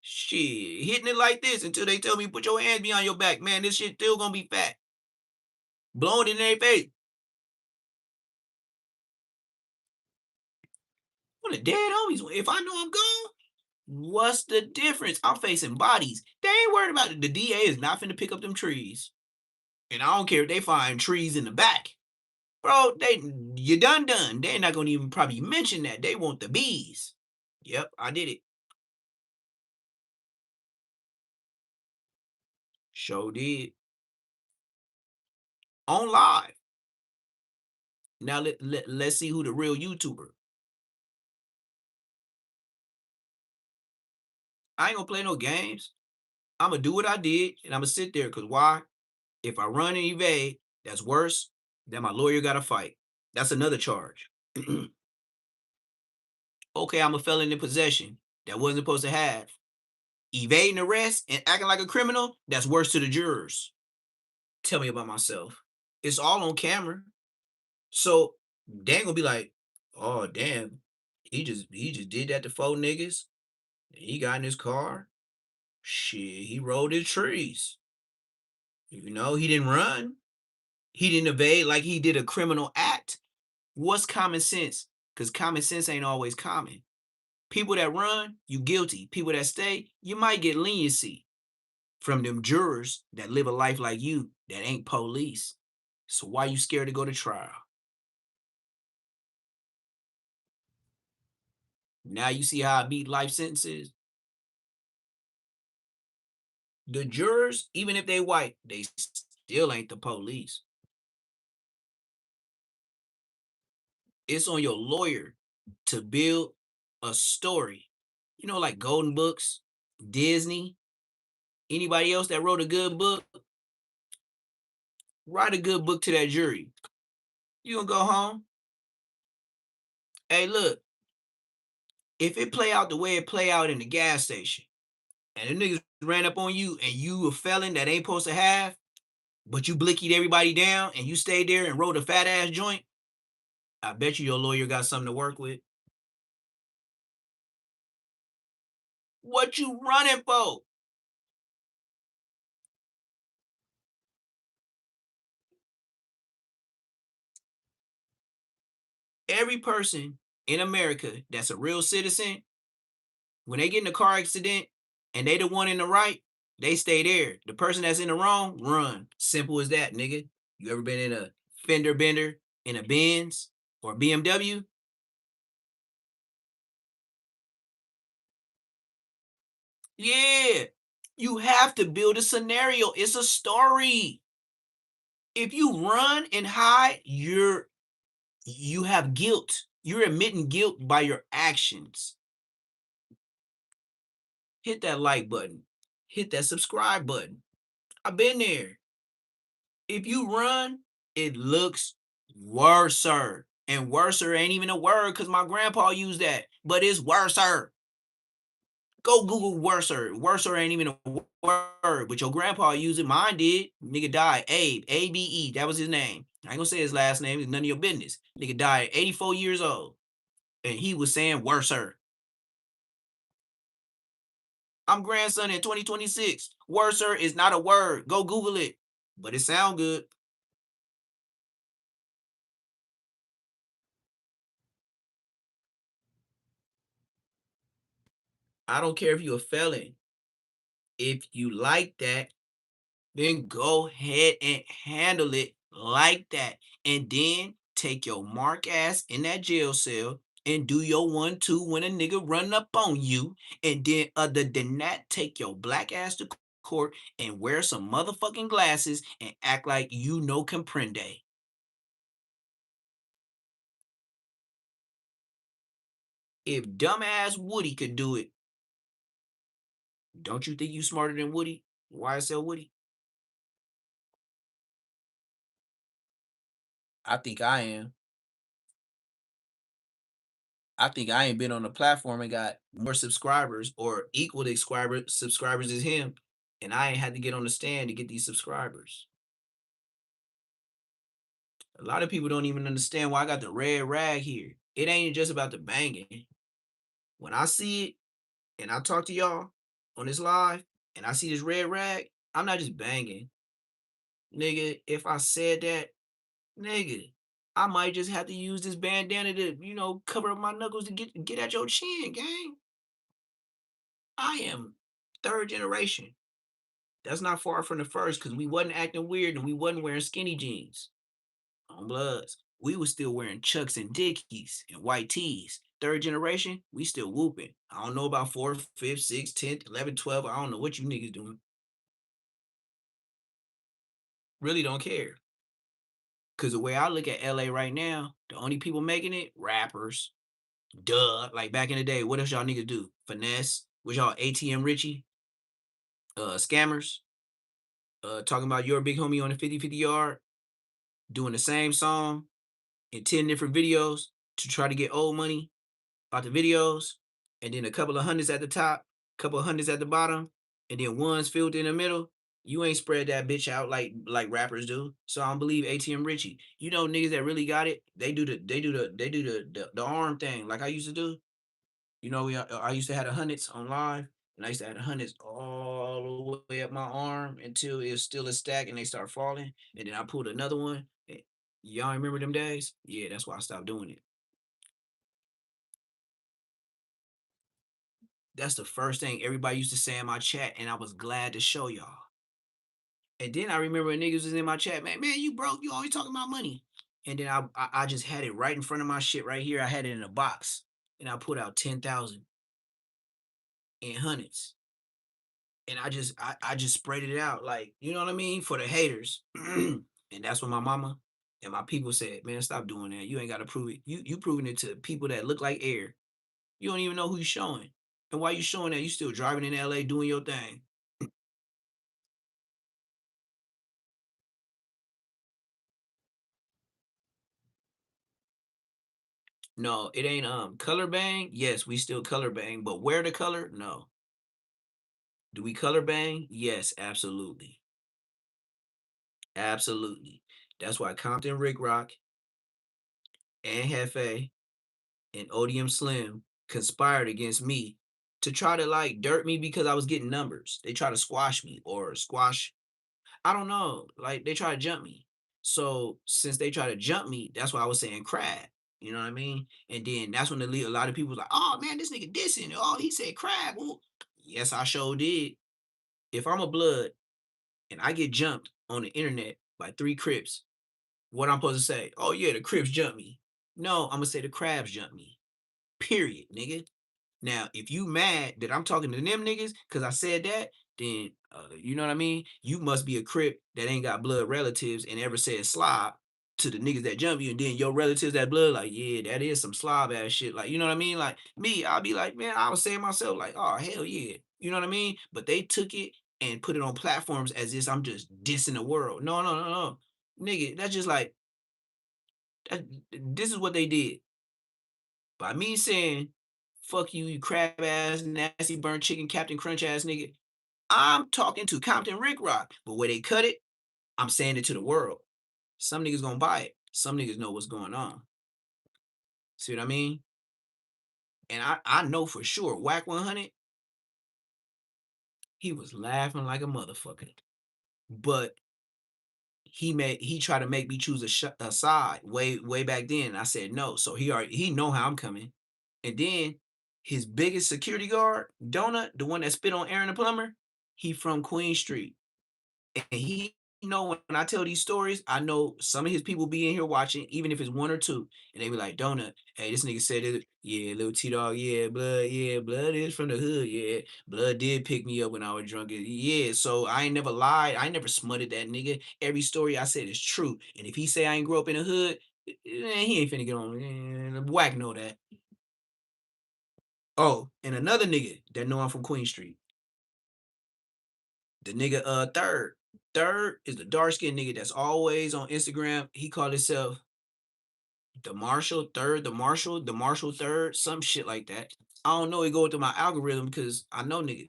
Shit, hitting it like this until they tell me put your hands behind your back. Man, this shit still gonna be fat. Blowing it in their face. When the dead homies, if I know I'm gone, what's the difference? I'm facing bodies. They ain't worried about it. The DA is not finna pick up them trees. And I don't care if they find trees in the back. Bro, you done. They're not gonna even probably mention that. They want the bees. Yep, I did it. Sure did. On live. Now let's see who the real YouTuber. I ain't gonna play no games. I'm gonna do what I did, and I'm gonna sit there. Cause why? If I run and evade, that's worse. Then my lawyer got to fight. That's another charge. Okay, I'm a felon in possession that wasn't supposed to have. Evading arrest and acting like a criminal, that's worse to the jurors. Tell me about myself. It's all on camera. So they ain't gonna be like, oh damn, he just did that to 4 niggas. He got in his car. Shit, he rolled his trees. You know, he didn't run. He didn't evade like he did a criminal act. What's common sense? Because common sense ain't always common. People that run, you guilty. People that stay, you might get leniency from them jurors that live a life like you that ain't police. So why you scared to go to trial? Now you see how I beat life sentences? The jurors, even if they white, they still ain't the police. It's on your lawyer to build a story. You know, like Golden Books, Disney, anybody else that wrote a good book, write a good book to that jury. You gonna go home? Hey, look, if it play out the way it play out in the gas station, and the niggas ran up on you and you a felon that ain't supposed to have, but you blickied everybody down and you stayed there and wrote a fat ass joint, I bet you your lawyer got something to work with. What you running for? Every person in America that's a real citizen, when they get in a car accident and they the one in the right, They stay there. The person that's in the wrong, run. Simple as that, nigga. You ever been in a fender bender in a Benz or BMW? Yeah. You have to build a scenario. It's a story. If you run and hide, you have guilt. You're admitting guilt by your actions. Hit that like button. Hit that subscribe button. I've been there. If you run, it looks worser. And worser ain't even a word because my grandpa used that, but it's worser. Go Google worser. Worser ain't even a word, but your grandpa used it. Mine did. Nigga died. Abe. A-B-E. That was his name. I ain't gonna say his last name. It's none of your business. Nigga died at 84 years old. And he was saying worser. I'm grandson in 2026. Worser is not a word. Go Google it. But it sound good. I don't care if you're a felon. If you like that, then go ahead and handle it like that. And then take your mark ass in that jail cell and do your 1-2 when a nigga run up on you. And then other than that, take your black ass to court and wear some motherfucking glasses and act like you know comprende. If dumbass Woody could do it, don't you think you smarter than Woody? YSL Woody? I think I am. I think I ain't been on the platform and got more subscribers or equal to subscribers as him. And I ain't had to get on the stand to get these subscribers. A lot of people don't even understand why I got the red rag here. It ain't just about the banging. When I see it and I talk to y'all on this live and I see this red rag, I'm not just banging. Nigga, if I said that, nigga, I might just have to use this bandana to, cover up my knuckles to get at your chin, gang. I am third generation. That's not far from the first because we wasn't acting weird and we wasn't wearing skinny jeans on Bloods. We was still wearing Chucks and Dickies and white tees. Third generation, we still whooping. I don't know about 4th, 5th, 6th, 10th, 11th, 12th. I don't know what you niggas doing. Really don't care. Because the way I look at LA right now, the only people making it, rappers. Duh. Like back in the day, what else y'all niggas do? Finesse? Was y'all ATM Richie? Scammers? Talking about your big homie on the 50-50 yard? Doing the same song in 10 different videos to try to get old money about the videos, and then a couple of hundreds at the top, couple of hundreds at the bottom, and then ones filled in the middle. You ain't spread that bitch out like rappers do. So I don't believe ATM Richie. You know niggas that really got it, they do the arm thing like I used to do. I used to have the hundreds on live, and I used to have the hundreds all the way up my arm until it was still a stack and they start falling. And then I pulled another one. Y'all remember them days? Yeah, that's why I stopped doing it. That's the first thing everybody used to say in my chat, and I was glad to show y'all. And then I remember niggas was in my chat, man, you broke. You always talking about money. And then I just had it right in front of my shit right here. I had it in a box, and I put out 10,000 in hundreds. And I just spread it out, like, you know what I mean, for the haters. And that's what my mama and my people said, man, stop doing that. You ain't got to prove it. You proving it to people that look like air. You don't even know who you showing. And why you showing that? You still driving in LA doing your thing. No, it ain't color bang. Yes, we still color bang, but wear the color? No. Do we color bang? Yes, absolutely. Absolutely. That's why Compton Rick Rock and Hefe and Odium Slim conspired against me to try to like dirt me because I was getting numbers. They try to squash me or squash. I don't know. Like they try to jump me. So since they try to jump me, that's why I was saying crab. You know what I mean? And then that's when a lot of people was like, oh man, this nigga dissing. Oh, he said crab. Ooh. Yes, I sure did. if I'm a blood and I get jumped on the internet by 3 Crips, what I'm supposed to say? Oh yeah, the Crips jumped me. No, I'm gonna say the crabs jumped me. Period, nigga. Now, if you mad that I'm talking to them niggas because I said that, then you know what I mean? You must be a Crip that ain't got blood relatives and ever said slob to the niggas that jump you, and then your relatives that blood, like, yeah, that is some slob ass shit. Like, you know what I mean? Like me, I'll be like, man, I was saying myself, like, oh hell yeah. You know what I mean? But they took it and put it on platforms as if I'm just dissing the world. No, no, no, no. Nigga, that's just like that, this is what they did. By me saying, fuck you, you crab ass, nasty burnt chicken, Captain Crunch ass nigga, I'm talking to Compton Rick Rock. But where they cut it, I'm saying it to the world. Some niggas gonna buy it. Some niggas know what's going on. See what I mean? And I know for sure, Whack 100, he was laughing like a motherfucker. But he tried to make me choose a side way back then. I said no. So he know how I'm coming. And then his biggest security guard, Donut, the one that spit on Aaron the plumber, he from Queen Street. And he know when I tell these stories, I know some of his people be in here watching, even if it's 1 or 2, and they be like, Donut, hey, this nigga said it. Yeah, little T-Dog, yeah, blood is from the hood, yeah. Blood did pick me up when I was drunk. Yeah, so I ain't never lied. I ain't never smutted that nigga. Every story I said is true. And if he say I ain't grew up in the hood, he ain't finna get on. Whack know that. Oh, and another nigga that know I'm from Queen Street. The nigga Third. Third is the dark skinned nigga that's always on Instagram. He called himself the Marshall Third, some shit like that. I don't know. It go through my algorithm because I know niggas.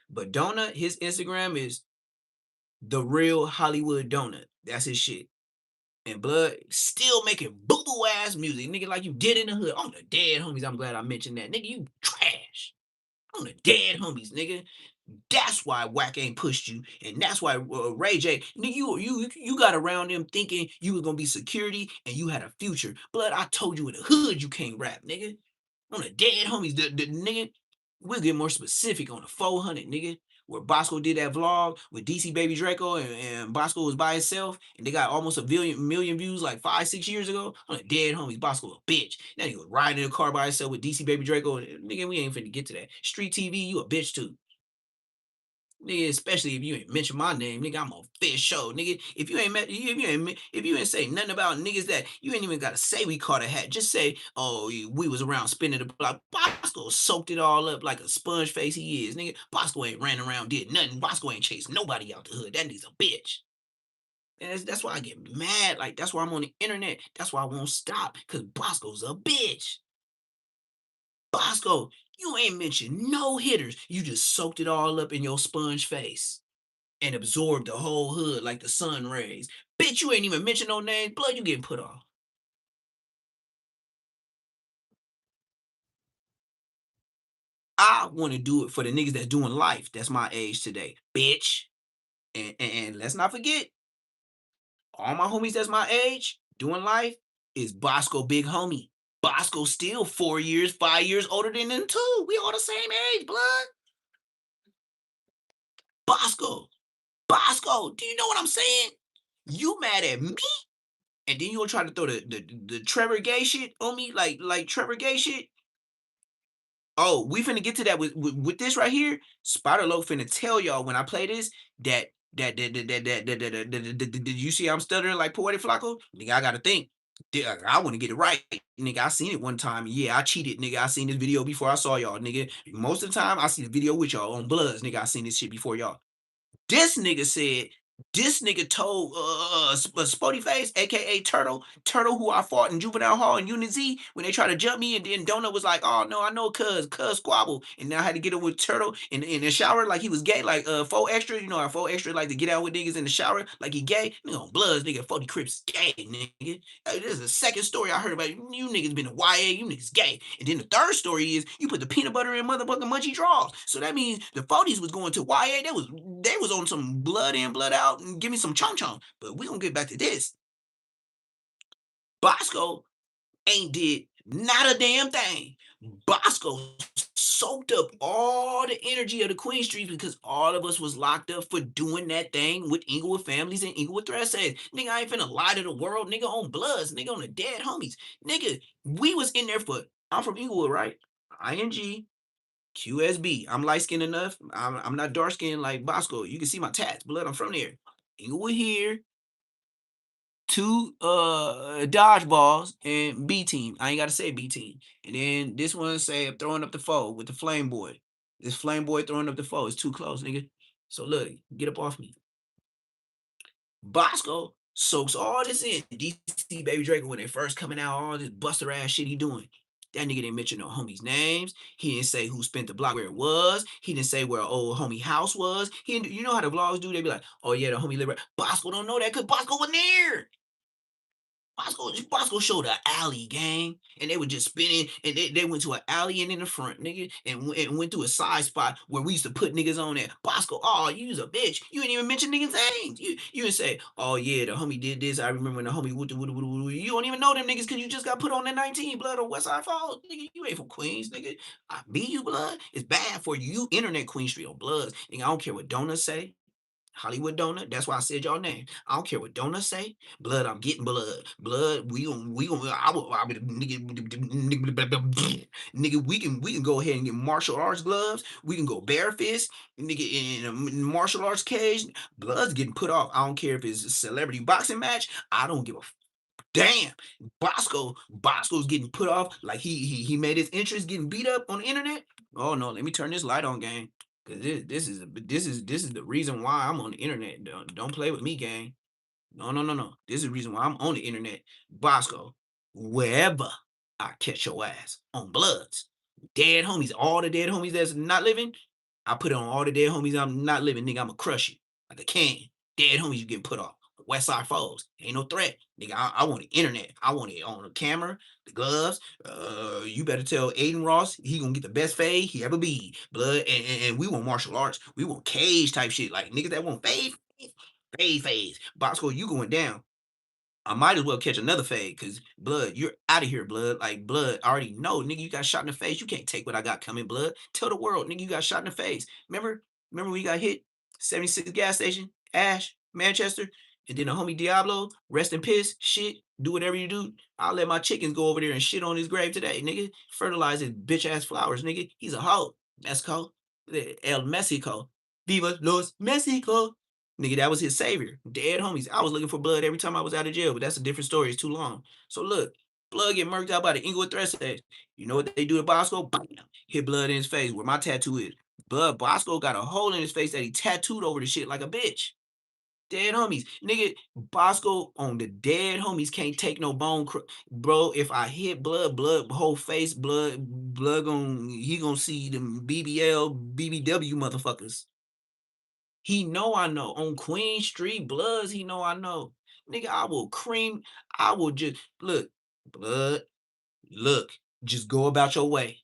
But Donut, his Instagram is the real Hollywood Donut. That's his shit. And Blood still making boo boo ass music, nigga, like you did in the hood. On the dead homies, I'm glad I mentioned that. Nigga, you trash. On the dead homies, nigga. That's why Whack ain't pushed you, and that's why Ray J, nigga, you got around them thinking you was gonna be security and you had a future. Blood, I told you in the hood you can't rap, nigga. On the dead homies, the nigga, we'll get more specific on the 400, nigga. Where Bosco did that vlog with DC Baby Draco and Bosco was by himself and they got almost a million views like 5-6 years ago. On the dead homies, Bosco a bitch. Now he was riding in a car by himself with DC Baby Draco. And, nigga, we ain't finna get to that. Street TV, you a bitch too. Nigga, especially if you ain't mention my name, nigga, I'm on fish show, nigga. If you ain't say nothing about niggas that you ain't even gotta say we caught a hat. Just say, oh, we was around spinning the block. Bosco soaked it all up like a sponge face he is, nigga. Bosco ain't ran around, did nothing. Bosco ain't chased nobody out the hood. That nigga's a bitch. And that's why I get mad. Like, that's why I'm on the internet. That's why I won't stop. Cause Bosco's a bitch. Bosco, you ain't mentioned no hitters. You just soaked it all up in your sponge face and absorbed the whole hood like the sun rays. Bitch, you ain't even mentioned no names. Blood, you getting put off. I want to do it for the niggas that's doing life. That's my age today, bitch. And let's not forget, all my homies that's my age doing life is Bosco big homie. Bosco still 4 years, 5 years older than them too. We all the same age, blood. Bosco, do you know what I'm saying? You mad at me? And then you'll try to throw the Trevor Gay shit on me, like Trevor Gay shit. Oh, we finna get to that with this right here. Spider Loc finna tell y'all when I play this that you see I'm stuttering like Poetic Flakko? Nigga, I gotta think. I want to get it right. Nigga, I seen it one time. Yeah, I cheated, nigga. I seen this video before I saw y'all, nigga. Most of the time, I see the video with y'all on Bloods, nigga. I seen this shit before y'all. This nigga said, this nigga told Spotty Face, aka Turtle, who I fought in Juvenile Hall in Unity when they tried to jump me, and then Donut was like, oh no, I know cuz squabble. And now I had to get him with Turtle in the shower like he was gay, like 4 extra, you know, our 4 extra like to get out with niggas in the shower like he gay. Nigga on Bloods, nigga, 40 Crips gay, nigga. Hey, this is the second story I heard about you. You niggas been a YA, you niggas gay. And then the third story is you put the peanut butter in motherfucking Munchie draws. So that means the 40s was going to YA. They was on some blood in, blood out, and give me some chom chom. But we gonna get back to this. Bosco ain't did not a damn thing. Bosco soaked up all the energy of the Queen Street because all of us was locked up for doing that thing with Inglewood families and Inglewood threat says, nigga, I ain't finna lie to the world, nigga, on Bloods, nigga, on the dead homies. Nigga, we was in there for, I'm from Inglewood, right? ING, QSB. I'm light skinned enough. I'm not dark skinned like Bosco. You can see my tats, blood. I'm from there. Inglewood here. 2 dodgeballs and B team. I ain't gotta say B team. And then this one say I'm throwing up the foe with the flame boy. This flame boy throwing up the foe. It's too close, nigga. So look, get up off me. Bosco soaks all this in. DC Baby Draco when they first coming out, all this buster ass shit he doing. That nigga didn't mention no homies' names. He didn't say who spent the block where it was. He didn't say where old homie house was. He didn't, you know how the vlogs do? They be like, oh yeah, the homie live right. Bosco don't know that because Bosco wasn't there. Bosco showed an alley, gang, and they were just spinning, and they went to an alley and in the front, nigga, and went through a side spot where we used to put niggas on there. Bosco, oh, you was a bitch. You didn't even mention niggas' names. You didn't say, oh yeah, the homie did this. I remember when the homie you don't even know them niggas because you just got put on that 19 blood on West Side Falls. Nigga, you ain't from Queens, nigga. I be you blood. It's bad for you. You internet Queen Street on Bloods. Nigga, I don't care what donuts say. Hollywood Donut. That's why I said y'all name. I don't care what donuts say. Blood, I'm getting blood. Blood, nigga, we can go ahead and get martial arts gloves. We can go bare fist, nigga, in a martial arts cage. Blood's getting put off. I don't care if it's a celebrity boxing match. I don't give a damn. Bosco's getting put off like he made his entrance getting beat up on the internet. Oh no, let me turn this light on, gang. Cause this is the reason why I'm on the internet. Don't play with me, gang. No. This is the reason why I'm on the internet. Bosco, wherever I catch your ass on Bloods, dead homies, all the dead homies that's not living, I put it on all the dead homies I'm not living, nigga. I'ma crush you like a can. Dead homies, you getting put off. West Side Foes, ain't no threat, nigga. I want the internet. I want it on the camera, the gloves. You better tell Aiden Ross he gonna get the best fade he ever be. Blood, and we want martial arts. We want cage type shit, like niggas that want phase. Bosco, you going down. I might as well catch another fade because blood, you're out of here, blood. Like blood, I already know, nigga, you got shot in the face. You can't take what I got coming, blood. Tell the world, nigga, you got shot in the face. Remember when we got hit? 76 gas station, Ash, Manchester, and then the homie Diablo, rest in piss, shit, do whatever you do. I'll let my chickens go over there and shit on his grave today, nigga. Fertilize his bitch ass flowers, nigga. He's a hoe. Mexico, El Mexico. Viva los Mexico. Nigga, that was his savior. Dead homies. I was looking for blood every time I was out of jail, but that's a different story. It's too long. So look, blood get murked out by the Inglewood threat stage. You know what they do to Bosco? Bam, hit blood in his face where my tattoo is. Blood, Bosco got a hole in his face that he tattooed over the shit like a bitch. Dead homies. Nigga, Bosco on the dead homies can't take no bone. Bro, if I hit blood, whole face, blood he gonna see them BBW motherfuckers. He know I know. On Queen Street Bloods, he know I know. Nigga, I will just look, blood, look, just go about your way.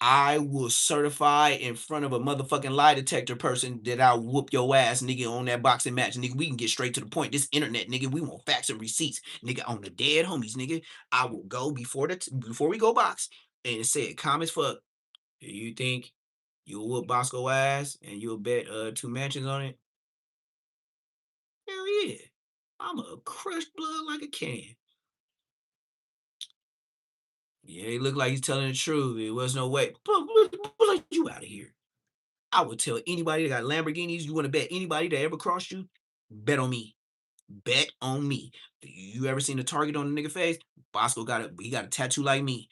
I will certify in front of a motherfucking lie detector person that I'll whoop your ass, nigga, on that boxing match. Nigga, we can get straight to the point. This internet, nigga, we want facts and receipts. Nigga, on the dead homies, nigga. I will go before we go box and say it calm as fuck. Do you think you'll whoop Bosco ass and you'll bet 2 mansions on it? Hell yeah. I'm a crush blood like a can. Yeah, he looked like he's telling the truth. It was no way. Blood, you out of here. I would tell anybody that got Lamborghinis, you want to bet anybody that ever crossed you, bet on me. Bet on me. You ever seen a target on a nigga face? Bosco he got a tattoo like me.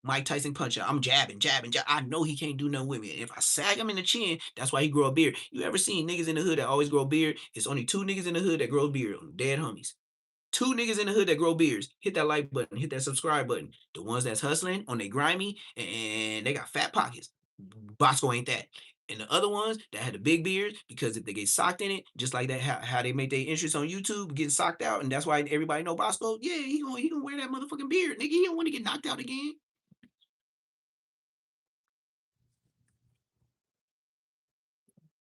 Mike Tyson puncher. I'm jabbing. I know he can't do nothing with me. If I sag him in the chin, that's why he grow a beard. You ever seen niggas in the hood that always grow a beard? It's only 2 niggas in the hood that grow a beard. Dead homies. 2 niggas in the hood that grow beards. Hit that like button. Hit that subscribe button. The ones that's hustling on they grimy and they got fat pockets. Bosco ain't that. And the other ones that had the big beards, because if they get socked in it, just like that, how they make their interest on YouTube, getting socked out, and that's why everybody know Bosco. Yeah, he gonna wear that motherfucking beard, nigga. He don't want to get knocked out again.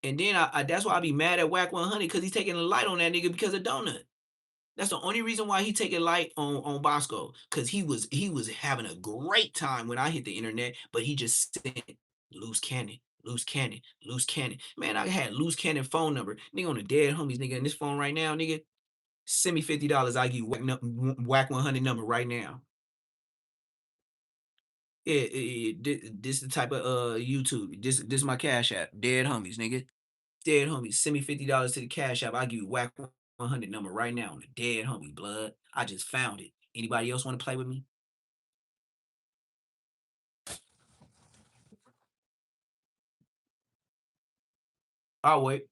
And then that's why I be mad at Whack 100 because he's taking a light on that nigga because of Donut. That's the only reason why he take it light on Bosco, because he was having a great time when I hit the internet, but he just sent loose cannon, loose cannon, loose cannon. Man, I had loose cannon phone number, nigga, on the dead homies, nigga, in this phone right now, nigga. Send me $50. I give you whack 100 number right now. Yeah, this the type of YouTube. This is my cash app. Dead homies, nigga. Dead homies. Send me $50 to the cash app. I give you whack 100 number right now on the dead homie blood. I just found it. Anybody else want to play with me? I'll wait.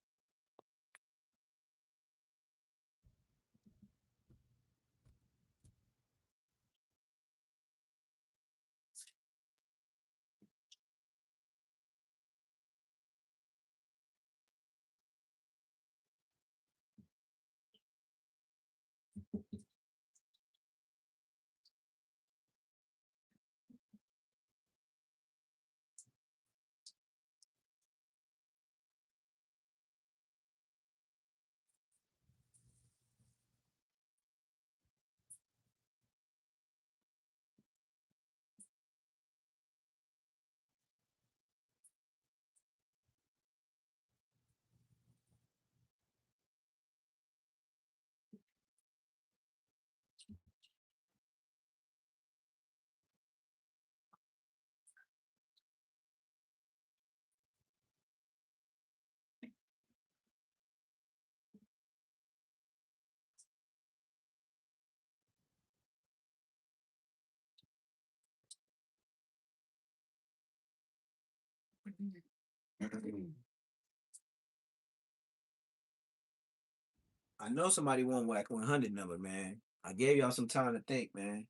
I know somebody want whack 100 number, man. I gave y'all some time to think, man.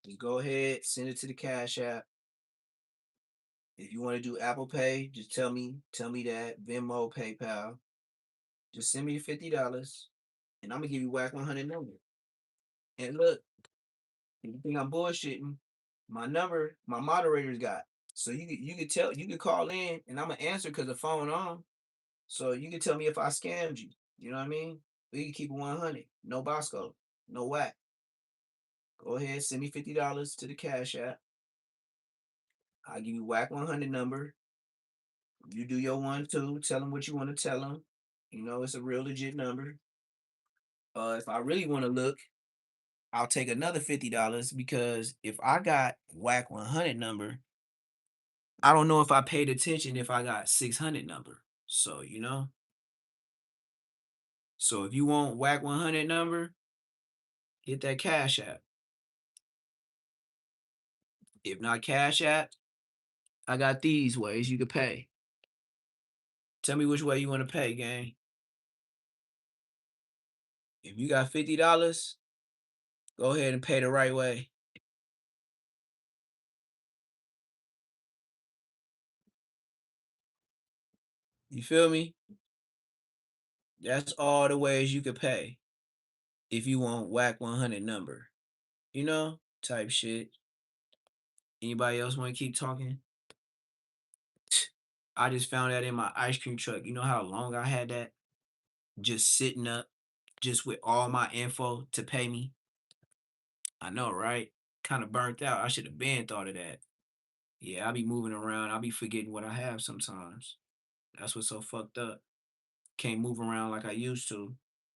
Just go ahead, send it to the cash app. If you want to do Apple Pay, just tell me that. Venmo, PayPal. Just send me $50 and I'm gonna give you whack 100 number. And look, if you think I'm bullshitting, my number, my moderators got. So you could call in and I'm gonna answer because the phone on. So you can tell me if I scammed you. You know what I mean? We can keep it 100. No Bosco. No whack. Go ahead, send me $50 to the cash app. I'll give you whack 100 number. You do your one too. Tell them what you want to tell them. You know, it's a real legit number. If I really want to look, I'll take another $50 because if I got whack 100 number, I don't know if I paid attention if I got 600 number. So, you know. So if you want whack 100 number, hit that cash app. If not cash app, I got these ways you could pay. Tell me which way you want to pay, gang. If you got $50, go ahead and pay the right way. You feel me? That's all the ways you could pay if you want whack 100 number. You know, type shit. Anybody else want to keep talking? I just found that in my ice cream truck. You know how long I had that? Just sitting up, just with all my info to pay me. I know, right? Kind of burnt out. I should have been thought of that. Yeah, I be moving around. I be forgetting what I have sometimes. That's what's so fucked up. Can't move around like I used to.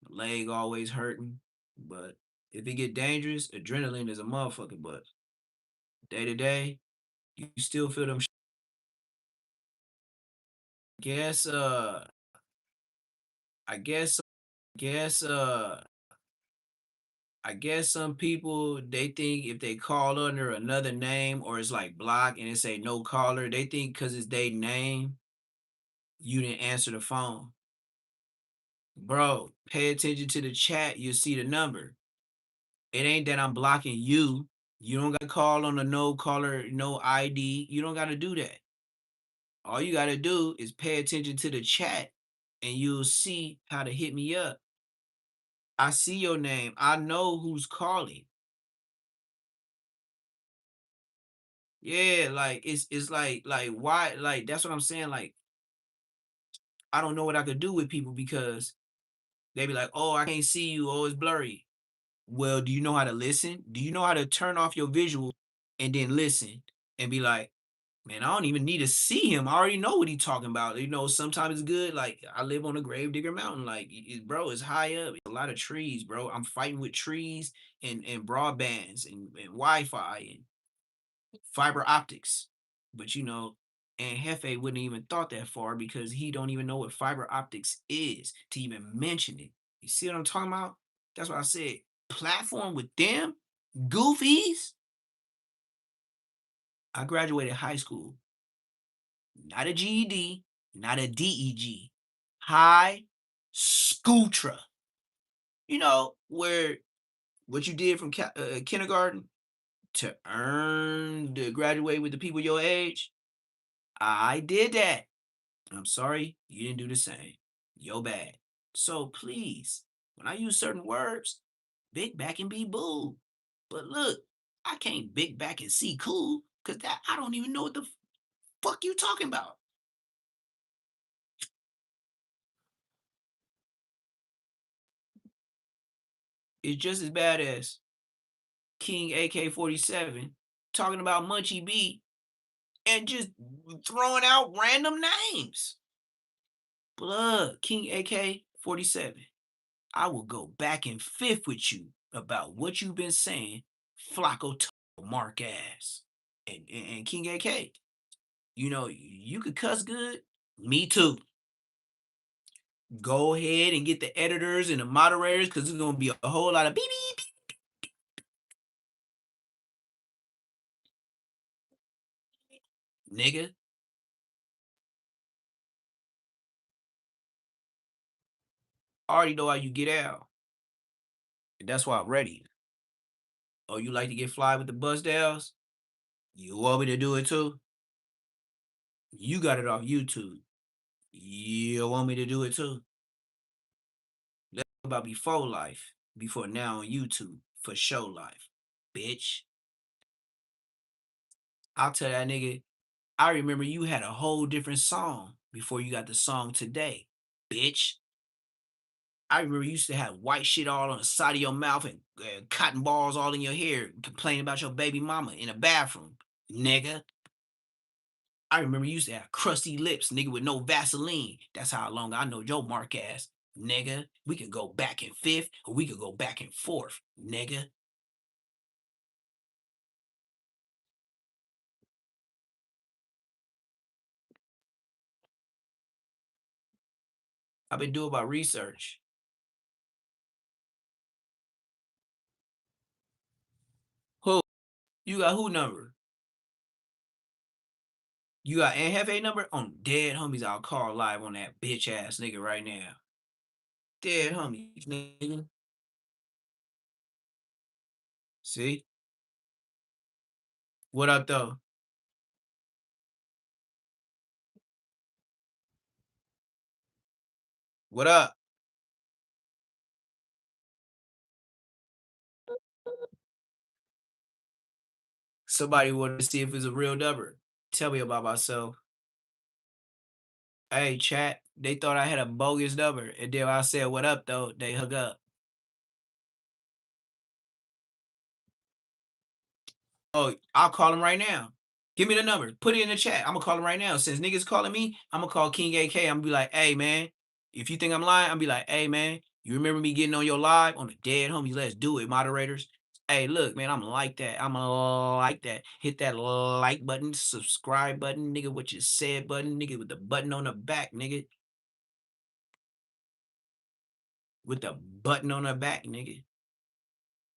My leg always hurting. But if it get dangerous, adrenaline is a motherfucker. But day to day, you still feel them. Guess I guess I guess some people they think if they call under another name or it's like block and it say no caller, they think because it's their name, you didn't answer the phone. Bro, pay attention to the chat, you'll see the number. It ain't that I'm blocking you. You don't gotta call on the no caller, no ID. You don't gotta do that. All you gotta do is pay attention to the chat and you'll see how to hit me up. I see your name. I know who's calling. Yeah, like it's like why like that's what I'm saying. Like I don't know what I could do with people because They be like, oh, I can't see you. Oh, it's blurry. Well, do you know how to listen? Do you know how to turn off your visual and then listen and be like, man, I don't even need to see him. I already know what he's talking about. You know, sometimes it's good. Like, I live on a Gravedigger Mountain. Like, bro, it's high up. It's a lot of trees, bro. I'm fighting with trees and broadbands and Wi-Fi and fiber optics. But, you know, and Hefe wouldn't even thought that far because he don't even know what fiber optics is to even mention it. You see what I'm talking about? That's what I said. Platform with them goofies. I graduated high school, not a GED, not a DEG, high scootra. You know, where what you did from kindergarten to earn to graduate with the people your age, I did that. I'm sorry, you didn't do the same. Yo bad. So please, when I use certain words, big back and be boo. But look, I can't big back and see cool because that I don't even know what the fuck you talking about. It's just as bad as King AK-47 talking about Munchie B and just throwing out random names. Blood, King AK-47. I will go back and fifth with you about what you've been saying, Flakko Mark ass. And King AK. You know, you could cuss good. Me too. Go ahead and get the editors and the moderators because there's gonna be a whole lot of beep beep. Nigga. I already know how you get out. And that's why I'm ready. Oh, you like to get fly with the buzz downs? You want me to do it too? You got it off YouTube. You want me to do it too? Let's talk about before life, before now on YouTube, for show life, bitch. I'll tell that nigga, I remember you had a whole different song before you got the song today, bitch. I remember you used to have white shit all on the side of your mouth and cotton balls all in your hair, complaining about your baby mama in a bathroom, nigga. I remember you used to have crusty lips, nigga, with no Vaseline. That's how long I know your mark ass, nigga. We could go back and fifth, or we could go back and forth, nigga. I've been doing my research. Who? You got who number? You got NFA number? On dead homies, I'll call live on that bitch ass nigga right now. Dead homies, nigga. See? What up, though? What up? Somebody wanted to see if it's a real number. Tell me about myself. Hey, chat. They thought I had a bogus number. And then I said, what up, though? They hung up. Oh, I'll call him right now. Give me the number. Put it in the chat. I'm gonna call him right now. Since niggas calling me, I'm gonna call King AK. I'm gonna be like, hey man, if you think I'm lying, I'm gonna be like, hey man, you remember me getting on your live on the dead homies? Let's do it, moderators. Hey, look, man, I'm like that. I'm like that. Hit that like button, subscribe button, nigga. What you said button, nigga, with the button on the back, nigga. With the button on the back, nigga.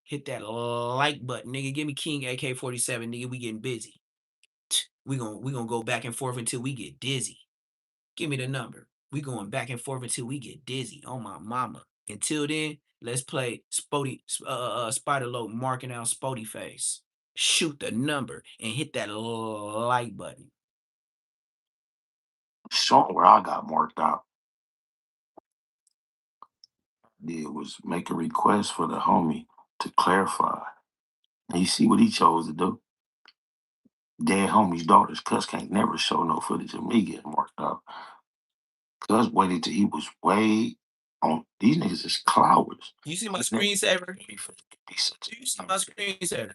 Hit that like button, nigga. Give me King AK-47, nigga. We getting busy. We gonna go back and forth until we get dizzy. Give me the number. We going back and forth until we get dizzy. On my mama. Until then, let's play Spider Low marking out Spody face. Shoot the number and hit that like button. Somewhere I got marked out. Did was make a request for the homie to clarify. And you see what he chose to do? Dead homie's daughter's cuz can't never show no footage of me getting marked out. Cuz waited till he was way These niggas is clouders. You see my screensaver? Do you see my screensaver?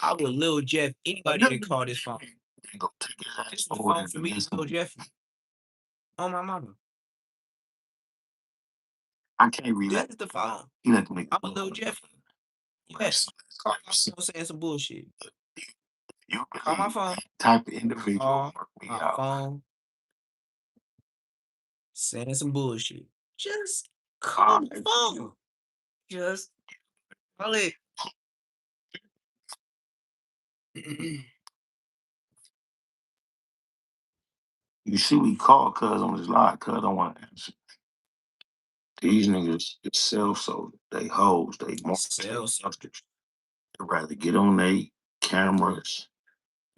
I would Lil Jeff anybody that call this phone. This is the phone for me, Lil Jeff. On my mama. I can't read This that. is the phone. You let me. I'm a Lil Jeff. Yes. I'm still saying some bullshit. You Call my phone. type of individual Call work me my out. phone. Saying some bullshit. Just call the phone. Just call it. You see, we call cuz on this line, cuz don't want to answer. These niggas is self-sold. They hoes. They Sales. monsters. They'd rather get on their cameras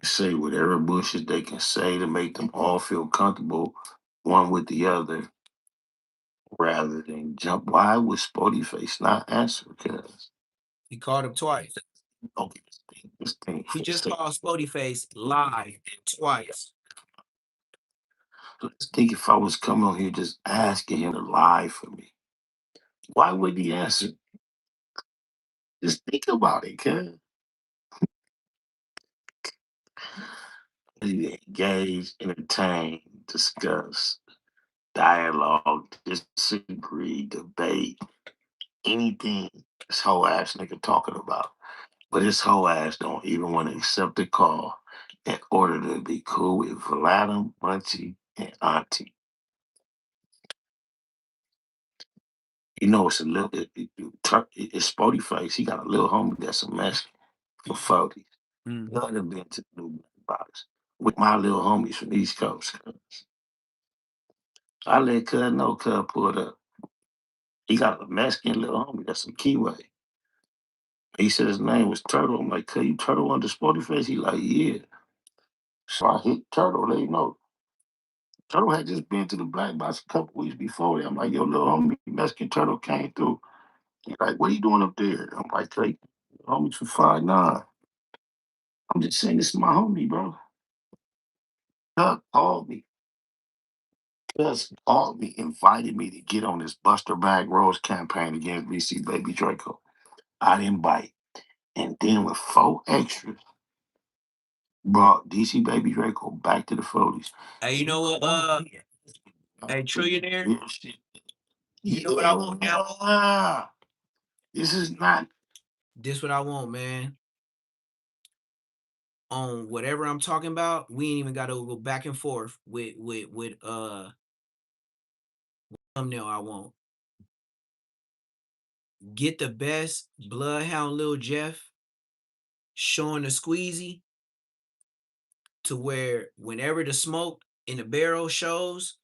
and say whatever bullshit they can say to make them all feel comfortable one with the other rather than jump. Why would Sporty Face not answer? Because He called him twice. okay, this thing He just called Spody Face live twice. Let's think if I was coming on here just asking him to lie for me. Why wouldn't he answer? Just think about it, cuz. Engage, entertain, discuss, dialogue, disagree, debate, anything this whole ass nigga talking about. But his whole ass don't even want to accept the call in order to be cool with Vladim, Munchie, and Auntie. You know, it's a little, it's Spody Face. He got a little homie that's a Mexican for 40. Y'all done been to the new box with my little homies from East Coast. I let Cuz know Cuz pulled up. He got a Mexican little homie that's some Kiwi. He said his name was Turtle. I'm like, Cuz, you Turtle under Sporty Face? He like, yeah. So I hit Turtle, let you know. Turtle had just been to the Black Box a couple weeks before that. I'm like, yo, little homie, Mexican Turtle came through. He's like, what are you doing up there? I'm like, hey, homies for 5'9". I'm just saying this is my homie, bro. Doug called me. Just called me, invited me to get on this Buster Bag Rose campaign against VC Baby Draco. I didn't bite. And then with 4 extras, brought DC Baby Draco back to the 40s. Hey, you know what? Hey, Trillionaire. You know what I want now? This is not. This what I want, man. On whatever I'm talking about, we ain't even got to go back and forth with thumbnail. I want get the best Bloodhound Lil Jeff showing the squeezy to where whenever the smoke in the barrel shows,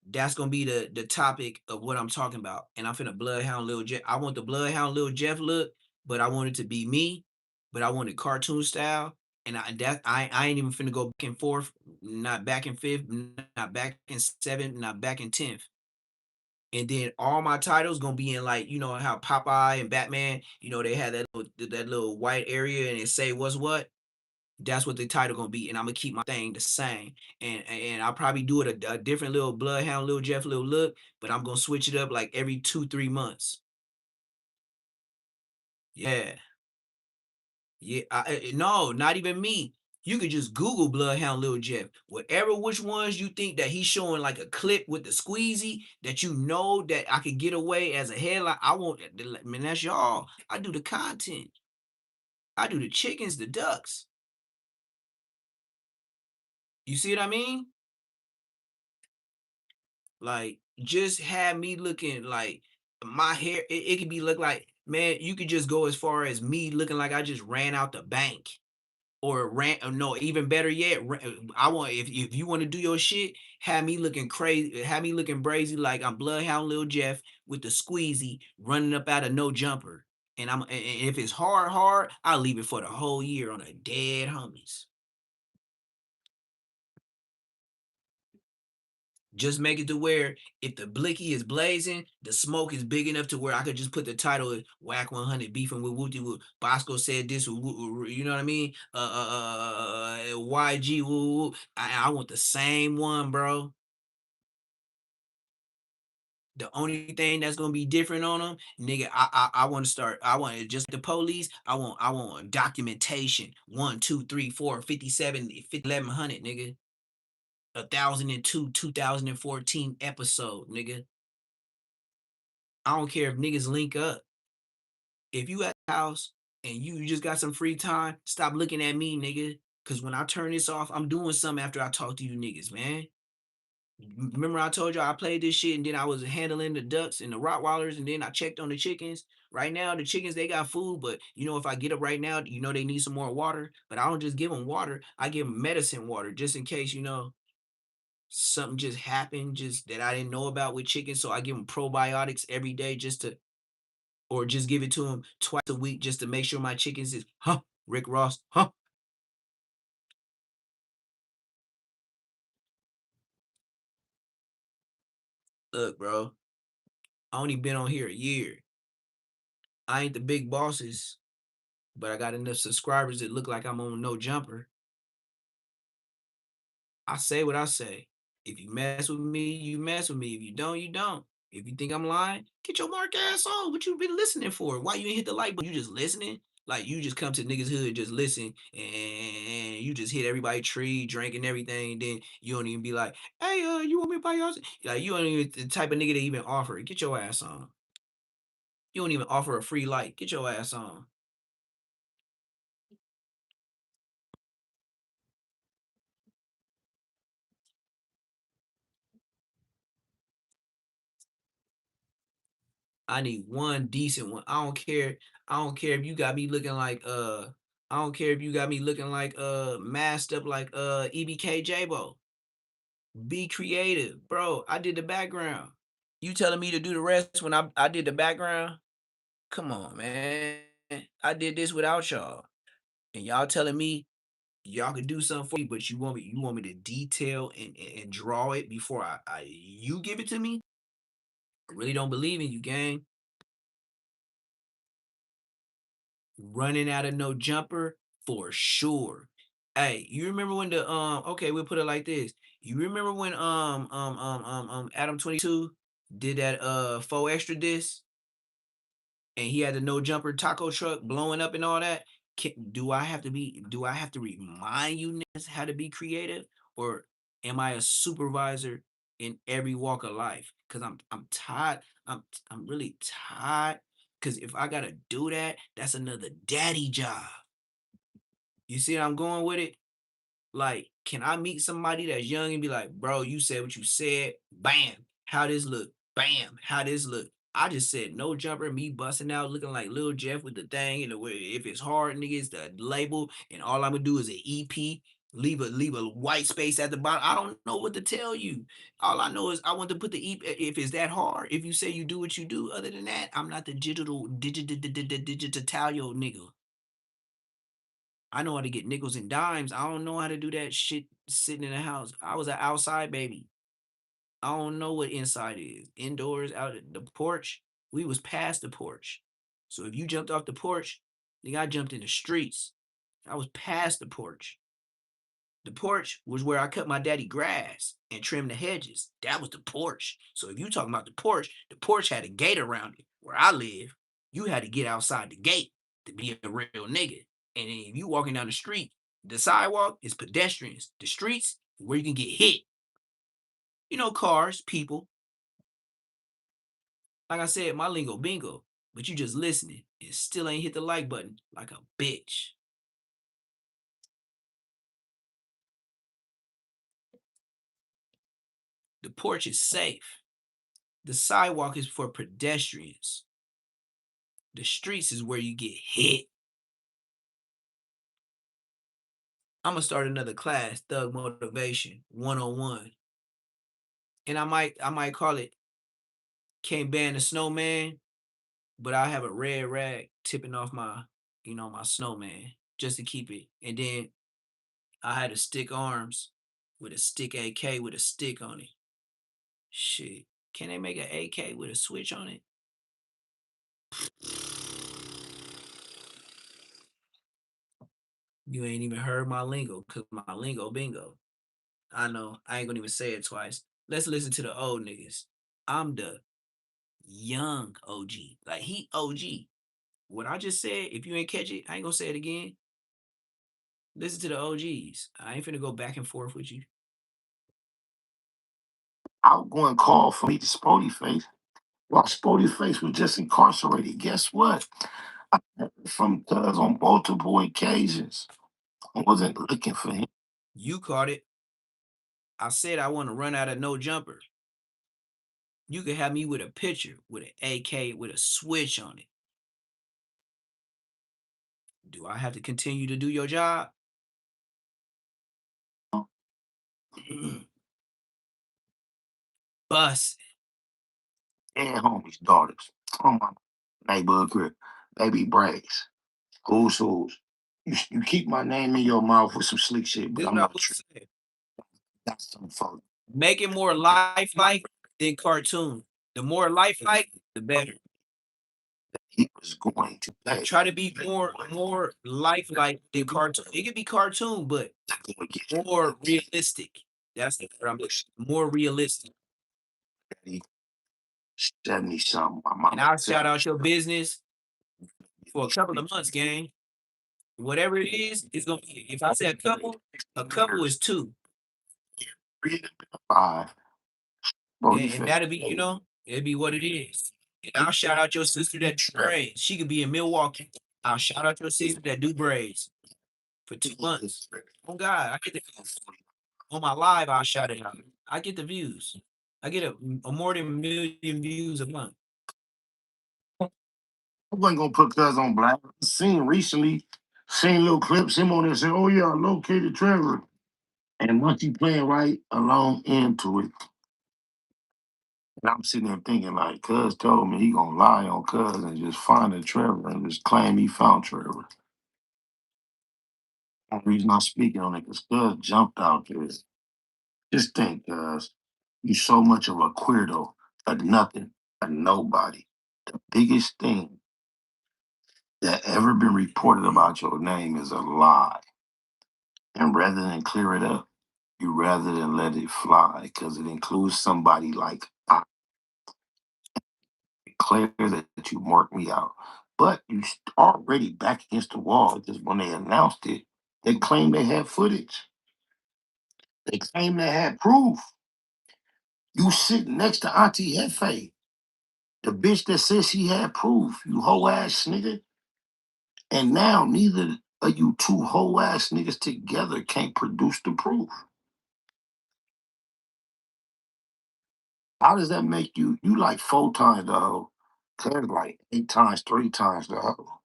that's gonna be the topic of what I'm talking about. And I'm finna Bloodhound Lil Jeff. I want the Bloodhound Lil Jeff look, but I want it to be me, but I want it cartoon style. And I ain't even finna go back and forth, not back in 5th, not back in 7th, not back in 10th. And then all my titles gonna be in, like, you know how Popeye and Batman, you know, they had that little white area and it say what's what. That's what the title gonna be, and I'm gonna keep my thing the same. And I'll probably do it a different little Bloodhound, little Jeff, little look, but I'm gonna switch it up like every 2-3 months. Yeah, yeah. No, not even me. You could just Google Bloodhound Lil Jeff. Whatever which ones you think that he's showing like a clip with the squeezy that you know that I could get away as a headline. I want, man, that's y'all. I do the content. I do the chickens, the ducks. You see what I mean? Like, just have me looking like my hair, it could be look like, man, you could just go as far as me looking like I just ran out the bank. Or ran, or no, even better yet, I want, if you want to do your shit, have me looking crazy, have me looking brazy like I'm Bloodhound Lil Jeff with the squeezy running up out of no jumper. And if it's hard, I'll leave it for the whole year on a dead homies. Just make it to where if the blicky is blazing, the smoke is big enough to where I could just put the title of Whack 100 beefing with Wooty Woo. Bosco said this, you know what I mean? YG, woo. I want the same one, bro. The only thing that's gonna be different on them, nigga, I want to start. I want to just the police. I want documentation. 1, 2, 3, 4, 57, 1100, nigga. 1002, 2014 episode, nigga. I don't care if niggas link up. If you at the house and you just got some free time, stop looking at me, nigga. Cause when I turn this off, I'm doing something after I talk to you niggas, man. Remember I told you I played this shit and then I was handling the ducks and the Rottweilers and then I checked on the chickens. Right now, the chickens, they got food, but you know, if I get up right now, you know, they need some more water, but I don't just give them water. I give them medicine water just in case, you know, something just happened just that I didn't know about with chickens. So I give them probiotics every day just to, or just give it to them twice a week just to make sure my chickens is, Rick Ross, Look, bro, I only been on here a year. I ain't the big bosses, but I got enough subscribers that look like I'm on no jumper. I say what I say. If you mess with me, you mess with me. If you don't, you don't. If you think I'm lying, get your mark ass on. What you been listening for? Why you ain't hit the like button? You just listening? Like you just come to niggas hood, just listen, and you just hit everybody tree, drinking everything, and then you don't even be like, hey, you want me to buy yours? Like you don't even the type of nigga that even offer it. Get your ass on. You don't even offer a free like. Get your ass on. I need one decent one. I don't care. I don't care if you got me looking like I don't care if you got me looking like masked up like EBK Jabo. Be creative, bro. I did the background. You telling me to do the rest when I did the background? Come on, man. I did this without y'all. And y'all telling me y'all could do something for me, but you want me to detail and draw it before you give it to me? I really don't believe in you, gang. Running out of no jumper for sure. Hey, you remember when the okay, we'll put it like this. You remember when Adam 22 did that 4 extra disc and he had the no jumper taco truck blowing up and all that? Do I have to remind you niggas how to be creative, or am I a supervisor in every walk of life? Cause I'm tired. I'm really tired. Cause if I gotta do that, that's another daddy job. You see how I'm going with it? Like, can I meet somebody that's young and be like, bro, you said what you said. Bam. How this look? Bam. How this look? I just said no jumper, me busting out looking like Lil Jeff with the thing. And the way if it's hard, nigga, it's the label. And all I'm gonna do is an EP. Leave a white space at the bottom. I don't know what to tell you. All I know is I want to put the EP if it's that hard. If you say you do what you do, other than that, I'm not the digital nigga. I know how to get nickels and dimes. I don't know how to do that shit sitting in the house. I was an outside baby. I don't know what inside is. Indoors, out at the porch. We was past the porch. So if you jumped off the porch, then I jumped in the streets. I was past the porch. The porch was where I cut my daddy grass and trimmed the hedges. That was the porch. So if you talking about the porch had a gate around it. Where I live, you had to get outside the gate to be a real nigga. And then if you walking down the street, the sidewalk is pedestrians. The streets where you can get hit. You know, cars, people. Like I said, my lingo bingo. But you just listening and still ain't hit the like button like a bitch. The porch is safe. The sidewalk is for pedestrians. The streets is where you get hit. I'm gonna start another class, Thug Motivation 101. And I might call it Can't Ban the Snowman, but I have a red rag tipping off my, my snowman just to keep it. And then I had a stick arms with a stick AK with a stick on it. Shit. Can they make an AK with a switch on it? You ain't even heard my lingo, cause my lingo bingo. I know. I ain't gonna even say it twice. Let's listen to the old niggas. I'm the young OG. Like he OG. What I just said, if you ain't catch it, I ain't gonna say it again. Listen to the OGs. I ain't finna go back and forth with you. Outgoing call for me to Spody Face while Spody Face was just incarcerated. Guess what? I heard from Cuz on multiple occasions. I wasn't looking for him. You caught it. I said I want to run out of no jumper. You could have me with a picture, with an AK, with a switch on it. Do I have to continue to do your job? Bust. And homies, daughters. Oh my neighborhood crib. Baby braids. Who's who's. You keep my name in your mouth with some slick shit, but This is I'm what I not will true. say. That's some fun. Make it more lifelike than cartoon. The more lifelike, the better. He was going to pay. Try to be more lifelike than cartoon. It could be cartoon, but more realistic. That's what I'm more realistic. 70 something. My mama And I'll said, shout out your business for a couple of months, gang. Whatever it is, it's gonna be. If I say a couple is 2. 5. And that'll be, it'll be what it is. And I'll shout out your sister that do braids. She could be in Milwaukee. I'll shout out your sister that do braids for 2 months. Oh God, I get the on my live. I'll shout it out. I get the views. I get a more than 1,000,000 views a month. I wasn't gonna put Cuz on black. Seen little clips, him on there saying, "Oh yeah, I located Trevor." And once he playing right along into it. And I'm sitting there thinking, like, Cuz told me he gonna lie on Cuz and just find a Trevor and just claim he found Trevor. The reason I'm speaking on it, because Cuz jumped out there. Just think, Cuz, you so much of a queerdo, a nothing, a nobody. The biggest thing that ever been reported about your name is a lie. And rather than clear it up, you rather than let it fly, because it includes somebody like I declare that you marked me out. But you already back against the wall because when they announced it, they claimed they had footage. They claimed they had proof. You sitting next to Auntie Hefe, the bitch that says she had proof, you hoe ass nigga. And now neither of you two hoe ass niggas together can't produce the proof. How does that make you? You like 4 times the hoe. Cuz like 8 times, 3 times the hoe.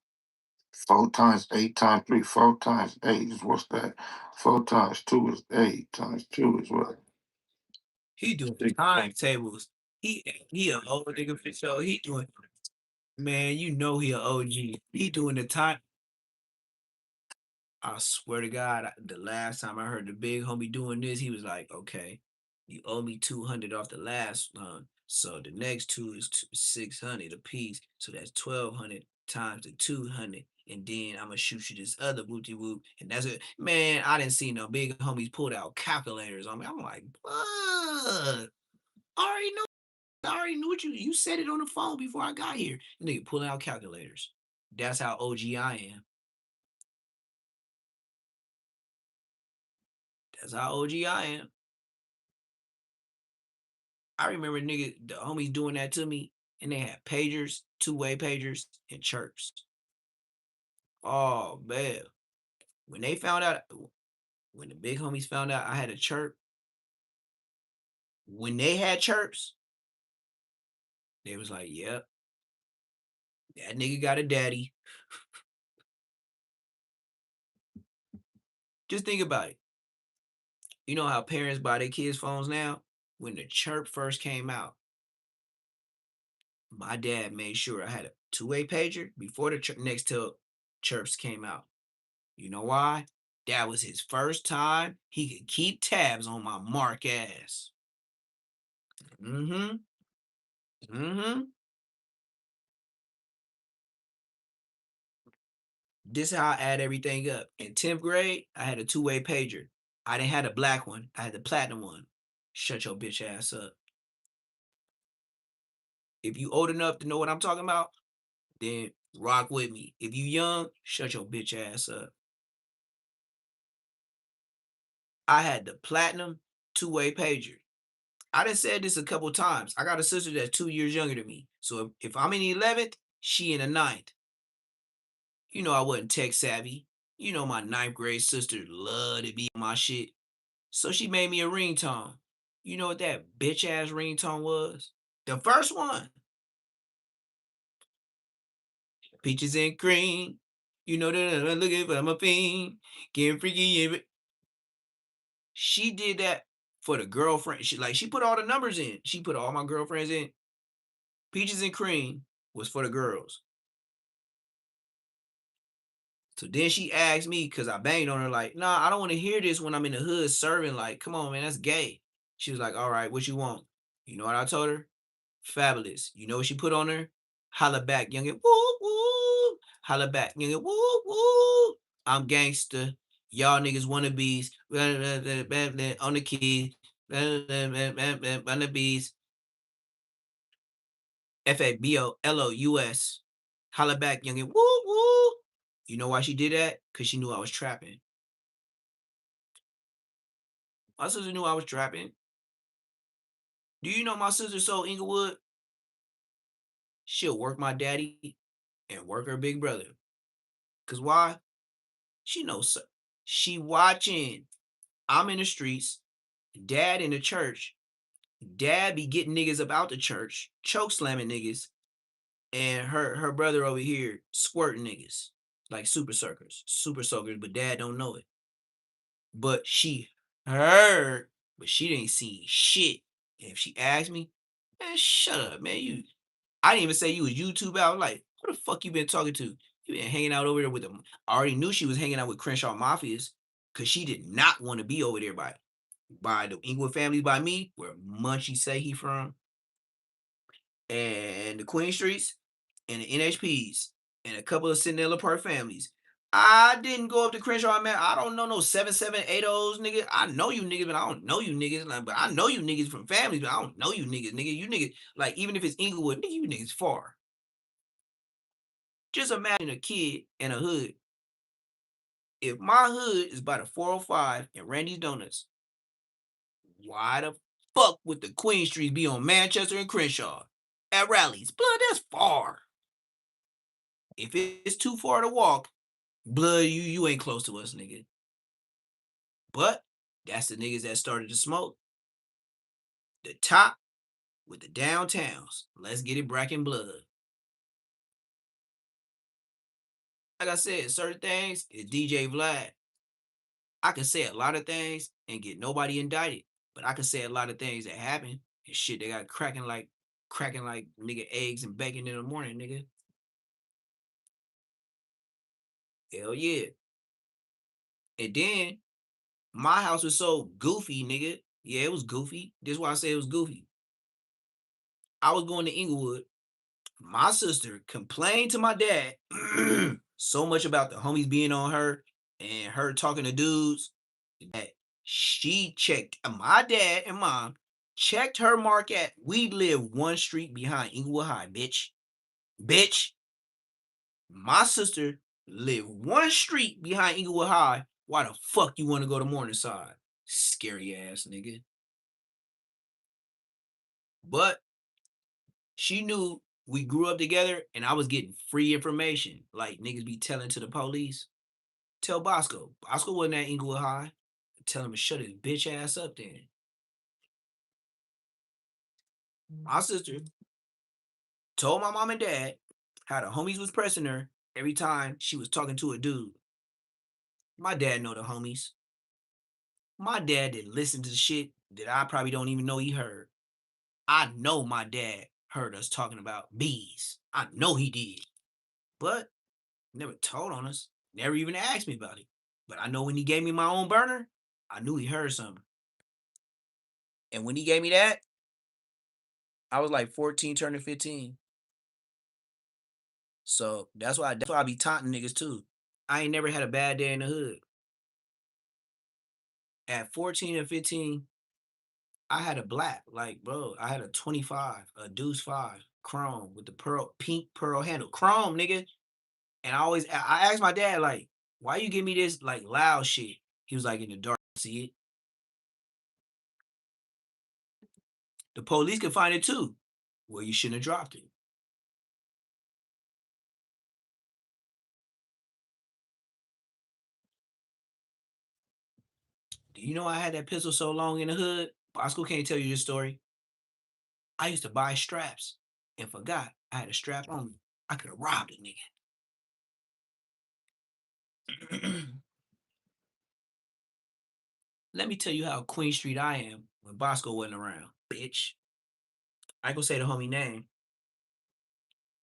4 times 8 times 3, 4 times 8 is what's that? 4 times 2 is 8 times 2 is what? He doing timetables. He a old nigga for sure. He doing, man, he a OG. He doing the time. I swear to God, the last time I heard the big homie doing this, he was like, "Okay, you owe me 200 off the last one, so the next 2 is 600 a piece, so that's 1,200 times the 200, and then I'm gonna shoot you this other whoopty whoop, and that's it." Man, I didn't see no big homies pulled out calculators on me. I'm like, "What? I already knew what you said it on the phone before I got here." Nigga pulling out calculators. That's how OG I am. That's how OG I am. I remember the homies doing that to me, and they had pagers, 2-way pagers, and chirps. Oh man. When they found out, when the big homies found out I had a chirp, when they had chirps, they was like, "Yep, that nigga got a daddy." Just think about it. You know how parents buy their kids phones now? When the chirp first came out, my dad made sure I had a 2-way pager before the next till chirps came out. You know why? That was his first time he could keep tabs on my mark ass. Mm-hmm. Mm-hmm. This is how I add everything up. In 10th grade, I had a 2-way pager. I didn't have the black one. I had the platinum one. Shut your bitch ass up. If you old enough to know what I'm talking about, then rock with me. If you young, shut your bitch ass up. I had the platinum two-way pager. I done said this a couple times. I got a sister that's 2 years younger than me. So if I'm in the 11th, she in the 9th. You know I wasn't tech savvy. You know my 9th grade sister loved to be on my shit. So she made me a ringtone. You know what that bitch ass ringtone was? The first one. Peaches and cream. You know that I'm looking for my fiend. Getting freaky. She did that for the girlfriend. She put all the numbers in. She put all my girlfriends in. Peaches and cream was for the girls. So then she asked me, because I banged on her, like, nah, I don't want to hear this when I'm in the hood serving. Like, come on, man, that's gay. She was like, all right, what you want? You know what I told her? Fabulous. You know what she put on her? Holla back, youngin'. Woo, woo. Holla back, youngin'. Woo, woo. I'm gangster. Y'all niggas wannabes. On the keys. On the bees. FABOLOUS. Holla back, youngin'. Woo, woo. You know why she did that? Because she knew I was trapping. My sister knew I was trapping. Do you know my sister sold Inglewood? She'll work my daddy and work her big brother. Cause why? She knows. She watching. I'm in the streets. Dad in the church. Dad be getting niggas about the church, choke slamming niggas, and her brother over here squirting niggas like super soakers, but dad don't know it. But she heard, but she didn't see shit. And if she asked me, man, shut up, man. I didn't even say you was YouTube out. Like, who the fuck you been talking to? You been hanging out over there with them. I already knew she was hanging out with Crenshaw Mafias because she did not want to be over there by the Inglewood family, by me, where Munchie say he from, and the Queen Streets, and the NHPs, and a couple of Centinela Park families. I didn't go up to Crenshaw, man. I don't know no 7780s, nigga. I know you niggas, but I don't know you niggas. Like, but I know you niggas from families, but I don't know you niggas, nigga. You niggas, like, even if it's Inglewood, nigga, you niggas far. Just imagine a kid in a hood. If my hood is by the 405 and Randy's Donuts, why the fuck would the Queen Streets be on Manchester and Crenshaw at rallies? Blood, that's far. If it's too far to walk, blood, you ain't close to us, nigga. But that's the niggas that started to smoke. The top with the downtowns. Let's get it black and blood. Like I said, certain things is DJ Vlad. I can say a lot of things and get nobody indicted, but I can say a lot of things that happen and shit they got cracking like nigga eggs and bacon in the morning, nigga. Hell yeah. And then my house was so goofy, nigga. Yeah, it was goofy. This is why I say it was goofy. I was going to Inglewood. My sister complained to my dad so much about the homies being on her and her talking to dudes that she checked my dad and mom checked her mark at we live one street behind Inglewood High, bitch. Bitch. My sister live one street behind Inglewood High. Why the fuck you want to go to Morningside? Scary ass nigga. But she knew we grew up together and I was getting free information. Like niggas be telling to the police. Tell Bosco. Bosco wasn't at Inglewood High. Tell him to shut his bitch ass up then. My sister told my mom and dad how the homies was pressing her every time she was talking to a dude. My dad know the homies. My dad didn't listen to the shit that I probably don't even know he heard. I know my dad heard us talking about bees. I know he did. But never told on us. Never even asked me about it. But I know when he gave me my own burner, I knew he heard something. And when he gave me that, I was like 14 turning 15. So that's why I be taunting niggas too. I ain't never had a bad day in the hood. At 14 and 15, I had a black, like, bro, I had a 25, a deuce 5. Chrome with the pink pearl handle. Chrome, nigga. And I asked my dad, like, why you give me this like loud shit? He was like, in the dark, see it. The police can find it too. Well, you shouldn't have dropped it. Do you know I had that pistol so long in the hood? Bosco can't tell you this story. I used to buy straps and forgot I had a strap on me. I could have robbed a nigga. Let me tell you how Queen Street I am when Bosco wasn't around, bitch. I go say the homie name.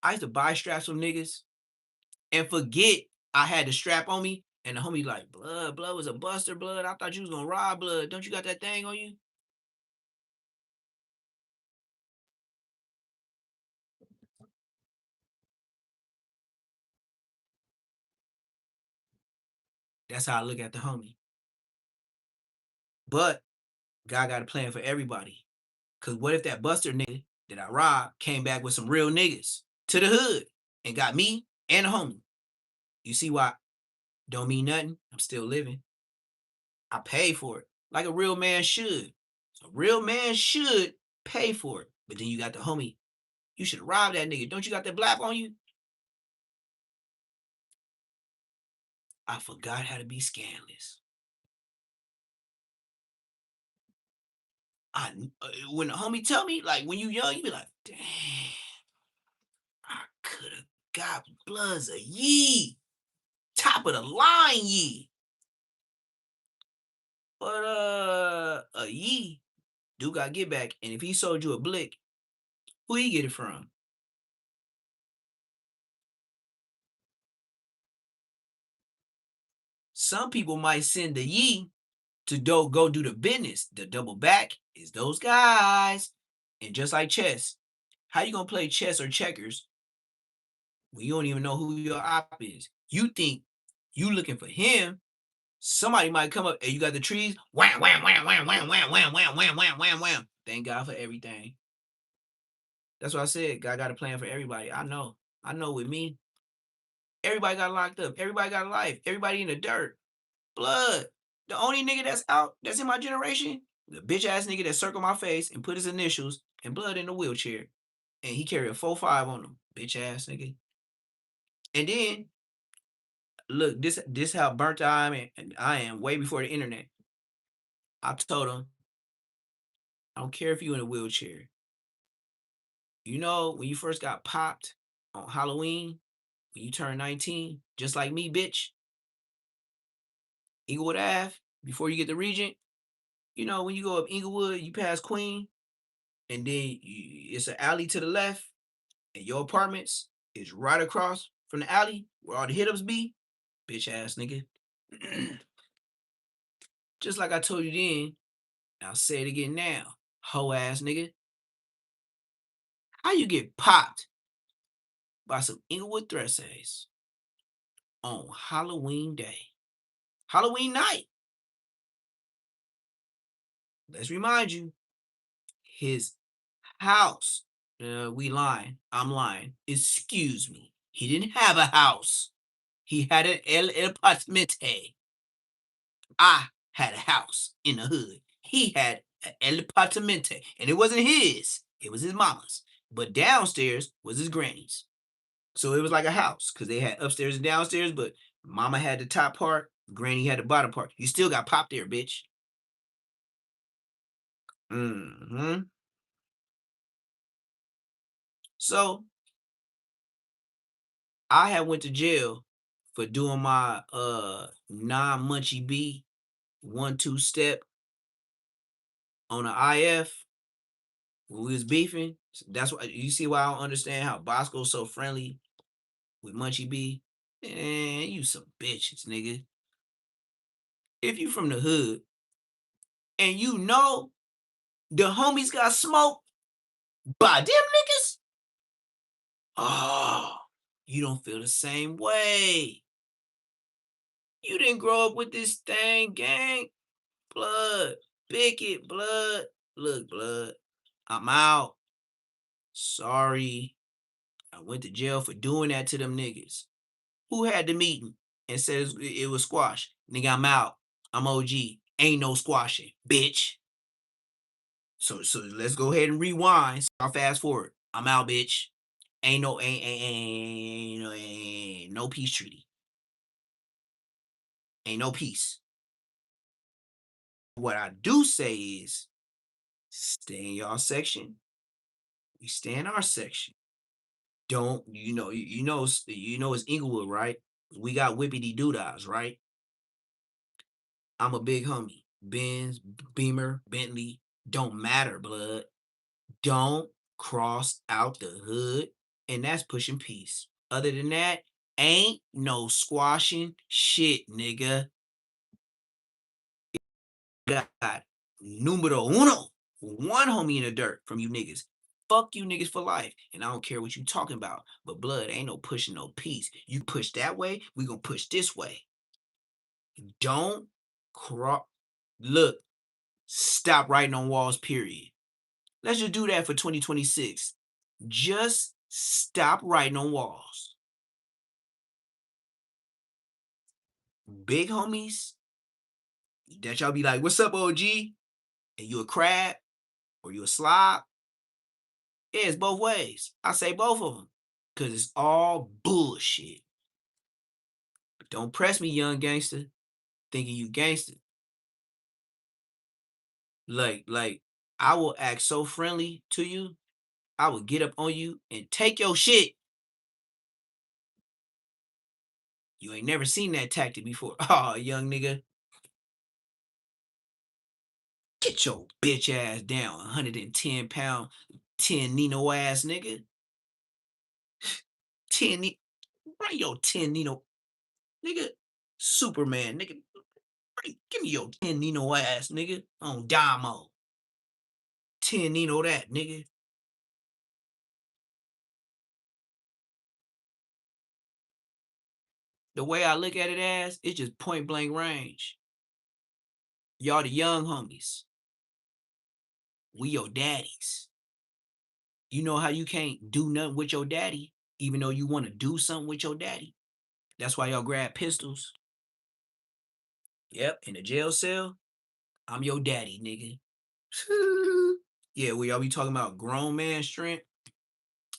I used to buy straps from niggas and forget I had the strap on me. And the homie like, blood was a buster, blood. I thought you was gonna rob, blood. Don't you got that thing on you? That's how I look at the homie. But God got a plan for everybody. Cause what if that buster nigga that I robbed came back with some real niggas to the hood and got me and the homie? You see why don't mean nothing? I'm still living. I paid for it like a real man should. A real man should pay for it. But then you got the homie. You should have robbed that nigga. Don't you got that blap on you? I forgot how to be scandalous. When the homie tell me, like, when you young, you be like, damn, I could have got bloods a yee. Top of the line yee. But a yee do got get back. And if he sold you a blick, who he get it from? Some people might send the yee to go do the business. The double back is those guys. And just like chess, how you gonna play chess or checkers when you don't even know who your op is? You think you looking for him. Somebody might come up and you got the trees. Wham, wham, wham, wham, wham, wham, wham, wham, wham, wham, wham, wham. Thank God for everything. That's what I said. God got a plan for everybody. I know. I know with me. Everybody got locked up. Everybody got a life. Everybody in the dirt. Blood. The only nigga that's out, that's in my generation, the bitch ass nigga that circled my face and put his initials and blood in the wheelchair. And he carried a 4-5 on him. Bitch ass nigga. And then, look, this how burnt I am way before the internet. I told him, I don't care if you in a wheelchair. You know, when you first got popped on Halloween, when you turned 19, just like me, bitch, Inglewood Ave, before you get the Regent, you know, when you go up Inglewood, you pass Queen, and then it's an alley to the left, and your apartments is right across from the alley where all the hit-ups be, bitch ass nigga. Just like I told you then, I'll say it again now, hoe ass nigga. How you get popped by some Inglewood Thressays on Halloween day? Halloween night. Let's remind you, his house. We lying. I'm lying. Excuse me. He didn't have a house. He had an el apartmente. I had a house in the hood. He had an el apartamente, and it wasn't his. It was his mama's. But downstairs was his granny's. So it was like a house because they had upstairs and downstairs. But mama had the top part, granny had the bottom part. You still got popped there, bitch. Mm-hmm. So I had went to jail for doing my non-Munchie B 1-2 step on an IF when we was beefing. That's why you see why I don't understand how Bosco's so friendly with Munchie B. Man, you some bitches, nigga. If you from the hood and you know the homies got smoked by them niggas, oh, you don't feel the same way. You didn't grow up with this thing, gang. Blood, pick it, blood. Look, blood, I'm out. Sorry. I went to jail for doing that to them niggas. Who had the meeting and said it was squash? Nigga, I'm out. I'm OG. Ain't no squashing, bitch. So let's go ahead and rewind. So I'll fast forward. I'm out, bitch. Ain't no peace treaty. Ain't no peace. What I do say is stay in y'all section. We stay in our section. Don't it's Inglewood, right? We got whippity doodads, right? I'm a big homie. Benz, Beamer, Bentley, don't matter, blood. Don't cross out the hood, and that's pushing peace. Other than that, ain't no squashing shit, nigga. Got numero uno, one homie in the dirt from you niggas. Fuck you niggas for life, and I don't care what you talking about. But blood ain't no pushing no peace. You push that way, we gonna push this way. Don't cross. Look, stop writing on walls. Period. Let's just do that for 2026. Just stop writing on walls. Big homies that y'all be like, what's up, OG? And you a crab or you a slob? Yeah, it's both ways. I say both of them because it's all bullshit. But don't press me, young gangster, thinking you gangster. Like, I will act so friendly to you. I will get up on you and take your shit. You ain't never seen that tactic before. Oh, young nigga. Get your bitch ass down, 110 pound, 10 Nino ass nigga. 10 Nino. Bring your 10 Nino. Nigga, Superman, nigga. Give me your 10 Nino ass, nigga. On Damo. 10 Nino that, nigga. The way I look at it as, it's just point blank range. Y'all the young homies. We your daddies. You know how you can't do nothing with your daddy, even though you want to do something with your daddy? That's why y'all grab pistols. Yep, in the jail cell, I'm your daddy, nigga. Yeah, we y'all be talking about grown man strength.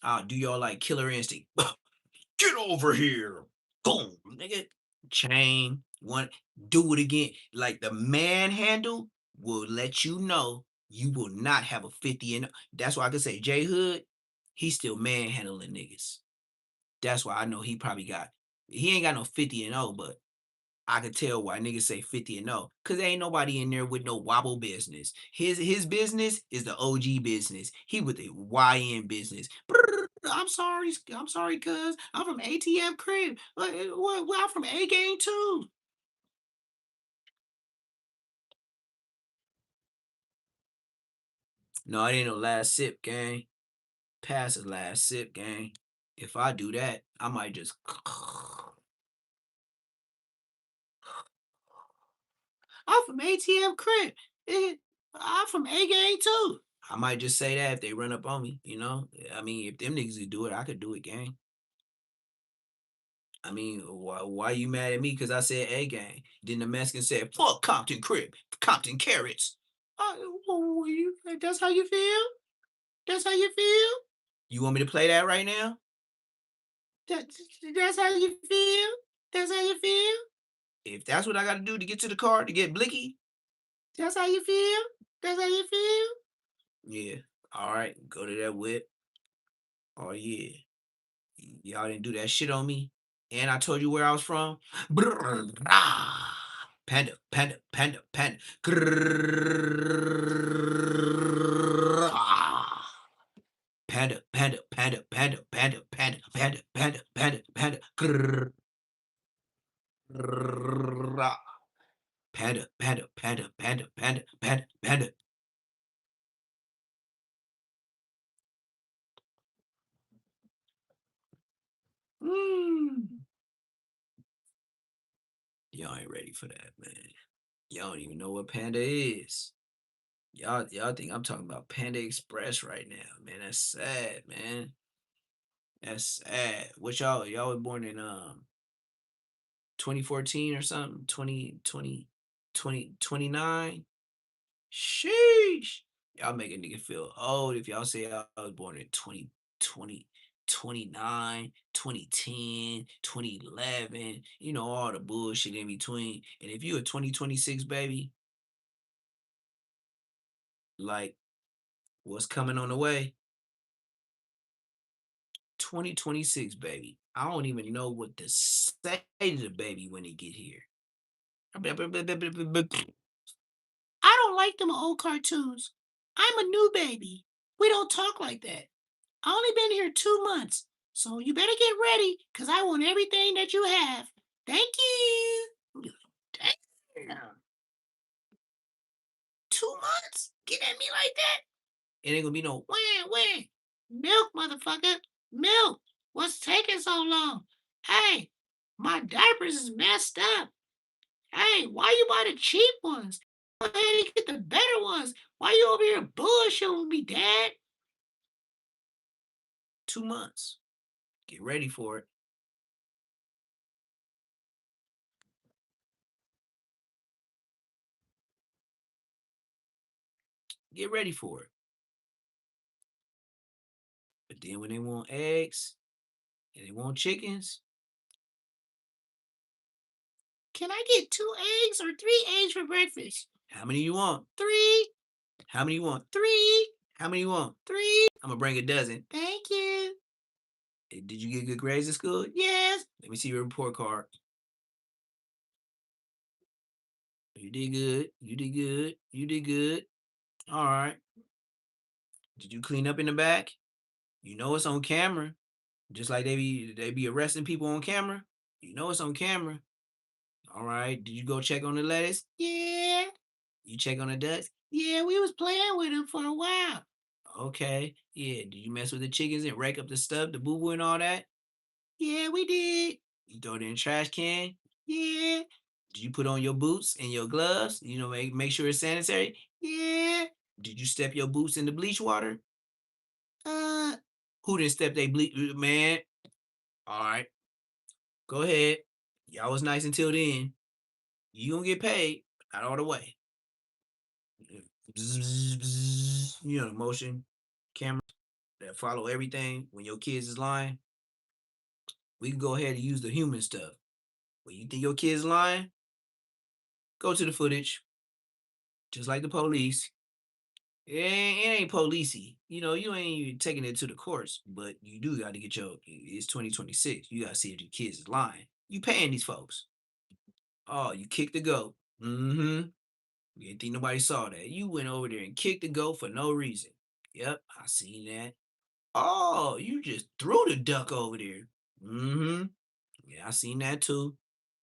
I'll do y'all like killer instinct. Get over here. Boom, nigga. Chain, one, do it again. Like the manhandle will let you know you will not have a 50 and that's why I can say J Hood, he's still manhandling niggas. That's why I know he ain't got no 50 and 0, but I could tell why niggas say 50 and 0. Cause there ain't nobody in there with no wobble business. His business is the OG business. He with the YN business. I'm sorry, cuz I'm from ATF crib. Well, I'm from A gang too. No, it ain't no last sip, gang. Pass the last sip, gang. If I do that, I might just I'm from ATM crib. I'm from A gang too. I might just say that if they run up on me, you know? I mean, if them niggas could do it, I could do it, gang. I mean, why you mad at me? Because I said A gang. Then the Mexican said, fuck Compton crib, Compton carrots. That's how you feel? That's how you feel? You want me to play that right now? That's how you feel? That's how you feel? If that's what I got to do to get to the car to get blicky, that's how you feel? That's how you feel? Yeah. All right. Go to that whip. Oh, yeah. Y'all didn't do that shit on me. And I told you where I was from. Panda, panda, panda, panda. Panda, panda, panda, panda, panda, panda, panda, panda, panda, panda. Panda, panda, panda, panda, panda, panda, panda. Y'all ain't ready for that, man. Y'all don't even know what panda is. Y'all think I'm talking about Panda Express right now, man. That's sad, man. That's sad. What y'all was born in 2014 or something? 29? Sheesh. Y'all make a nigga feel old if y'all say I was born in 2020, 29, 2010, 2011, all the bullshit in between. And if you a 2026 baby, like what's coming on the way? 2026 baby. I don't even know what to say to the baby when he get here. I don't like them old cartoons. I'm a new baby. We don't talk like that. I only been here 2 months, so you better get ready, cause I want everything that you have. Thank you. Damn. 2 months? Get at me like that? It ain't gonna be no wah. Milk, motherfucker. Milk. What's taking so long? Hey, my diapers is messed up. Hey, why you buy the cheap ones? Go ahead and get the better ones. Why you over here bullshitting with me, Dad? 2 months. Get ready for it. Get ready for it. But then when they want eggs and they want chickens, can I get 2 eggs or 3 eggs for breakfast? How many you want? 3. How many you want? 3. How many you want? 3. I'm gonna bring a dozen. Thank you. Did you get good grades in school? Yes. Let me see your report card. You did good. You did good. You did good. All right. Did you clean up in the back? You know it's on camera. Just like they be arresting people on camera. You know it's on camera. All right. Did you go check on the lettuce? Yeah. You check on the ducks? Yeah, we was playing with them for a while. Okay. Yeah. Did you mess with the chickens and rake up the stuff, the boo-boo and all that? Yeah, we did. You throw it in the trash can? Yeah. Did you put on your boots and your gloves? Make sure it's sanitary? Yeah. Did you step your boots in the bleach water? Who didn't step their bleach? Man. All right. Go ahead. Y'all was nice until then. You gonna get paid, not all the way. The motion cameras that follow everything when your kids is lying. We can go ahead and use the human stuff. When you think your kid's lying, go to the footage. Just like the police. It ain't policey. You ain't even taking it to the courts, but you do got to get it's 2026. You got to see if your kids is lying. You paying these folks. Oh, you kicked the goat. Mm-hmm. You didn't think nobody saw that. You went over there and kicked the goat for no reason. Yep, I seen that. Oh, you just threw the duck over there. Mm-hmm. Yeah, I seen that too.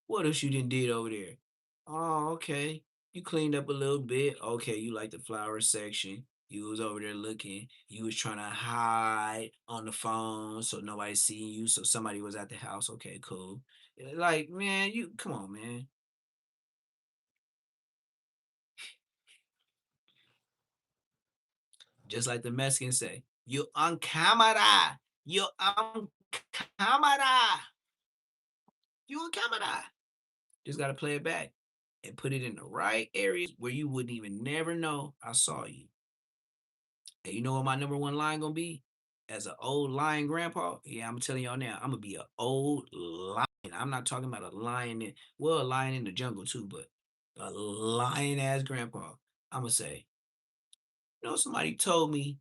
What else you done did over there? Oh, okay. You cleaned up a little bit. Okay, you like the flower section. You was over there looking. You was trying to hide on the phone so nobody seeing you. So somebody was at the house. Okay, cool. Like, man, you come on, man. Just like the Mexicans say, you on camera. You on camera. You on camera. Just gotta play it back and put it in the right areas where you wouldn't even never know I saw you. And you know what my number one line gonna be? As an old lion grandpa, yeah, I'm telling y'all now, I'm gonna be an old lion. I'm not talking about a lion a lion in the jungle too, but a lion ass grandpa. I'm gonna say, somebody told me,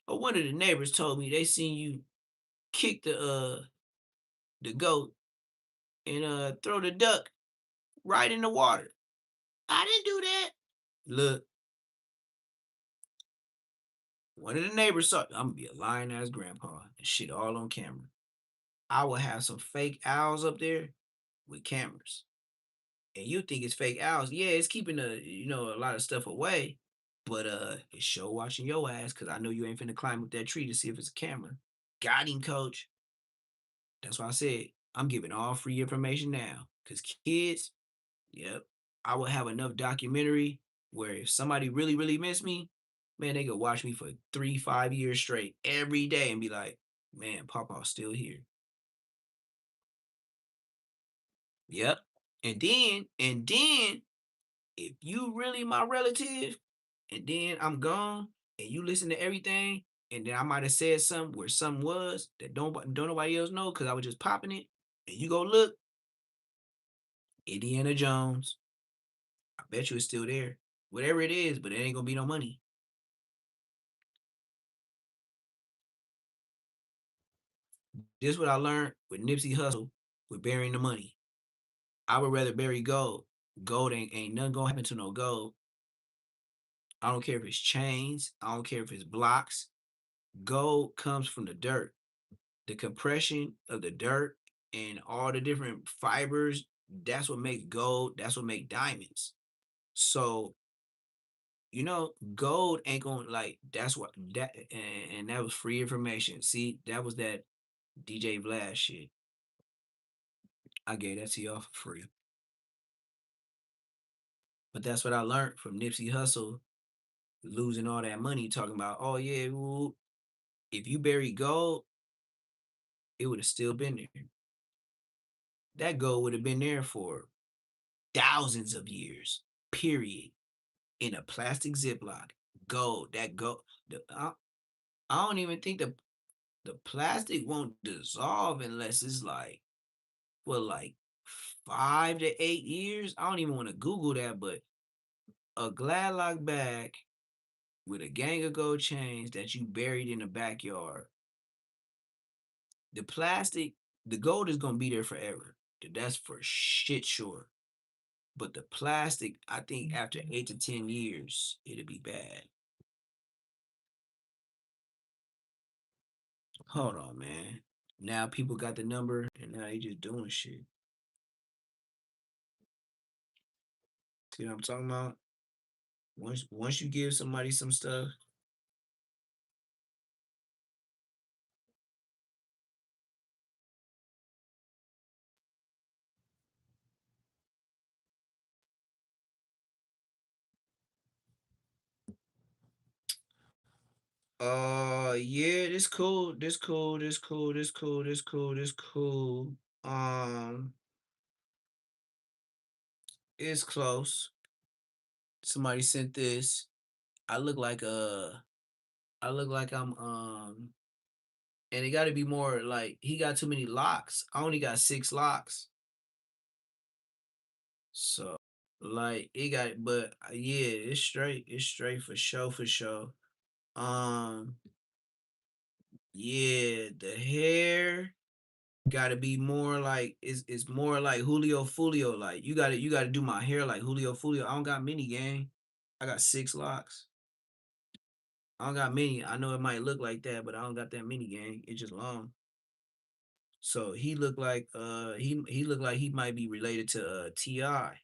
or one of the neighbors told me they seen you kick the goat and throw the duck right in the water. I didn't do that. Look, one of the neighbors saw. I'm gonna be a lying ass grandpa and shit all on camera. I will have some fake owls up there with cameras, and you think it's fake owls? Yeah, it's keeping a lot of stuff away, but it's show watching your ass because I know you ain't finna climb up that tree to see if it's a camera. Got him, coach. That's why I said I'm giving all free information now because kids, yep, I will have enough documentary where if somebody really, really miss me, man, they could watch me for 3-5 years straight every day and be like, man, Papa's still here. Yep. And then, if you really my relative, and then I'm gone, and you listen to everything, and then I might have said something where something was that don't nobody else know because I was just popping it, and you go look, Indiana Jones, I bet you it's still there. Whatever it is, but it ain't gonna be no money. This is what I learned with Nipsey Hussle with burying the money. I would rather bury gold. Gold ain't nothing gonna happen to no gold. I don't care if it's chains. I don't care if it's blocks. Gold comes from the dirt. The compression of the dirt and all the different fibers, that's what makes gold. That's what makes diamonds. So, gold ain't gonna like that's what that and that was free information. See, that was that DJ Vlad shit. I gave that to y'all for free. But that's what I learned from Nipsey Hussle losing all that money, talking about, oh yeah, well, if you bury gold, it would have still been there. That gold would have been there for thousands of years, period, in a plastic Ziploc. Gold, that gold. I don't even think the plastic won't dissolve unless it's like, well, like 5 to 8 years. I don't even want to Google that, but a Gladlock bag with a gang of gold chains that you buried in the backyard, the plastic, the gold is gonna be there forever. That's for shit sure. But the plastic, I think after 8 to 10 years, it'll be bad. Hold on, man. Now people got the number and now they just doing shit. See what I'm talking about? Once you give somebody some stuff, yeah, this cool, this cool, this cool, this cool, this cool, this cool. It's close. Somebody sent this. I look like I'm and it got to be more like he got too many locks. I only got 6 locks. So like it got, but yeah, it's straight. It's straight for sure, for sure. Um, yeah, the hair gotta be more like it's more like Julio Fulio. Like you gotta do my hair like Julio Fulio. I don't got many, gang. I got 6 locks. I don't got many. I know it might look like that, but I don't got that many, gang. It's just long. So he looked like he looked like he might be related to T.I.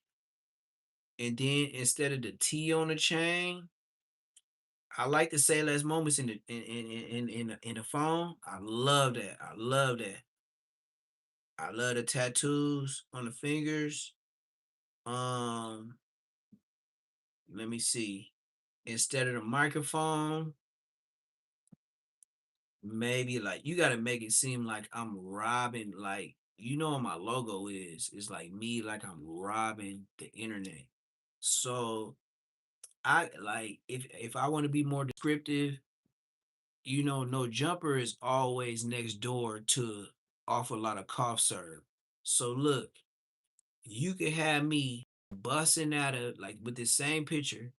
And then instead of the T on the chain, I like to say less moments in the phone. I love that. I love that. I love the tattoos on the fingers. Um, let me see. Instead of the microphone, maybe like you gotta make it seem like I'm robbing, like what my logo is. It's like me, like I'm robbing the internet. So I like if I want to be more descriptive, no jumper is always next door to offer a lot of cough serve. So look, you could have me busting out of like with the same picture,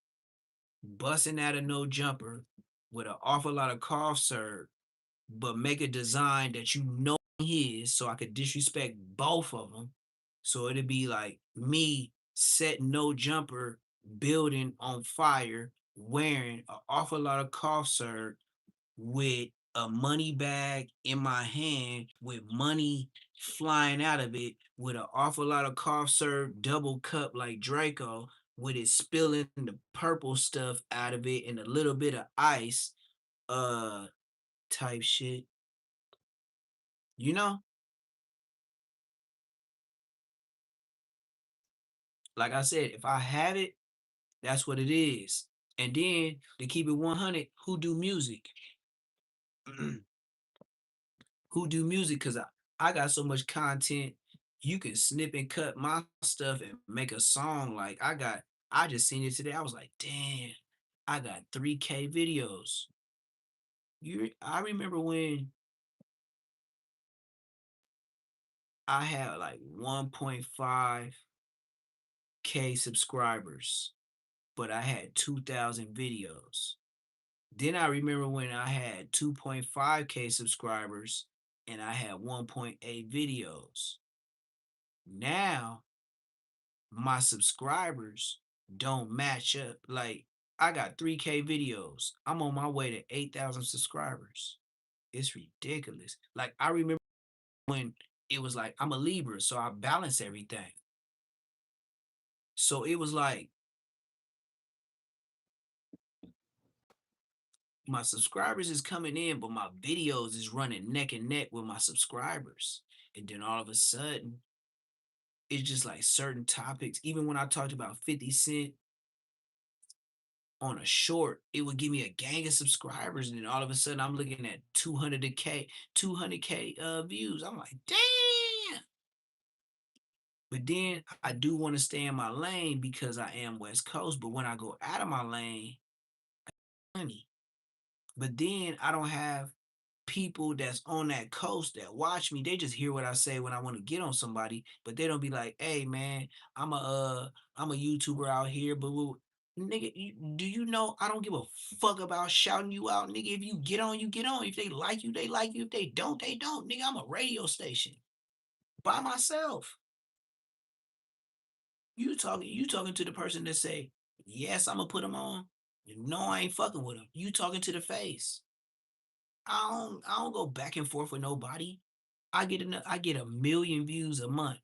busting out of no jumper with an awful lot of cough serve, but make a design that his, so I could disrespect both of them. So it'd be like me setting no jumper, building on fire, wearing an awful lot of cough serve with a money bag in my hand with money flying out of it with an awful lot of cough serve double cup like Draco with it spilling the purple stuff out of it and a little bit of ice type shit. You know? Like I said, if I have it, That's what it is. And then to keep it 100, who do music? Who do music? Because I got so much content. You can snip and cut my stuff and make a song. Like I just seen it today. I was like, damn, I got 3K videos. I remember when I had like 1.5K subscribers, but I had 2,000 videos. Then I remember when I had 2.5K subscribers and I had 1.8 videos. Now my subscribers don't match up. Like I got 3K videos. I'm on my way to 8,000 subscribers. It's ridiculous. Like I remember when it was like I'm a Libra, so I balance everything. So it was like my subscribers is coming in, but my videos is running neck and neck with my subscribers. And then all of a sudden, it's just like certain topics. Even when I talked about 50 Cent on a short, it would give me a gang of subscribers. And then all of a sudden I'm looking at 200K views. I'm like, damn. But then I do want to stay in my lane because I am West Coast. But when I go out of my lane, money. But then I don't have people that's on that coast that watch me. They just hear what I say when I want to get on somebody, but they don't be like, "Hey man, I'm a YouTuber out here." But nigga, do you know I don't give a fuck about shouting you out, nigga. If you get on, you get on. If they like you, they like you. If they don't, they don't. Nigga, I'm a radio station by myself. You talking to the person that say, "Yes, I'm gonna put them on." No, I ain't fucking with them. You talking to the face. I don't go back and forth with nobody. I get 1 million views a month.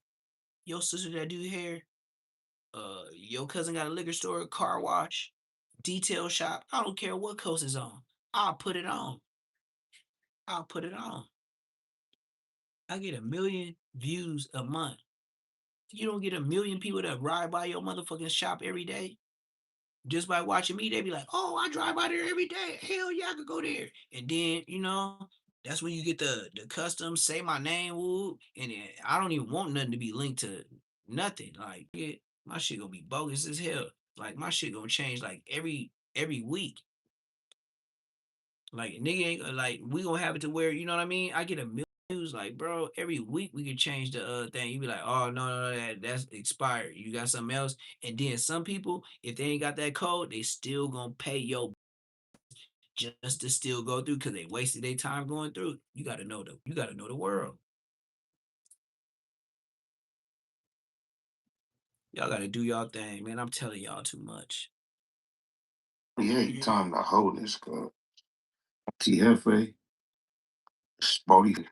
Your sister that do hair, your cousin got a liquor store, car wash, detail shop. I don't care what coast is on. I'll put it on. I'll put it on. I get 1 million views a month. You don't get 1 million people that ride by your motherfucking shop every day. Just by watching me, they be like, "Oh, I drive by there every day. Hell yeah, I could go there." And then, that's when you get the custom say my name, woo. And then I don't even want nothing to be linked to nothing. Like, my shit gonna be bogus as hell. Like my shit gonna change like every week. Like nigga ain't like we gonna have it to where you know what I mean. I get 1 million views, like bro. Every week we can change the thing. You be like, oh no, that's expired. You got something else. And then some people, if they ain't got that code, they still gonna pay your just to still go through because they wasted their time going through. You gotta know the world. Y'all gotta do y'all thing, man. I'm telling y'all too much. Yeah, time to hold this club. TFA, Spotty,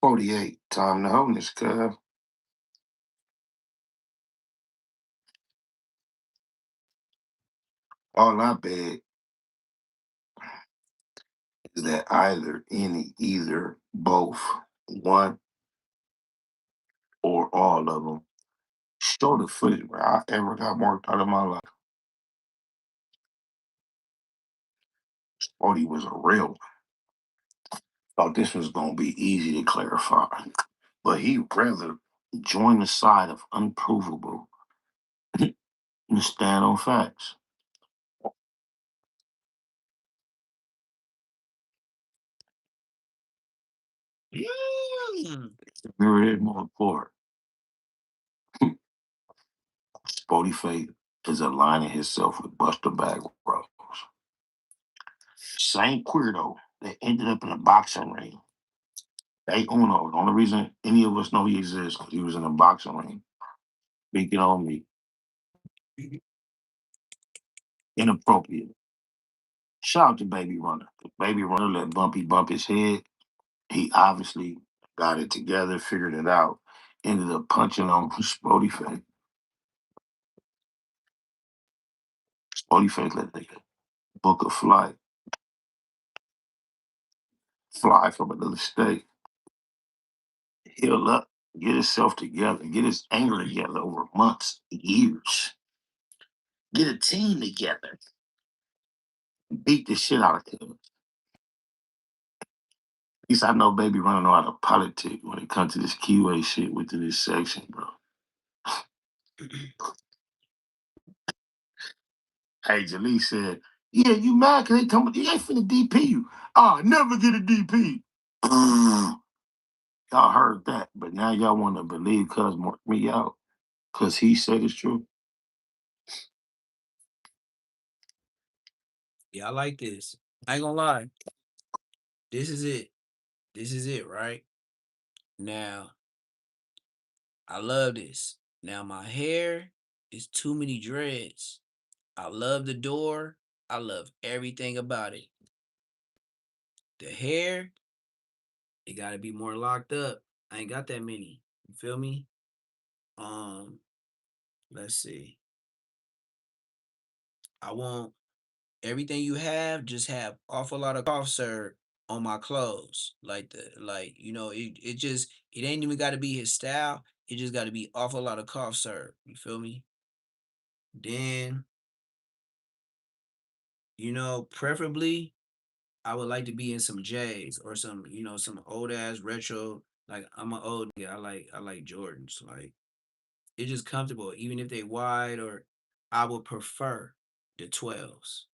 48, time to hold this club. All I beg is that either, both, one, or all of them show the footage where I ever got marked out of my life. Spotty was a real one. Thought this was gonna be easy to clarify, but he rather join the side of unprovable and stand on facts. There is more important. Spotty Fate is aligning himself with Buster Bag Bros. Same queerdo that ended up in a boxing ring. Hey Uno, the only reason any of us know he exists because he was in a boxing ring. Speaking on me. Inappropriate. Shout out to Baby Runner. Baby Runner let Bumpy bump his head. He obviously got it together, figured it out, ended up punching on Spotty Fate. Spotty Fate let the book a flight. Fly from another state. Heal up get himself together, get his anger together over months, years. Get a team together. Beat the shit out of him. At least I know baby running out of politics when it comes to this QA shit within this section, bro. Hey, Jalise said, yeah, you mad because they ain't finna DP you. I'll never get a DP. Y'all heard that, but now y'all want to believe cuz mark me out because he said it's true. Yeah, I like this. I ain't gonna lie. This is it. This is it, right? Now, I love this. Now, my hair is too many dreads. I love the door. I love everything about it. The hair, it gotta be more locked up. I ain't got that many. You feel me? Let's see. I want everything you have, just have awful lot of cough syrup on my clothes. It ain't even gotta be his style. It just gotta be awful lot of cough syrup. You feel me? Then, preferably I would like to be in some J's or some old ass retro. Like I'm an old nigga. I like Jordans. Like it's just comfortable, even if they wide or I would prefer the 12s,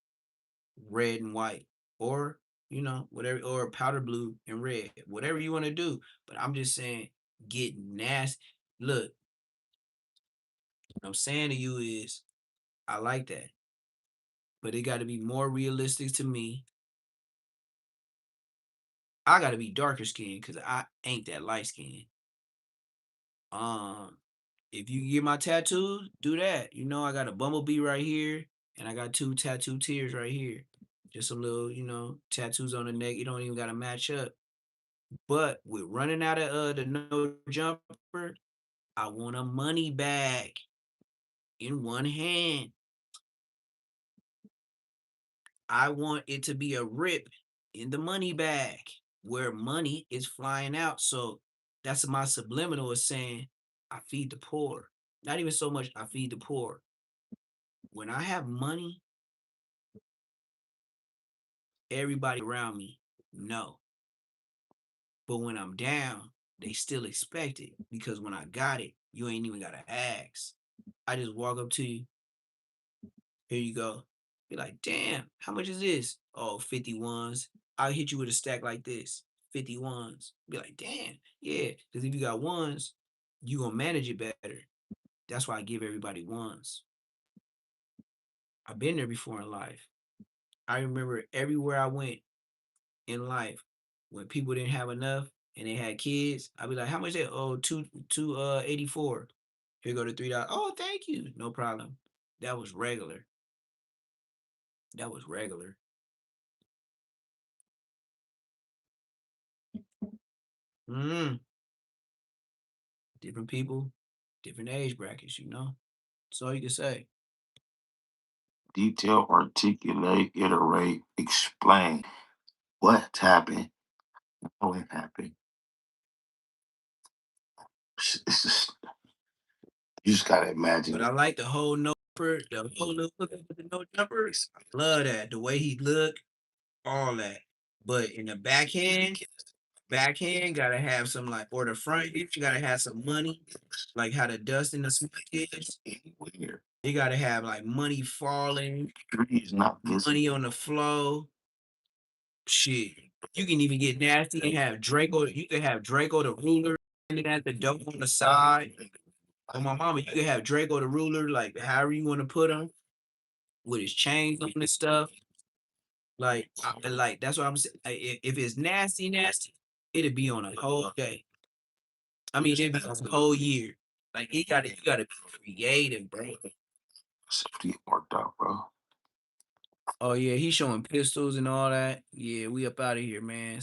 red and white, or whatever, or powder blue and red, whatever you want to do. But I'm just saying, get nasty. Look, what I'm saying to you is, I like that, but it got to be more realistic to me. I got to be darker skinned because I ain't that light skinned. Um, if you get my tattoos, do that. I got a bumblebee right here, and I got 2 tattoo tears right here. Just some little, tattoos on the neck. You don't even got to match up. But with running out of the no jumper, I want a money bag in one hand. I want it to be a rip in the money bag where money is flying out. So that's my subliminal is saying, I feed the poor. Not even so much I feed the poor. When I have money, everybody around me know. But when I'm down, they still expect it because when I got it, you ain't even gotta ask. I just walk up to you. Here you go. Be like, damn, how much is this? Oh, 51s. I'll hit you with a stack like this. 51s. Be like, damn, yeah. Because if you got ones, you gonna manage it better. That's why I give everybody ones. I've been there before in life. I remember everywhere I went in life, when people didn't have enough and they had kids, I'd be like, how much that? Oh, 84. Here go to $3. Oh, thank you. No problem. That was regular. That was regular. Mm. Different people, different age brackets, That's all you can say. Detail, articulate, iterate, explain what happened, how it happened. It's just you just gotta imagine But it. I like the whole the whole little look with the no jumpers. I love that. The way he look, all that. But in the backhand gotta have some or the front, you gotta have some money, like how the dust in the smoke is. Anywhere. You gotta have like money falling, It's not money on the flow. Shit. You can even get nasty and have Draco. You can have Draco the ruler standing at the door on the side. Oh my mama, you can have Draco the ruler, like however you want to put him, with his chains on and stuff. Like that's what I'm saying. If it's nasty, it'd be on a whole day. I mean, it'd be on a whole year. Like you gotta be creative, bro. safety worked out, bro. Oh yeah, he's showing pistols and all that. Yeah, we up out of here, man.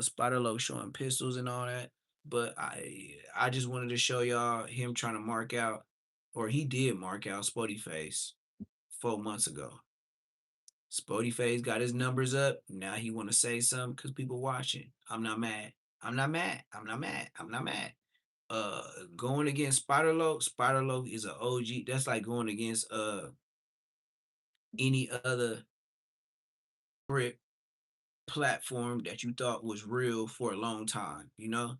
Spider Low showing pistols and all that. But I just wanted to show y'all him trying to mark out, or he did mark out Spotty Face 4 months ago. Spotty Face got his numbers up. Now he want to say something because people watching. I'm not mad. I'm not mad. I'm not mad. I'm not mad. Going against Spider-Loc is an OG. That's like going against any other corporate platform that you thought was real for a long time, you know?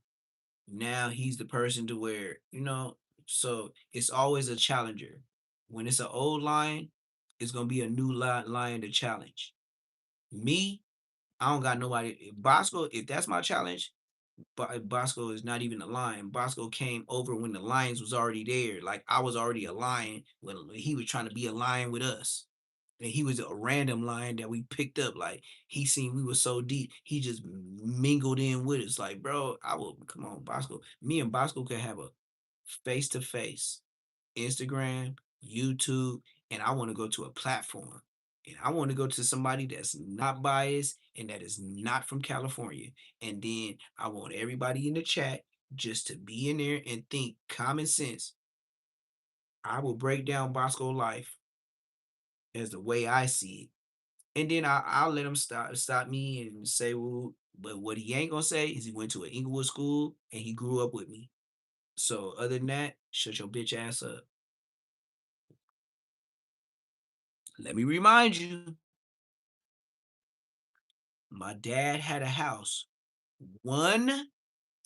Now he's the person to where, so it's always a challenger. When it's an old lion, it's gonna be a new lion to challenge. Me, I don't got nobody. Bosco, if that's my challenge, but Bosco is not even a lion. Bosco came over when the lions was already there. Like I was already a lion when he was trying to be a lion with us. And he was a random lion that we picked up. Like he seen we were so deep, he just mingled in with us. Like, bro, I will come on, Bosco. Me and Bosco could have a face to face, Instagram, YouTube, and I want to go to a platform. And I want to go to somebody that's not biased and that is not from California. And then I want everybody in the chat just to be in there and think common sense. I will break down Bosco life as the way I see it. And then I'll let him stop me and say, well, but what he ain't gonna say is he went to an Inglewood school and he grew up with me. So other than that, shut your bitch ass up. Let me remind you, my dad had a house one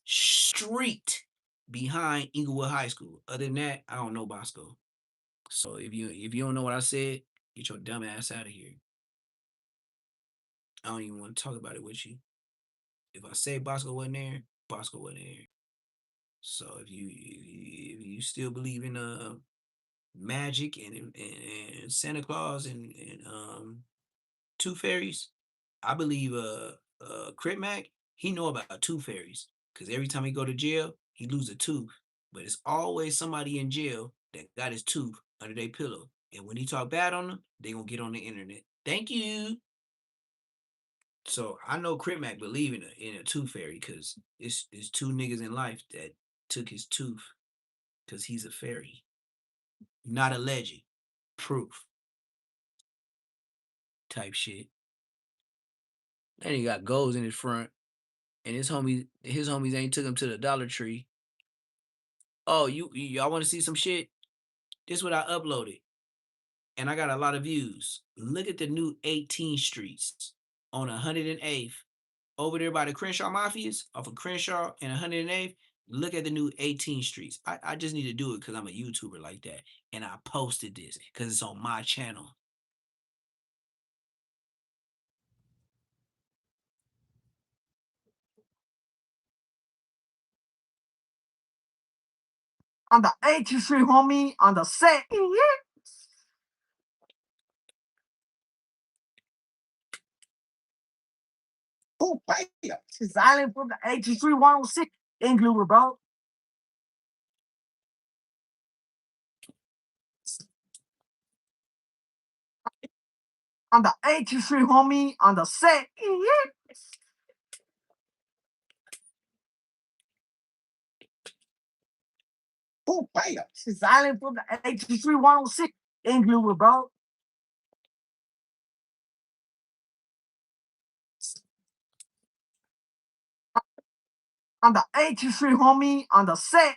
street behind Inglewood High School. Other than that, I don't know Bosco. So if you don't know what I said, get your dumb ass out of here. I don't even want to talk about it with you. If I say Bosco wasn't there, Bosco wasn't there. So if you still believe in magic and Santa Claus and tooth fairies, I believe Crit Mac, he know about tooth fairies. Cause every time he go to jail, he lose a tooth. But it's always somebody in jail that got his tooth under their pillow. And when he talk bad on them, they gonna get on the internet. Thank you. So I know Crit Mac believe in a tooth fairy because it's two niggas in life that took his tooth because he's a fairy. Not a legend. Proof. Type shit. Then he got goals in his front. And his homies ain't took him to the Dollar Tree. Oh, y'all want to see some shit? This is what I uploaded. And I got a lot of views. Look at the new 18 streets on 108th. Over there by the Crenshaw Mafias, off of Crenshaw and 108th. Look at the new 18 streets. I just need to do it because I'm a YouTuber like that. And I posted this because it's on my channel. On the 18th Street, homie, on the set. Oh, bam. She's island from the 18th Street 106 Inglewood, bro. On the 18th Street, homie, on the set. Oh, bam. She's island from the 18th Street 106 Inglewood, bro. On the 18th Street, homie, on the set.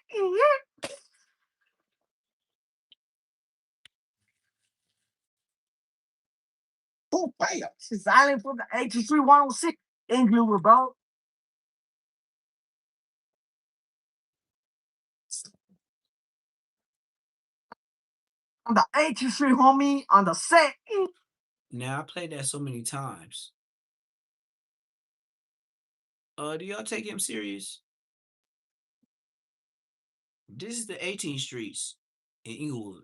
Oh, bam. She's island from the 18th Street 106 Inglewood, bro. On the 18th Street, homie, on the set. Now I played that so many times. Do y'all take him serious? This is the 18th streets in Inglewood.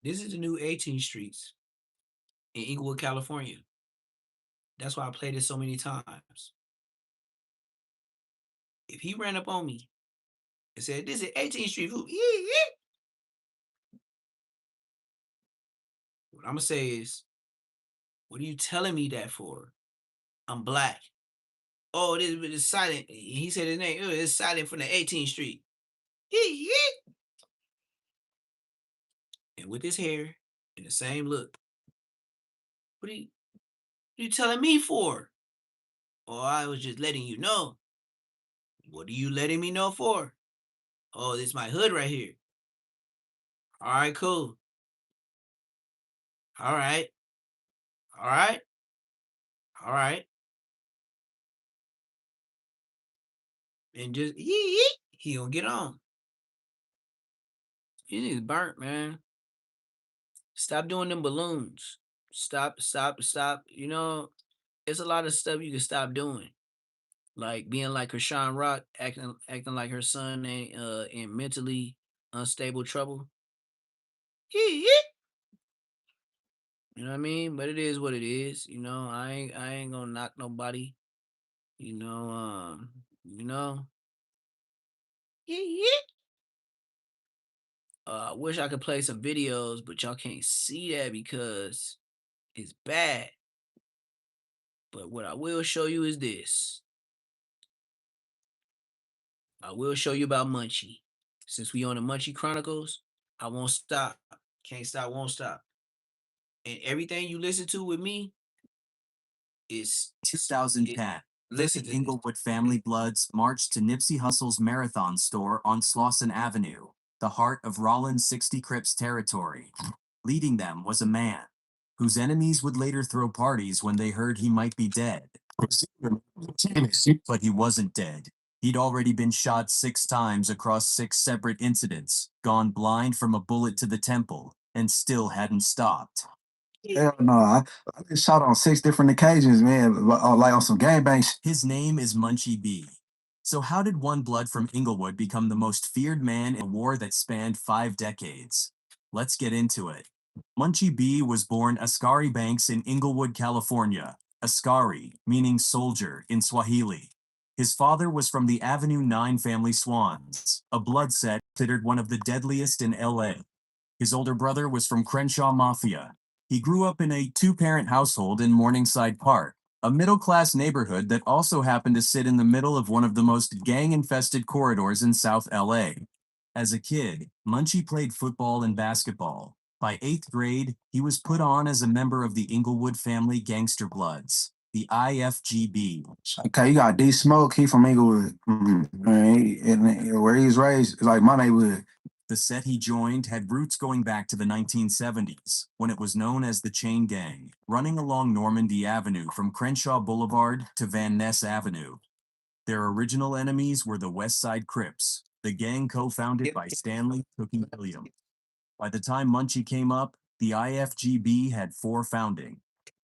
This is the new 18th streets in Inglewood, California. That's why I played it so many times. If he ran up on me and said, "This is 18th Street food," what I'm gonna say is, "What are you telling me that for? I'm black." Oh, this is silent. He said his name. It's silent from the 18th Street. And with his hair and the same look. What do you? you telling me for? Or I was just letting you know. What are you letting me know for? Oh, this is my hood right here. All right, cool. All right. All right. All right. And just he gonna get on. It is burnt, man. Stop doing them balloons. Stop. You know, it's a lot of stuff you can stop doing. Like being like Krishan Rock, acting like her son ain't in mentally unstable trouble. You know what I mean? But it is what it is. You know, I ain't gonna knock nobody. You know, you know. I wish I could play some videos, but y'all can't see that because it's bad. But what I will show you is this. I will show you about Munchie. Since we on the Munchie Chronicles, I won't stop. Can't stop, won't stop. And everything you listen to with me is 2010. listen to this. Inglewood family Bloods marched to Nipsey Hussle's Marathon store on Slauson Avenue, the heart of Rollins 60 Crips territory. Leading them was a man whose enemies would later throw parties when they heard he might be dead. But he wasn't dead. He'd already been shot 6 times across 6 separate incidents, gone blind from a bullet to the temple, and still hadn't stopped. Hell no, I been shot on 6 different occasions, man. Like on some gangbang shit. His name is Munchie B. So how did one blood from Inglewood become the most feared man in a war that spanned 5 decades? Let's get into it. Munchie B was born Askari Banks in Inglewood, California. Askari, meaning soldier in Swahili. His father was from the Avenue 9 family Swans, a blood set considered one of the deadliest in LA. His older brother was from Crenshaw Mafia. He grew up in a 2-parent household in Morningside Park, a middle-class neighborhood that also happened to sit in the middle of one of the most gang-infested corridors in South LA. As a kid, Munchie played football and basketball. By 8th grade, he was put on as a member of the Inglewood family Gangster Bloods, the IFGB. Okay, you got D Smoke, he from Inglewood. And where he's raised is like my neighborhood. The set he joined had roots going back to the 1970s, when it was known as the Chain Gang, running along Normandy Avenue from Crenshaw Boulevard to Van Ness Avenue. Their original enemies were the West Side Crips, the gang co-founded by Stanley Cookie Williams. By the time Munchie came up, the IFGB had 4 founding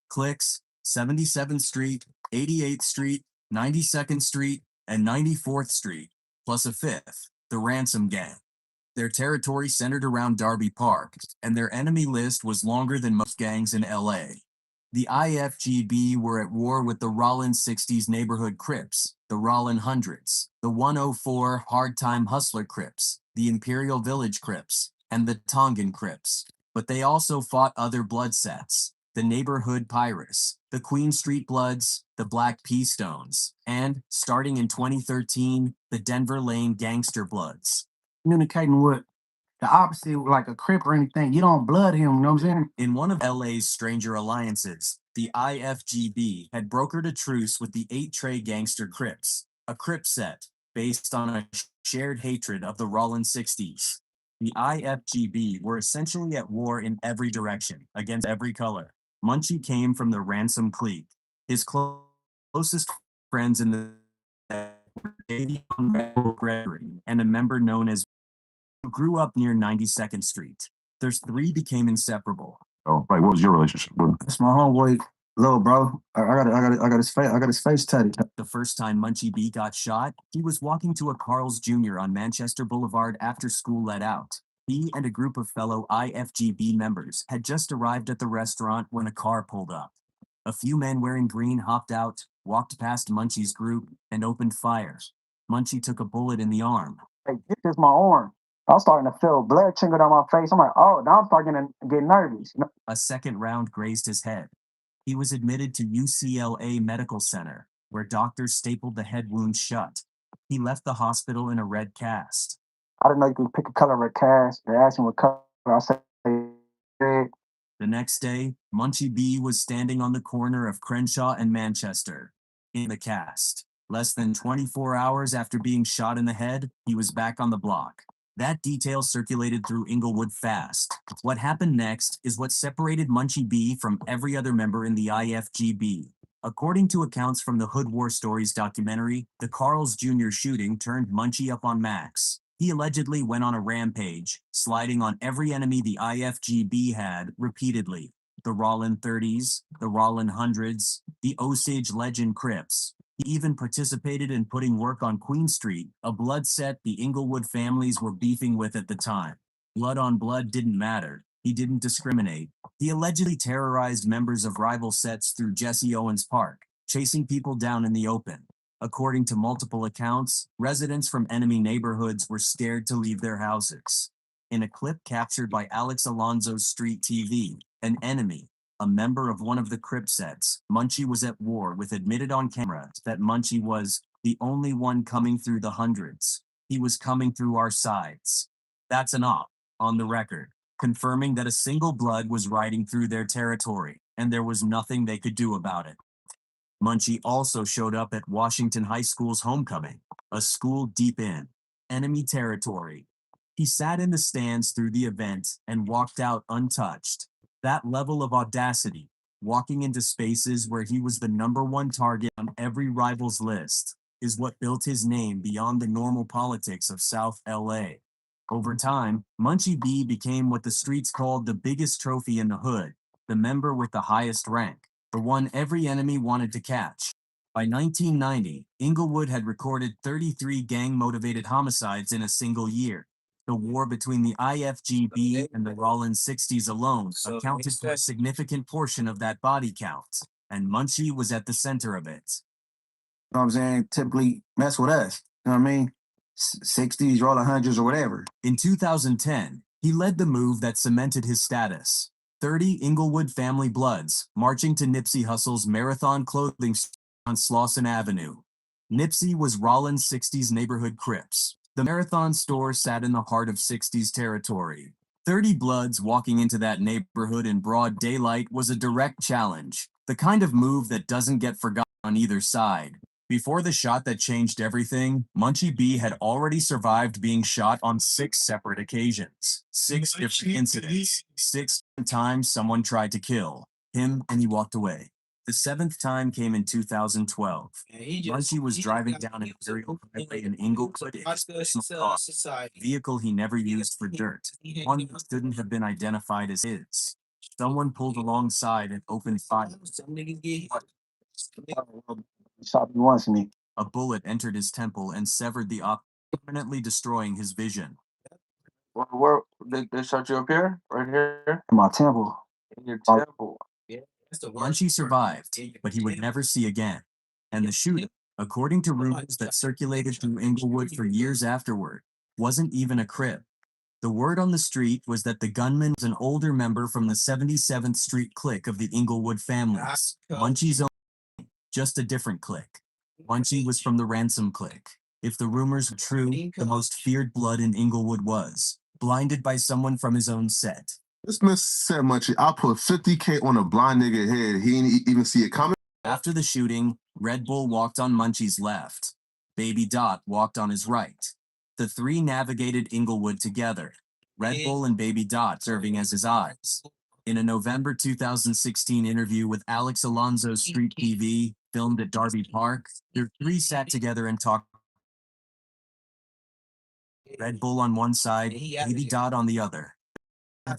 cliques: 77th Street, 88th Street, 92nd Street, and 94th Street, plus a 5th, the Ransom Gang. Their territory centered around Darby Park, and their enemy list was longer than most gangs in LA. The IFGB were at war with the Rollins 60s neighborhood Crips, the Rollin Hundreds, the 104 Hard Time Hustler Crips, the Imperial Village Crips, and the Tongan Crips. But they also fought other blood sets: the Neighborhood Pirates, the Queen Street Bloods, the Black Pea Stones, and, starting in 2013, the Denver Lane Gangster Bloods. Communicating with the opposite, like a Crip or anything, you don't blood him, you know what I'm saying? In one of LA's stranger alliances, the IFGB had brokered a truce with the 8 Trey Gangster Crips, a Crip set based on a shared hatred of the Rollins 60s. The IFGB were essentially at war in every direction, against every color. Munchie came from the Ransom clique. His closest friends in the were Gregory and a member known as who grew up near 92nd Street. Their 3 became inseparable. Oh, like what was your relationship with him? That's my homeboy, little bro. I got his face tatted. The first time Munchie B got shot, he was walking to a Carl's Jr. on Manchester Boulevard after school let out. He and a group of fellow IFGB members had just arrived at the restaurant when a car pulled up. A few men wearing green hopped out, walked past Munchie's group, and opened fire. Munchie took a bullet in the arm. Hey, this is my arm. I was starting to feel blood trickle down my face. I'm like, oh, now I'm starting to get nervous. A second round grazed his head. He was admitted to UCLA Medical Center, where doctors stapled the head wound shut. He left the hospital in a red cast. I didn't know you could pick a color of a cast. They asked me what color. I said red. The next day, Munchie B was standing on the corner of Crenshaw and Manchester. In the cast. Less than 24 hours after being shot in the head, he was back on the block. That detail circulated through Inglewood fast. What happened next is what separated Munchie B from every other member in the IFGB. According to accounts from the Hood War Stories documentary, the Carl's Jr. shooting turned Munchie up on Max. He allegedly went on a rampage, sliding on every enemy the IFGB had repeatedly. The Rollin 30s, the Rollin 100s, the Osage Legend Crips. He even participated in putting work on Queen Street, a blood set the Inglewood families were beefing with at the time. Blood on blood didn't matter. He didn't discriminate. He allegedly terrorized members of rival sets through Jesse Owens Park, chasing people down in the open. According to multiple accounts, residents from enemy neighborhoods were scared to leave their houses. In a clip captured by Alex Alonso's Street TV, an enemy, a member of one of the Crip sets, Munchie was at war with, admitted on camera that Munchie was the only one coming through the hundreds. He was coming through our sides. That's an op, on the record, confirming that a single blood was riding through their territory, and there was nothing they could do about it. Munchie also showed up at Washington High School's homecoming, a school deep in enemy territory. He sat in the stands through the event and walked out untouched. That level of audacity, walking into spaces where he was the #1 target on every rival's list, is what built his name beyond the normal politics of South LA. Over time, Munchie B became what the streets called the biggest trophy in the hood, the member with the highest rank, the one every enemy wanted to catch. By 1990, Inglewood had recorded 33 gang-motivated homicides in a single year. The war between the IFGB and the Rollin 60s alone accounted for a significant portion of that body count, and Munchie was at the center of it. You know what I'm saying? Typically mess with us. You know what I mean? 60s, Rollin 100s or whatever. In 2010, he led the move that cemented his status. 30 Inglewood family bloods marching to Nipsey Hussle's Marathon clothing store on Slauson Avenue. Nipsey was Rollin 60s neighborhood Crips. The Marathon store sat in the heart of 60s territory. 30 bloods walking into that neighborhood in broad daylight was a direct challenge, the kind of move that doesn't get forgotten on either side. Before the shot that changed everything, Munchie B had already survived being shot on 6 separate occasions. 6 different incidents. 6 times someone tried to kill him and he walked away. The 7th time came in 2012. Munchie was driving down an Imperial Highway in Inglewood in his personal car, a vehicle he never used for dirt, one that shouldn't have been identified as his. Someone pulled alongside and opened fire. Shot me once me. A bullet entered his temple and severed the op, permanently destroying his vision. Where they shot you up here? Right here? In my temple. In your temple. Munchie survived, but he would never see again. And the shooter, according to rumors that circulated through Inglewood for years afterward, wasn't even a Crip. The word on the street was that the gunman was an older member from the 77th Street clique of the Inglewood families. Munchie's own, just a different clique. Munchie was from the Ransom clique. If the rumors were true, the most feared blood in Inglewood was blinded by someone from his own set. This man said, Munchie, I put 50K on a blind nigga head. He didn't even see it coming. After the shooting, Red Bull walked on Munchie's left. Baby Dot walked on his right. The 3 navigated Inglewood together, Red Bull and Baby Dot serving as his eyes. In a November 2016 interview with Alex Alonso's Street TV, filmed at Darby Park, the 3 sat together and talked. Red Bull on one side, Baby Dot on the other.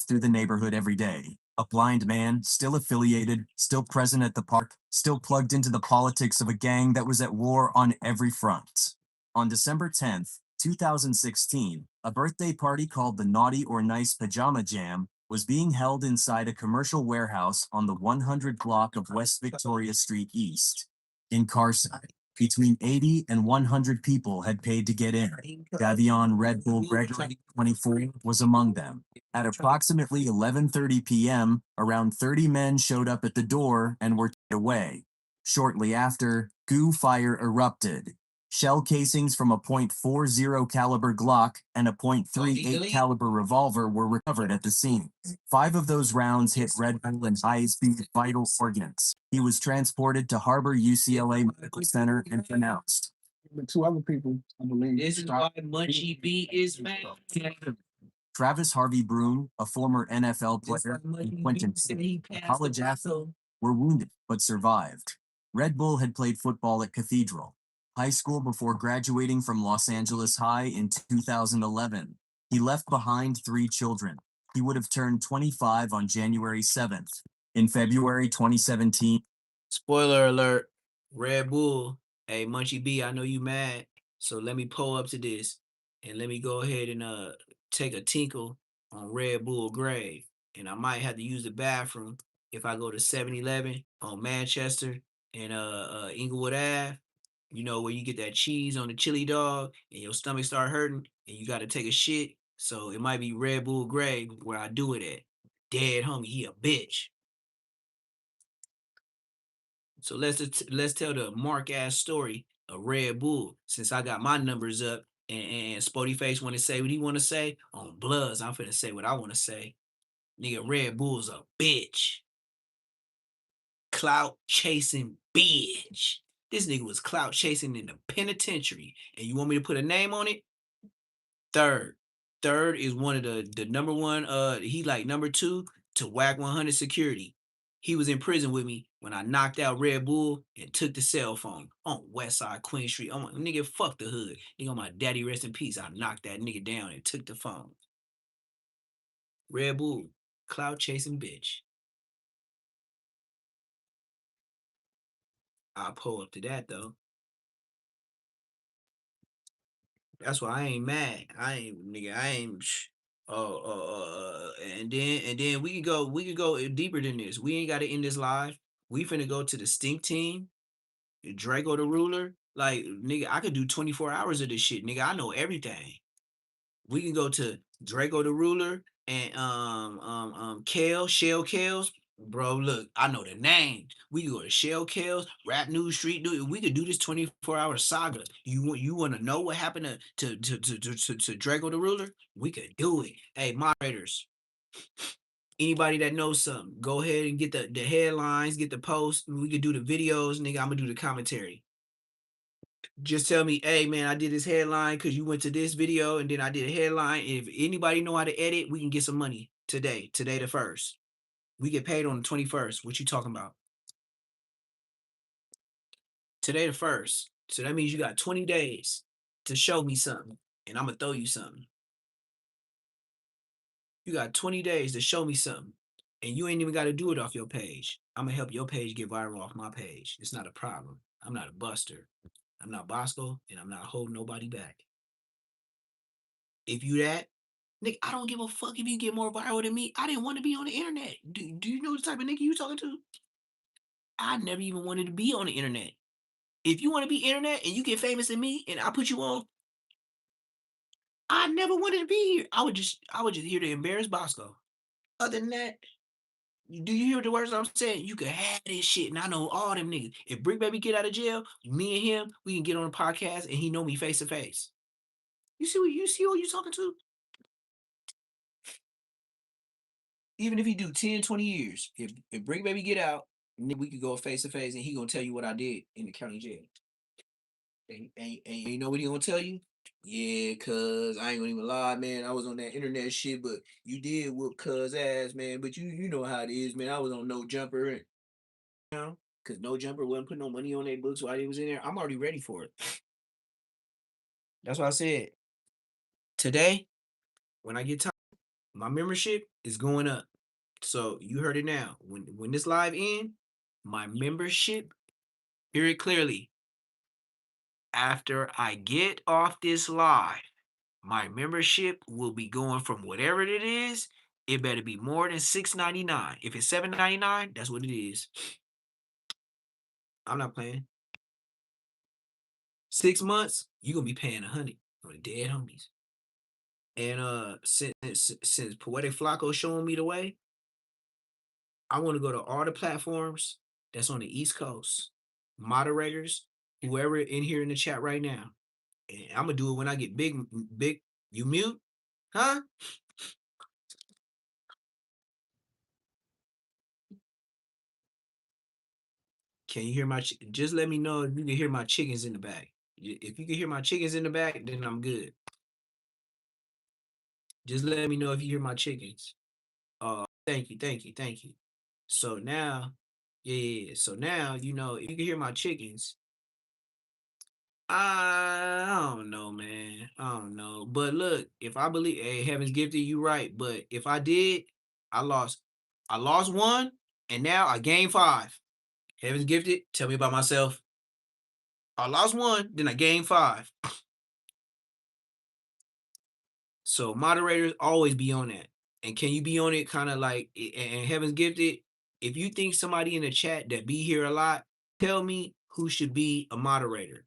Through the neighborhood every day. A blind man, still affiliated, still present at the park, still plugged into the politics of a gang that was at war on every front. On December 10th, 2016, a birthday party called the Naughty or Nice Pajama Jam was being held inside a commercial warehouse on the 100 block of West Victoria Street East. In Carson, between 80 and 100 people had paid to get in. Davion Red Bull Gregory, 24, was among them. At approximately 11:30 p.m., around 30 men showed up at the door and were taken away. Shortly after, goo fire erupted. Shell casings from a .40 caliber Glock and a .38 caliber revolver were recovered at the scene. 5 of those rounds hit Red Bull in high-speed vital organs. He was transported to Harbor UCLA Medical Center and pronounced. The 2 other people, I believe. This is why Munchie B is mad. Travis Harvey Broom, a former NFL player, and Quentin, a college athlete, were wounded but survived. Red Bull had played football at Cathedral High School before graduating from Los Angeles High in 2011. He left behind 3 children. He would have turned 25 on January 7th. In February 2017, Spoiler alert, Red Bull. Hey, Munchie B, I know you mad. So let me pull up to this and let me go ahead and take a tinkle on Red Bull grave. And I might have to use the bathroom if I go to 7-Eleven on Manchester and Inglewood Ave. You know, where you get that cheese on the chili dog and your stomach start hurting and you got to take a shit. So it might be Red Bull grave where I do it at. Dead homie, he a bitch. So let's tell the Mark ass story of Red Bull. Since I got my numbers up and Spody Face want to say what he want to say on Bloods, I'm finna say what I want to say. Nigga, Red Bull's a bitch. Clout chasing bitch. This nigga was clout chasing in the penitentiary. And you want me to put a name on it? Third. Third is one of the number one, he like number 2 to Whack 100 security. He was in prison with me when I knocked out Red Bull and took the cell phone on Westside Queen Street. I'm like, nigga, fuck the hood. Nigga, on my daddy, rest in peace. I knocked that nigga down and took the phone. Red Bull, clout chasing bitch. I'll pull up to that though. That's why I ain't mad. And then we can go deeper than this. We ain't got to end this live. We finna go to the stink team, Draco the ruler. Like nigga, I could do 24 hours of this shit, nigga. I know everything. We can go to Draco the ruler and Shell Kales. Bro, look, I know the name. We can go to Shell Kales, Rap News Street. We could do this 24-hour saga. You want to know what happened to Draco the ruler? We could do it. Hey, moderators, anybody that knows something, go ahead and get the headlines, get the posts. We could do the videos, nigga. I'm gonna do the commentary. Just tell me, hey man, I did this headline because you went to this video and then I did a headline. If anybody know how to edit, we can get some money today the 1st. We get paid on the 21st. What you talking about? Today the 1st. So that means you got 20 days to show me something and I'm gonna throw you something. You got 20 days to show me something and you ain't even got to do it off your page. I'm gonna help your page get viral off my page. It's not a problem. I'm not a buster. I'm not Bosco and I'm not holding nobody back. If you that, nigga, I don't give a fuck if you get more viral than me. I didn't want to be on the internet. Do you know the type of nigga you talking to? I never even wanted to be on the internet. If you want to be internet and you get famous than me and I put you on, I never wanted to be here. I would just here to embarrass Bosco. Other than that, do you hear the words I'm saying? You can have this shit, and I know all them niggas. If Brick Baby get out of jail, me and him, we can get on a podcast and he know me face to face. You see who you talking to? Even if he do 10, 20 years, if Brick Baby get out, we could go face to face and he gonna tell you what I did in the county jail. And you know what he gonna tell you? Yeah, cuz I ain't gonna even lie, man. I was on that internet shit, but you did whoop cuz ass, man. But you know how it is, man. I was on No Jumper, and you know, cause No Jumper wasn't putting no money on their books while he was in there. I'm already ready for it. That's why I said today, when I get time, my membership is going up. So you heard it now. When this live end, my membership, hear it clearly. After I get off this live, my membership will be going from whatever it is. It better be more than $6.99. If it's $7.99, that's what it is. I'm not playing. 6 months, you're gonna be paying $100 for the dead homies. And since Poetic Flakko showing me the way, I want to go to all the platforms that's on the East Coast. Moderators, whoever in here in the chat right now, and I'm gonna do it when I get big. You mute, huh? Can you hear my? Just let me know if you can hear my chickens in the back. If you can hear my chickens in the back, then I'm good. Just let me know if you hear my chickens. Thank you. So now, yeah. So now you know if you can hear my chickens. I don't know, man. I don't know. But look, if I believe, hey, heaven's gifted, you right. But if I did, I lost. I lost one, and now I gained 5. Heaven's gifted. Tell me about myself. I lost one, then I gained 5. So moderators always be on that. And can you be on it kind of like, and heaven's gifted? If you think somebody in the chat that be here a lot, tell me who should be a moderator.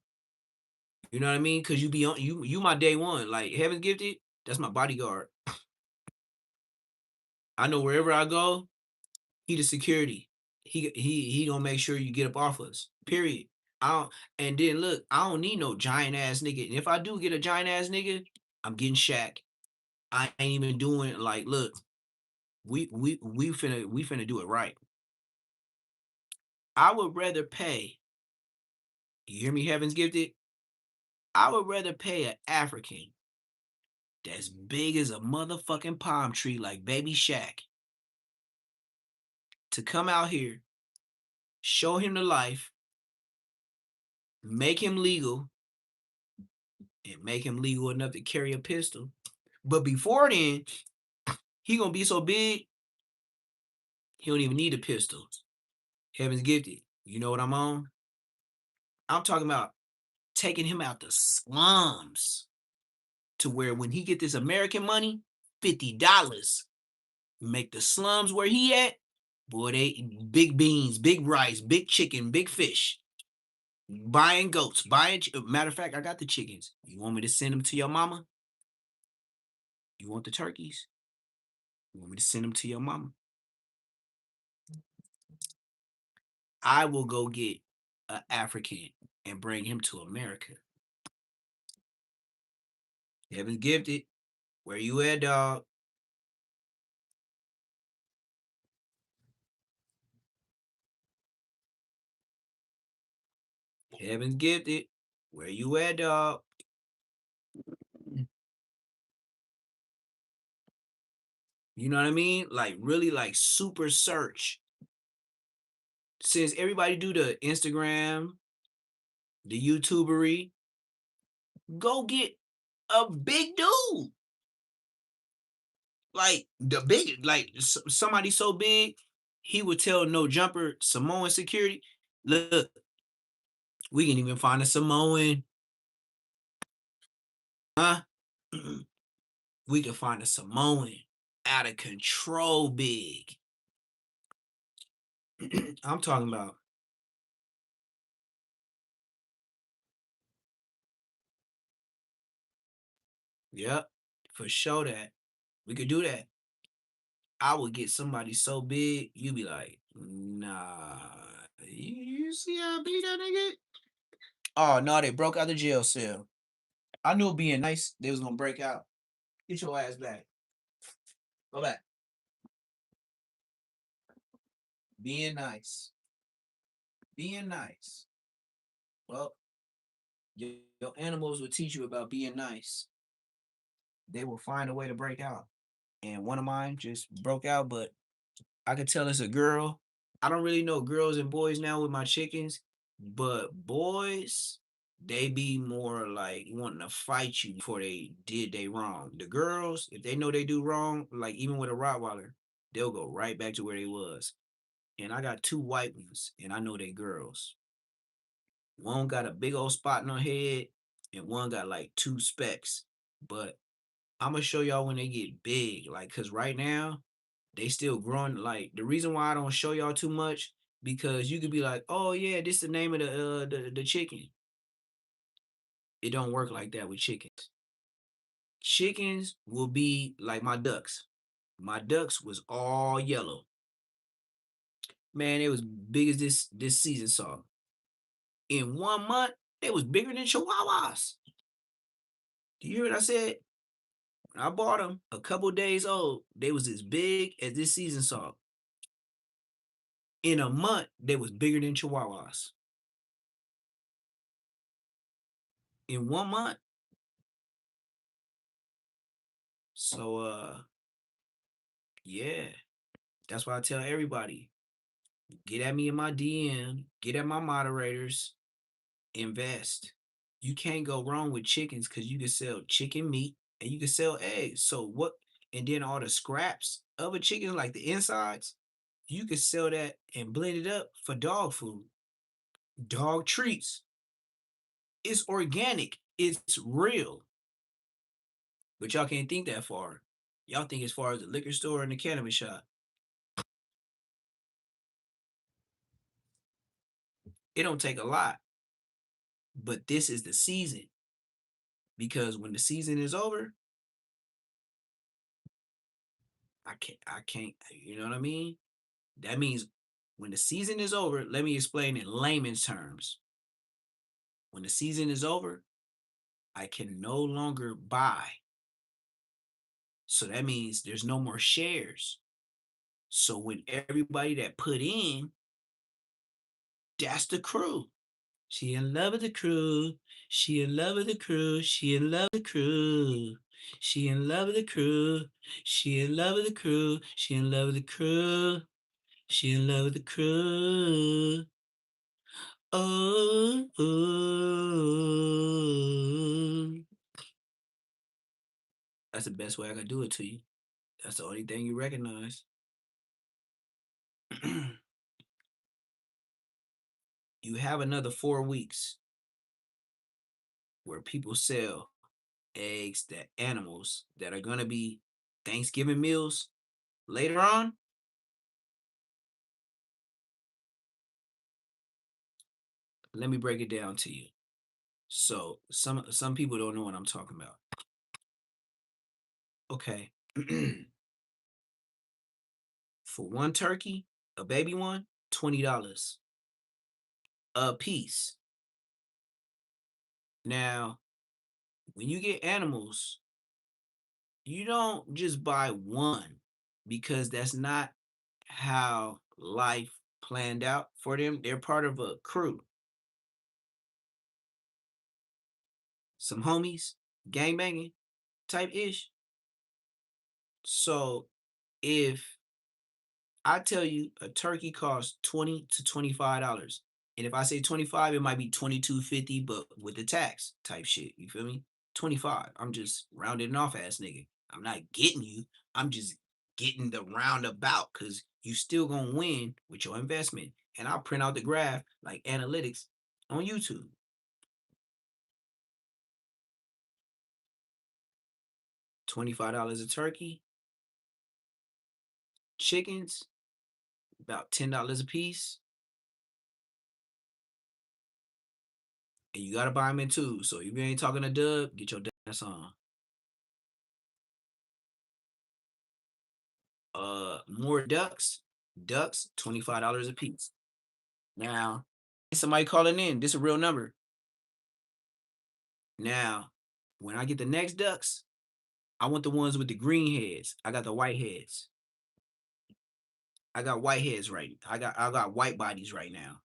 You know what I mean? Because you be on you my day one. Like heaven's gifted, that's my bodyguard. I know wherever I go, he the security. He gonna make sure you get up off us. Period. I don't, and then look, I don't need no giant ass nigga. And if I do get a giant ass nigga, I'm getting Shaq. I ain't even doing like look, we finna do it right. I would rather pay. You hear me, heaven's gifted? I would rather pay an African that's big as a motherfucking palm tree like Baby Shaq to come out here, show him the life, make him legal, and make him legal enough to carry a pistol. But before then, he gonna be so big, he don't even need a pistol. Heaven's gifted. You know what I'm on? I'm talking about taking him out the slums to where when he get this American money, $50, make the slums where he at, boy, they big beans, big rice, big chicken, big fish. Buying goats, matter of fact, I got the chickens. You want me to send them to your mama? You want the turkeys? You want me to send them to your mama? I will go get an African and bring him to America. Heaven's gifted. Where you at, dog? Heaven's gifted. Where you at, dog? You know what I mean? Like really like super search. Since everybody do the Instagram, the YouTubery, go get a big dude. Like the big, like somebody so big, he would tell No Jumper Samoan security, look, we can even find a Samoan. Huh? We can find a Samoan out of control big. I'm talking about. Yep, for sure that. We could do that. I would get somebody so big, you be like, nah. You see how big that nigga? Oh no, they broke out the jail cell. I knew being nice, they was gonna break out. Get your ass back. Go back. Being nice. Being nice. Well, your animals will teach you about being nice. They will find a way to break out. And one of mine just broke out, but I could tell it's a girl. I don't really know girls and boys now with my chickens, but boys, they be more like wanting to fight you before they did they wrong. The girls, if they know they do wrong, like even with a Rottweiler, they'll go right back to where they was. And I got 2 white ones, and I know they girls. One got a big old spot on her head, and one got like 2 specks. But I'm gonna show y'all when they get big, like, cause right now they still growing. Like the reason why I don't show y'all too much because you could be like, oh yeah, this is the name of the chicken. It don't work like that with chickens. Chickens will be like my ducks. My ducks was all yellow. Man, it was big as this season saw. In 1 month, They was bigger than chihuahuas. Do you hear what I said? When I bought them a couple days old, they was as big as this season salt. In a month, they was bigger than chihuahuas. In 1 month. So yeah, that's why I tell everybody, get at me in my DM, get at my moderators, invest. You can't go wrong with chickens because you can sell chicken meat and you can sell eggs. So what? And then all the scraps of a chicken, like the insides, you can sell that and blend it up for dog food, dog treats. It's organic. It's real. But y'all can't think that far. Y'all think as far as the liquor store and the cannabis shop. It don't take a lot. But this is the season. Because when the season is over, I can't, you know what I mean? That means when the season is over, let me explain in layman's terms. When the season is over, I can no longer buy. So that means there's no more shares. So when everybody that put in, that's the crew. She in love with the crew. She in love with the crew. She in love with the crew. She in love with the crew. She in love with the crew. She in love with the crew. She in love with the crew. Oh, oh. That's the best way I can do it to you. That's the only thing you recognize. You have another 4 weeks where people sell eggs, that animals that are going to be Thanksgiving meals later on. Let me break it down to you. So some people don't know what I'm talking about. Okay. For one turkey, a baby one, $20 a piece. Now, when you get animals, you don't just buy one because that's not how life planned out for them. They're part of a crew. Some homies, gangbanging type ish. So if I tell you a turkey costs $20 to $25, and if I say 25, it might be $22.50, but with the tax type shit. You feel me? 25. I'm just rounding off ass nigga. I'm not getting you. I'm just getting the roundabout because you still gonna win with your investment. And I'll print out the graph like analytics on YouTube. $25 a turkey. Chickens, about $10 a piece. And you gotta buy them in two. So if you ain't talking to Dub, get your ass on. More ducks, $25 a piece. Now, somebody calling in, this is a real number. Now, when I get the next ducks, I want the ones with the green heads. I got the white heads. I got white heads right. I got white bodies right now.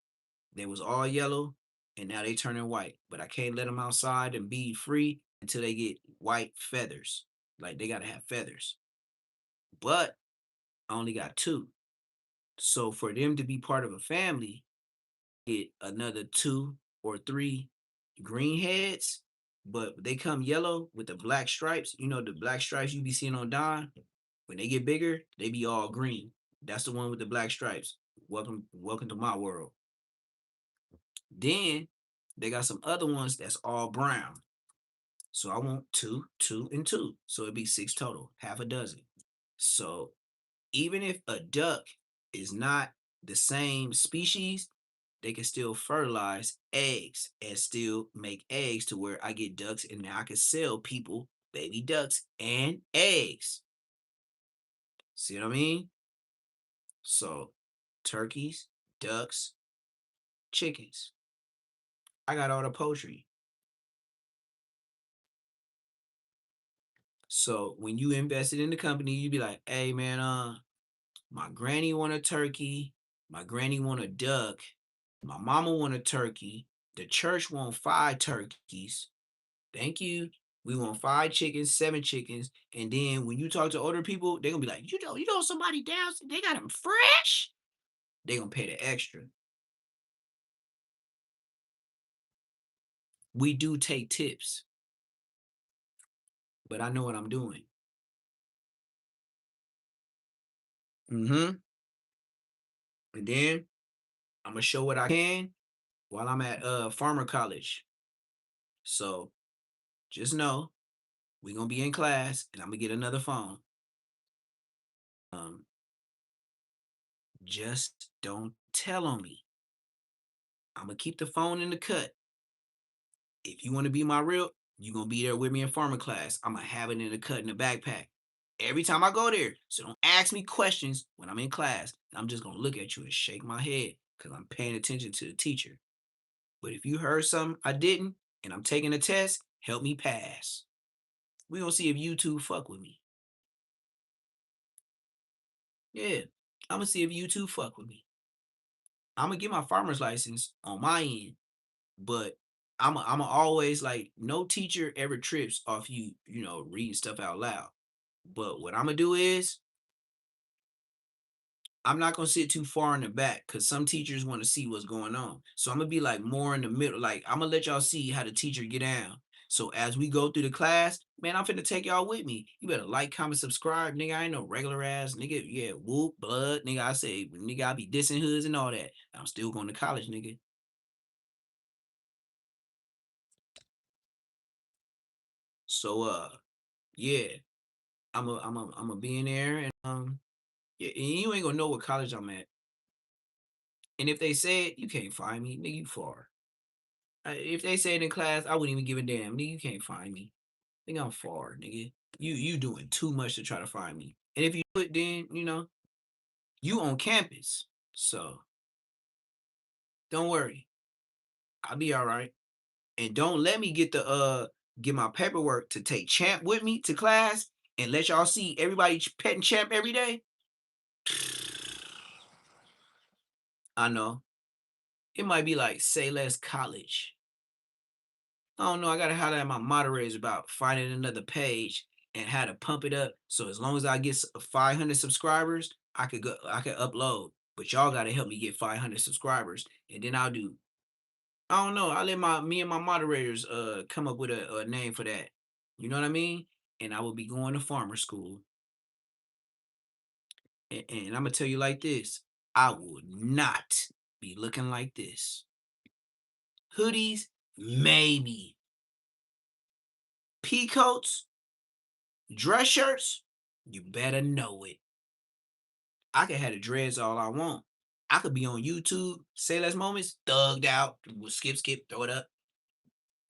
They was all yellow, and now they turning white. But I can't let them outside and be free until they get white feathers. Like they gotta have feathers. But I only got 2. So for them to be part of a family, get another 2 or 3 green heads, but they come yellow with the black stripes. You know the black stripes you be seeing on Don? When they get bigger, they be all green. That's the one with the black stripes. Welcome to my world. Then they got some other ones that's all brown. So I want 2, 2, and 2. So it'd be 6 total, half a dozen. So even if a duck is not the same species, they can still fertilize eggs and still make eggs to where I get ducks and now I can sell people baby ducks and eggs. See what I mean? So turkeys, ducks, chickens. I got all the poetry. So when you invested in the company, you be like, hey man, my granny want a turkey, my granny want a duck, my mama want a turkey, the church want 5 turkeys. Thank you. We want 5 chickens, 7 chickens. And then when you talk to older people, they're gonna be like, you know somebody down, they got them fresh. They're gonna pay the extra. We do take tips, but I know what I'm doing. And then I'm gonna show what I can while I'm at farmer college. So just know we're gonna be in class and I'm gonna get another phone. Just don't tell on me. I'm gonna keep the phone in the cut. If you want to be my real, you're gonna be there with me in farmer class. I'm gonna have it in the cut in the backpack. Every time I go there. So don't ask me questions when I'm in class. I'm just gonna look at you and shake my head because I'm paying attention to the teacher. But if you heard something I didn't and I'm taking a test, help me pass. We're gonna see if YouTube fuck with me. Yeah, I'm gonna see if YouTube fuck with me. I'm gonna get my farmer's license on my end, but I'm always like, no teacher ever trips off you reading stuff out loud. But what I'm gonna do is I'm not gonna sit too far in the back because some teachers want to see what's going on. So I'm gonna be like more in the middle. Like I'm gonna let y'all see how the teacher get down. So as we go through the class, man, I'm finna take y'all with me. You better like, comment, subscribe, nigga. I ain't no regular ass nigga. Yeah, whoop, blood, nigga. I say, nigga, I be dissing hoods and all that. I'm still going to college, nigga. So yeah, I'm a be in there and yeah, and you ain't gonna know what college I'm at. And if they say it, you can't find me, nigga. You far. If they say it in class, I wouldn't even give a damn, nigga. You can't find me. Nigga, I'm far, nigga. You doing too much to try to find me. And if you do it, then you on campus. So don't worry, I'll be all right. And don't let me get my paperwork to take Champ with me to class and let y'all see everybody petting Champ every day. I know. It might be like Say Less College. I don't know. I gotta holler at my moderators about finding another page and how to pump it up. So as long as I get 500 subscribers, I could upload. But y'all gotta help me get 500 subscribers, and then I'll do. I don't know. I'll let me and my moderators come up with a name for that. You know what I mean? And I will be going to farmer school. And I'm gonna tell you like this: I will not be looking like this. Hoodies, maybe. Peacoats, dress shirts, you better know it. I can have the dreads all I want. I could be on YouTube, say less moments, thugged out, skip, throw it up.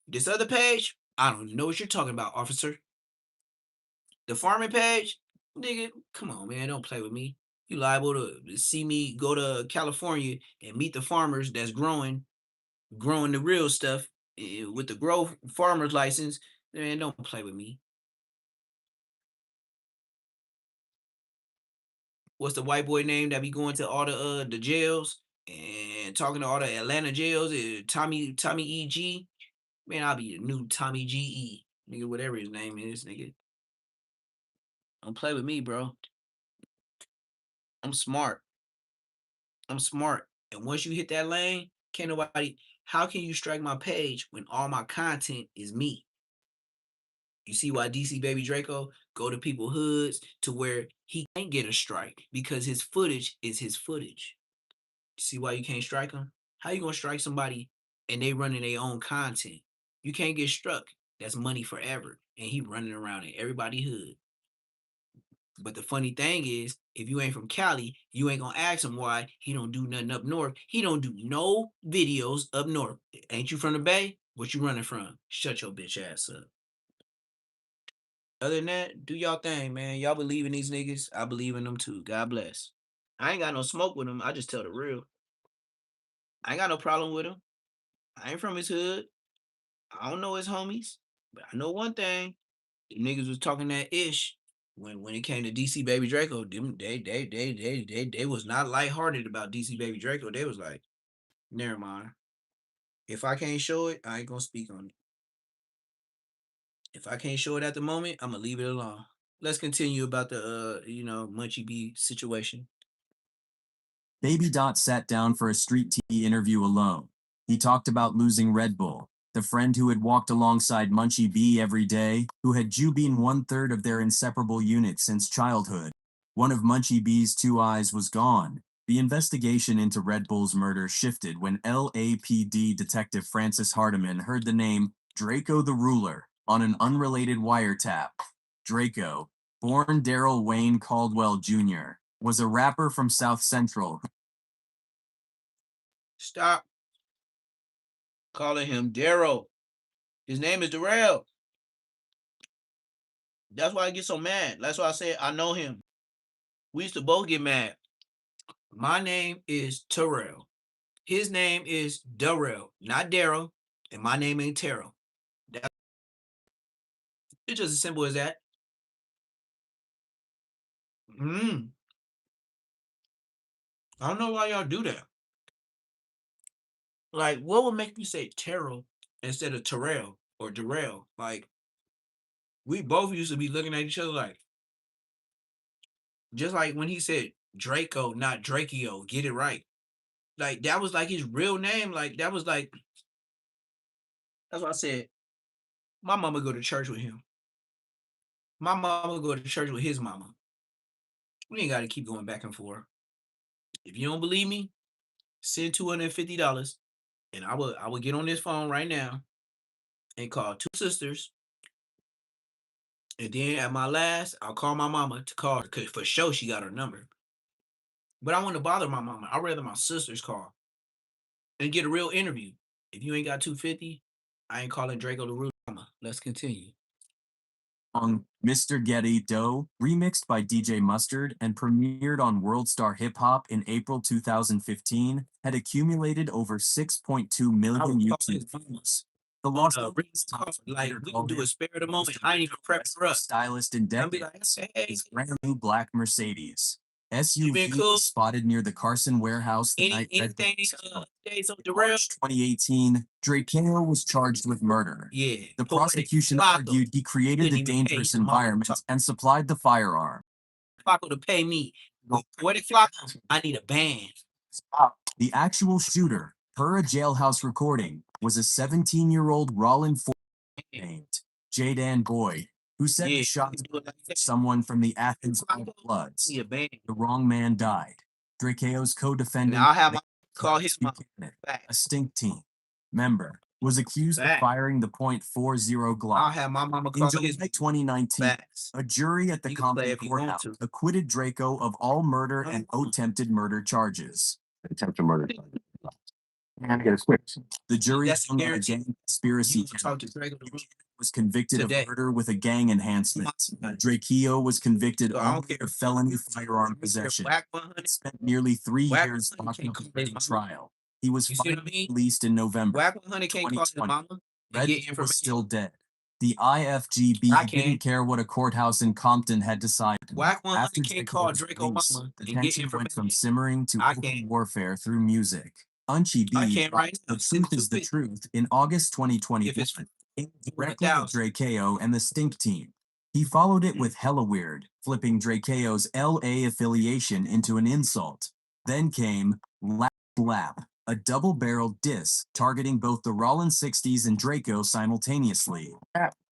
This other page, I don't know what you're talking about, officer. The farming page, nigga, come on, man, don't play with me. You liable to see me go to California and meet the farmers that's growing the real stuff with the grow farmer's license. Man, don't play with me. What's the white boy name that be going to all the jails and talking to all the Atlanta jails? Tommy E.G. Man, I'll be the new Tommy G.E. Nigga, whatever his name is, nigga. Don't play with me, bro. I'm smart. And once you hit that lane, can't nobody. How can you strike my page when all my content is me? You see why DC Baby Draco go to people hoods to where he can't get a strike because his footage is his footage. See why you can't strike them? How you gonna strike somebody and they running their own content? You can't get struck. That's money forever. And he running around in everybody hood. But the funny thing is, if you ain't from Cali, you ain't gonna ask him why he don't do nothing up north. He don't do no videos up north. Ain't you from the Bay? What you running from? Shut your bitch ass up. Other than that, do y'all thing, man. Y'all believe in these niggas. I believe in them too. God bless. I ain't got no smoke with them. I just tell the real. I ain't got no problem with them. I ain't from his hood. I don't know his homies, but I know one thing: the niggas was talking that ish when it came to DC Baby Draco. They was not lighthearted about DC Baby Draco. They was like, never mind. If I can't show it, I ain't gonna speak on it. If I can't show it at the moment, I'm gonna leave it alone. Let's continue about the Munchie B situation. Baby Dot sat down for a street TV interview alone. He talked about losing Red Bull, the friend who had walked alongside Munchie B every day, who had been 1/3 of their inseparable unit since childhood. One of Munchie B's two eyes was gone. The investigation into Red Bull's murder shifted when LAPD Detective Francis Hardiman heard the name Draco the Ruler on an unrelated wiretap. Draco, born Daryl Wayne Caldwell Jr., was a rapper from South Central. Stop calling him Daryl. His name is Darrell. That's why I get so mad. That's why I say I know him. We used to both get mad. My name is Terrell. His name is Darrell, not Daryl, and my name ain't Terrell. It's just as simple as that. I don't know why y'all do that. Like, what would make you say Terrell instead of Terrell or Darrell? Like, we both used to be looking at each other like, just like when he said Draco, not Drakeo, get it right. Like, that was like his real name. Like, that was like, that's what I said. My mama go to church with him. My mama go to church with his mama. We ain't got to keep going back and forth. If you don't believe me, send $250, and I will get on this phone right now and call two sisters. And then at my last, I'll call my mama to call her, because for sure she got her number. But I want to bother my mama. I'd rather my sisters call and get a real interview. If you ain't got 250, I ain't calling Draco the Root. Let's continue. Song Mr. Getty Doe, remixed by DJ Mustard and premiered on Worldstar Hip Hop in April 2015, had accumulated over 6.2 million YouTube views. The Los Angeles Times like we can do a spare the moment. I ain't even prep for us. Stylist in decade like, hey, his brand new black Mercedes. You been SUV cool? was spotted near the Carson warehouse the night anything in March 2018, Draco was charged with murder. Yeah. The prosecution argued he created the dangerous environment and supplied the firearm. Flakko to pay me. Poetic Flakko, I need a band. The actual shooter, per a jailhouse recording, was a 17-year-old Rollin Ford named Jadan Boyd, who said the shot someone from the Athens Bloods. The wrong man died. Draco's co-defendant, I'll have my call his mom. A stink team member, was accused of firing the .40 Glock. I'll have my mama call in July 2019. A jury at the Compton courthouse acquitted Draco of all murder and attempted murder charges. Attempted murder. And get a switch. The jury found that a gang conspiracy was convicted of murder with a gang enhancement. Draco was convicted only of felony firearm possession. Spent nearly 3 years locked up in trial. He was finally released in November 2020. Red was still dead. The IFGB didn't care what a courthouse in Compton had decided. After Draco's release, the tension went from simmering to open warfare through music. Munchie B, The Truth is the Truth, in August 2021, came directly at Draco and the Stink Team. He followed it with Hella Weird, flipping Draco's LA affiliation into an insult. Then came Lap, a double-barreled diss targeting both the Rollin 60s and Draco simultaneously.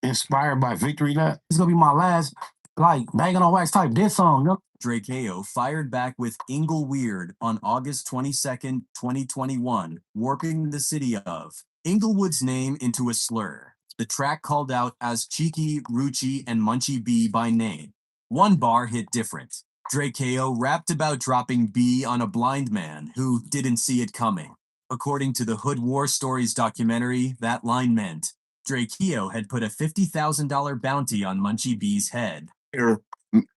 Inspired by Victory Lap? It's gonna be my last, banging on wax type diss song. Draco fired back with Ingle Weird on August 22nd, 2021, warping the city of Inglewood's name into a slur. The track called out as Cheeky, Rucci, and Munchie B by name. One bar hit different. Draco rapped about dropping B on a blind man who didn't see it coming. According to the Hood War Stories documentary, that line meant Draco had put a $50,000 bounty on Munchie B's head.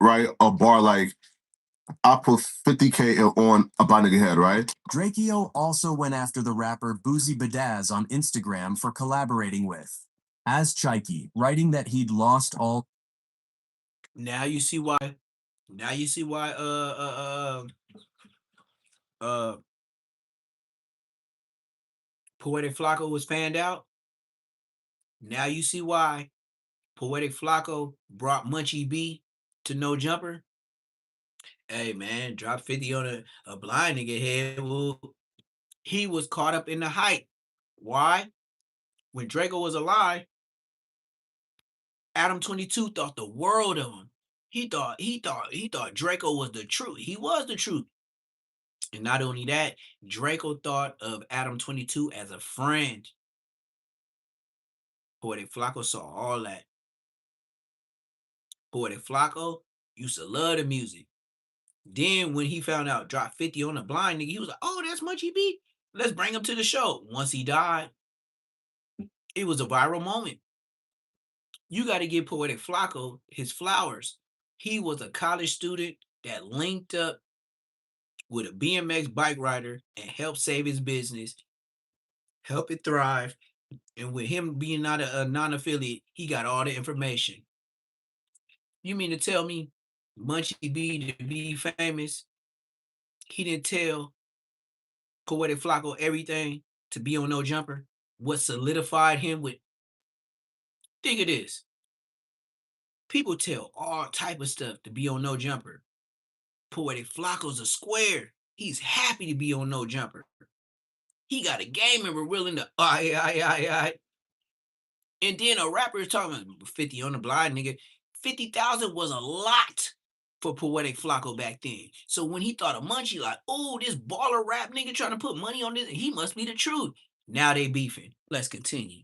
Right, a bar like, I put 50K on a blind nigga head, right? Draco also went after the rapper Boozy Badaz on Instagram for collaborating with As Chikey, writing that he'd lost all. Now you see why. Now you see why. Poetic Flakko was fanned out. Now you see why Poetic Flakko brought Munchie B to No Jumper. Hey man, drop 50 on a blind nigga head. Well, he was caught up in the hype. Why? When Draco was alive, Adam 22 thought the world of him. He thought Draco was the truth. He was the truth. And not only that, Draco thought of Adam 22 as a friend. Poetic Flakko saw all that. Poetic Flakko used to love the music. Then when he found out drop 50 on the blind nigga, he was like, oh, that's Munchie B. Let's bring him to the show. Once he died, it was a viral moment. You got to give Poetic Flakko his flowers. He was a college student that linked up with a BMX bike rider and helped save his business, help it thrive. And with him being not a non-affiliate, he got all the information. You mean to tell me Munchie B to be famous, he didn't tell Poetic Flakko everything to be on No Jumper? What solidified him with, think of this. People tell all type of stuff to be on No Jumper. Poetic Flakko's a square. He's happy to be on No Jumper. He got a game member willing to I. And then a rapper is talking about 50 on the blind nigga. 50,000 was a lot for Poetic Flakko back then. So when he thought of Munchie, like, oh, this baller rap nigga trying to put money on this, he must be the truth. Now they beefing. Let's continue.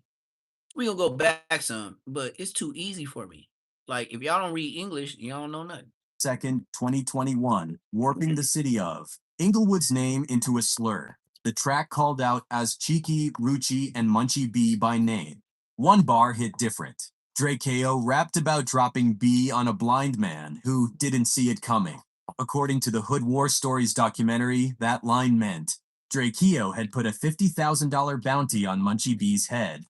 We gonna go back some, but it's too easy for me. Like, if y'all don't read English, y'all don't know nothing. 2nd, 2021, warping the city of Inglewood's name into a slur. The track called out As Cheeky, Rucci, and Munchie B by name. One bar hit different. Draco rapped about dropping B on a blind man who didn't see it coming. According to the Hood War Stories documentary, that line meant Draco had put a $50,000 bounty on Munchie B's head.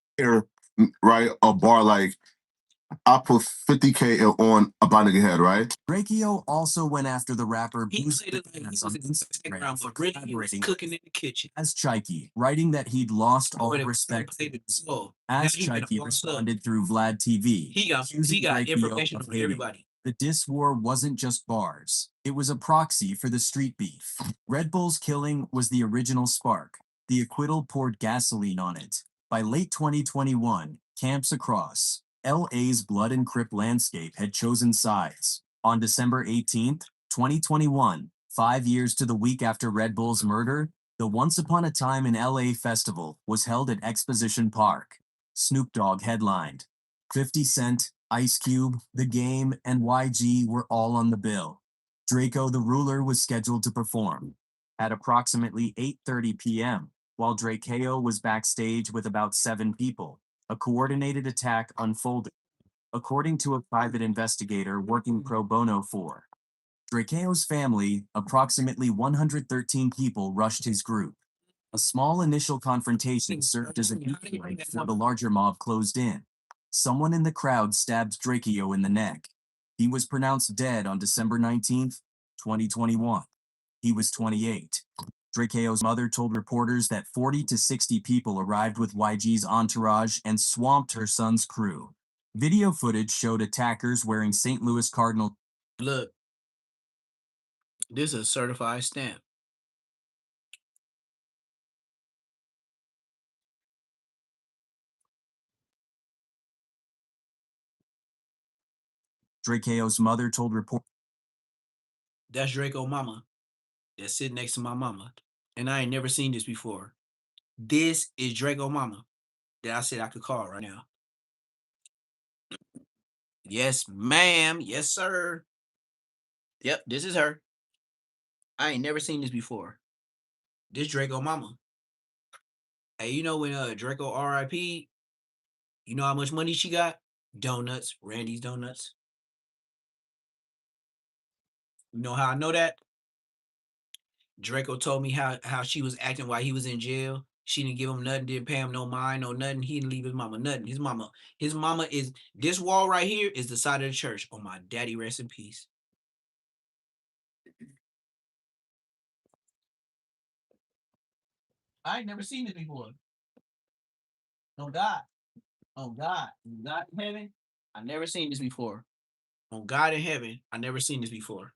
Right? A bar like, I put 50K on a blind nigga head, right? Draco also went after the rapper He Boozy played it like he was on in the background, Instagram for but really he was collaborating cooking in the kitchen. As Chikey, writing that he'd lost all Poetic respect. played it slow. As Now he got Chikey all up. responded through Vlad TV, He got accusing Draco information of from hating. everybody. The diss war wasn't just bars. It was a proxy for the street beef. Red Bull's killing was the original spark. The acquittal poured gasoline on it. By late 2021, camps across LA's blood and crip landscape had chosen sides. On December 18th, 2021, 5 years to the week after Red Bull's murder, the Once Upon a Time in LA festival was held at Exposition Park. Snoop Dogg headlined. 50 Cent, Ice Cube, The Game, and YG were all on the bill. Draco the Ruler was scheduled to perform. At approximately 8:30 p.m., while Draco was backstage with about 7 people, a coordinated attack unfolded, according to a private investigator working pro bono for Draco's family. Approximately 113 people rushed his group. A small initial confrontation served as a decoy before the larger mob closed in. Someone in the crowd stabbed Draco in the neck. He was pronounced dead on December 19th, 2021. He was 28. Draco's mother told reporters that 40 to 60 people arrived with YG's entourage and swamped her son's crew. Video footage showed attackers wearing St. Louis Cardinal. Look, this is a certified stamp. Draco's mother told reporters. That's Draco mama that's sitting next to my mama. And I ain't never seen this before. This is Draco mama that I said I could call right now. Yes, ma'am. Yes, sir. Yep, this is her. I ain't never seen this before. This Draco mama. Hey, you know when Draco RIP, you know how much money she got? Donuts, Randy's Donuts. You know how I know that? Draco told me how she was acting while he was in jail. She didn't give him nothing, didn't pay him no mind, no nothing. He didn't leave his mama nothing. His mama is this wall right here is the side of the church. Oh, my daddy, rest in peace. I ain't never seen this before. Oh God. Oh God. God in heaven. I never seen this before. On God in heaven, I never seen this before.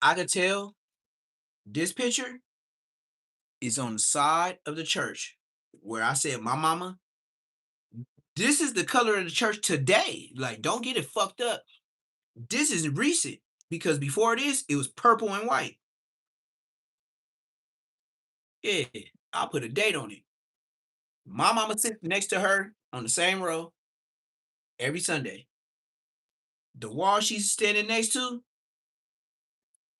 I could tell this picture is on the side of the church where I said my mama. This is the color of the church today. Like, don't get it fucked up. This is recent because before this, it was purple and white. Yeah, I'll put a date on it. My mama sits next to her on the same row every Sunday. The wall she's standing next to,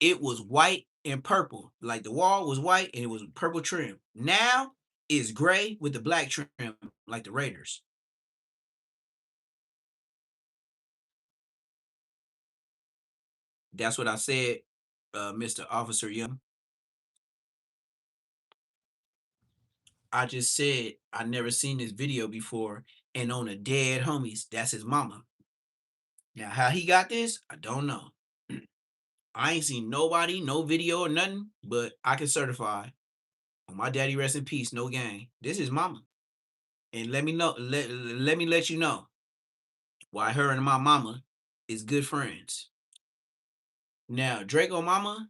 it was white and purple. Like the wall was white and it was purple trim. Now it's gray with the black trim, like the Raiders. That's what I said, Mr. Officer Young. I just said I never seen this video before, and on the dead homies, that's his mama. Now, how he got this, I don't know. I ain't seen nobody, no video or nothing, but I can certify. On my daddy rest in peace, no gang. This is mama. And let me know, let me let you know why her and my mama is good friends. Now, Draco mama,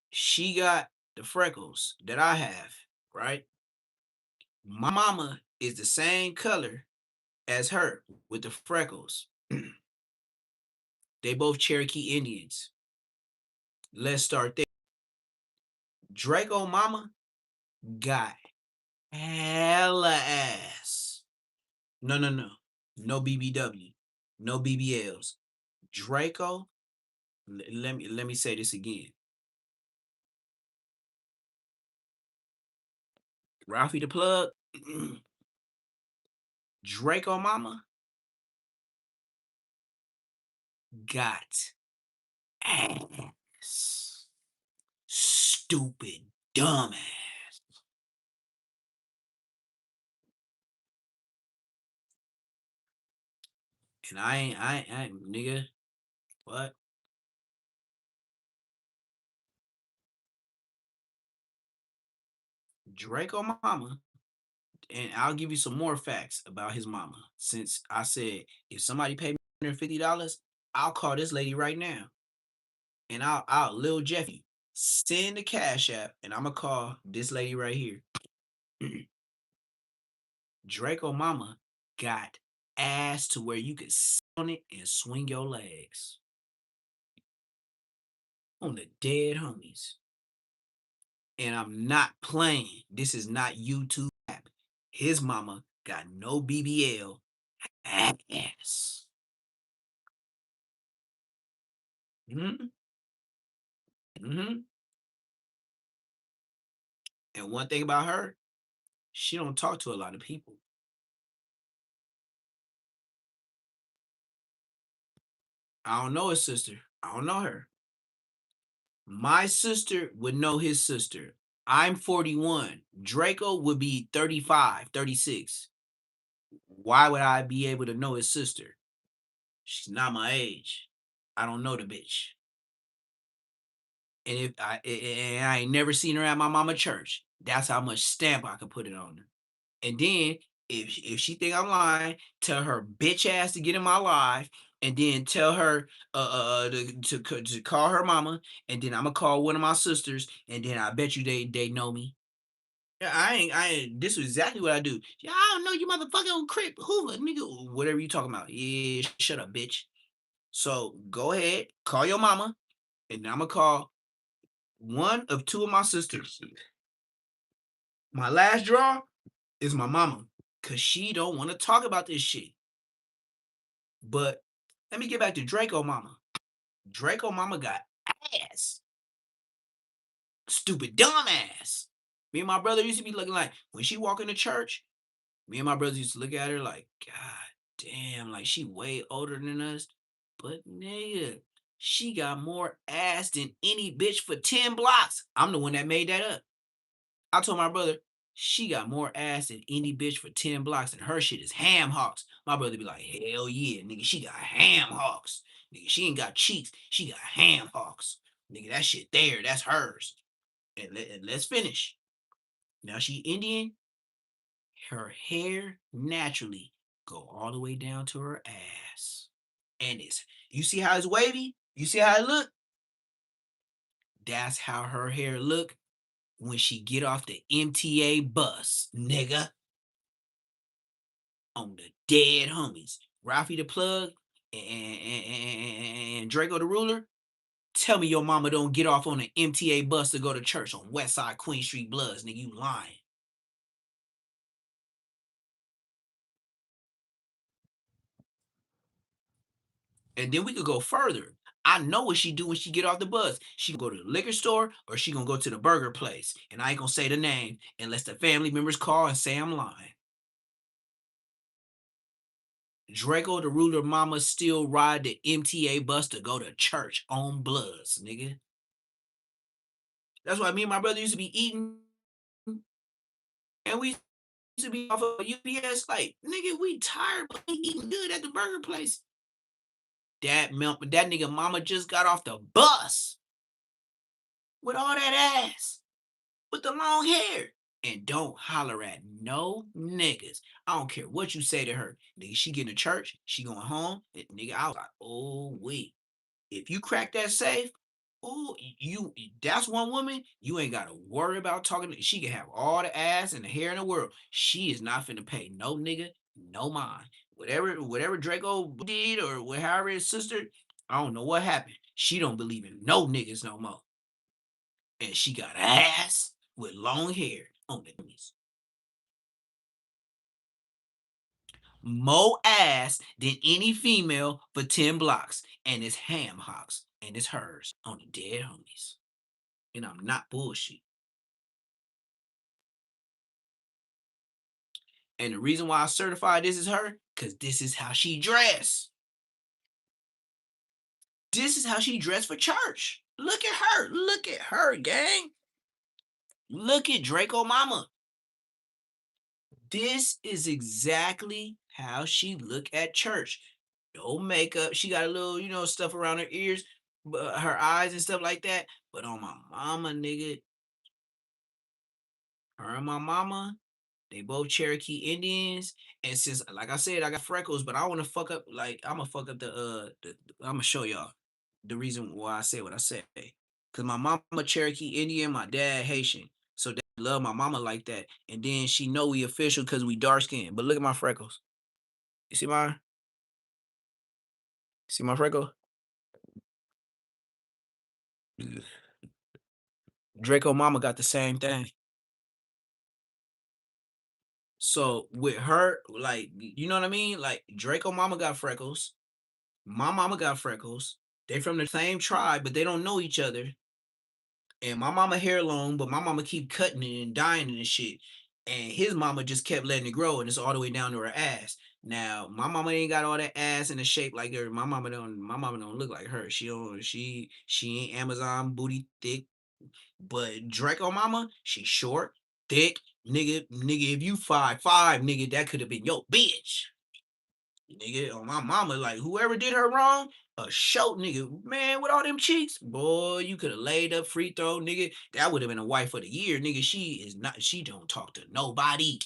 she got the freckles that I have, right? My mama is the same color as her with the freckles. They both Cherokee Indians. Let's start there. Draco mama got hella ass. No. No BBW. No BBLs. Draco, let me say this again. Ralphie the plug. Draco mama got ass. Stupid dumbass. And I ain't nigga. What? Draco mama, and I'll give you some more facts about his mama. Since I said if somebody paid me $150, I'll call this lady right now. And I'll Lil Jeffy send the cash app, and I'm gonna call this lady right here. Draco mama got ass to where you could sit on it and swing your legs. On the dead homies. And I'm not playing. This is not YouTube app. His mama got no BBL ass. Mm-hmm. Mm-hmm. And one thing about her, she don't talk to a lot of people. I don't know his sister. I don't know her. My sister would know his sister. I'm 41. Draco would be 35, 36. Why would I be able to know his sister? She's not my age. I don't know the bitch. And I ain't never seen her at my mama church. That's how much stamp I could put it on her. And then if she think I'm lying, tell her bitch ass to get in my life, and then tell her to call her mama, and then I'm gonna call one of my sisters, and then I bet you they know me. Yeah, I ain't. This is exactly what I do. Yeah, I don't know you, motherfucker, crip, Hoover, nigga, whatever you talking about. Yeah, shut up, bitch. So go ahead, call your mama, and I'm gonna call one of two of my sisters. My last draw is my mama, cause she don't want to talk about this shit. But let me get back to Draco mama. Draco mama got ass. Stupid dumbass. Me and my brother used to be looking like, when she walk into church, me and my brothers used to look at her like, God damn, like she way older than us. But nigga, she got more ass than any bitch for 10 blocks. I'm the one that made that up. I told my brother, she got more ass than any bitch for 10 blocks, and her shit is ham hocks. My brother be like, hell yeah, nigga, she got ham hocks. Nigga, she ain't got cheeks, she got ham hocks. Nigga, that shit there, that's hers. And let's finish. Now she Indian, her hair naturally go all the way down to her ass. And you see how it's wavy? You see how it look? That's how her hair look when she get off the MTA bus, nigga. On the dead homies. Ralphie the Plug and Draco the Ruler. Tell me your mama don't get off on an MTA bus to go to church on Westside Queen Street Bloods, nigga. You lying. And then we could go further. I know what she do when she get off the bus. She can go to the liquor store or she gonna go to the burger place. And I ain't gonna say the name unless the family members call and say I'm lying. Draco the Ruler mama still ride the MTA bus to go to church on Bloods, nigga. That's why me and my brother used to be eating, and we used to be off of UPS like, nigga, we tired, but we eating good at the burger place. That nigga mama just got off the bus with all that ass, with the long hair. And don't holler at no niggas. I don't care what you say to her. Nigga, she getting to church, she going home. Nigga, I was like, oh, wait. If you crack that safe, oh, that's one woman, you ain't gotta worry about talking. She can have all the ass and the hair in the world. She is not finna pay no nigga, no mind. Whatever Draco did or however his sister, I don't know what happened. She don't believe in no niggas no more. And she got ass with long hair on the knees. More ass than any female for 10 blocks. And it's ham hocks. And it's hers on the dead homies. And I'm not bullshit. And the reason why I certified this is her, because this is how she dressed. This is how she dressed for church. Look at her. Look at her, gang. Look at Draco mama. This is exactly how she look at church. No makeup. She got a little, stuff around her ears, her eyes and stuff like that. But on my mama, nigga, her and my mama, they both Cherokee Indians. And since, like I said, I got freckles, but I want to fuck up, like, I'm going to fuck up I'm going to show y'all the reason why I say what I say. Because my mama Cherokee Indian, my dad Haitian. So they love my mama like that. And then she know we official because we dark skinned. But look at my freckles. You see mine? See my freckle? Draco mama got the same thing. So with her, like, you know what I mean? Like Draco mama got freckles. My mama got freckles. They from the same tribe, but they don't know each other. And my mama hair long, but my mama keep cutting it and dyeing it and shit. And his mama just kept letting it grow, and it's all the way down to her ass. Now my mama ain't got all that ass in the shape like her. My mama don't look like her. She ain't Amazon booty thick. But Draco mama, she short, thick, nigga. If you 5'5", nigga, that could have been your bitch. Nigga, on my mama, like whoever did her wrong, a short nigga, man, with all them cheeks, boy, you could have laid up free throw, nigga. That would have been a wife of the year, nigga. She don't talk to nobody.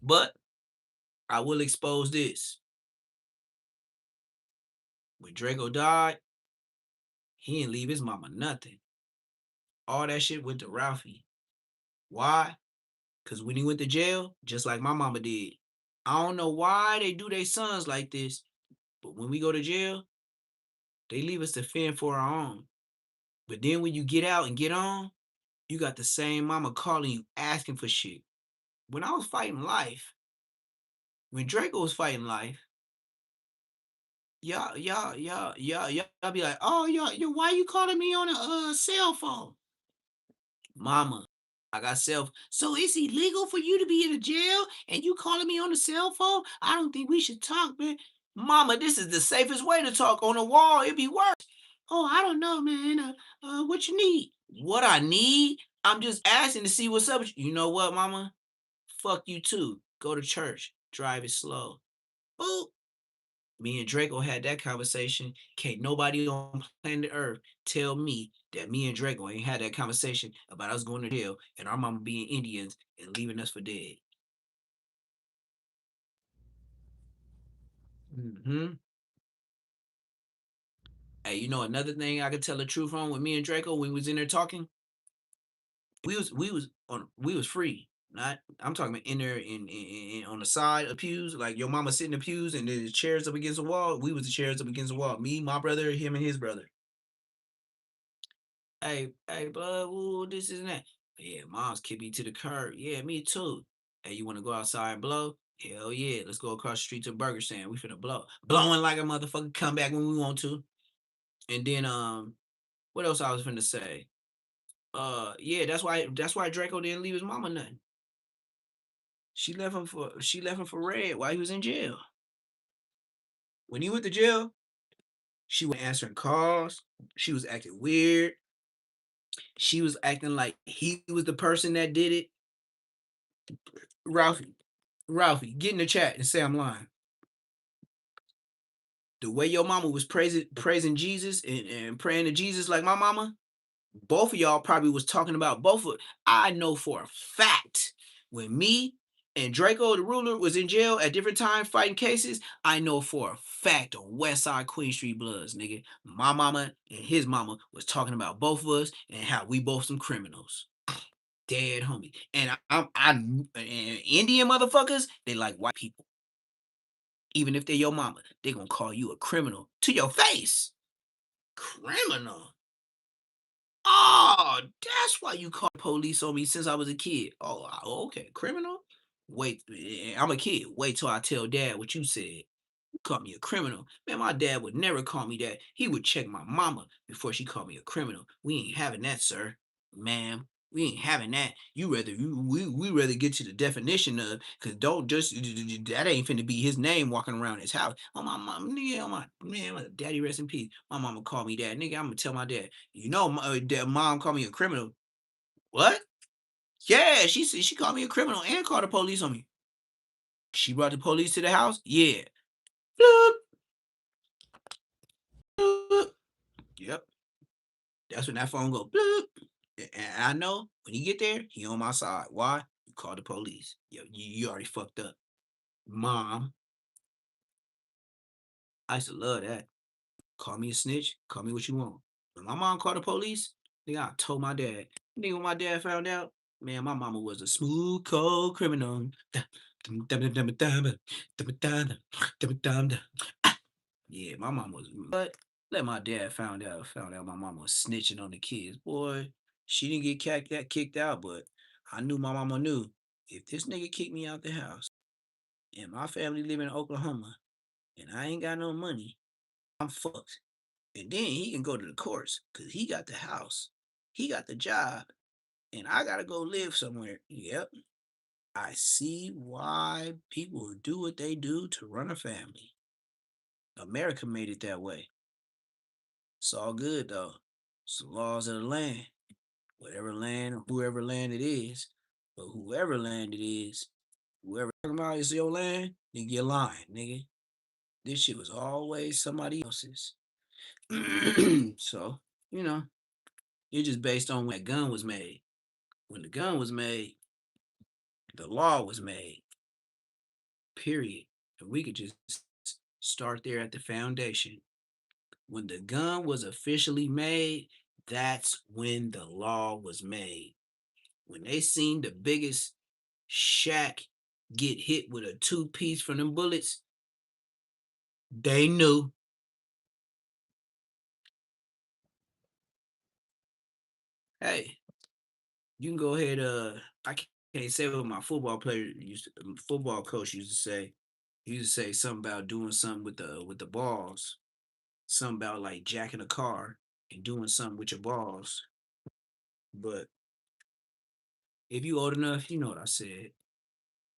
But I will expose this. When Draco died, he didn't leave his mama nothing. All that shit went to Ralphie. Why? Because when he went to jail, just like my mama did, I don't know why they do their sons like this, but when we go to jail, they leave us to fend for our own. But then when you get out and get on, you got the same mama calling you asking for shit. When I was fighting life, when Draco was fighting life, y'all be like, oh, why you calling me on a cell phone? Mama, I got self. So it's illegal for you to be in a jail and you calling me on the cell phone? I don't think we should talk, man. Mama, this is the safest way to talk. On a wall, it'd be worse. Oh, I don't know, man. What you need? What I need? I'm just asking to see what's up. You know what, mama? Fuck you too. Go to church. Drive it slow. Boop. Me and Draco had that conversation. Can't nobody on planet Earth tell me that me and Draco ain't had that conversation about us going to jail and our mama being Indians and leaving us for dead. Mm-hmm. Hey, you know another thing I could tell the truth on with me and Draco when we was in there talking? We was free. Not I'm talking about in there in on the side of pews, like your mama sitting in the pews and the chairs up against the wall. We was the chairs up against the wall. Me, my brother, him and his brother. Hey, bud, ooh, this is that. Yeah, mom's kicked me to the curb. Yeah, me too. Hey, you want to go outside and blow? Hell yeah, let's go across the street to a burger stand. We finna blow. Blowing like a motherfucker, come back when we want to. And then what else I was finna say? Yeah, that's why Draco didn't leave his mama nothing. She left him for red while he was in jail. When he went to jail, she was answering calls. She was acting weird. She was acting like he was the person that did it. Ralphie, get in the chat and say I'm lying. The way your mama was praising Jesus and praying to Jesus like my mama, both of y'all probably was talking about both of. I know for a fact when me and Draco the ruler was in jail at different times fighting cases, I know for a fact on West Side Queen Street Bloods, nigga, my mama and his mama was talking about both of us and how we both some criminals. Dead homie. And I'm Indian motherfuckers, they like white people. Even if they're your mama, they gonna call you a criminal to your face. Criminal. Oh, that's why you called police on me since I was a kid. Oh, okay. Criminal? Wait, I'm a kid. Wait till I tell dad what you said. You called me a criminal. Man, my dad would never call me that. He would check my mama before she called me a criminal. We ain't having that, sir. Ma'am. We ain't having that. We rather get to the definition of, cause don't just that ain't finna be his name walking around his house. Oh my mom, nigga, oh my daddy rest in peace. My mama called me that. Nigga, I'm gonna tell my dad. You know, my mom called me a criminal. What? Yeah, she said she called me a criminal and called the police on me. She brought the police to the house. Yeah. Bloop, bloop. Yep. That's when that phone go bloop. And I know when he get there, he on my side. Why? You call the police. Yo, you already fucked up. Mom. I used to love that. Call me a snitch. Call me what you want. When my mom called the police, nigga, I told my dad. Nigga, when my dad found out, man, my mama was a smooth, cold criminal. Yeah, my mom was. But let my dad found out my mama was snitching on the kids. Boy, she didn't get kicked out, but I knew my mama knew if this nigga kicked me out the house and my family live in Oklahoma and I ain't got no money, I'm fucked. And then he can go to the courts because he got the house, he got the job, and I gotta go live somewhere. Yep. I see why people do what they do to run a family. America made it that way. It's all good though. It's the laws of the land. Whatever land, whoever land it is, but whoever land it is, whoever talking about is your land, nigga, you're lying, nigga. This shit was always somebody else's. So, you know, it's just based on when that gun was made. When the gun was made, the law was made. Period. And we could just start there at the foundation. When the gun was officially made, that's when the law was made. When they seen the biggest shack get hit with a 2-piece from them bullets, they knew. Hey, you can go ahead. I can't say what my football coach used to say. He used to say something about doing something with the balls. Something about like jacking a car and doing something with your balls. But If you old enough, you know what I said.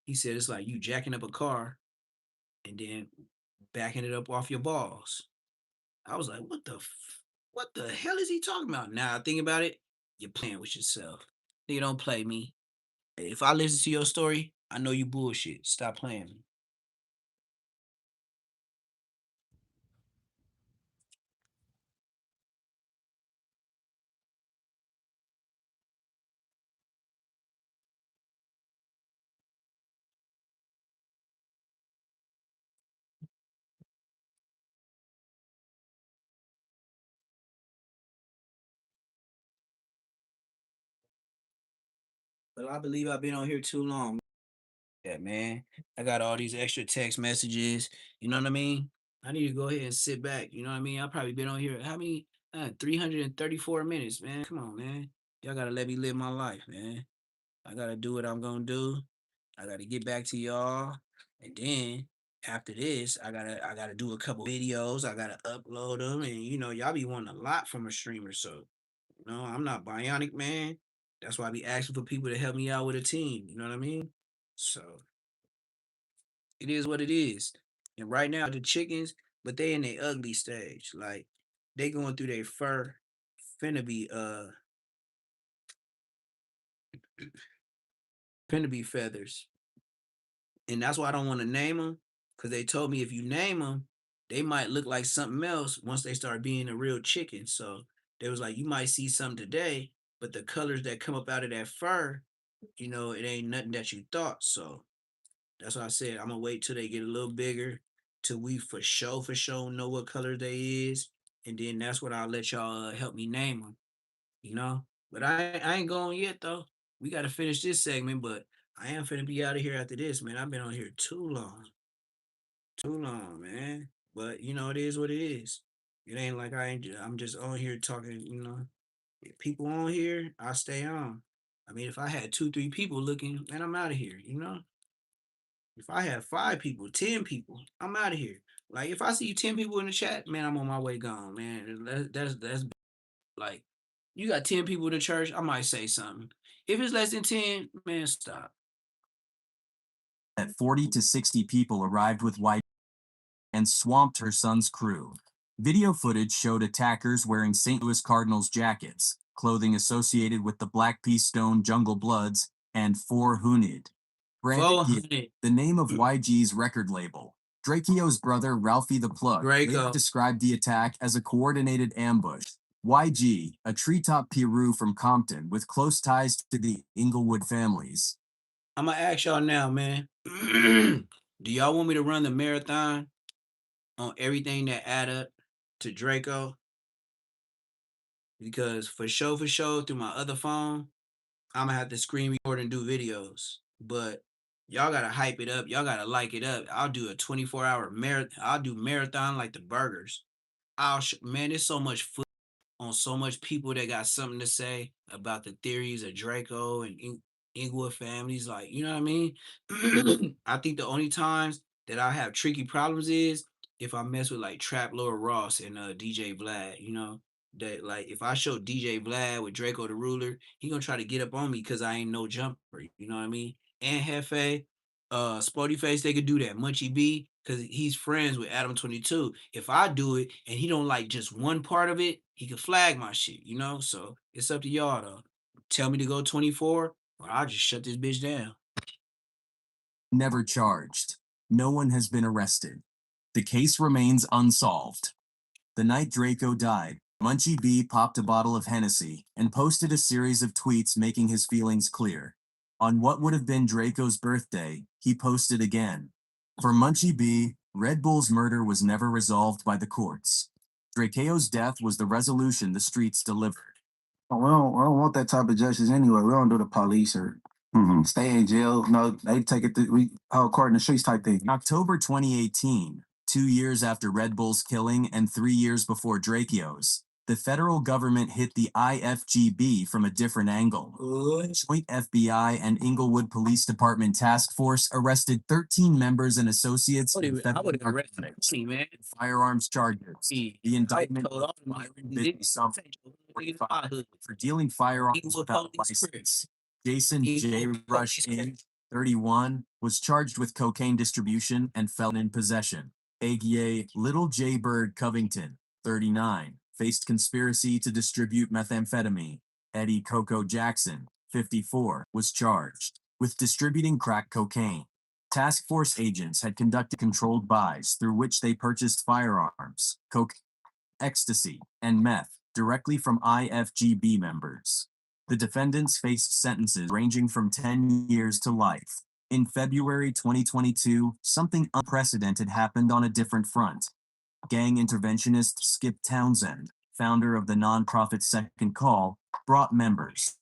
He said it's like you jacking up a car and then backing it up off your balls. I was like, what the hell is he talking about? Now I think about it, you're playing with yourself. Nigga, don't play me. If I listen to your story, I know you bullshit. Stop playing me. But I believe I've been on here too long. Yeah, man. I got all these extra text messages. You know what I mean? I need to go ahead and sit back. You know what I mean? I've probably been on here. How many? 334 minutes, man. Come on, man. Y'all gotta let me live my life, man. I gotta do what I'm gonna do. I gotta get back to y'all. And then after this, I gotta do a couple videos. I gotta upload them. And y'all be wanting a lot from a streamer. So, I'm not bionic, man. That's why I be asking for people to help me out with a team. You know what I mean? So it is what it is. And right now the chickens, but they in their ugly stage. Like they going through their fur, finna be feathers. And that's why I don't want to name them, because they told me if you name them, they might look like something else once they start being a real chicken. So they was like, you might see something today, but the colors that come up out of that fur, it ain't nothing that you thought. So that's why I said I'm gonna wait till they get a little bigger, till we for sure know what color they is, and then that's what I'll let y'all help me name them. But I ain't going yet though. We got to finish this segment, but I am finna be out of here after this, man. I've been on here too long, man. But it is what it is. It ain't like I'm just on here talking. If people on here, I stay on. I mean, if I had 2, 3 people looking, man, I'm out of here. If I have 5 people, 10 people, I'm out of here. Like if I see 10 people in the chat, man, I'm on my way gone, man. That's like you got 10 people in the church, I might say something. If it's less than 10, man, stop. That 40 to 60 people arrived with white and swamped her son's crew. Video footage showed attackers wearing St. Louis Cardinals jackets, clothing associated with the Black Pea Stone Jungle Bloods, and 400. Brandon Gibb, 400. the name of YG's record label. Draco's brother Ralphie the Plug later Draco. described the attack as a coordinated ambush. YG, a treetop Piru from Compton with close ties to the Inglewood families. I'm gonna ask y'all now, man. Do y'all want me to run the marathon on everything that add up to Draco? Because for sure, through my other phone, I'm gonna have to screen record and do videos. But y'all gotta hype it up. Y'all gotta like it up. I'll do a 24-hour marathon. I'll do marathon like the burgers. Man, there's so much foot on so much people that got something to say about the theories of Draco and Inglewood families. Like, you know what I mean? I think the only times that I have tricky problems is if I mess with like Trap Lord Ross and DJ Vlad, that like if I show DJ Vlad with Draco the Ruler, he gonna try to get up on me because I ain't no jumper, you know what I mean? And Hefe, Sporty Face, they could do that. Munchie B, because he's friends with Adam 22. If I do it and he don't like just one part of it, he could flag my shit, So it's up to y'all though. Tell me to go 24, or I'll just shut this bitch down. Never charged. No one has been arrested. The case remains unsolved. The night Draco died, Munchie B popped a bottle of Hennessy and posted a series of tweets making his feelings clear. On what would have been Draco's birthday, he posted again. For Munchie B, Red Bull's murder was never resolved by the courts. Draco's death was the resolution the streets delivered. We don't want that type of justice anyway. We don't do the police or stay in jail. No, they take it to we hold court in the streets type thing. In October 2018, 2 years after Red Bull's killing and 3 years before Draco's, the federal government hit the IFGB from a different angle. Joint FBI and Inglewood Police Department task force arrested 13 members and associates of federal narcotics and firearms charges. The indictment of Byron Biddy for dealing firearms without license, Jason J. Rush Inc., 31, was charged with cocaine distribution and felon in possession. Agie Little J. Bird Covington, 39, faced conspiracy to distribute methamphetamine. Eddie Coco Jackson, 54, was charged with distributing crack cocaine. Task force agents had conducted controlled buys through which they purchased firearms, coke, ecstasy, and meth directly from IFGB members. The defendants faced sentences ranging from 10 years to life. In February 2022, something unprecedented happened on a different front. Gang interventionist Skip Townsend, founder of the nonprofit Second Call, brought members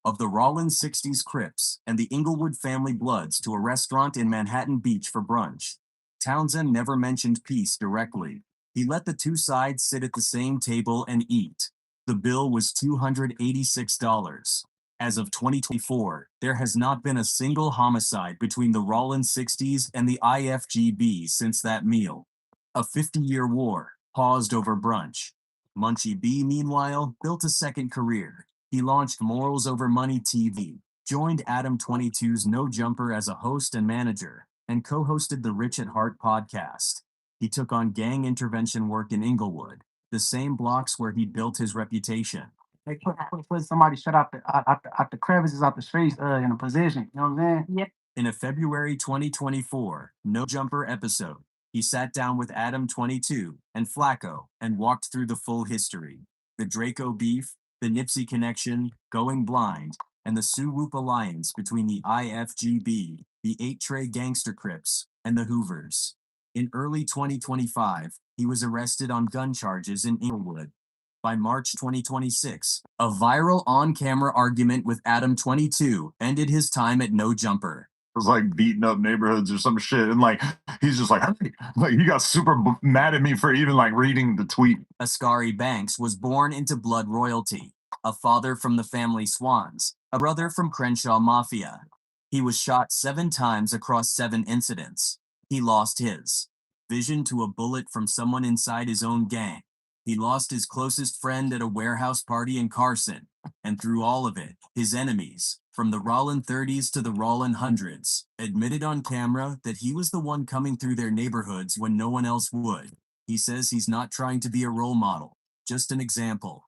of the Rollins 60s Crips and the Inglewood Family Bloods to a restaurant in Manhattan Beach for brunch. Townsend never mentioned peace directly. He let the two sides sit at the same table and eat. The bill was $286. As of 2024, there has not been a single homicide between the Rollins 60s and the IFGB since that meal. A 50-year war paused over brunch. Munchie B, meanwhile, built a second career. He launched Morals Over Money TV, joined Adam 22's No Jumper as a host and manager, and co-hosted the Rich at Heart podcast. He took on gang intervention work in Inglewood, the same blocks where he built his reputation. They put somebody shut out the crevices out the streets in a position. You know what I'm saying? Yep. In a February 2024 No Jumper episode, he sat down with Adam 22 and Flakko and walked through the full history. The Draco beef, the Nipsey connection, Going Blind, and the Sue Whoop alliance between the IFGB, the 8-Tray Gangster Crips, and the Hoovers. In early 2025, he was arrested on gun charges in Inglewood. By March 2026, a viral on-camera argument with Adam 22 ended his time at No Jumper. Was like beating up neighborhoods or some shit, and like he's just like he got super mad at me for even like reading the tweet. Askari Banks was born into blood royalty, a father from the family Swans, a brother from Crenshaw Mafia. He was shot 7 times across 7 incidents. He lost his vision to a bullet from someone inside his own gang. He lost his closest friend at a warehouse party in Carson, and through all of it, his enemies, from the Rollin 30s to the Rollin 100s, admitted on camera that he was the one coming through their neighborhoods when no one else would. He says he's not trying to be a role model, just an example.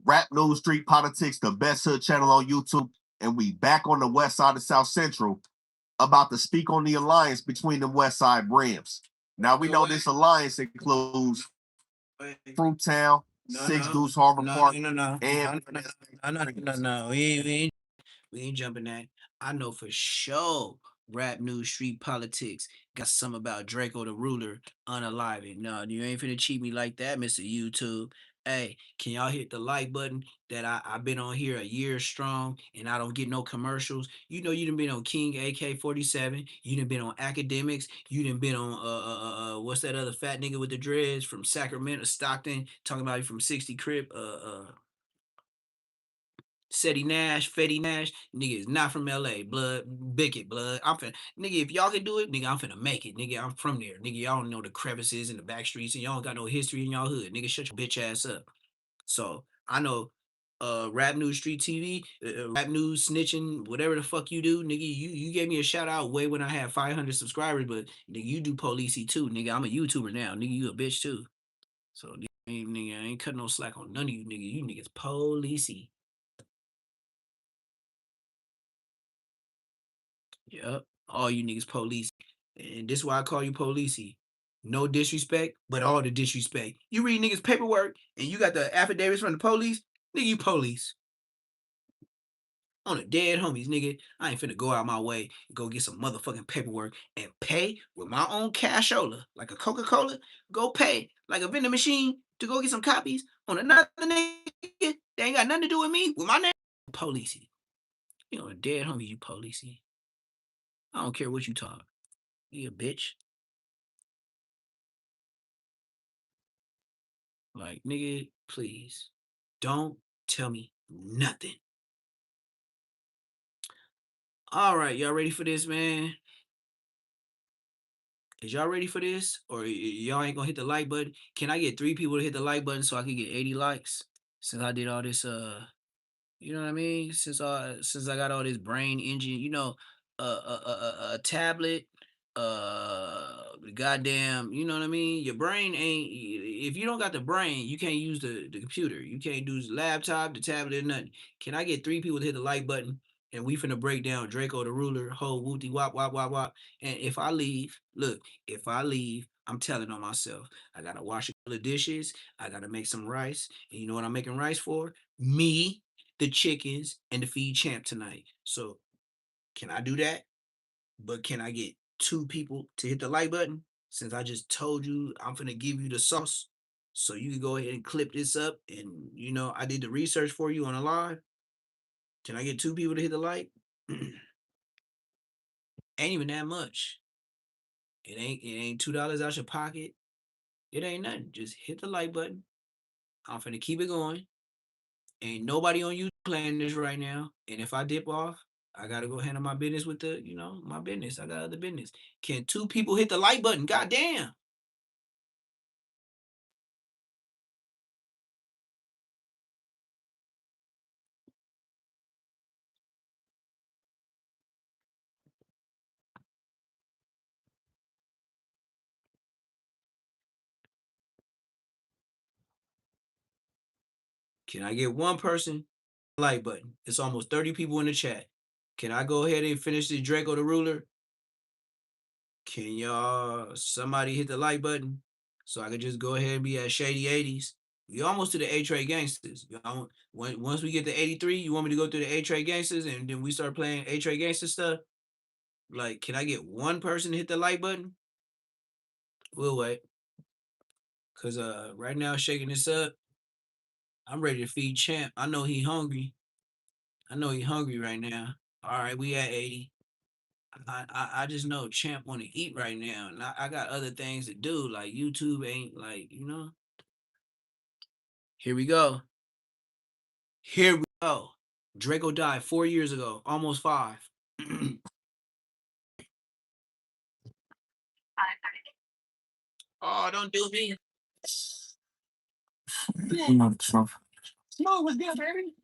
Rap News Street Politics, the best hood channel on YouTube, and we back on the west side of South Central, about to speak on the alliance between the West Side Brims. Now we know this alliance includes Fruittown, Six Deuce Harbor Park, and No. We ain't jumping that. I know for sure Rap News Street Politics got something about Draco the Ruler unaliving. No, you ain't finna cheat me like that, Mr. YouTube. Hey, can y'all hit the like button that I've been on here a year strong and I don't get no commercials? You know you done been on King AK-47, you done been on Academics, you done been on what's that other fat nigga with the dreads from Sacramento, Stockton, talking about you from 60 Crip, Seti Nash, Fetty Nash, nigga is not from LA, blood, Bickett, blood. I'm finna, nigga, if y'all can do it, nigga, I'm finna make it, nigga. I'm from there, nigga. Y'all don't know the crevices and the back streets, and y'all don't got no history in y'all hood, nigga. Shut your bitch ass up. So I know, Rap News Street TV, Rap News snitching, whatever the fuck you do, nigga. You gave me a shout out way when I had 500 subscribers, but nigga, you do policey too, nigga. I'm a YouTuber now, nigga. You a bitch too. So nigga, I ain't cutting no slack on none of you, nigga. You niggas policey. Yep. All you niggas police. And this is why I call you policey. No disrespect, but all the disrespect. You read niggas paperwork and you got the affidavits from the police, nigga, you police. On the dead homies, nigga. I ain't finna go out my way and go get some motherfucking paperwork and pay with my own cashola, like a Coca-Cola. Go pay like a vending machine to go get some copies on another nigga. They ain't got nothing to do with me, with my name. Policey. You know, the dead homies, you policey. I don't care what you talk. You a bitch. Like, nigga, please. Don't tell me nothing. All right, y'all ready for this, man? Is y'all ready for this? Or y'all ain't gonna hit the like button? Can I get 3 people to hit the like button so I can get 80 likes? Since I did all this, you know what I mean? Since I got all this brain engine, a tablet, goddamn, you know what I mean? Your brain ain't. If you don't got the brain, you can't use the computer. You can't do the laptop, the tablet, or nothing. Can I get 3 people to hit the like button? And we finna break down Draco the ruler, whole wooty wop wop wop wop. And if I leave, look, if I leave, I'm telling on myself. I gotta wash a couple of dishes. I gotta make some rice. And you know what I'm making rice for? Me, the chickens, and the feed champ tonight. So can I do that? But can I get 2 people to hit the like button? Since I just told you I'm gonna give you the sauce. So you can go ahead and clip this up. And I did the research for you on a live. Can I get 2 people to hit the like? Ain't even that much. It ain't $2 out your pocket. It ain't nothing. Just hit the like button. I'm finna keep it going. Ain't nobody on YouTube playing this right now. And if I dip off, I gotta go handle my business with my business. I got other business. Can 2 people hit the like button? God damn. Can I get 1 person like button? It's almost 30 people in the chat. Can I go ahead and finish this Draco the ruler? Can somebody hit the like button so I can just go ahead and be at Shady 80s? We almost to the A-Trade Gangsters. Once we get to 83, you want me to go through the A-Trade Gangsters and then we start playing A-Trade Gangster stuff? Like, can I get 1 person to hit the like button? We'll wait. Cause right now shaking this up, I'm ready to feed Champ. I know he hungry. I know he hungry right now. All right, we at 80. I just know Champ want to eat right now, and I got other things to do. Like YouTube ain't like. Here we go. Here we go. Draco died 4 years ago, almost 5. Oh, don't do me. You know the truth. Smooth was good, baby.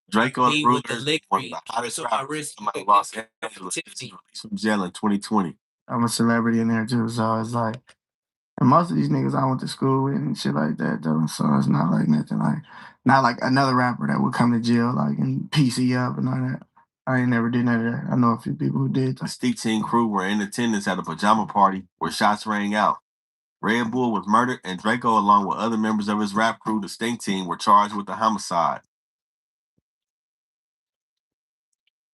Draco Me Ruler with the is lick one of the hottest so my rappers wrist in Los Angeles. Tiffany. Released from jail in 2020. I'm a celebrity in there too, so it's like, and most of these niggas I went to school with and shit like that though, so it's not like nothing like, not like another rapper that would come to jail like and PC up and all that. I ain't never did none of that. I know a few people who did. The Steak Team crew were in attendance at a pajama party where shots rang out. Red Bull was murdered, and Draco, along with other members of his rap crew, the Stink Team, were charged with the homicide.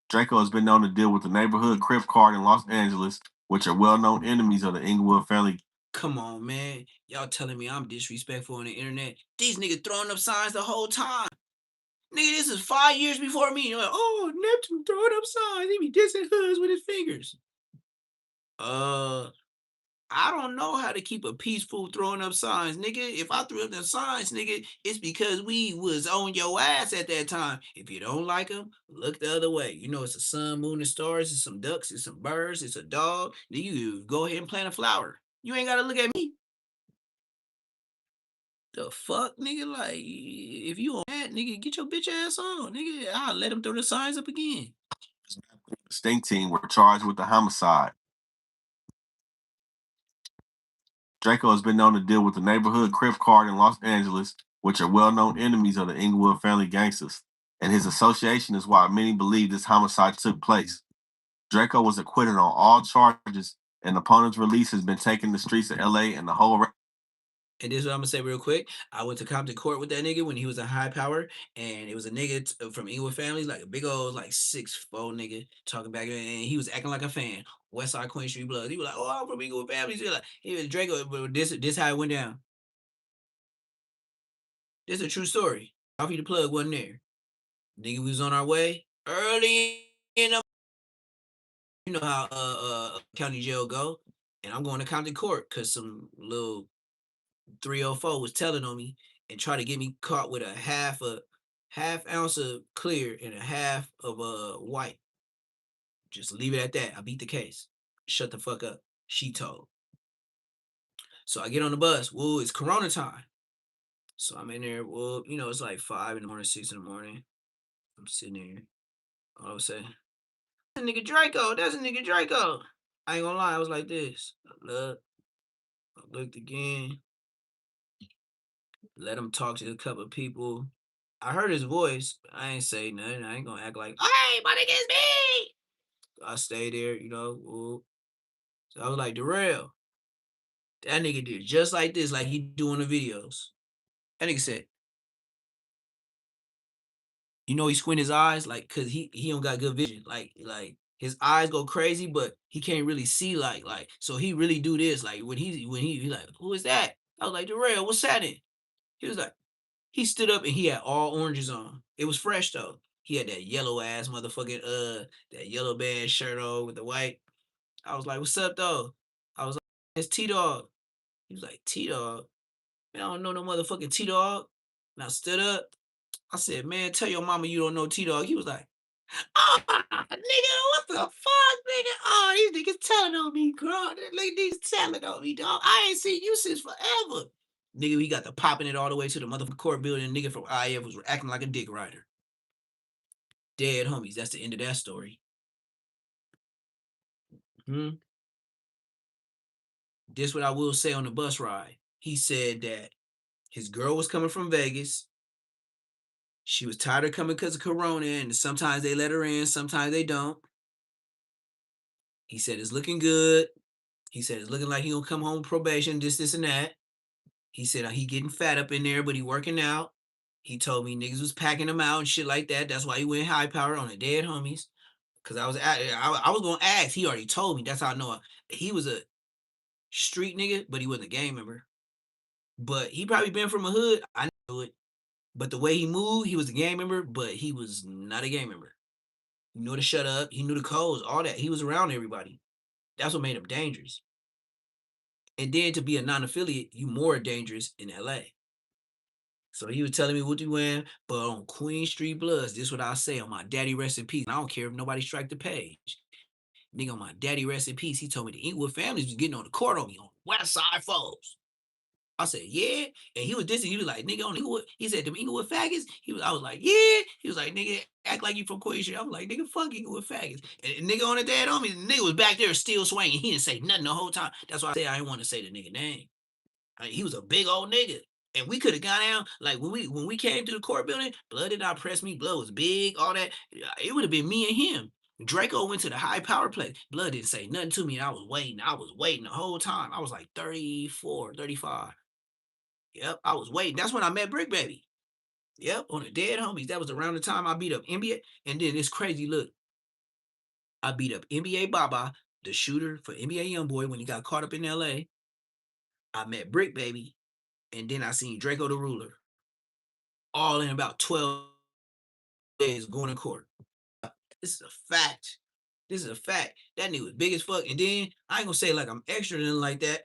Draco has been known to deal with the neighborhood Crip card in Los Angeles, which are well-known enemies of the Inglewood family. Come on, man. Y'all telling me I'm disrespectful on the internet. These niggas throwing up signs the whole time. Nigga, this is 5 years before me. You're like, oh, Neptune throwing up signs. He be dissing hoods with his fingers. I don't know how to keep a peaceful throwing up signs, nigga. If I threw up the signs, nigga, it's because we was on your ass at that time. If you don't like them, look the other way. You know, it's a sun, moon, and stars. It's some ducks. It's some birds. It's a dog. Then you go ahead and plant a flower. You ain't got to look at me. The fuck, nigga? Like, if you on that, nigga, get your bitch ass on, nigga. I'll let him throw the signs up again. The Stink Team were charged with the homicide. Draco has been known to deal with the neighborhood Crip card in Los Angeles, which are well-known enemies of the Inglewood family gangsters, and his association is why many believe this homicide took place. Draco was acquitted on all charges, and upon his release has been taking the streets of LA and the whole. And this is what I'm gonna say real quick. I went to Compton Court with that nigga when he was a high power, and it was a nigga from Inglewood families, like a big old like 6'4" nigga talking back, and he was acting like a fan. West Side Queen Street Blood. He was like, "Oh, I'm from Inglewood families." He was Draco, but this how it went down. This is a true story. Coffee the plug wasn't there. Nigga, we was on our way early in the. You know how county jail go, and I'm going to Compton Court because some little 304 was telling on me and try to get me caught with a half ounce of clear and a half of white. Just leave it at that. I beat the case. Shut the fuck up. She told. So I get on the bus. Well, it's Corona time. So I'm in there. Well, you know, it's like 5 in the morning, 6 in the morning. I'm sitting there. All of a sudden, that's a nigga Draco. That's a nigga Draco. I ain't gonna lie. I was like this. I looked again. Let him talk to a couple of people. I heard his voice. I ain't say nothing. I ain't gonna act like, hey, my nigga, it's me. I stayed there, you know. Ooh. So I was like, Darrell, that nigga did just like this, like he doing the videos. That nigga said, you know, he squint his eyes, like, cause he don't got good vision. Like his eyes go crazy, but he can't really see like so he really do this. Like when he like, who is that? I was like, Darrell, what's happening? He was like, he stood up and he had all oranges on. It was fresh though. He had that yellow ass motherfucking that yellow band shirt on with the white. I was like, what's up though? I was like, it's T-Dog. He was like, T-Dog? Man, I don't know no motherfucking T-Dog. And I stood up. I said, man, tell your mama you don't know T-Dog. He was like, oh, nigga, what the fuck, nigga? Oh, these niggas telling on me, girl. These telling on me, dog. I ain't seen you since forever. Nigga, we got the popping it all the way to the motherfucking court building. Nigga from IF was acting like a dick rider. Dead homies. That's the end of that story. This what I will say on the bus ride. He said that his girl was coming from Vegas. She was tired of coming because of Corona, and sometimes they let her in, sometimes they don't. He said it's looking good. He said it's looking like he gonna come home probation, this, and that. He said he getting fat up in there, but he working out. He told me niggas was packing him out and shit like that. That's why he went high power on the dead homies. Cause I was gonna ask. He already told me. That's how I know he was a street nigga, but he wasn't a gang member. But he probably been from a hood. I knew it. But the way he moved, he was a gang member, but he was not a gang member. He knew to shut up. He knew the codes, all that. He was around everybody. That's what made him dangerous. And then to be a non-affiliate, you more dangerous in LA. So he was telling me what you wearing, but on Queen Street Bloods, this is what I say on my daddy rest in peace. I don't care if nobody strike the page. Nigga, on my daddy rest in peace, he told me the Inglewood families was getting on the court on me on West Side foes. I said, yeah. And he was dissing. He was like, nigga, on Inglewood. He said, them Inglewood faggots. I was like, yeah. He was like, nigga, act like you from Queen Street. I was like, nigga, fuck Inglewood faggots. And nigga on the dad on me, the nigga was back there still swinging. He didn't say nothing the whole time. That's why I said I didn't want to say the nigga name. I mean, he was a big old nigga. And we could have gone down, like when we came to the court building, Blood did not press me. Blood was big, all that. It would have been me and him. Draco went to the high power play. Blood didn't say nothing to me. And I was waiting the whole time. I was like 34, 35. Yep, I was waiting. That's when I met Brick Baby. Yep, on the dead homies. That was around the time I beat up NBA. And then this crazy look. I beat up NBA Baba, the shooter for NBA Youngboy when he got caught up in LA. I met Brick Baby. And then I seen Draco the Ruler. All in about 12 days going to court. This is a fact. This is a fact. That nigga was big as fuck. And then I ain't gonna say like I'm extra than like that,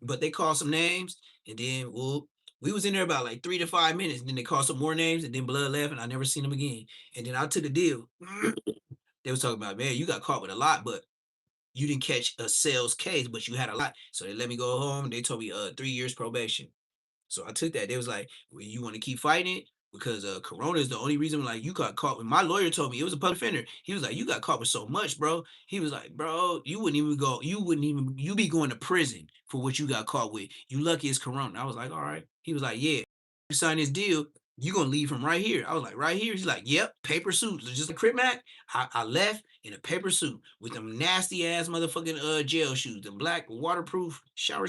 but they called some names, and then whoop, we was in there about like 3 to 5 minutes. And then they called some more names, and then Blood left, and I never seen him again. And then I took a deal. They was talking about, man, you got caught with a lot, but you didn't catch a sales case, but you had a lot. So they let me go home. And they told me 3 years probation. So I took that. They was like, well, you want to keep fighting it? Because Corona is the only reason like you got caught. When my lawyer told me it was a public defender, he was like, you got caught with so much, bro. He was like, bro, you be going to prison for what you got caught with. You lucky it's Corona. I was like, all right. He was like, yeah, you sign this deal, you gonna leave from right here. I was like, right here? He's like, yep, paper suit. Just like Crip Mac. I left in a paper suit with them nasty ass motherfucking jail shoes, the black waterproof shower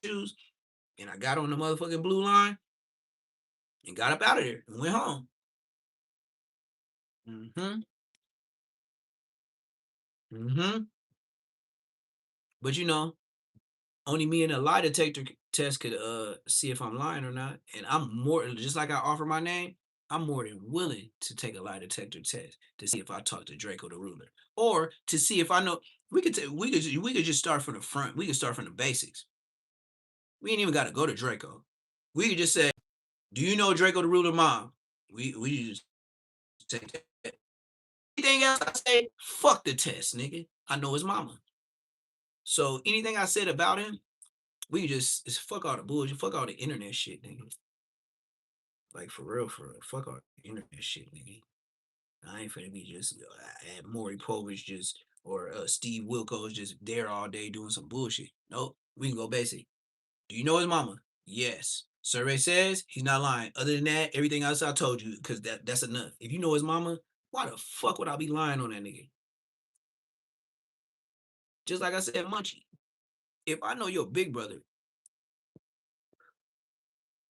shoes. And I got on the motherfucking blue line and got up out of there and went home. But you know, only me and a lie detector test could see if I'm lying or not. And I'm more, just like I offer my name, I'm more than willing to take a lie detector test to see if I talk to Draco the Ruler, or to see if I know. We could just start from the front. We could start from the basics. We ain't even got to go to Draco. We could just say, "Do you know Draco the Ruler, mom?" We just take that. Anything else I say, fuck the test, nigga. I know his mama. So anything I said about him, we just fuck all the bullshit, fuck all the internet shit, nigga. Like for real, fuck all the internet shit, nigga. I ain't finna be just at Maury Povich just or Steve Wilkos just there all day doing some bullshit. Nope, we can go basic. Do you know his mama? Yes. Survey says he's not lying. Other than that, everything else I told you, because that's enough. If you know his mama, why the fuck would I be lying on that nigga? Just like I said, Munchie. If I know your big brother,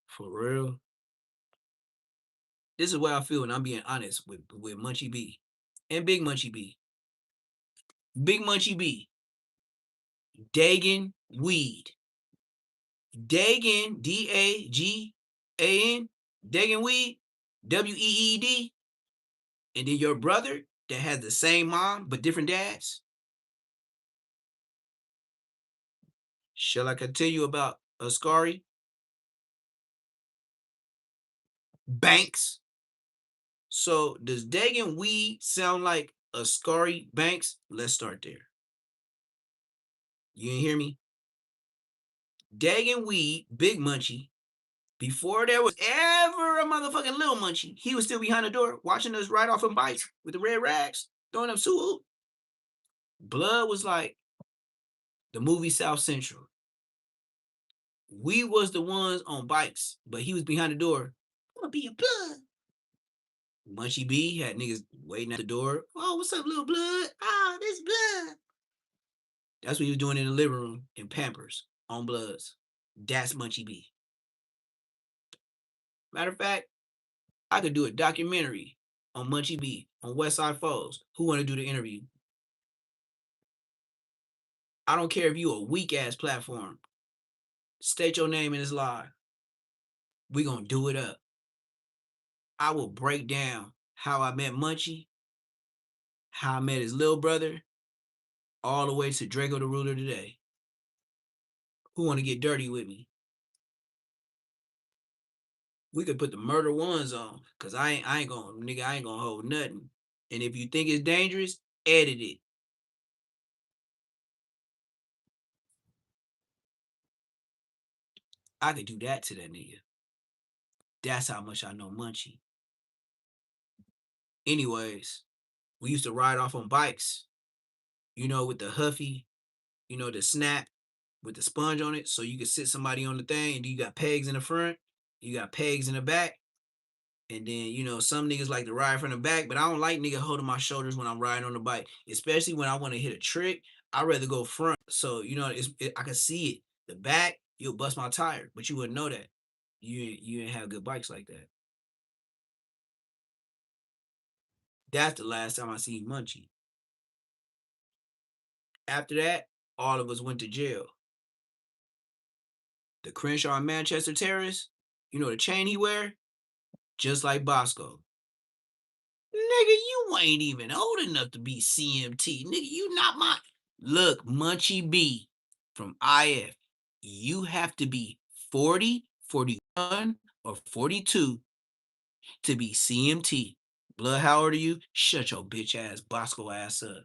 for real, this is what I feel, and I'm being honest with Munchie B and Big Munchie B. Big Munchie B. Dagan weed. Dagan, Dagan, Dagan weed, WEED. And then your brother that has the same mom but different dads. Shall I continue about Ascari? Banks. So does Dagan weed sound like Ascari Banks? Let's start there. You didn't hear me? Dagan weed, Big Munchie. Before there was ever a motherfucking little Munchie, he was still behind the door watching us ride off on bikes with the red rags, throwing up suit. Blood was like the movie South Central. We was the ones on bikes, but he was behind the door. I'm gonna be a blood. Munchie B had niggas waiting at the door. Oh, what's up, little blood? Ah, this blood. That's what he was doing in the living room in Pampers on Bloods. That's Munchie B. Matter of fact, I could do a documentary on Munchie B on Westside Foes. Who want to do the interview? I don't care if you a weak ass platform. State your name in this live. We gonna do it up. I will break down how I met Munchie, how I met his little brother, all the way to Draco the Ruler today. Who want to get dirty with me? We could put the murder ones on, cause I ain't gonna hold nothing. And if you think it's dangerous, edit it. I could do that to that nigga. That's how much I know Munchie. Anyways, we used to ride off on bikes, with the Huffy, the snap with the sponge on it. So you could sit somebody on the thing and you got pegs in the front, you got pegs in the back. And then, some niggas like to ride from the back, but I don't like nigga holding my shoulders when I'm riding on the bike, especially when I want to hit a trick. I'd rather go front. So, I can see it. The back, you'll bust my tire, but you wouldn't know that. You didn't have good bikes like that. That's the last time I seen Munchie. After that, all of us went to jail. The Crenshaw and Manchester terrorist, the chain he wear? Just like Bosco. Nigga, you ain't even old enough to be CMT. Nigga, you not my... Look, Munchie B from IF, you have to be 40, 41, or 42 to be CMT. Blood, how old are you? Shut your bitch ass Bosco ass up.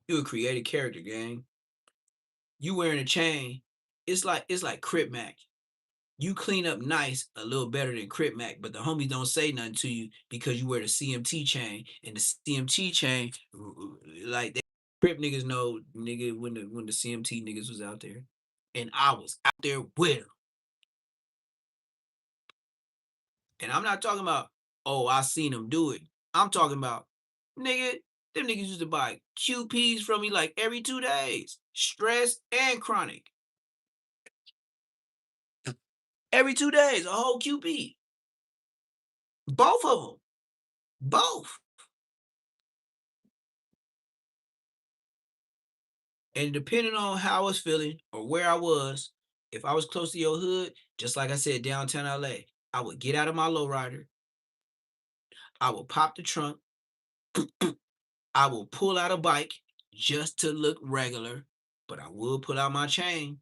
You a creative character, gang. You wearing a chain. It's like Crip Mac. You clean up nice a little better than Crip Mac, but the homies don't say nothing to you because you wear the CMT chain. And the CMT chain, like they Crip niggas know, nigga, when the CMT niggas was out there. And I was out there with them. And I'm not talking about, oh, I seen them do it. I'm talking about, nigga, them niggas used to buy QPs from me like every 2 days. Stress and chronic. Every 2 days, a whole QP. Both of them. Both. And depending on how I was feeling or where I was, if I was close to your hood, just like I said, downtown LA, I would get out of my lowrider. I would pop the trunk. I will pull out a bike just to look regular, but I will pull out my chain.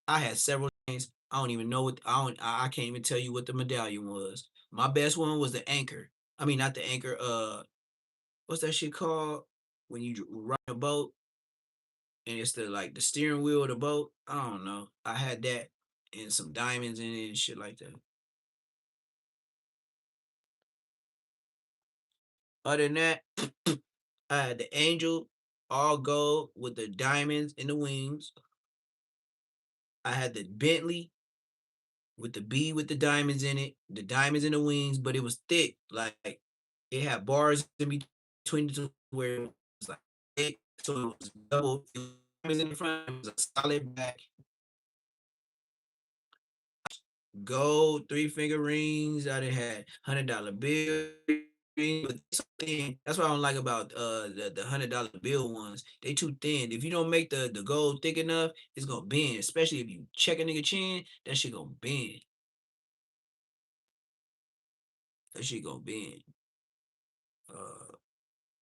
I had several chains. I don't even know I can't even tell you what the medallion was. My best one was the anchor. I mean, not the anchor. What's that shit called when you ride a boat and it's the steering wheel of the boat? I don't know. I had that and some diamonds in it and shit like that. Other than that, I had the angel all gold with the diamonds in the wings. I had the Bentley with the B with the diamonds in it, the diamonds in the wings, but it was thick. Like it had bars in between the two where it was like thick, so it was double. It was diamonds in the front, it was a solid back. Gold 3-finger rings. I done had $100 bill rings. But it's so thin. That's what I don't like about the $100 bill ones. They too thin. If you don't make the gold thick enough, it's gonna bend. Especially if you check a nigga chin, that shit gonna bend. That shit gonna bend.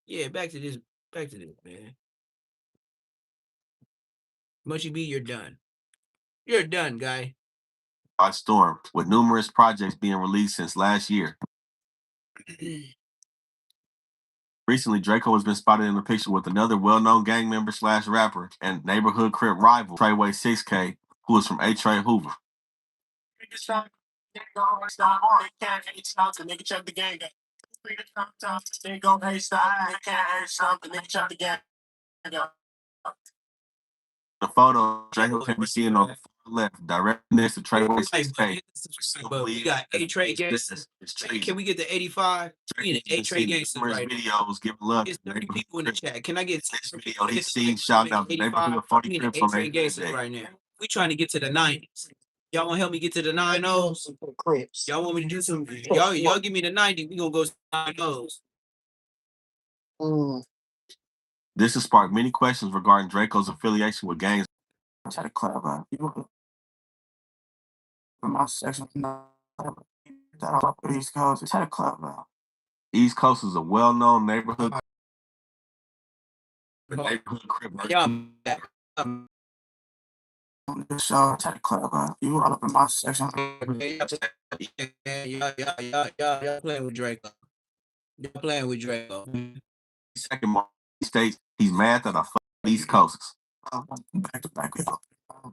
Yeah, back to this, man. Munchie B, you're done. You're done, guy. By storm, with numerous projects being released since last year. Recently, Draco has been spotted in a picture with another well-known gang member / rapper and neighborhood crip rival, Treyway 6K, who is from A-Tray Hoover. The photo, Draco can be seen on the far left, directly next to Treyway 6K. But we got A-Tray gangsters. Can we get the 85? We need the A-Tray gangsters right now. Videos give love. It's 30 people in the chat. Can I get this video? He's seen shout out the neighborhood funny clips on A-Tray gangsters right now? We trying to get to the 90s. Y'all want to help me get to the 90s? Y'all want me to do some? Y'all give me the 90. We gonna go to the 90s. This has sparked many questions regarding Draco's affiliation with gangs. I try to clarify. You from my section, East Coast. Try to clarify. East Coast is a well-known neighborhood. Crip. On the show, try to clarify. You all up in my section. Y'all playing with Draco. Y'all playing with Draco. Second, he states he's mad that I fuck East Coasts. Back to back.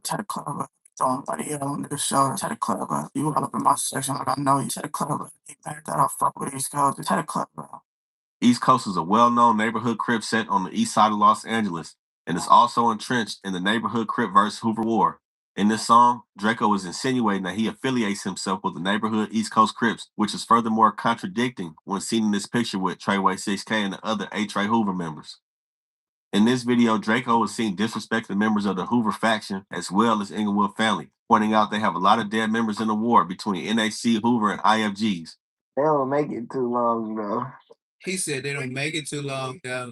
Try to clarify. Somebody on the show, try to clarify. You all up in my section, like I know you. Try to clarify. You back that I fuck with East Coast. Try to clarify. East Coast is a well-known neighborhood crip set on the east side of Los Angeles and is also entrenched in the neighborhood crip versus Hoover War. In this song, Draco is insinuating that he affiliates himself with the neighborhood East Coast Crips, which is furthermore contradicting when seen in this picture with Treyway 6K and the other A-Tray Hoover members. In this video, Draco is seen disrespecting members of the Hoover faction as well as Inglewood family, pointing out they have a lot of dead members in the war between NAC, Hoover, and IFGs. They don't make it too long, though. He said they don't make it too long, though.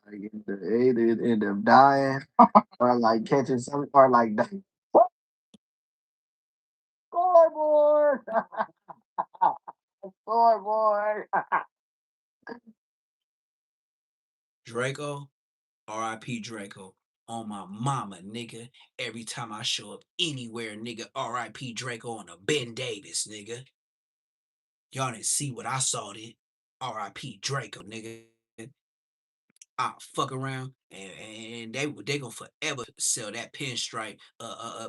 Like they either end up dying or like catching something or like scoreboard. Scoreboard. Draco, R.I.P. Draco. On my mama, nigga. Every time I show up anywhere, nigga, R.I.P. Draco on a Ben Davis, nigga. Y'all didn't see what I saw then. R.I.P. Draco, nigga. I'll fuck around and they gonna forever sell that pinstripe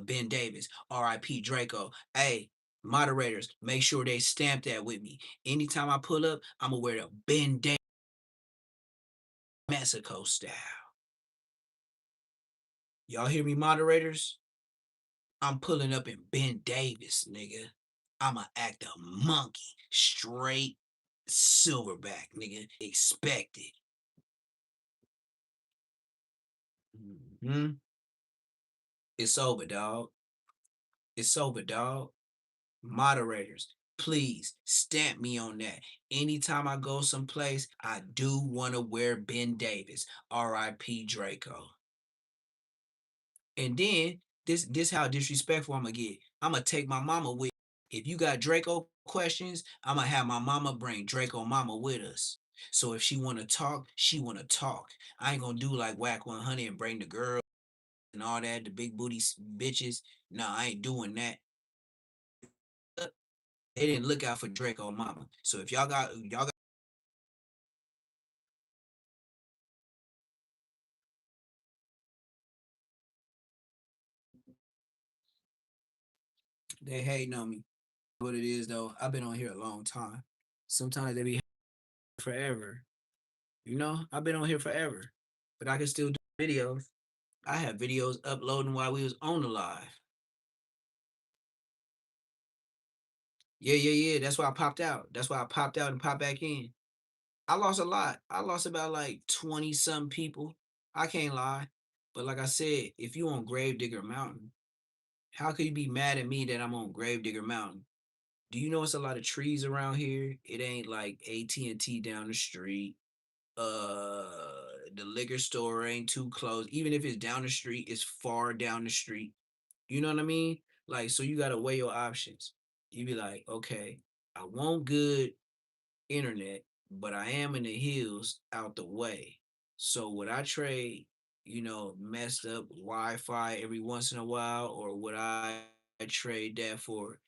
Ben Davis. R.I.P. Draco. Hey, moderators, make sure they stamp that with me. Anytime I pull up, I'm gonna wear the Ben Davis Mexico style. Y'all hear me, moderators? I'm pulling up in Ben Davis, nigga. I'ma act a monkey. Straight silverback, nigga. Expect it. It's over, dog. It's over, dog. Moderators, please stamp me on that. Anytime I go someplace, I do want to wear Ben Davis. R.I.P. Draco. And then this how disrespectful I'm gonna get. I'm gonna take my mama with. If you got Draco questions, I'm gonna have my mama bring Draco mama with us. So if she wanna talk, she wanna talk. I ain't gonna do like Whack 100 and bring the girl and all that, the big booty bitches. No, I ain't doing that. they didn't look out for Draco mama. So if y'all got they hating on me. What it is though, I've been on here a long time. Sometimes they be forever. You know, I've been on here forever, but I can still do videos. I have videos uploading while we was on the live. Yeah. That's why I popped out. That's why I popped out and popped back in. I lost a lot. I lost about like 20 some people. I can't lie. But like I said, if you on Gravedigger Mountain, how could you be mad at me that I'm on Gravedigger Mountain? Do you know it's a lot of trees around here? It ain't like AT&T down the street. Uh the liquor store ain't too close. Even if it's down the street, it's far down the street. You know what I mean? Like, so you gotta weigh your options. You be like, okay, I want good internet, but I am in the hills out the way. So would I trade, messed up Wi-Fi every once in a while, or would I trade that for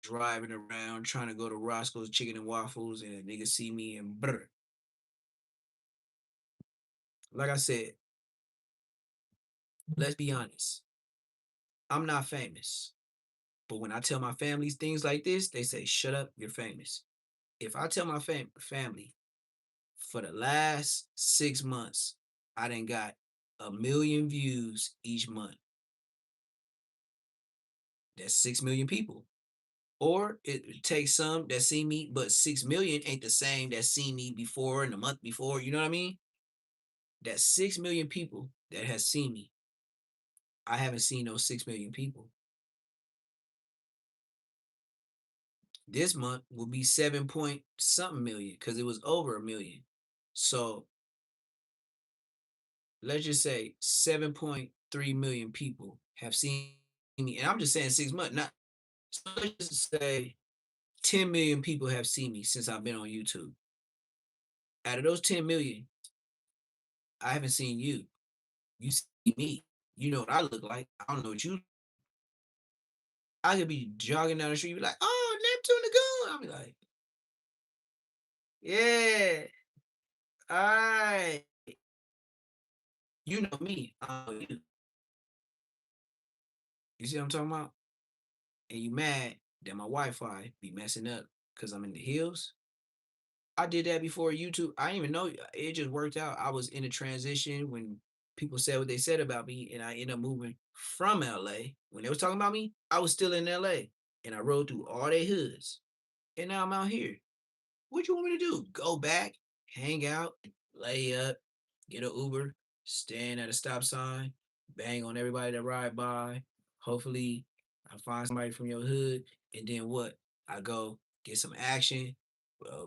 driving around trying to go to Roscoe's Chicken and Waffles and a nigga see me and brr? Like I said, let's be honest. I'm not famous. But when I tell my families things like this, they say, shut up, you're famous. If I tell my family for the last 6 months, I done got 1 million views each month. That's 6 million people. Or it takes some that see me, but 6 million ain't the same that seen me before and the month before. You know what I mean? That's 6 million people that has seen me. I haven't seen those 6 million people. This month will be 7 point something million because it was over 1 million. So let's just say 7.3 million people have seen me. And I'm just saying 6 months, not so let's just say 10 million people have seen me since I've been on YouTube. Out of those 10 million, I haven't seen you. You see me. You know what I look like. I don't know what you. I could be jogging down the street, be like, oh, Neptune the Goon. I'll be like, yeah, all right. You know me. I know you. You see what I'm talking about? And you mad that my Wi-Fi be messing up because I'm in the hills? I did that before YouTube. I didn't even know it just worked out. I was in a transition when people said what they said about me, and I ended up moving from LA. When they was talking about me, I was still in LA, and I rode through all their hoods, and now I'm out here. What you want me to do? Go back, hang out, lay up, get an Uber, stand at a stop sign, bang on everybody that ride by. Hopefully, I find somebody from your hood, and then what? I go get some action,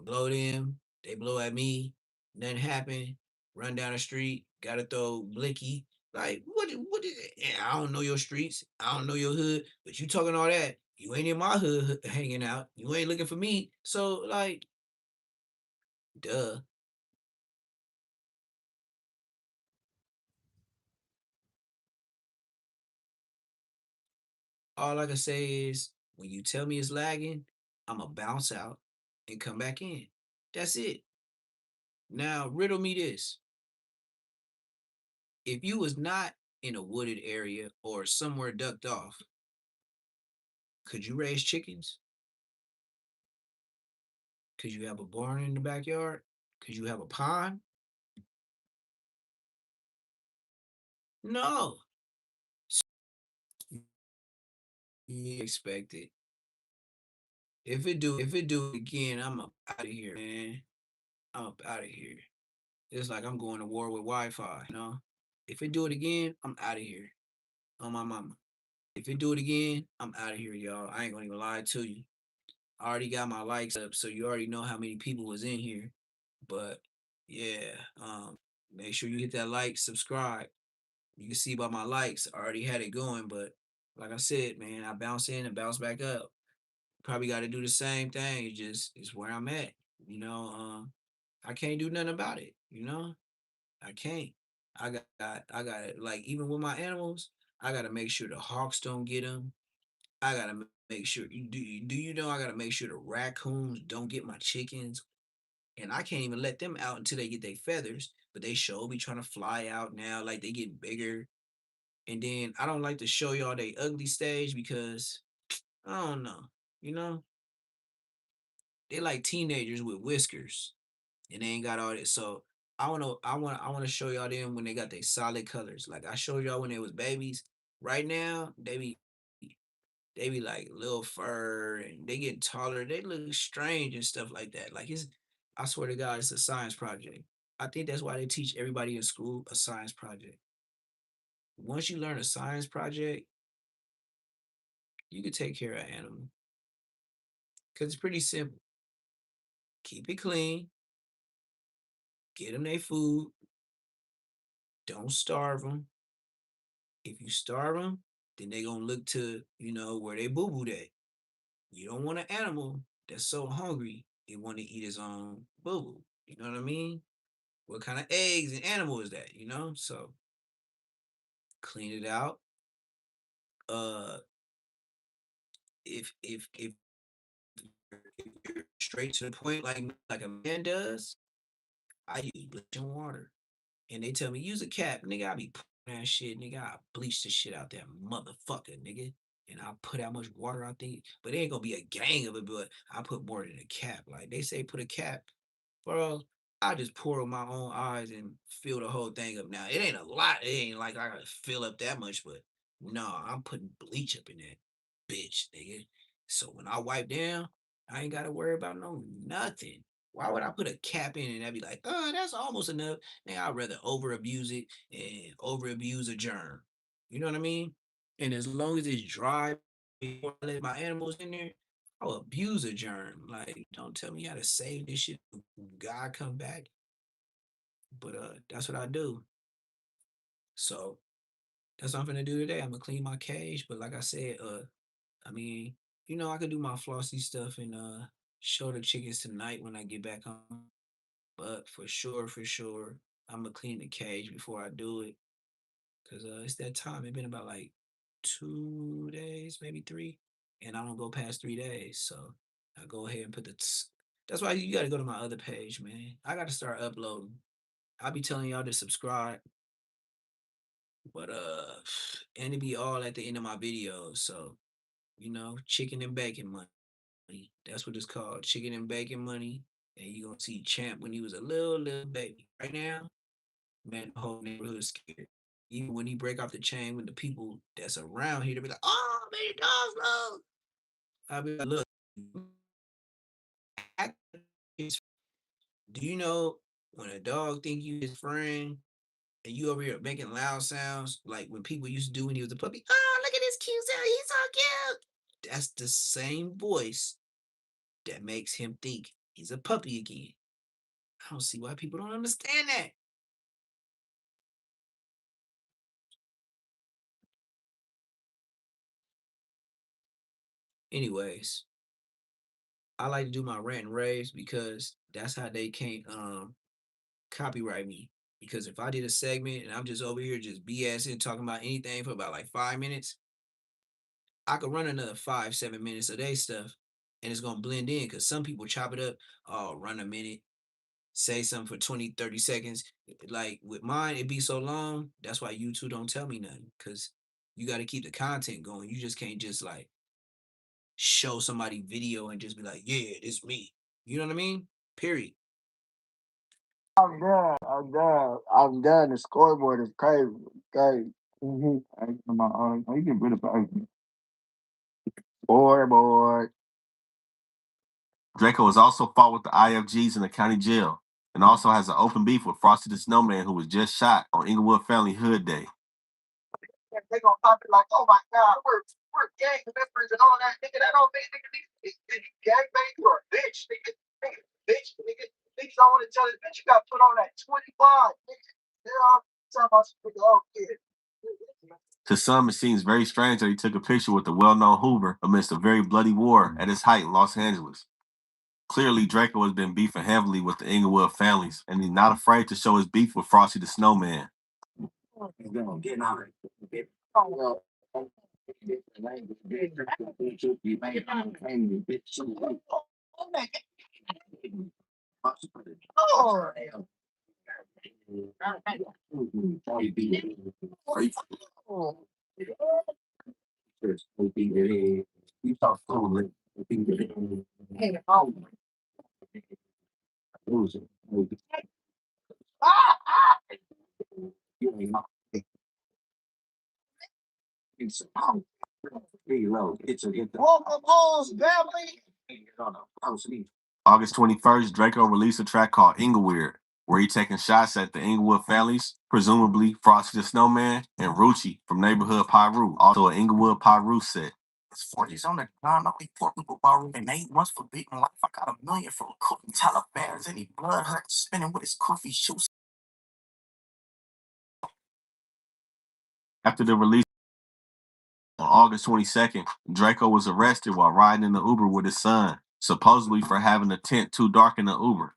blow them, they blow at me, nothing happen. Run down the street, gotta throw blicky. Like what is it? Yeah, I don't know your streets, I don't know your hood, but you talking all that. You ain't in my hood hanging out. You ain't looking for me. So like, duh. All I can say is when you tell me it's lagging, I'ma bounce out and come back in. That's it. Now riddle me this. If you was not in a wooded area or somewhere ducked off, could you raise chickens? Could you have a barn in the backyard? Could you have a pond? No. You expect it. If it do it again, I'm up out of here, man. I'm up out of here. It's like I'm going to war with Wi-Fi. If it do it again, I'm out of here. On my mama. If it do it again, I'm out of here, y'all. I ain't gonna even lie to you. I already got my likes up, so you already know how many people was in here. But yeah, make sure you hit that like, subscribe. You can see by my likes, I already had it going, but like I said, man, I bounce in and bounce back up. Probably got to do the same thing. It's where I'm at. You know, I can't do nothing about it. I can't. I got like even with my animals, I gotta make sure the hawks don't get them. I gotta make sure you know I gotta make sure the raccoons don't get my chickens, and I can't even let them out until they get their feathers. But they show be trying to fly out now, like they get bigger. And then I don't like to show y'all they ugly stage because I don't know, you know, they like teenagers with whiskers, and they ain't got all this. So I wanna show y'all them when they got their solid colors. Like I showed y'all when they was babies. Right now, they be like little fur and they getting taller. They look strange and stuff like that. Like I swear to God, it's a science project. I think that's why they teach everybody in school a science project. Once you learn a science project, you can take care of an animal because it's pretty simple. Keep it clean, get them their food, don't starve them. If you starve them, then they gonna look to where they boo boo at. You don't want an animal that's so hungry it want to eat its own boo boo. You know what I mean? What kind of eggs and animal is that? So clean it out. Uh, if you're straight to the point like a man does, I use bleaching water. And they tell me use a cap, nigga. I be putting that shit, nigga. I bleach the shit out that motherfucker, nigga. And I put how much water I think, but it ain't gonna be a gang of it. But I put more than a cap. Like they say, put a cap, bro. I just pour with my own eyes and fill the whole thing up. Now it ain't a lot. It ain't like I gotta fill up that much, but no, I'm putting bleach up in that bitch, nigga. So when I wipe down, I ain't gotta worry about no nothing. Why would I put a cap in and I'd be like, oh, that's almost enough? Man, I'd rather over abuse it and over abuse a germ. You know what I mean? And as long as it's dry before I let my animals in there, I'll abuse a germ. Like, don't tell me how to save this shit when God come back. But that's what I do. So that's what I'm gonna do today. I'm gonna clean my cage. But like I said, I mean, I could do my flossy stuff and show the chickens tonight when I get back home. But for sure, I'm gonna clean the cage before I do it. Cause it's that time. It's been about like 2 days, maybe three, and I don't go past 3 days. So I go ahead and put that's why you gotta go to my other page, man. I gotta start uploading. I'll be telling y'all to subscribe, but and it be all at the end of my videos. So chicken and bacon money. That's what it's called, chicken and bacon money. And you gonna see Champ when he was a little baby. Right now, man, the whole neighborhood is scared. Even when he break off the chain with the people that's around here, they be like, "Oh, man, your dog's low." I be like, "Look, do you know when a dog think you his friend and you over here making loud sounds like when people used to do when he was a puppy? Oh, look at this cute sound. He's so cute." That's the same voice that makes him think he's a puppy again. I don't see why people don't understand that. Anyways, I like to do my rant and raves because that's how they can't copyright me. Because if I did a segment and I'm just over here just BSing talking about anything for about like 5 minutes, I could run another 5, 7 minutes of their stuff and it's gonna blend in because some people chop it up, oh, run a minute, say something for 20, 30 seconds. Like with mine, it be so long. That's why YouTube don't tell me nothing. Cause you gotta keep the content going. You just can't just like show somebody video and just be like, yeah, it's me. You know what I mean? Period. I'm done. I'm done. I'm done. The scoreboard is crazy. Crazy. You get rid of it. Scoreboard. Draco has also fought with the IFGs in the county jail and also has an open beef with Frosty the Snowman, who was just shot on Inglewood Family Hood Day. They gonna pop it like, oh my God, we're gang members and all that, nigga. That don't mean nigga gang bang, you a bitch, nigga, bitch, nigga. Niggas don't want to tell this bitch you got to put on that 25, nigga. You know, talking about some nigga, oh kid. To some, it seems very strange that he took a picture with the well-known Hoover amidst a very bloody war at its height in Los Angeles. Clearly, Draco has been beefing heavily with the Inglewood families, and he's not afraid to show his beef with Frosty the Snowman. August 21st, Draco released a track called Ingleweird, where he taking shots at the Inglewood families, presumably Frosty the Snowman and Rucci from Neighborhood Pyru, also an Inglewood Pyru set. It's 40s on the ground, only poor people borrow and 8 months for beating life. I got $1 million from cooking Taliban's, any blood hurt spinning with his coffee shoes. After the release on August 22nd, Draco was arrested while riding in the Uber with his son, supposedly for having a tent too dark in the Uber.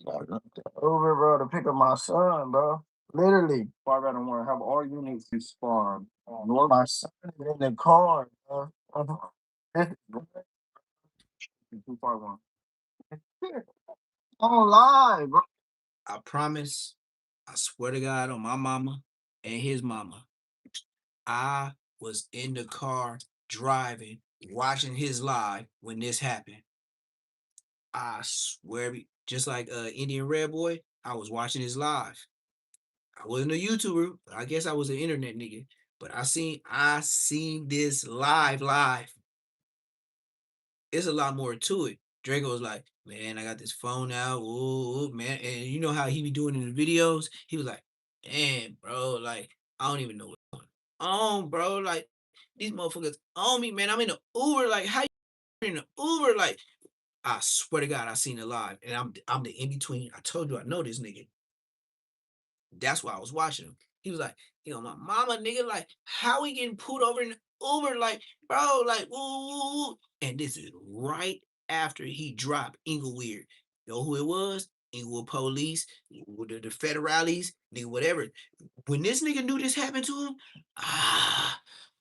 Uber, bro, to pick up my son, bro. Literally. Far better want to have all units respond. My son in the car, bro. Too far one. Don't lie, bro. I promise, I swear to God on my mama and his mama, I was in the car driving, watching his live when this happened. I swear, just like Indian Red Boy, I was watching his live. I wasn't a YouTuber. I guess I was an internet nigga. But I seen this live. It's a lot more to it. Draco was like, man, I got this phone out. Ooh, man. And you know how he be doing in the videos? He was like, damn, bro, like, I don't even know what's going on, bro. Like, these motherfuckers on me, man. I'm in the Uber. Like, how you in the Uber? Like, I swear to God, I seen it live. And I'm the in-between. I told you I know this nigga. That's why I was watching him. He was like, my mama, nigga, like, how we getting pulled over in the Uber? Like, bro, like, woo. And this is right after he dropped Ingleweird. You know who it was? Inglewood Police, the federales, nigga, whatever. When this nigga knew this happened to him,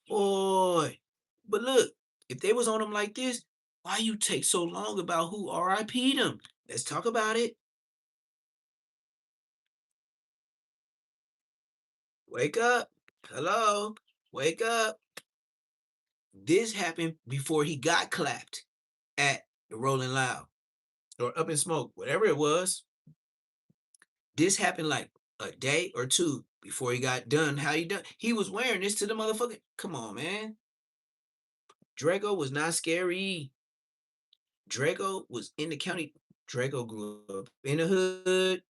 boy. But look, if they was on him like this, why you take so long about who RIP'd him? Let's talk about it. Wake up. Hello. Wake up. This happened before he got clapped at the Rolling Loud or Up in Smoke, whatever it was. This happened like a day or two before he got done. How he done? He was wearing this to the motherfucker. Come on, man. Draco was not scary. Draco was in the county. Draco grew up in the hood.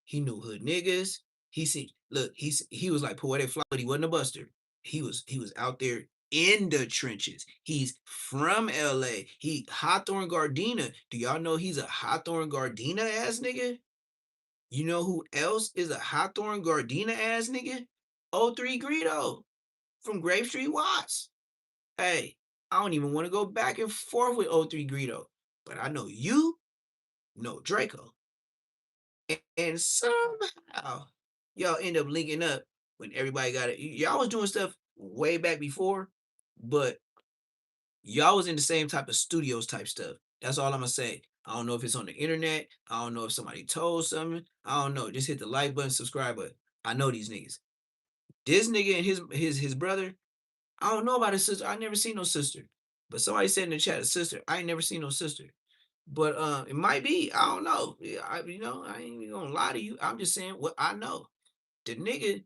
He knew hood niggas. He was like Poetic Fly, but he wasn't a buster. He was out there in the trenches. He's from LA. He Hawthorne Gardena. Do y'all know he's a Hawthorne Gardena ass nigga? You know who else is a Hawthorne Gardena ass nigga? O3 Greedo from Grave Street Watts. Hey, I don't even want to go back and forth with O3 Greedo, but I know you know Draco. And somehow y'all end up linking up when everybody got it. Y'all was doing stuff way back before, but y'all was in the same type of studios type stuff. That's all I'm gonna say. I don't know if it's on the internet. I don't know if somebody told something. I don't know. Just hit the like button, subscribe button. I know these niggas. This nigga and his brother. I don't know about his sister. I never seen no sister. But somebody said in the chat, a sister. I ain't never seen no sister. But it might be. I don't know. I ain't even gonna lie to you. I'm just saying what I know. The nigga